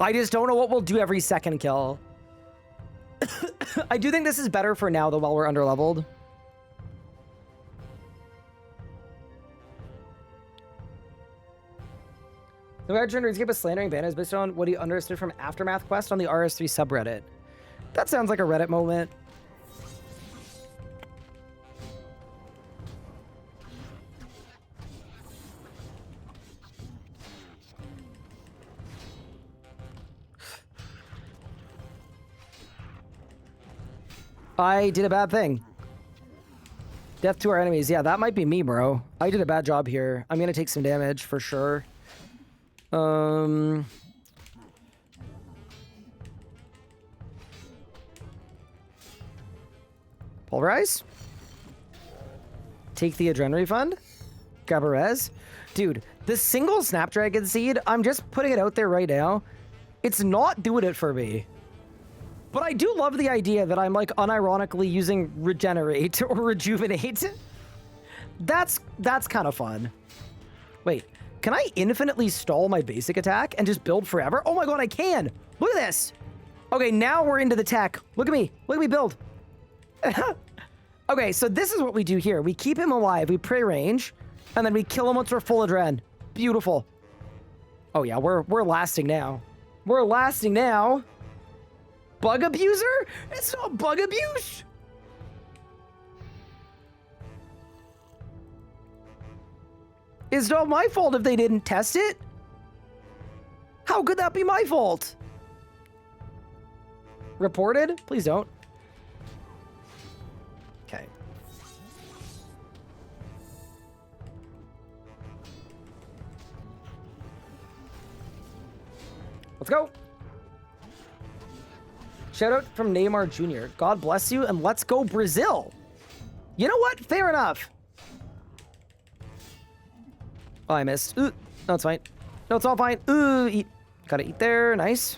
S1: I just don't know what we'll do every second kill. I do think this is better for now, though, while we're underleveled. The Legend RuneScape is slandering banners based on what he understood from Aftermath Quest on the RS3 subreddit. That sounds like a Reddit moment. I did a bad thing. Death to our enemies. Yeah, that might be me, bro. I did a bad job here. I'm gonna take some damage for sure. Pulverize. Take the adrenaline refund. Grab a res. Dude, the single Snapdragon Seed, I'm just putting it out there right now. It's not doing it for me. But I do love the idea that I'm like unironically using regenerate or rejuvenate. That's kind of fun. Wait, can I infinitely stall my basic attack and just build forever? Oh my god, I can! Look at this! Okay, now we're into the tech. Look at me build. Okay, so this is what we do here. We keep him alive, we pre-range, and then we kill him once we're full adren. Beautiful. Oh yeah, we're lasting now. We're lasting now. Bug abuser? It's not bug abuse. It's not my fault if they didn't test it. How could that be my fault? Reported? Please don't. Okay. Let's go. Shout out from Neymar Jr. God bless you, and let's go Brazil. You know what? Fair enough. Oh, I missed. Ooh. No, it's fine. No, it's all fine. Ooh, eat. Gotta eat there. Nice.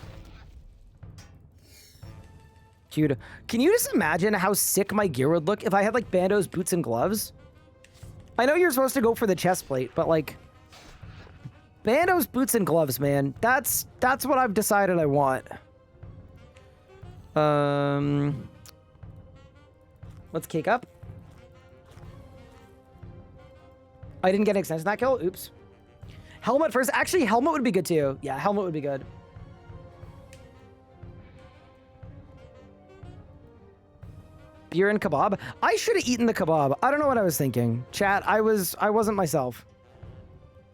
S1: Dude, can you just imagine how sick my gear would look if I had, like, Bando's boots and gloves? I know you're supposed to go for the chest plate, but, like, Bando's boots and gloves, man. That's what I've decided I want. Let's cake up. I didn't get an extension that kill. Oops. Helmet first. Actually, helmet would be good too. Yeah, helmet would be good. Beer and kebab. I should have eaten the kebab. I don't know what I was thinking. Chat, I wasn't myself.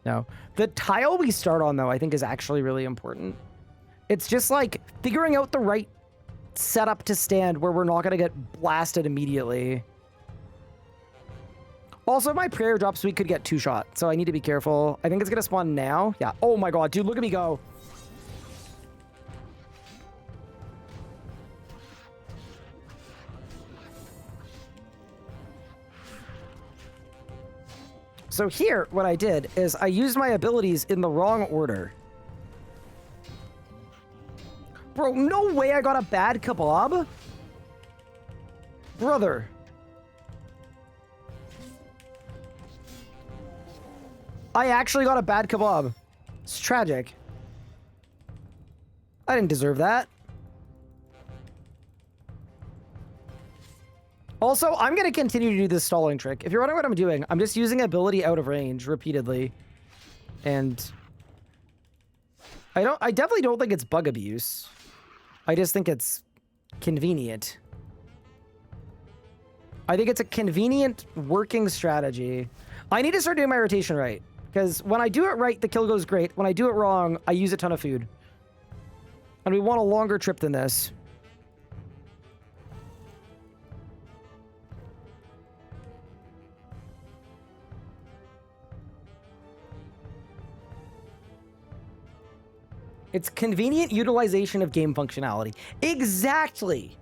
S1: No. The tile we start on, though, I think is actually really important. It's just like figuring out the right setup to stand where we're not going to get blasted immediately. Also, my prayer drop suite could get 2-shot, so I need to be careful. I think it's going to spawn now. Yeah. Oh my god, dude, look at me go. So here, what I did is I used my abilities in the wrong order. Bro, no way I got a bad kebab. Brother. I actually got a bad kebab. It's tragic. I didn't deserve that. Also, I'm going to continue to do this stalling trick. If you're wondering what I'm doing, I'm just using ability out of range repeatedly. And I definitely don't think it's bug abuse. I just think it's convenient. I think it's a convenient working strategy. I need to start doing my rotation right. Because when I do it right, the kill goes great. When I do it wrong, I use a ton of food. And we want a longer trip than this. It's convenient utilization of game functionality. Exactly.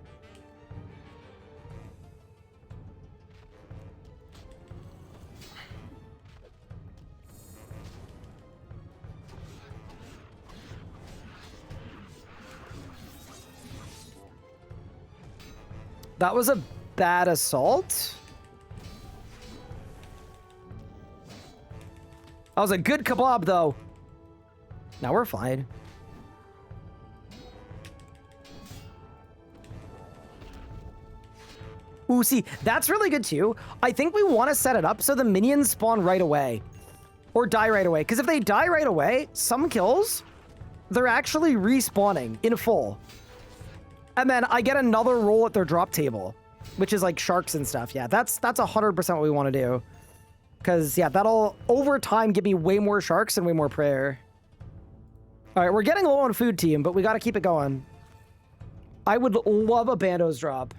S1: That was a bad assault. That was a good kebab, though. Now we're fine. Ooh, see, that's really good, too. I think we want to set it up so the minions spawn right away. Or die right away. Because if they die right away, some kills, they're actually respawning in full. And then I get another roll at their drop table, which is like sharks and stuff. Yeah, that's 100% what we want to do. Because, yeah, that'll, over time, give me way more sharks and way more prayer. All right, we're getting low on food, team, but we got to keep it going. I would love a Bandos drop.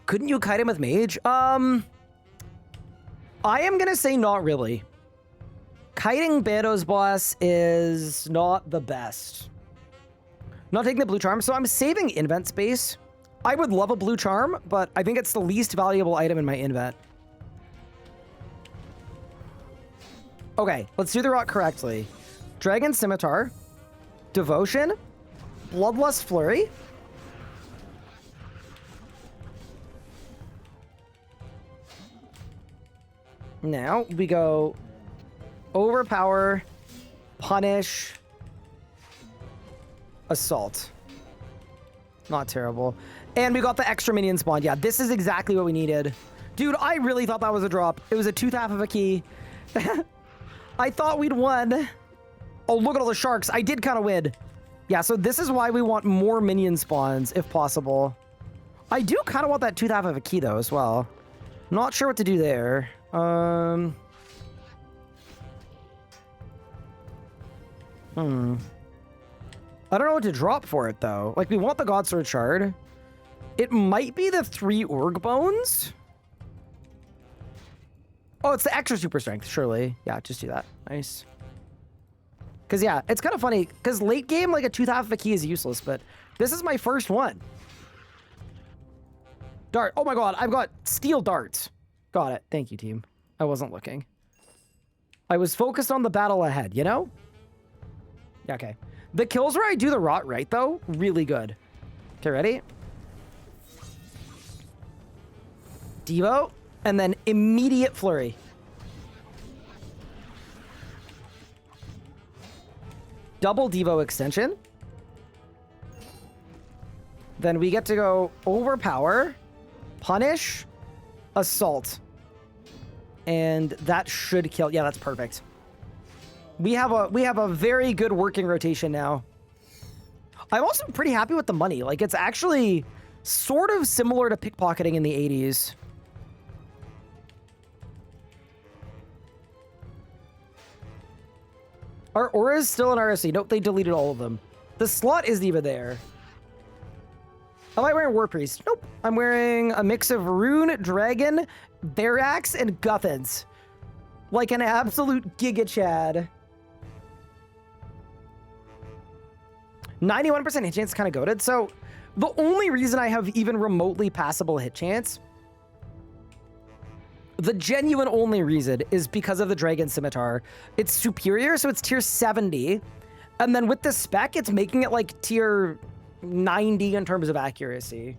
S1: Couldn't you kite him with mage? I am going to say not really. Kiting Bandos boss is not the best. Not taking the blue charm, so I'm saving invent space. I would love a blue charm, but I think it's the least valuable item in my invent. Okay, let's do the rock correctly. Dragon Scimitar, Devotion, Bloodlust Flurry. Now we go Overpower, Punish, Assault. Not terrible. And we got the extra minion spawn. Yeah, this is exactly what we needed. Dude, I really thought that was a drop. It was a 2/2 of a key. I thought we'd won. Oh, look at all the sharks. I did kind of win. Yeah, so this is why we want more minion spawns, if possible. I do kind of want that 2/2 of a key, though, as well. Not sure what to do there. I don't know what to drop for it, though. Like, we want the Godsword Shard. It might be the 3 Org Bones. Oh, it's the extra super strength, surely. Yeah, just do that. Nice. Because, yeah, it's kind of funny. Because late game, like, a 2/2 of a key is useless, but this is my first one. Dart. Oh, my God. I've got steel darts. Got it. Thank you, team. I wasn't looking. I was focused on the battle ahead, you know? Yeah, okay. The kills where I do the rot right, though, really good. Okay, ready? Devo, and then immediate flurry. Double Devo extension. Then we get to go Overpower, Punish, Assault. And that should kill. Yeah, that's perfect. We have a very good working rotation now. I'm also pretty happy with the money. Like, it's actually sort of similar to pickpocketing in the 80s. Our aura is still in RSC. Nope, they deleted all of them. The slot isn't even there. Am I wearing War Priest? Nope. I'm wearing a mix of Rune, Dragon, Barax, and Guthans. Like an absolute Giga Chad. 91% hit chance is kind of goated. So the only reason I have even remotely passable hit chance, the genuine only reason, is because of the Dragon Scimitar. It's superior, so it's tier 70. And then with the spec, it's making it like tier 90 in terms of accuracy.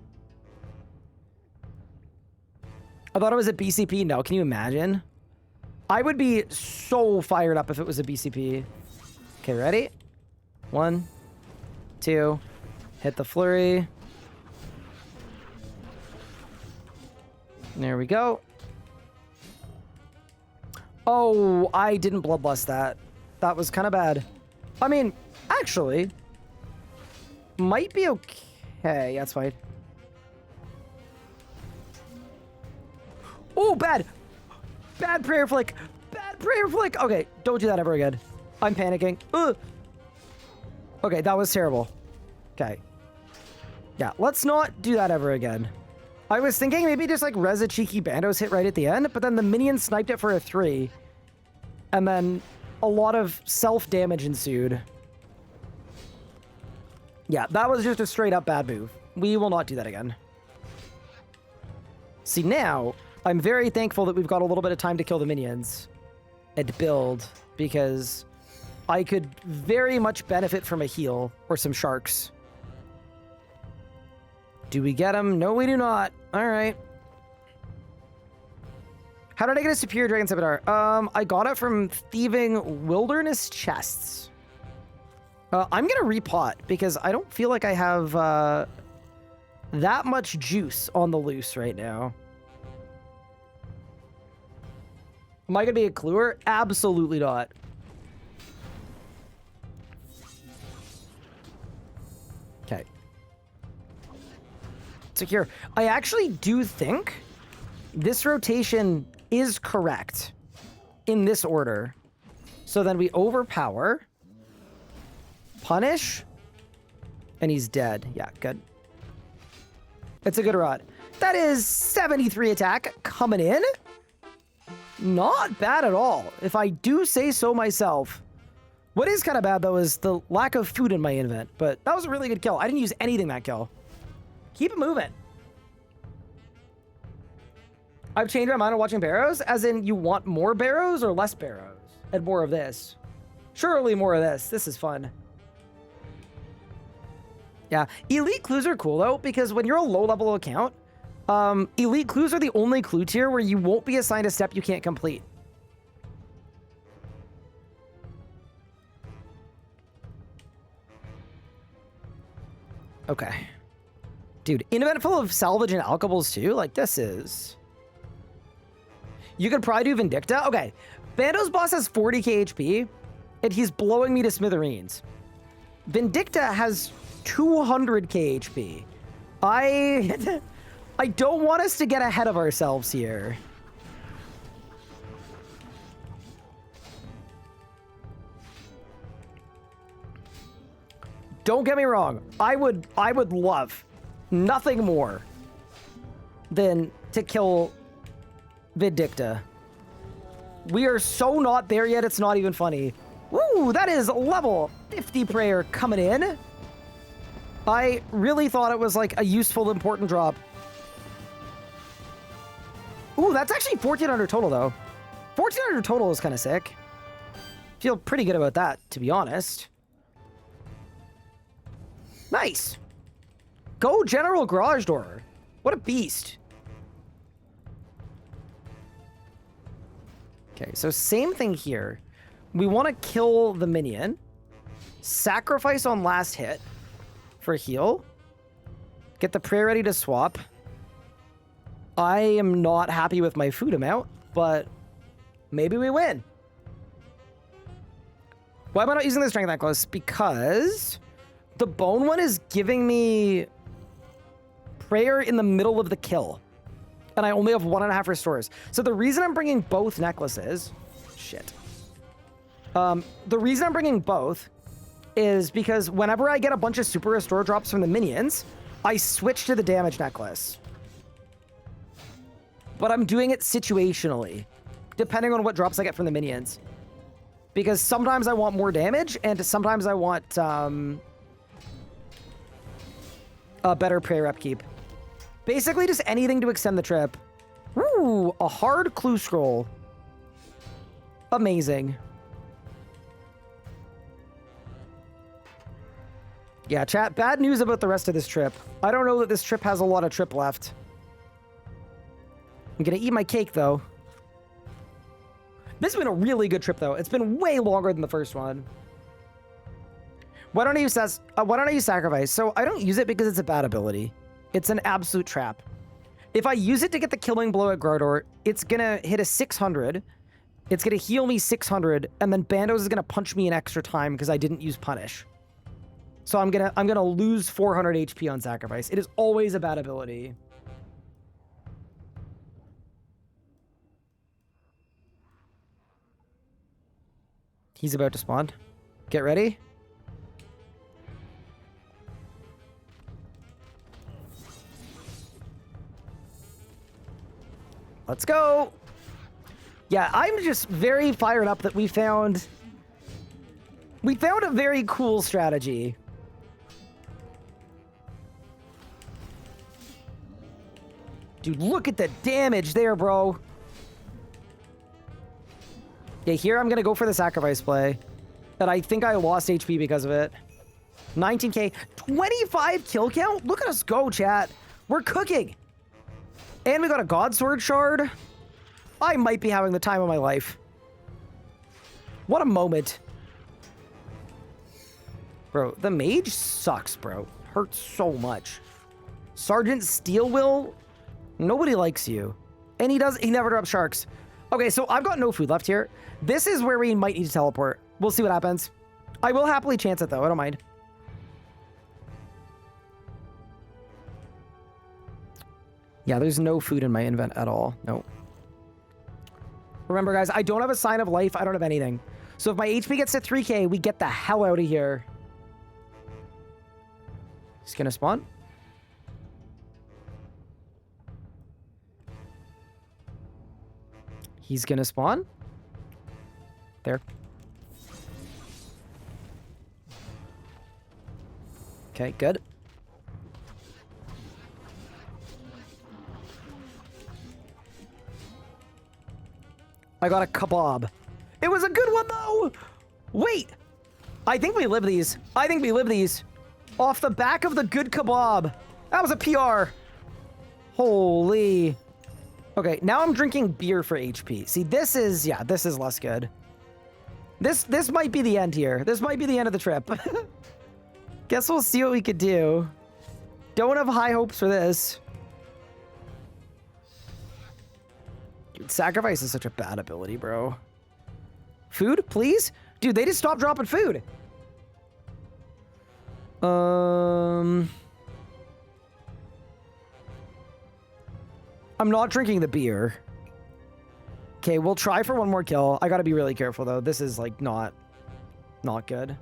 S1: I thought it was a BCP. No, can you imagine? I would be so fired up if it was a BCP. Okay, ready? 1, 2, hit the flurry. There we go. Oh, I didn't bloodlust that. That was kind of bad. I mean, actually, might be okay. That's fine. Oh, bad. Bad prayer flick. Bad prayer flick. Okay, don't do that ever again. I'm panicking. Ugh. Okay, that was terrible. Okay. Yeah, let's not do that ever again. I was thinking maybe just like res a cheeky Bandos hit right at the end, but then the minion sniped it for a 3. And then a lot of self-damage ensued. Yeah, that was just a straight up bad move. We will not do that again. See, now, I'm very thankful that we've got a little bit of time to kill the minions and build, because I could very much benefit from a heal or some sharks. Do we get him? No, we do not. All right. How did I get a superior dragon scimitar? I got it from thieving wilderness chests. I'm gonna repot because I don't feel like I have that much juice on the loose right now. Am I gonna be a cluer? Absolutely not. Okay. Secure. I actually do think this rotation is correct in this order. So then we overpower, punish, and he's dead. Yeah, good. It's a good rod. That is 73 attack coming in. Not bad at all, if I do say so myself. What is kind of bad, though, is the lack of food in my invent. But that was a really good kill. I didn't use anything that kill. Keep it moving. I've changed my mind on watching barrows, as in you want more barrows or less barrows? And more of this. Surely more of this. This is fun. Yeah. Elite clues are cool, though, because when you're a low-level account, elite clues are the only clue tier where you won't be assigned a step you can't complete. Okay. Dude, an event full of salvage and alcohols, too? Like, this is... You could probably do Vindicta. Okay. Bando's boss has 40k HP, and he's blowing me to smithereens. Vindicta has 200k HP. I don't want us to get ahead of ourselves here. Don't get me wrong. I would love nothing more than to kill Vindicta. We are so not there yet, it's not even funny. Woo, that is level 50 prayer coming in. I really thought it was like a useful, important drop. Ooh, that's actually 1,400 total, though. 1,400 total is kind of sick. Feel pretty good about that, to be honest. Nice. Go General Garage Door. What a beast. Okay, so same thing here. We want to kill the minion. Sacrifice on last hit for heal. Get the prayer ready to swap. I am not happy with my food amount, but maybe we win. Why am I not using the strength necklace? Because the bone one is giving me prayer in the middle of the kill. And I only have 1.5 restores. So the reason I'm bringing both necklaces... Shit. The reason I'm bringing both is because whenever I get a bunch of super restore drops from the minions, I switch to the damage necklace. But I'm doing it situationally, depending on what drops I get from the minions. Because sometimes I want more damage, and sometimes I want a better prayer upkeep. Basically, just anything to extend the trip. Ooh, a hard clue scroll. Amazing. Yeah, chat, bad news about the rest of this trip. I don't know that this trip has a lot of trip left. I'm gonna eat my cake, though. This has been a really good trip, though. It's been way longer than the first one. Why don't I use Sacrifice? So I don't use it because it's a bad ability. It's an absolute trap. If I use it to get the killing blow at Gardor, it's gonna hit a 600. It's gonna heal me 600, and then Bandos is gonna punch me in extra time because I didn't use Punish. So I'm gonna lose 400 HP on Sacrifice. It is always a bad ability. He's about to spawn. Get ready. Let's go. Yeah, I'm just very fired up that we found a very cool strategy. Dude, look at the damage there, bro. Yeah, here I'm gonna go for the sacrifice play. But I think I lost HP because of it. 19k, 25 kill count? Look at us go, chat. We're cooking. And we got a God Sword shard. I might be having the time of my life. What a moment. Bro, the mage sucks, bro. Hurts so much. Sergeant Steelwill, nobody likes you. And he never drops sharks. Okay, so I've got no food left here. This is where we might need to teleport. We'll see what happens. I will happily chance it, though. I don't mind. Yeah, there's no food in my invent at all. No. Remember, guys, I don't have a sign of life. I don't have anything. So if my HP gets to 3K, we get the hell out of here. He's gonna spawn. He's gonna spawn. There. Okay, good. I got a kebab. It was a good one, though! Wait! I think we live these. I think we live these. Off the back of the good kebab. That was a PR. Holy. Okay, now I'm drinking beer for HP. See, this is, yeah, this is less good. This might be the end here. This might be the end of the trip. Guess we'll see what we could do. Don't have high hopes for this. Dude, sacrifice is such a bad ability, bro. Food, please? Dude, they just stopped dropping food. I'm not drinking the beer. Okay, we'll try for one more kill. I gotta be really careful, though. This is, like, not good.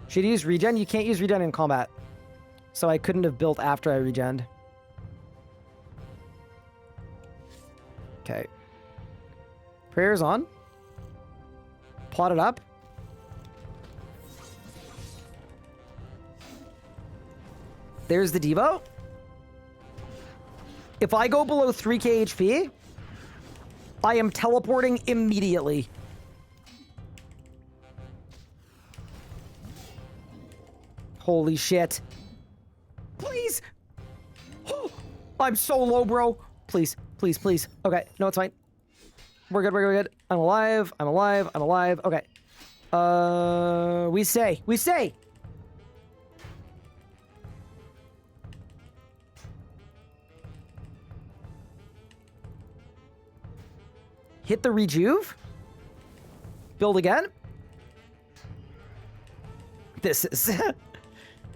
S1: Should you use regen? You can't use regen in combat. So I couldn't have built after I regened. Okay. Prayer's on. Plot it up. There's the Devo. If I go below 3k HP, I am teleporting immediately. Holy shit. Please. Oh, I'm so low, bro. Please, please, please. Okay, no, it's fine. We're good, we're good. I'm alive, I'm alive, I'm alive. Okay. We stay. We stay. Hit the rejuve. Build again. This is...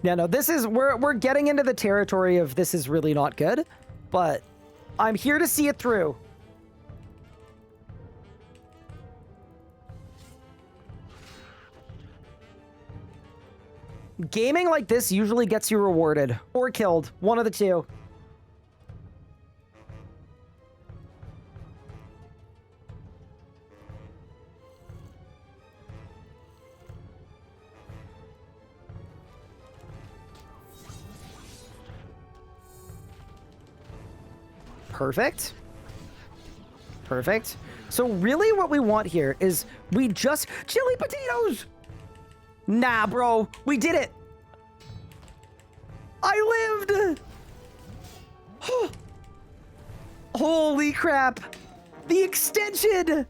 S1: yeah, no, this is... We're getting into the territory of this is really not good. But I'm here to see it through. Gaming like this usually gets you rewarded. Or killed. One of the two. Perfect. Perfect. So really what we want here is we just... Chili potatoes! Nah, bro. We did it. I lived. Holy crap. The extension.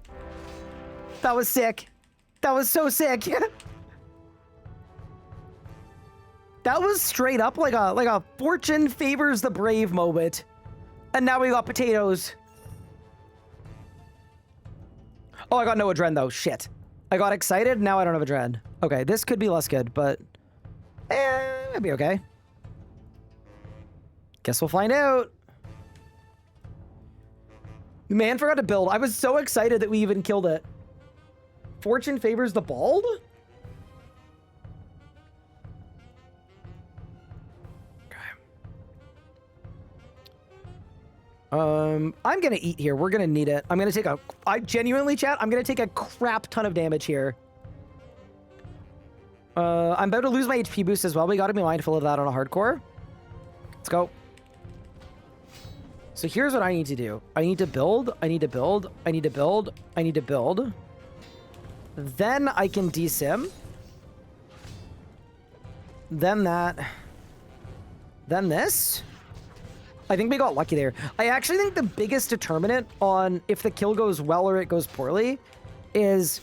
S1: That was sick. That was so sick. That was straight up like a fortune favors the brave moment. And now we got potatoes. Oh, I got no adren though. Shit. I got excited. Now I don't have adren. Okay, this could be less good, but it'd be okay. Guess we'll find out. Man, forgot to build. I was so excited that we even killed it. Fortune favors the bald? I'm gonna eat here. We're gonna need it. I'm gonna take I genuinely, chat, I'm gonna take a crap ton of damage here. I'm about to lose my HP boost as well. We gotta be mindful of that on a hardcore. Let's go. So here's what I need to do. I need to build. I need to build. I need to build. I need to build. Then I can desim. Then that. then this. I think we got lucky there. I actually think the biggest determinant on if the kill goes well or it goes poorly is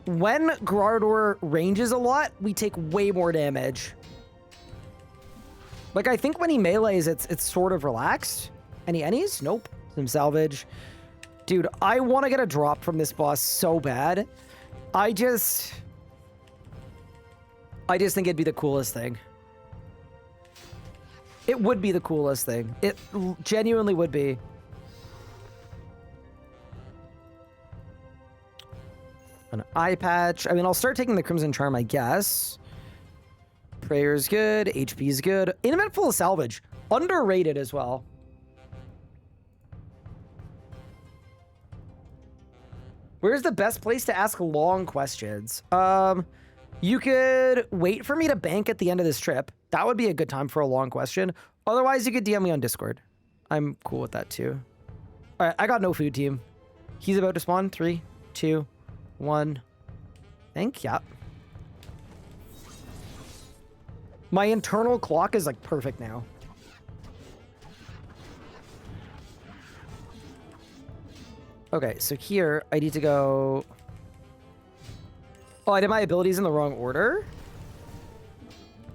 S1: when Grardor ranges a lot, we take way more damage. Like, I think when he melees, it's sort of relaxed. Any ennies? Nope. Some salvage. Dude, I want to get a drop from this boss so bad. I just think it'd be the coolest thing. It would be the coolest thing. It genuinely would be. An eye patch. I mean, I'll start taking the Crimson Charm, I guess. Prayer's good. HP's good. Intimate full of salvage. Underrated as well. Where's the best place to ask long questions? You could wait for me to bank at the end of this trip. That would be a good time for a long question. Otherwise, you could DM me on Discord. I'm cool with that too. All right, I got no food, team. He's about to spawn. 3, 2, 1. Think, yeah. My internal clock is like perfect now. Okay, so here I need to go. Oh, I did my abilities in the wrong order.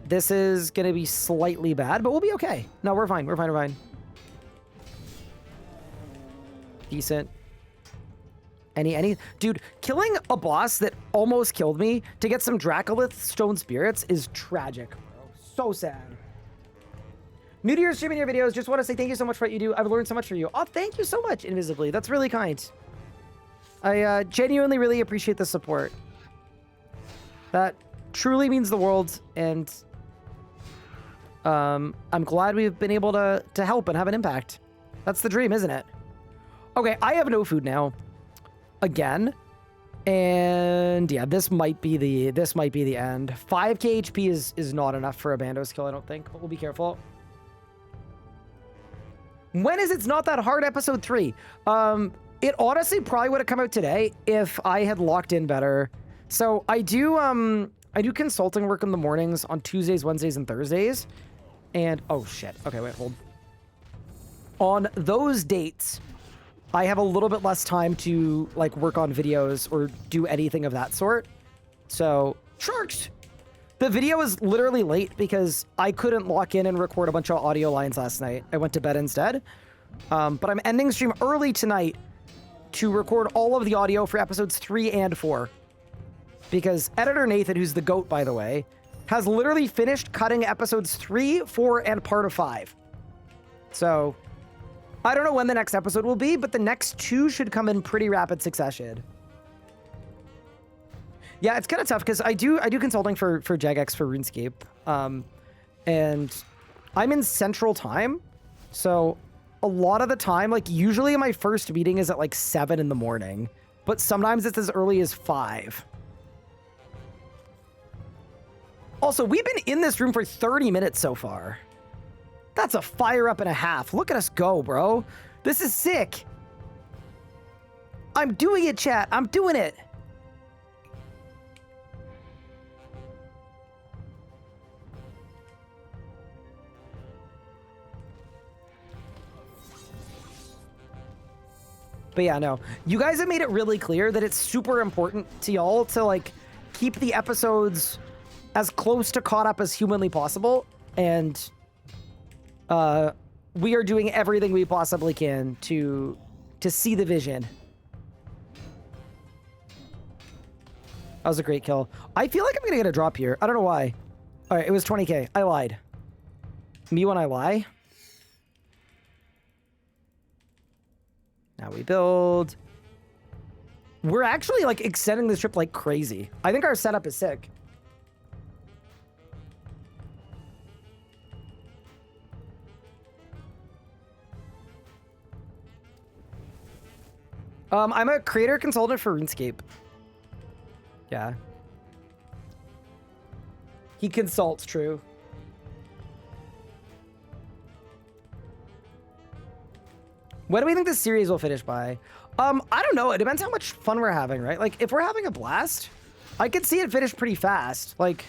S1: This is going to be slightly bad, but we'll be okay. No, we're fine. We're fine. We're fine. Decent. Any... Dude, killing a boss that almost killed me to get some Dracolith Stone Spirits is tragic, bro. So sad. New to your streaming your videos. Just want to say thank you so much for what you do. I've learned so much from you. Oh, thank you so much, Invisibly. That's really kind. I genuinely really appreciate the support. That truly means the world, and I'm glad we've been able to help and have an impact. That's the dream, isn't it? Okay, I have no food now. Again. And yeah, this might be the end. 5k HP is not enough for a Bandos kill, I don't think, but we'll be careful. When is It's Not That Hard episode 3? It honestly probably would have come out today if I had locked in better. So I do consulting work in the mornings on Tuesdays, Wednesdays, and Thursdays. And oh shit. Okay, wait, hold. On those dates, I have a little bit less time to like work on videos or do anything of that sort. So sharks. The video is literally late because I couldn't lock in and record a bunch of audio lines last night. I went to bed instead. But I'm ending stream early tonight to record all of the audio for episodes 3 and 4. Because editor Nathan, who's the GOAT, by the way, has literally finished cutting episodes 3, 4, and part of 5. So I don't know when the next episode will be, but the next 2 should come in pretty rapid succession. Yeah, it's kind of tough because I do consulting for Jagex for RuneScape. And I'm in Central Time. So a lot of the time, like usually my first meeting is at like 7 in the morning, but sometimes it's as early as 5. Also, we've been in this room for 30 minutes so far. That's a fire up and a half. Look at us go, bro. This is sick. I'm doing it, chat. I'm doing it. But yeah, no. You guys have made it really clear that it's super important to y'all to like keep the episodes as close to caught up as humanly possible, and we are doing everything we possibly can to see the vision. That was a great kill. I feel like I'm gonna get a drop here. I don't know why. All right, it was 20k. I lied. Me when I lie. Now we build. We're actually like extending this trip like crazy. I think our setup is sick. I'm a creator consultant for RuneScape. Yeah. He consults, true. When do we think this series will finish by? I don't know. It depends how much fun we're having, right? Like, if we're having a blast, I could see it finish pretty fast. Like,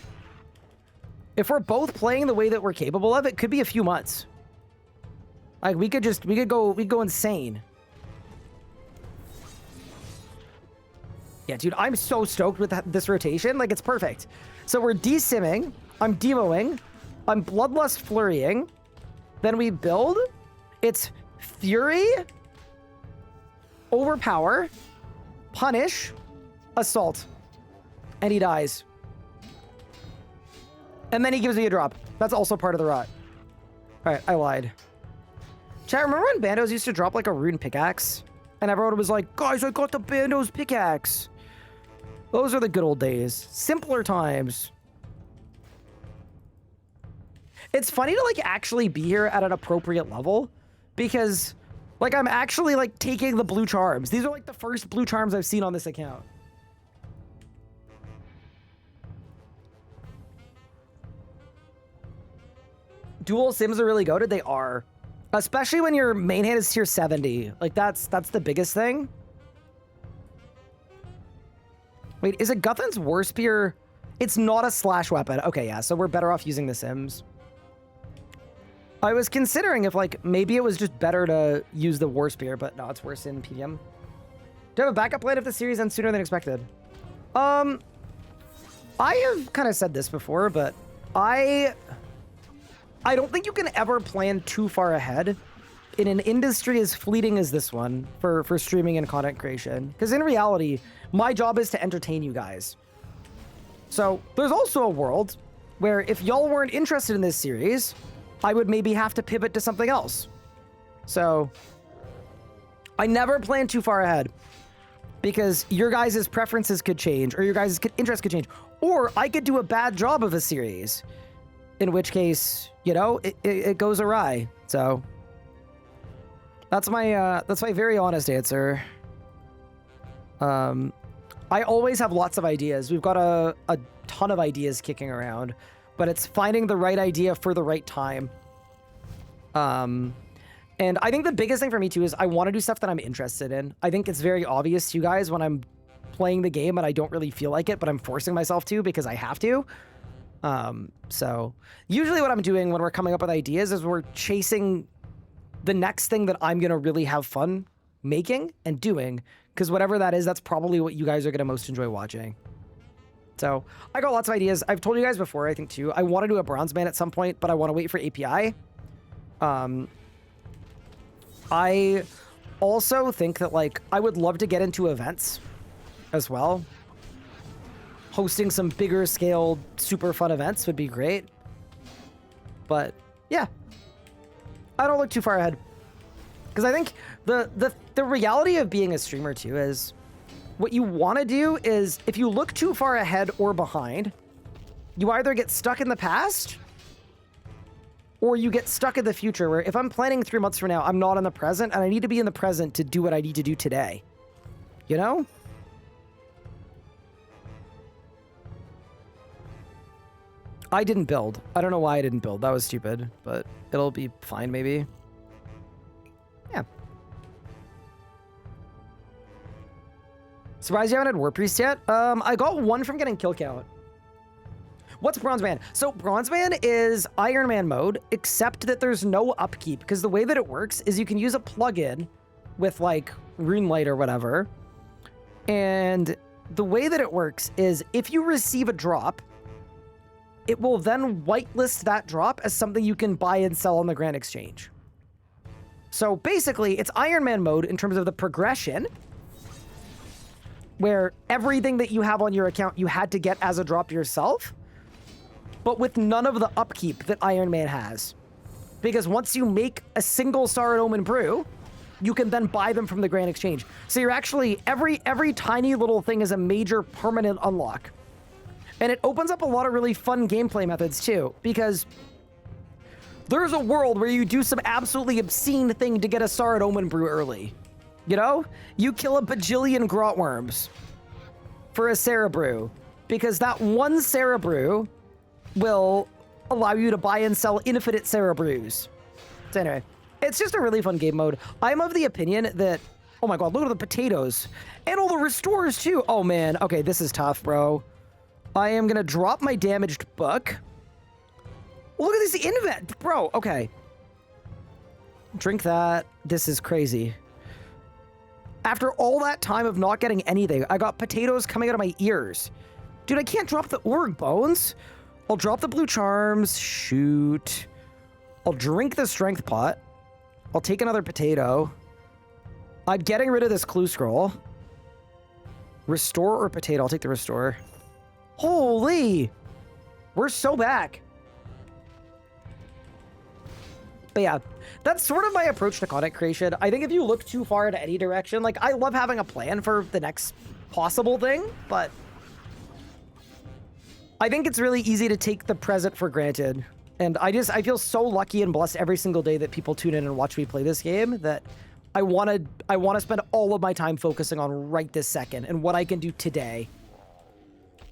S1: If we're both playing the way that we're capable of, it could be a few months. Like, we could go insane. Yeah, dude, I'm so stoked with this rotation. Like, it's perfect. So we're desimming, I'm demoing, I'm bloodlust flurrying, then we build. It's fury, overpower, punish, assault, and he dies. And then he gives me a drop. That's also part of the rot. All right, I lied. Chat, remember when Bandos used to drop like a rune pickaxe? And everyone was like, guys, I got the Bandos pickaxe. Those are the good old days. Simpler times. It's funny to like actually be here at an appropriate level because like I'm actually like taking the blue charms. These are like the first blue charms I've seen on this account. Dual sims are really goated. They are. Especially when your main hand is tier 70. Like that's the biggest thing. Wait, is it Guthan's War Spear? It's not a slash weapon. Okay, yeah, so we're better off using the sims. I was considering if like maybe it was just better to use the War Spear, but no, it's worse in PDM. Do you have a backup plan if the series ends sooner than expected? I have kind of said this before, but I don't think you can ever plan too far ahead in an industry as fleeting as this one for streaming and content creation. Because in reality, my job is to entertain you guys. So there's also a world where if y'all weren't interested in this series, I would maybe have to pivot to something else. So I never plan too far ahead because your guys' preferences could change or your guys' interests could change. Or I could do a bad job of a series, in which case, you know, it goes awry. So that's my very honest answer. I always have lots of ideas. We've got a ton of ideas kicking around, but it's finding the right idea for the right time. And I think the biggest thing for me too is I want to do stuff that I'm interested in. I think it's very obvious to you guys when I'm playing the game and I don't really feel like it, but I'm forcing myself to because I have to. So usually what I'm doing when we're coming up with ideas is we're chasing the next thing that I'm going to really have fun making and doing, because whatever that is, that's probably what you guys are going to most enjoy watching. So I got lots of ideas. I've told you guys before, I think too, I want to do a bronze man at some point, but I want to wait for API. I also think that like, I would love to get into events as well. Hosting some bigger scale, super fun events would be great. But yeah, I don't look too far ahead. Because I think the reality of being a streamer too is what you want to do is if you look too far ahead or behind, you either get stuck in the past or you get stuck in the future where if I'm planning 3 months from now, I'm not in the present and I need to be in the present to do what I need to do today. You know? I didn't build. I don't know why I didn't build. That was stupid, but it'll be fine maybe. Yeah. Surprised you haven't had War Priest yet? I got one from getting kill count. What's Bronze Man? So Bronze Man is Iron Man mode, except that there's no upkeep, because the way that it works is you can use a plugin with like RuneLight or whatever. And the way that it works is if you receive a drop, it will then whitelist that drop as something you can buy and sell on the Grand Exchange. So basically, it's Iron Man mode in terms of the progression, where everything that you have on your account you had to get as a drop yourself, but with none of the upkeep that Iron Man has. Because once you make a single Star and Omen brew, you can then buy them from the Grand Exchange. So you're actually, every tiny little thing is a major permanent unlock. And it opens up a lot of really fun gameplay methods too, because there's a world where you do some absolutely obscene thing to get a Star and Omen brew early. You know? You kill a bajillion grot worms for a Sarah brew, because that one Sarah brew will allow you to buy and sell infinite Sarah brews. So anyway, it's just a really fun game mode. I'm of the opinion that, oh my god, look at the potatoes. And all the restores too. Oh man, okay, this is tough, bro. I am gonna drop my damaged book Look at this invent, bro. Okay. Drink that. This is crazy. After all that time of not getting anything, I got potatoes coming out of my ears. Dude, I can't drop the org bones. I'll drop the blue charms. Shoot. I'll drink the strength pot. I'll take another potato. I'm getting rid of this clue scroll. Restore or potato? I'll take the restore. Holy! We're so back. But yeah, that's sort of my approach to content creation. I think if you look too far in any direction, like, I love having a plan for the next possible thing, but I think it's really easy to take the present for granted. And I feel so lucky and blessed every single day that people tune in and watch me play this game that I want to spend all of my time focusing on right this second and what I can do today.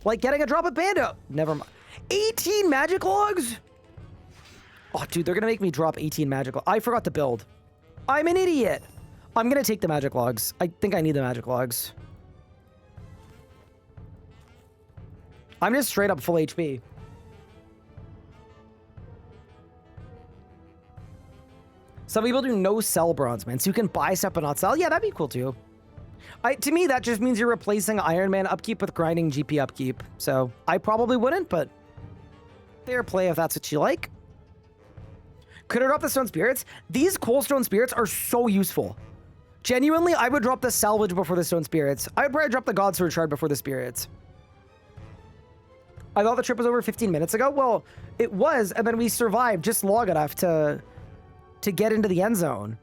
S1: Like getting a drop of Bando. Never mind. 18 magic logs? Oh, dude, they're going to make me drop 18 magic logs. I forgot to build. I'm an idiot. I'm going to take the magic logs. I think I need the magic logs. I'm just straight up full HP. Some people do no sell bronze, man. So you can buy stuff but not sell. Yeah, that'd be cool too. To me, that just means you're replacing Iron Man upkeep with grinding GP upkeep. So I probably wouldn't, but fair play if that's what you like. Could I drop the stone spirits? These coal stone spirits are so useful. Genuinely, I would drop the salvage before the stone spirits. I would probably drop the god sword shard before the spirits. I thought the trip was over 15 minutes ago. Well, it was, and then we survived just long enough to get into the end zone.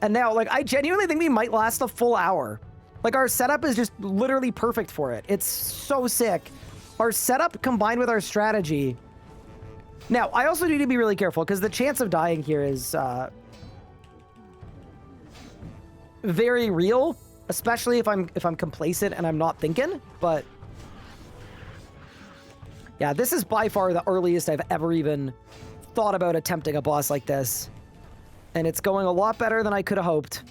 S1: And now, like, I genuinely think we might last a full hour. Like, our setup is just literally perfect for it. It's so sick. Our setup combined with our strategy. Now, I also need to be really careful because the chance of dying here is very real, especially if I'm complacent and I'm not thinking. But yeah, this is by far the earliest I've ever even thought about attempting a boss like this. And it's going a lot better than I could have hoped.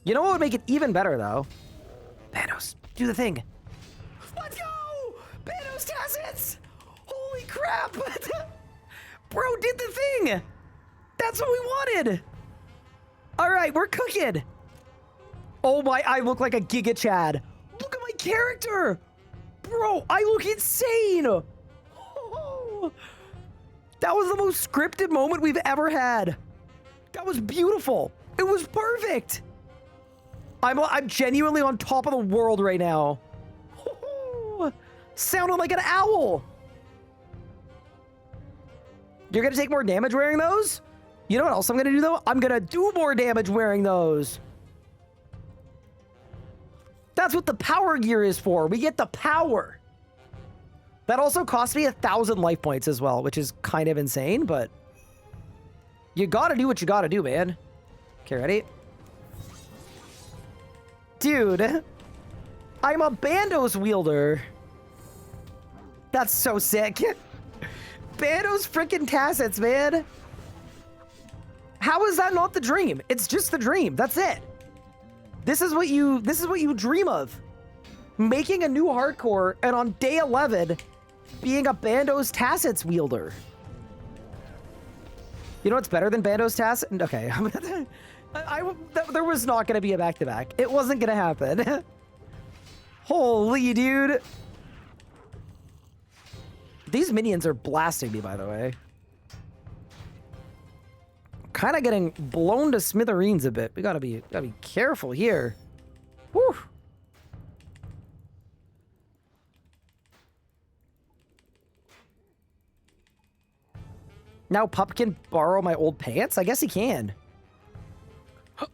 S1: You know what would make it even better, though? Banos, do the thing. Let's go! Banos Tacits! Holy crap! Bro did the thing! That's what we wanted! Alright, we're cooking! Oh my, I look like a Giga Chad. Look at my character! Bro, I look insane! Oh, that was the most scripted moment we've ever had. That was beautiful. It was perfect. I'm genuinely on top of the world right now. Oh, sounding like an owl. You're gonna take more damage wearing those? You know what else I'm gonna do though? I'm gonna do more damage wearing those. That's what the power gear is for. We get the power. That also cost me 1,000 life points as well, which is kind of insane, but you gotta do what you gotta do, man. Okay, ready? Dude, I'm a Bandos wielder. That's so sick. Bandos freaking Tacits, man. How is that not the dream? It's just the dream. That's it. This is what you dream of. Making a new hardcore and on day 11 being a Bandos Tacits wielder. You know what's better than Bandos Tacits? Okay. There was not going to be a back-to-back. It wasn't going to happen. Holy dude. These minions are blasting me, by the way. Kind of getting blown to smithereens a bit. We gotta be careful here. Whew. Now Pup can borrow my old pants? I guess he can.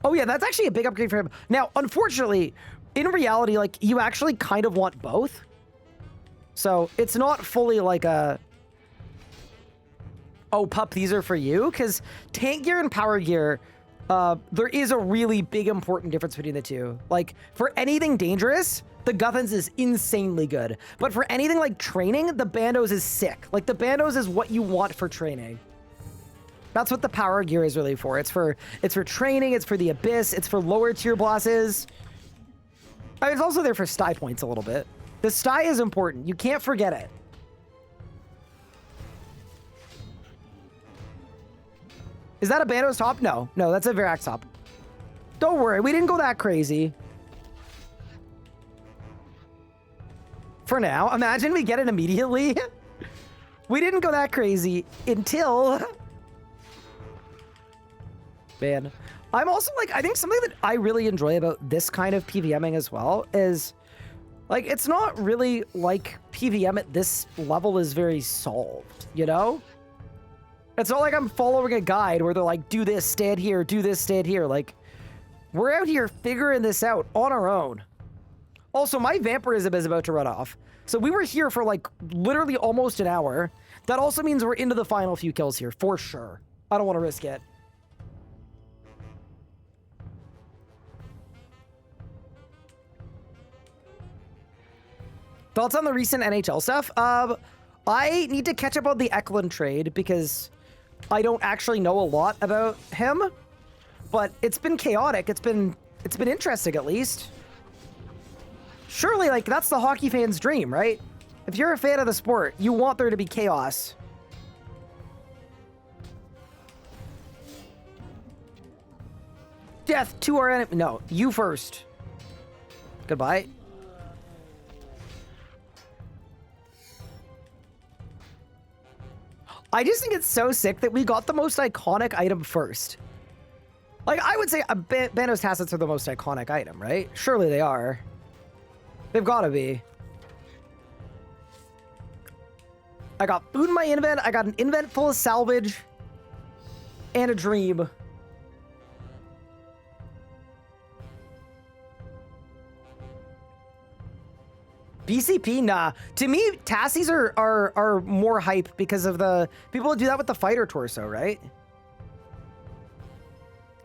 S1: Oh yeah, that's actually a big upgrade for him. Now, unfortunately, in reality, like, you actually kind of want both. So it's not fully like a, oh, Pup, these are for you? Because tank gear and power gear, there is a really big important difference between the two. Like, for anything dangerous, the Guthans is insanely good. But for anything like training, the Bandos is sick. Like, the Bandos is what you want for training. That's what the power gear is really for. It's for training, it's for the Abyss, it's for lower tier bosses. I mean, it's also there for sty points a little bit. The sty is important. You can't forget it. Is that a Bandos top? No, that's a Verax top. Don't worry, we didn't go that crazy. For now, imagine we get it immediately. We didn't go that crazy until... Man. I'm also like, I think something that I really enjoy about this kind of PVMing as well is, like, it's not really like PVM at this level is very solved, you know? It's not like I'm following a guide where they're like, do this, stand here, do this, stand here. Like, we're out here figuring this out on our own. Also, my vampirism is about to run off. So we were here for, like, literally almost an hour. That also means we're into the final few kills here, for sure. I don't want to risk it. Thoughts on the recent NHL stuff? I need to catch up on the Eklund trade because I don't actually know a lot about him, but it's been chaotic. It's been interesting at least. Surely, like, that's the hockey fan's dream, right? If you're a fan of the sport, you want there to be chaos. Death to our enemy. No, you first. Goodbye. I just think it's so sick that we got the most iconic item first. Like, I would say Bandos Tassets are the most iconic item, right? Surely they are. They've got to be. I got food in my invent. I got an invent full of salvage. And a dream. BCP, nah. To me, Tassies are more hype because of the people who do that with the fighter torso, right?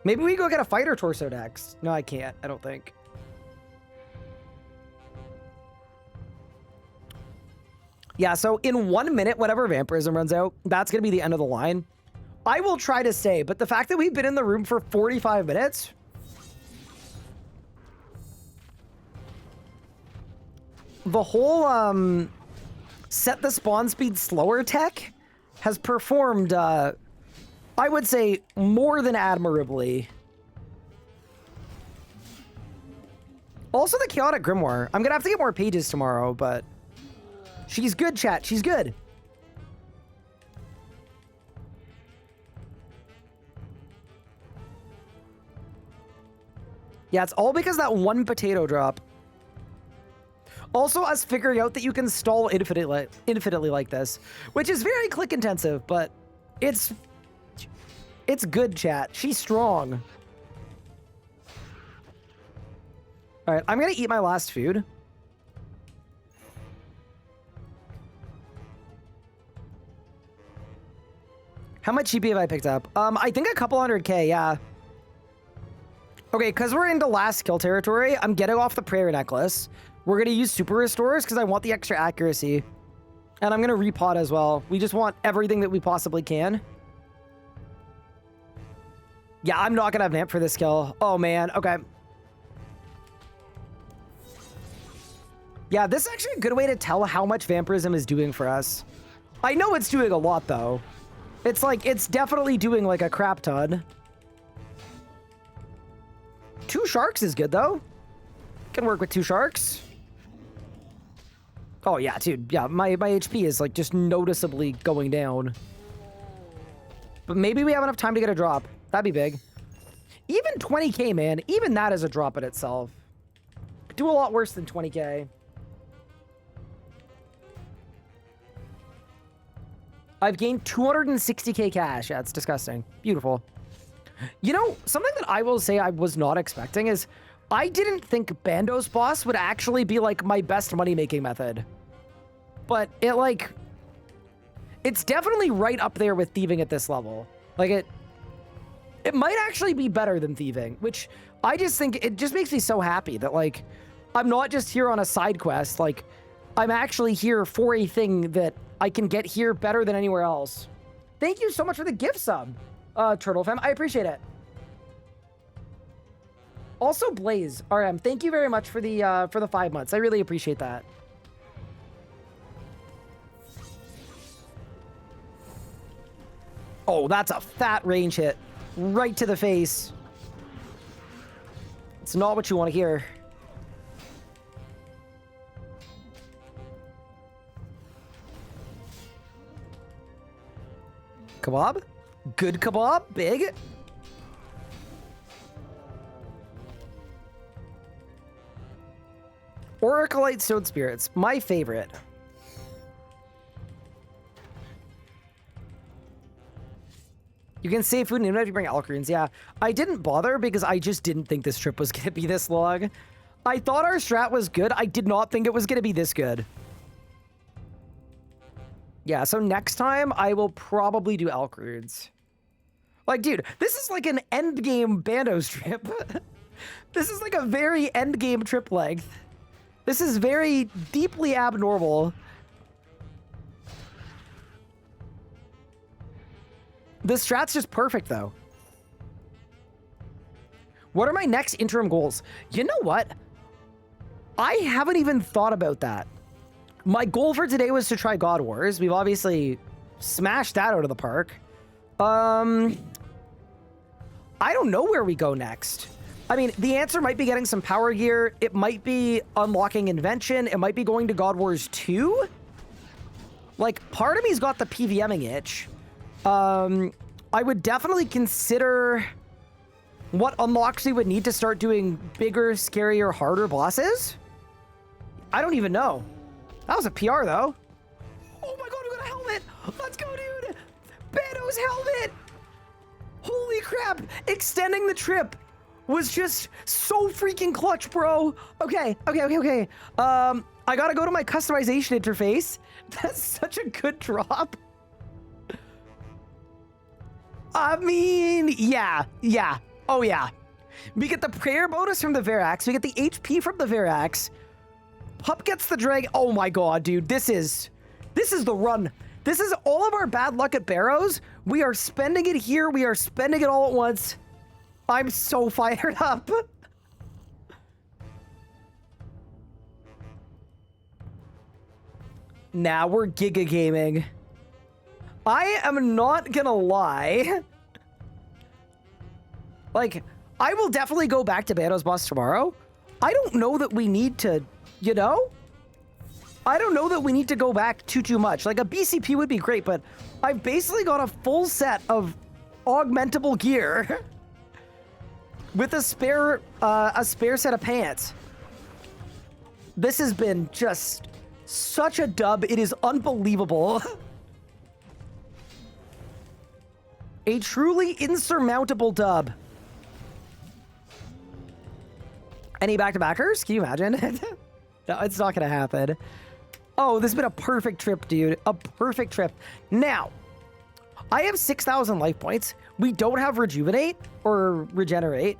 S1: Maybe we go get a fighter torso next. No, I can't. I don't think. Yeah, so in 1 minute, whatever vampirism runs out, that's going to be the end of the line. I will try to stay, but the fact that we've been in the room for 45 minutes... The whole, set the spawn speed slower tech has performed, I would say, more than admirably. Also, the Chaotic Grimoire. I'm gonna have to get more pages tomorrow, but... She's good, chat. She's good. Yeah, it's all because of that one potato drop. Also, us figuring out that you can stall infinitely like this, which is very click intensive, but it's good, chat. She's strong. All right, I'm gonna eat my last food. How much GP have I picked up? I think a couple 100K, yeah. Okay, because we're into last skill territory, I'm getting off the prayer necklace. We're going to use super restores because I want the extra accuracy. And I'm going to repot as well. We just want everything that we possibly can. Yeah, I'm not going to have Vamp for this skill. Oh, man. Okay. Yeah, this is actually a good way to tell how much Vampirism is doing for us. I know it's doing a lot, though. It's like, it's definitely doing like a crap ton. 2 sharks is good, though. Can work with 2 sharks. Oh, yeah, dude. Yeah, my HP is, like, just noticeably going down. But maybe we have enough time to get a drop. That'd be big. Even 20K, man. Even that is a drop in itself. Could do a lot worse than 20K. I've gained 260K cash. Yeah, it's disgusting. Beautiful. You know, something that I will say I was not expecting is I didn't think Bandos Boss would actually be, like, my best money-making method. But it, like... It's definitely right up there with thieving at this level. Like, it might actually be better than thieving, which I just think it just makes me so happy that, like, I'm not just here on a side quest. Like, I'm actually here for a thing that I can get here better than anywhere else. Thank you so much for the gift sub, Turtle Fam. I appreciate it. Also, Blaze, RM, thank you very much for the 5 months. I really appreciate that. Oh, that's a fat range hit. right to the face. It's not what you want to hear. Kebab? Good kebab? Big? Oracleite Stone Spirits. My favorite. You can save food even if you bring alkaroons. Yeah, I didn't bother because I just didn't think this trip was going to be this long. I thought our strat was good. I did not think it was going to be this good. Yeah, so next time I will probably do alkaroons. Like, dude, this is like an endgame Bandos trip. This is like a very endgame trip length. This is very deeply abnormal. The strat's just perfect, though. What are my next interim goals? You know what? I haven't even thought about that. My goal for today was to try God Wars. We've obviously smashed that out of the park. I don't know where we go next. I mean, the answer might be getting some power gear. It might be unlocking Invention. It might be going to God Wars 2. Like, part of me's got the PVMing itch. I would definitely consider what unlocks we would need to start doing bigger, scarier, harder bosses. I don't even know. That was a PR, though. Oh my god, we got a helmet! Let's go, dude! Bandos helmet! Holy crap! Extending the trip was just so freaking clutch, bro. Okay. I gotta go to my customization interface. That's such a good drop. I mean, yeah. Oh, yeah. We get the prayer bonus from the Verax. We get the HP from the Verax. Pup gets the drag. Oh my god, dude. This is the run. This is all of our bad luck at Barrows. We are spending it here. We are spending it all at once. I'm so fired up. Now we're Giga Gaming. I am not gonna lie. Like, I will definitely go back to Bandos Boss tomorrow. I don't know that we need to, you know? I don't know that we need to go back too much. Like, a BCP would be great, but I've basically got a full set of augmentable gear with a spare set of pants. This has been just such a dub. It is unbelievable. A truly insurmountable dub. Any back-to-backers? Can you imagine? No, it's not gonna happen. Oh, this has been a perfect trip, dude. A perfect trip. Now, I have 6,000 life points. We don't have Rejuvenate or Regenerate.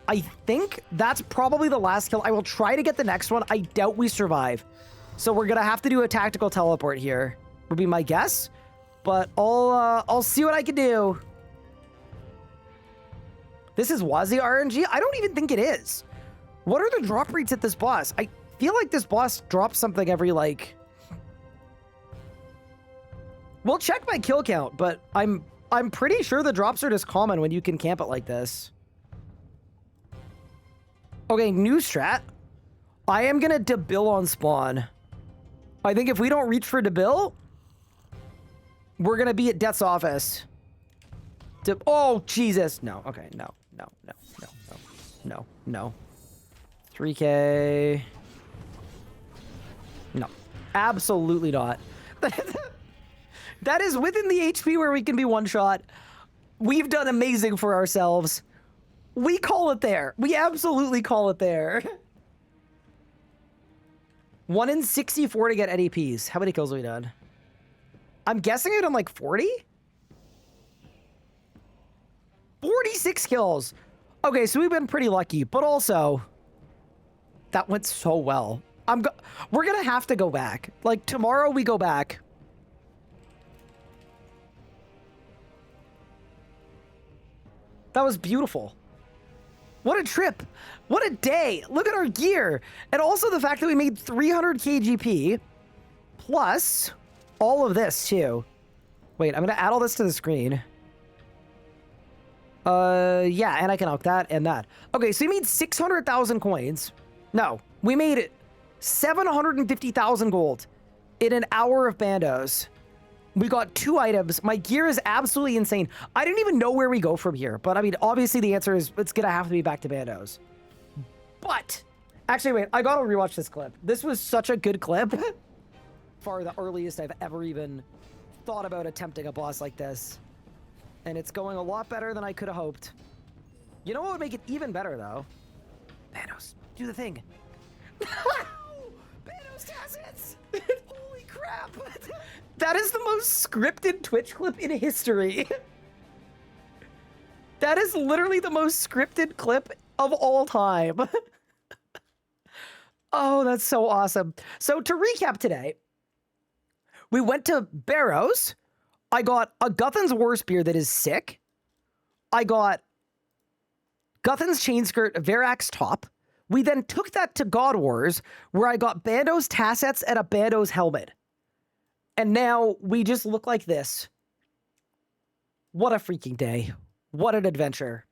S1: I think that's probably the last kill. I will try to get the next one. I doubt we survive. So we're gonna have to do a tactical teleport here, would be my guess. But I'll see what I can do. This is Wazi RNG? I don't even think it is. What are the drop rates at this boss? I feel like this boss drops something every, like... We'll check my kill count, but I'm pretty sure the drops are just common when you can camp it like this. Okay, new strat. I am gonna debill on spawn. I think if we don't reach for debill, we're gonna be at Death's office. Oh, Jesus. No, okay, no. 3K. No, absolutely not. That is within the HP where we can be one shot. We've done amazing for ourselves. We call it there. We absolutely call it there. 1 in 64 to get NEPs. How many kills have we done? I'm guessing I've done like 40? 46 kills. Okay, so we've been pretty lucky, but also that went so well. We're gonna have to go back. Like, tomorrow we go back. That was beautiful. What a trip. What a day. Look at our gear. And also the fact that we made 300 KGP plus all of this too. Wait, I'm going to add all this to the screen. Yeah, and I can alch that and that. Okay, so we made 600,000 coins. No, we made 750,000 gold in an hour of bandos. We got 2 items. My gear is absolutely insane. I didn't even know where we go from here, but I mean, obviously the answer is it's gonna have to be back to bandos. But, actually wait, I gotta rewatch this clip. This was such a good clip. Far the earliest I've ever even thought about attempting a boss like this. And it's going a lot better than I could have hoped. You know what would make it even better, though? Thanos, do the thing. Thanos Tassets! Holy crap! That is the most scripted Twitch clip in history. That is literally the most scripted clip of all time. Oh, that's so awesome. So to recap today, we went to Barrows. I got a Guthan's War Spear that is sick. I got Guthan's Chain Skirt Verax Top. We then took that to God Wars, where I got Bando's Tassets and a Bando's Helmet. And now we just look like this. What a freaking day. What an adventure.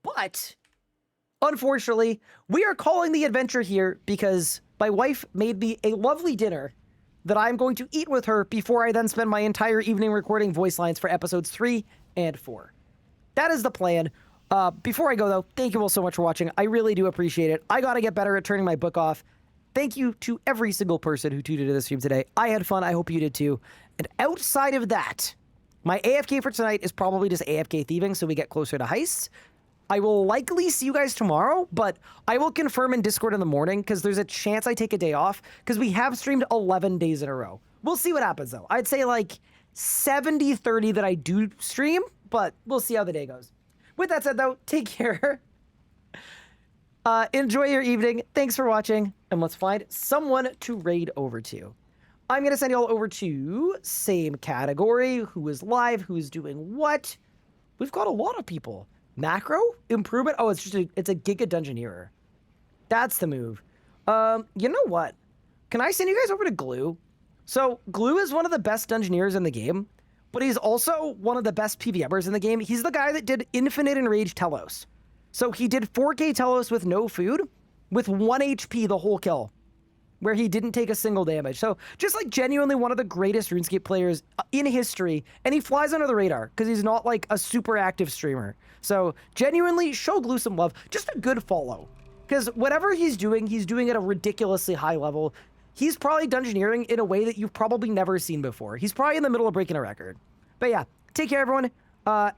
S1: But, unfortunately, we are calling the adventure here because my wife made me a lovely dinner that I'm going to eat with her before I then spend my entire evening recording voice lines for episodes 3 and 4. That is the plan. Before I go, though, thank you all so much for watching. I really do appreciate it. I gotta get better at turning my book off. Thank you to every single person who tuned into this stream today. I had fun. I hope you did too. And outside of that, my AFK for tonight is probably just AFK thieving so we get closer to heists. I will likely see you guys tomorrow, but I will confirm in Discord in the morning because there's a chance I take a day off because we have streamed 11 days in a row. We'll see what happens though. I'd say like 70-30 that I do stream, but we'll see how the day goes. With that said though, take care. Enjoy your evening. Thanks for watching, and let's find someone to raid over to. I'm going to send you all over to same category. Who is live? Who's doing what? We've got a lot of people. Macro improvement. Oh, it's a Giga Dungeoneerer. That's the move. You know what? Can I send you guys over to Glue? So Glue is one of the best Dungeoneers in the game, but he's also one of the best PVMers in the game. He's the guy that did Infinite Enrage Telos. So he did 4K Telos with no food, with 1 HP the whole kill, where he didn't take a single damage. So just like genuinely one of the greatest RuneScape players in history, and he flies under the radar because he's not like a super active streamer. So genuinely show Glue some love, just a good follow. Because whatever he's doing at a ridiculously high level. He's probably dungeoneering in a way that you've probably never seen before. He's probably in the middle of breaking a record. But yeah, take care everyone, and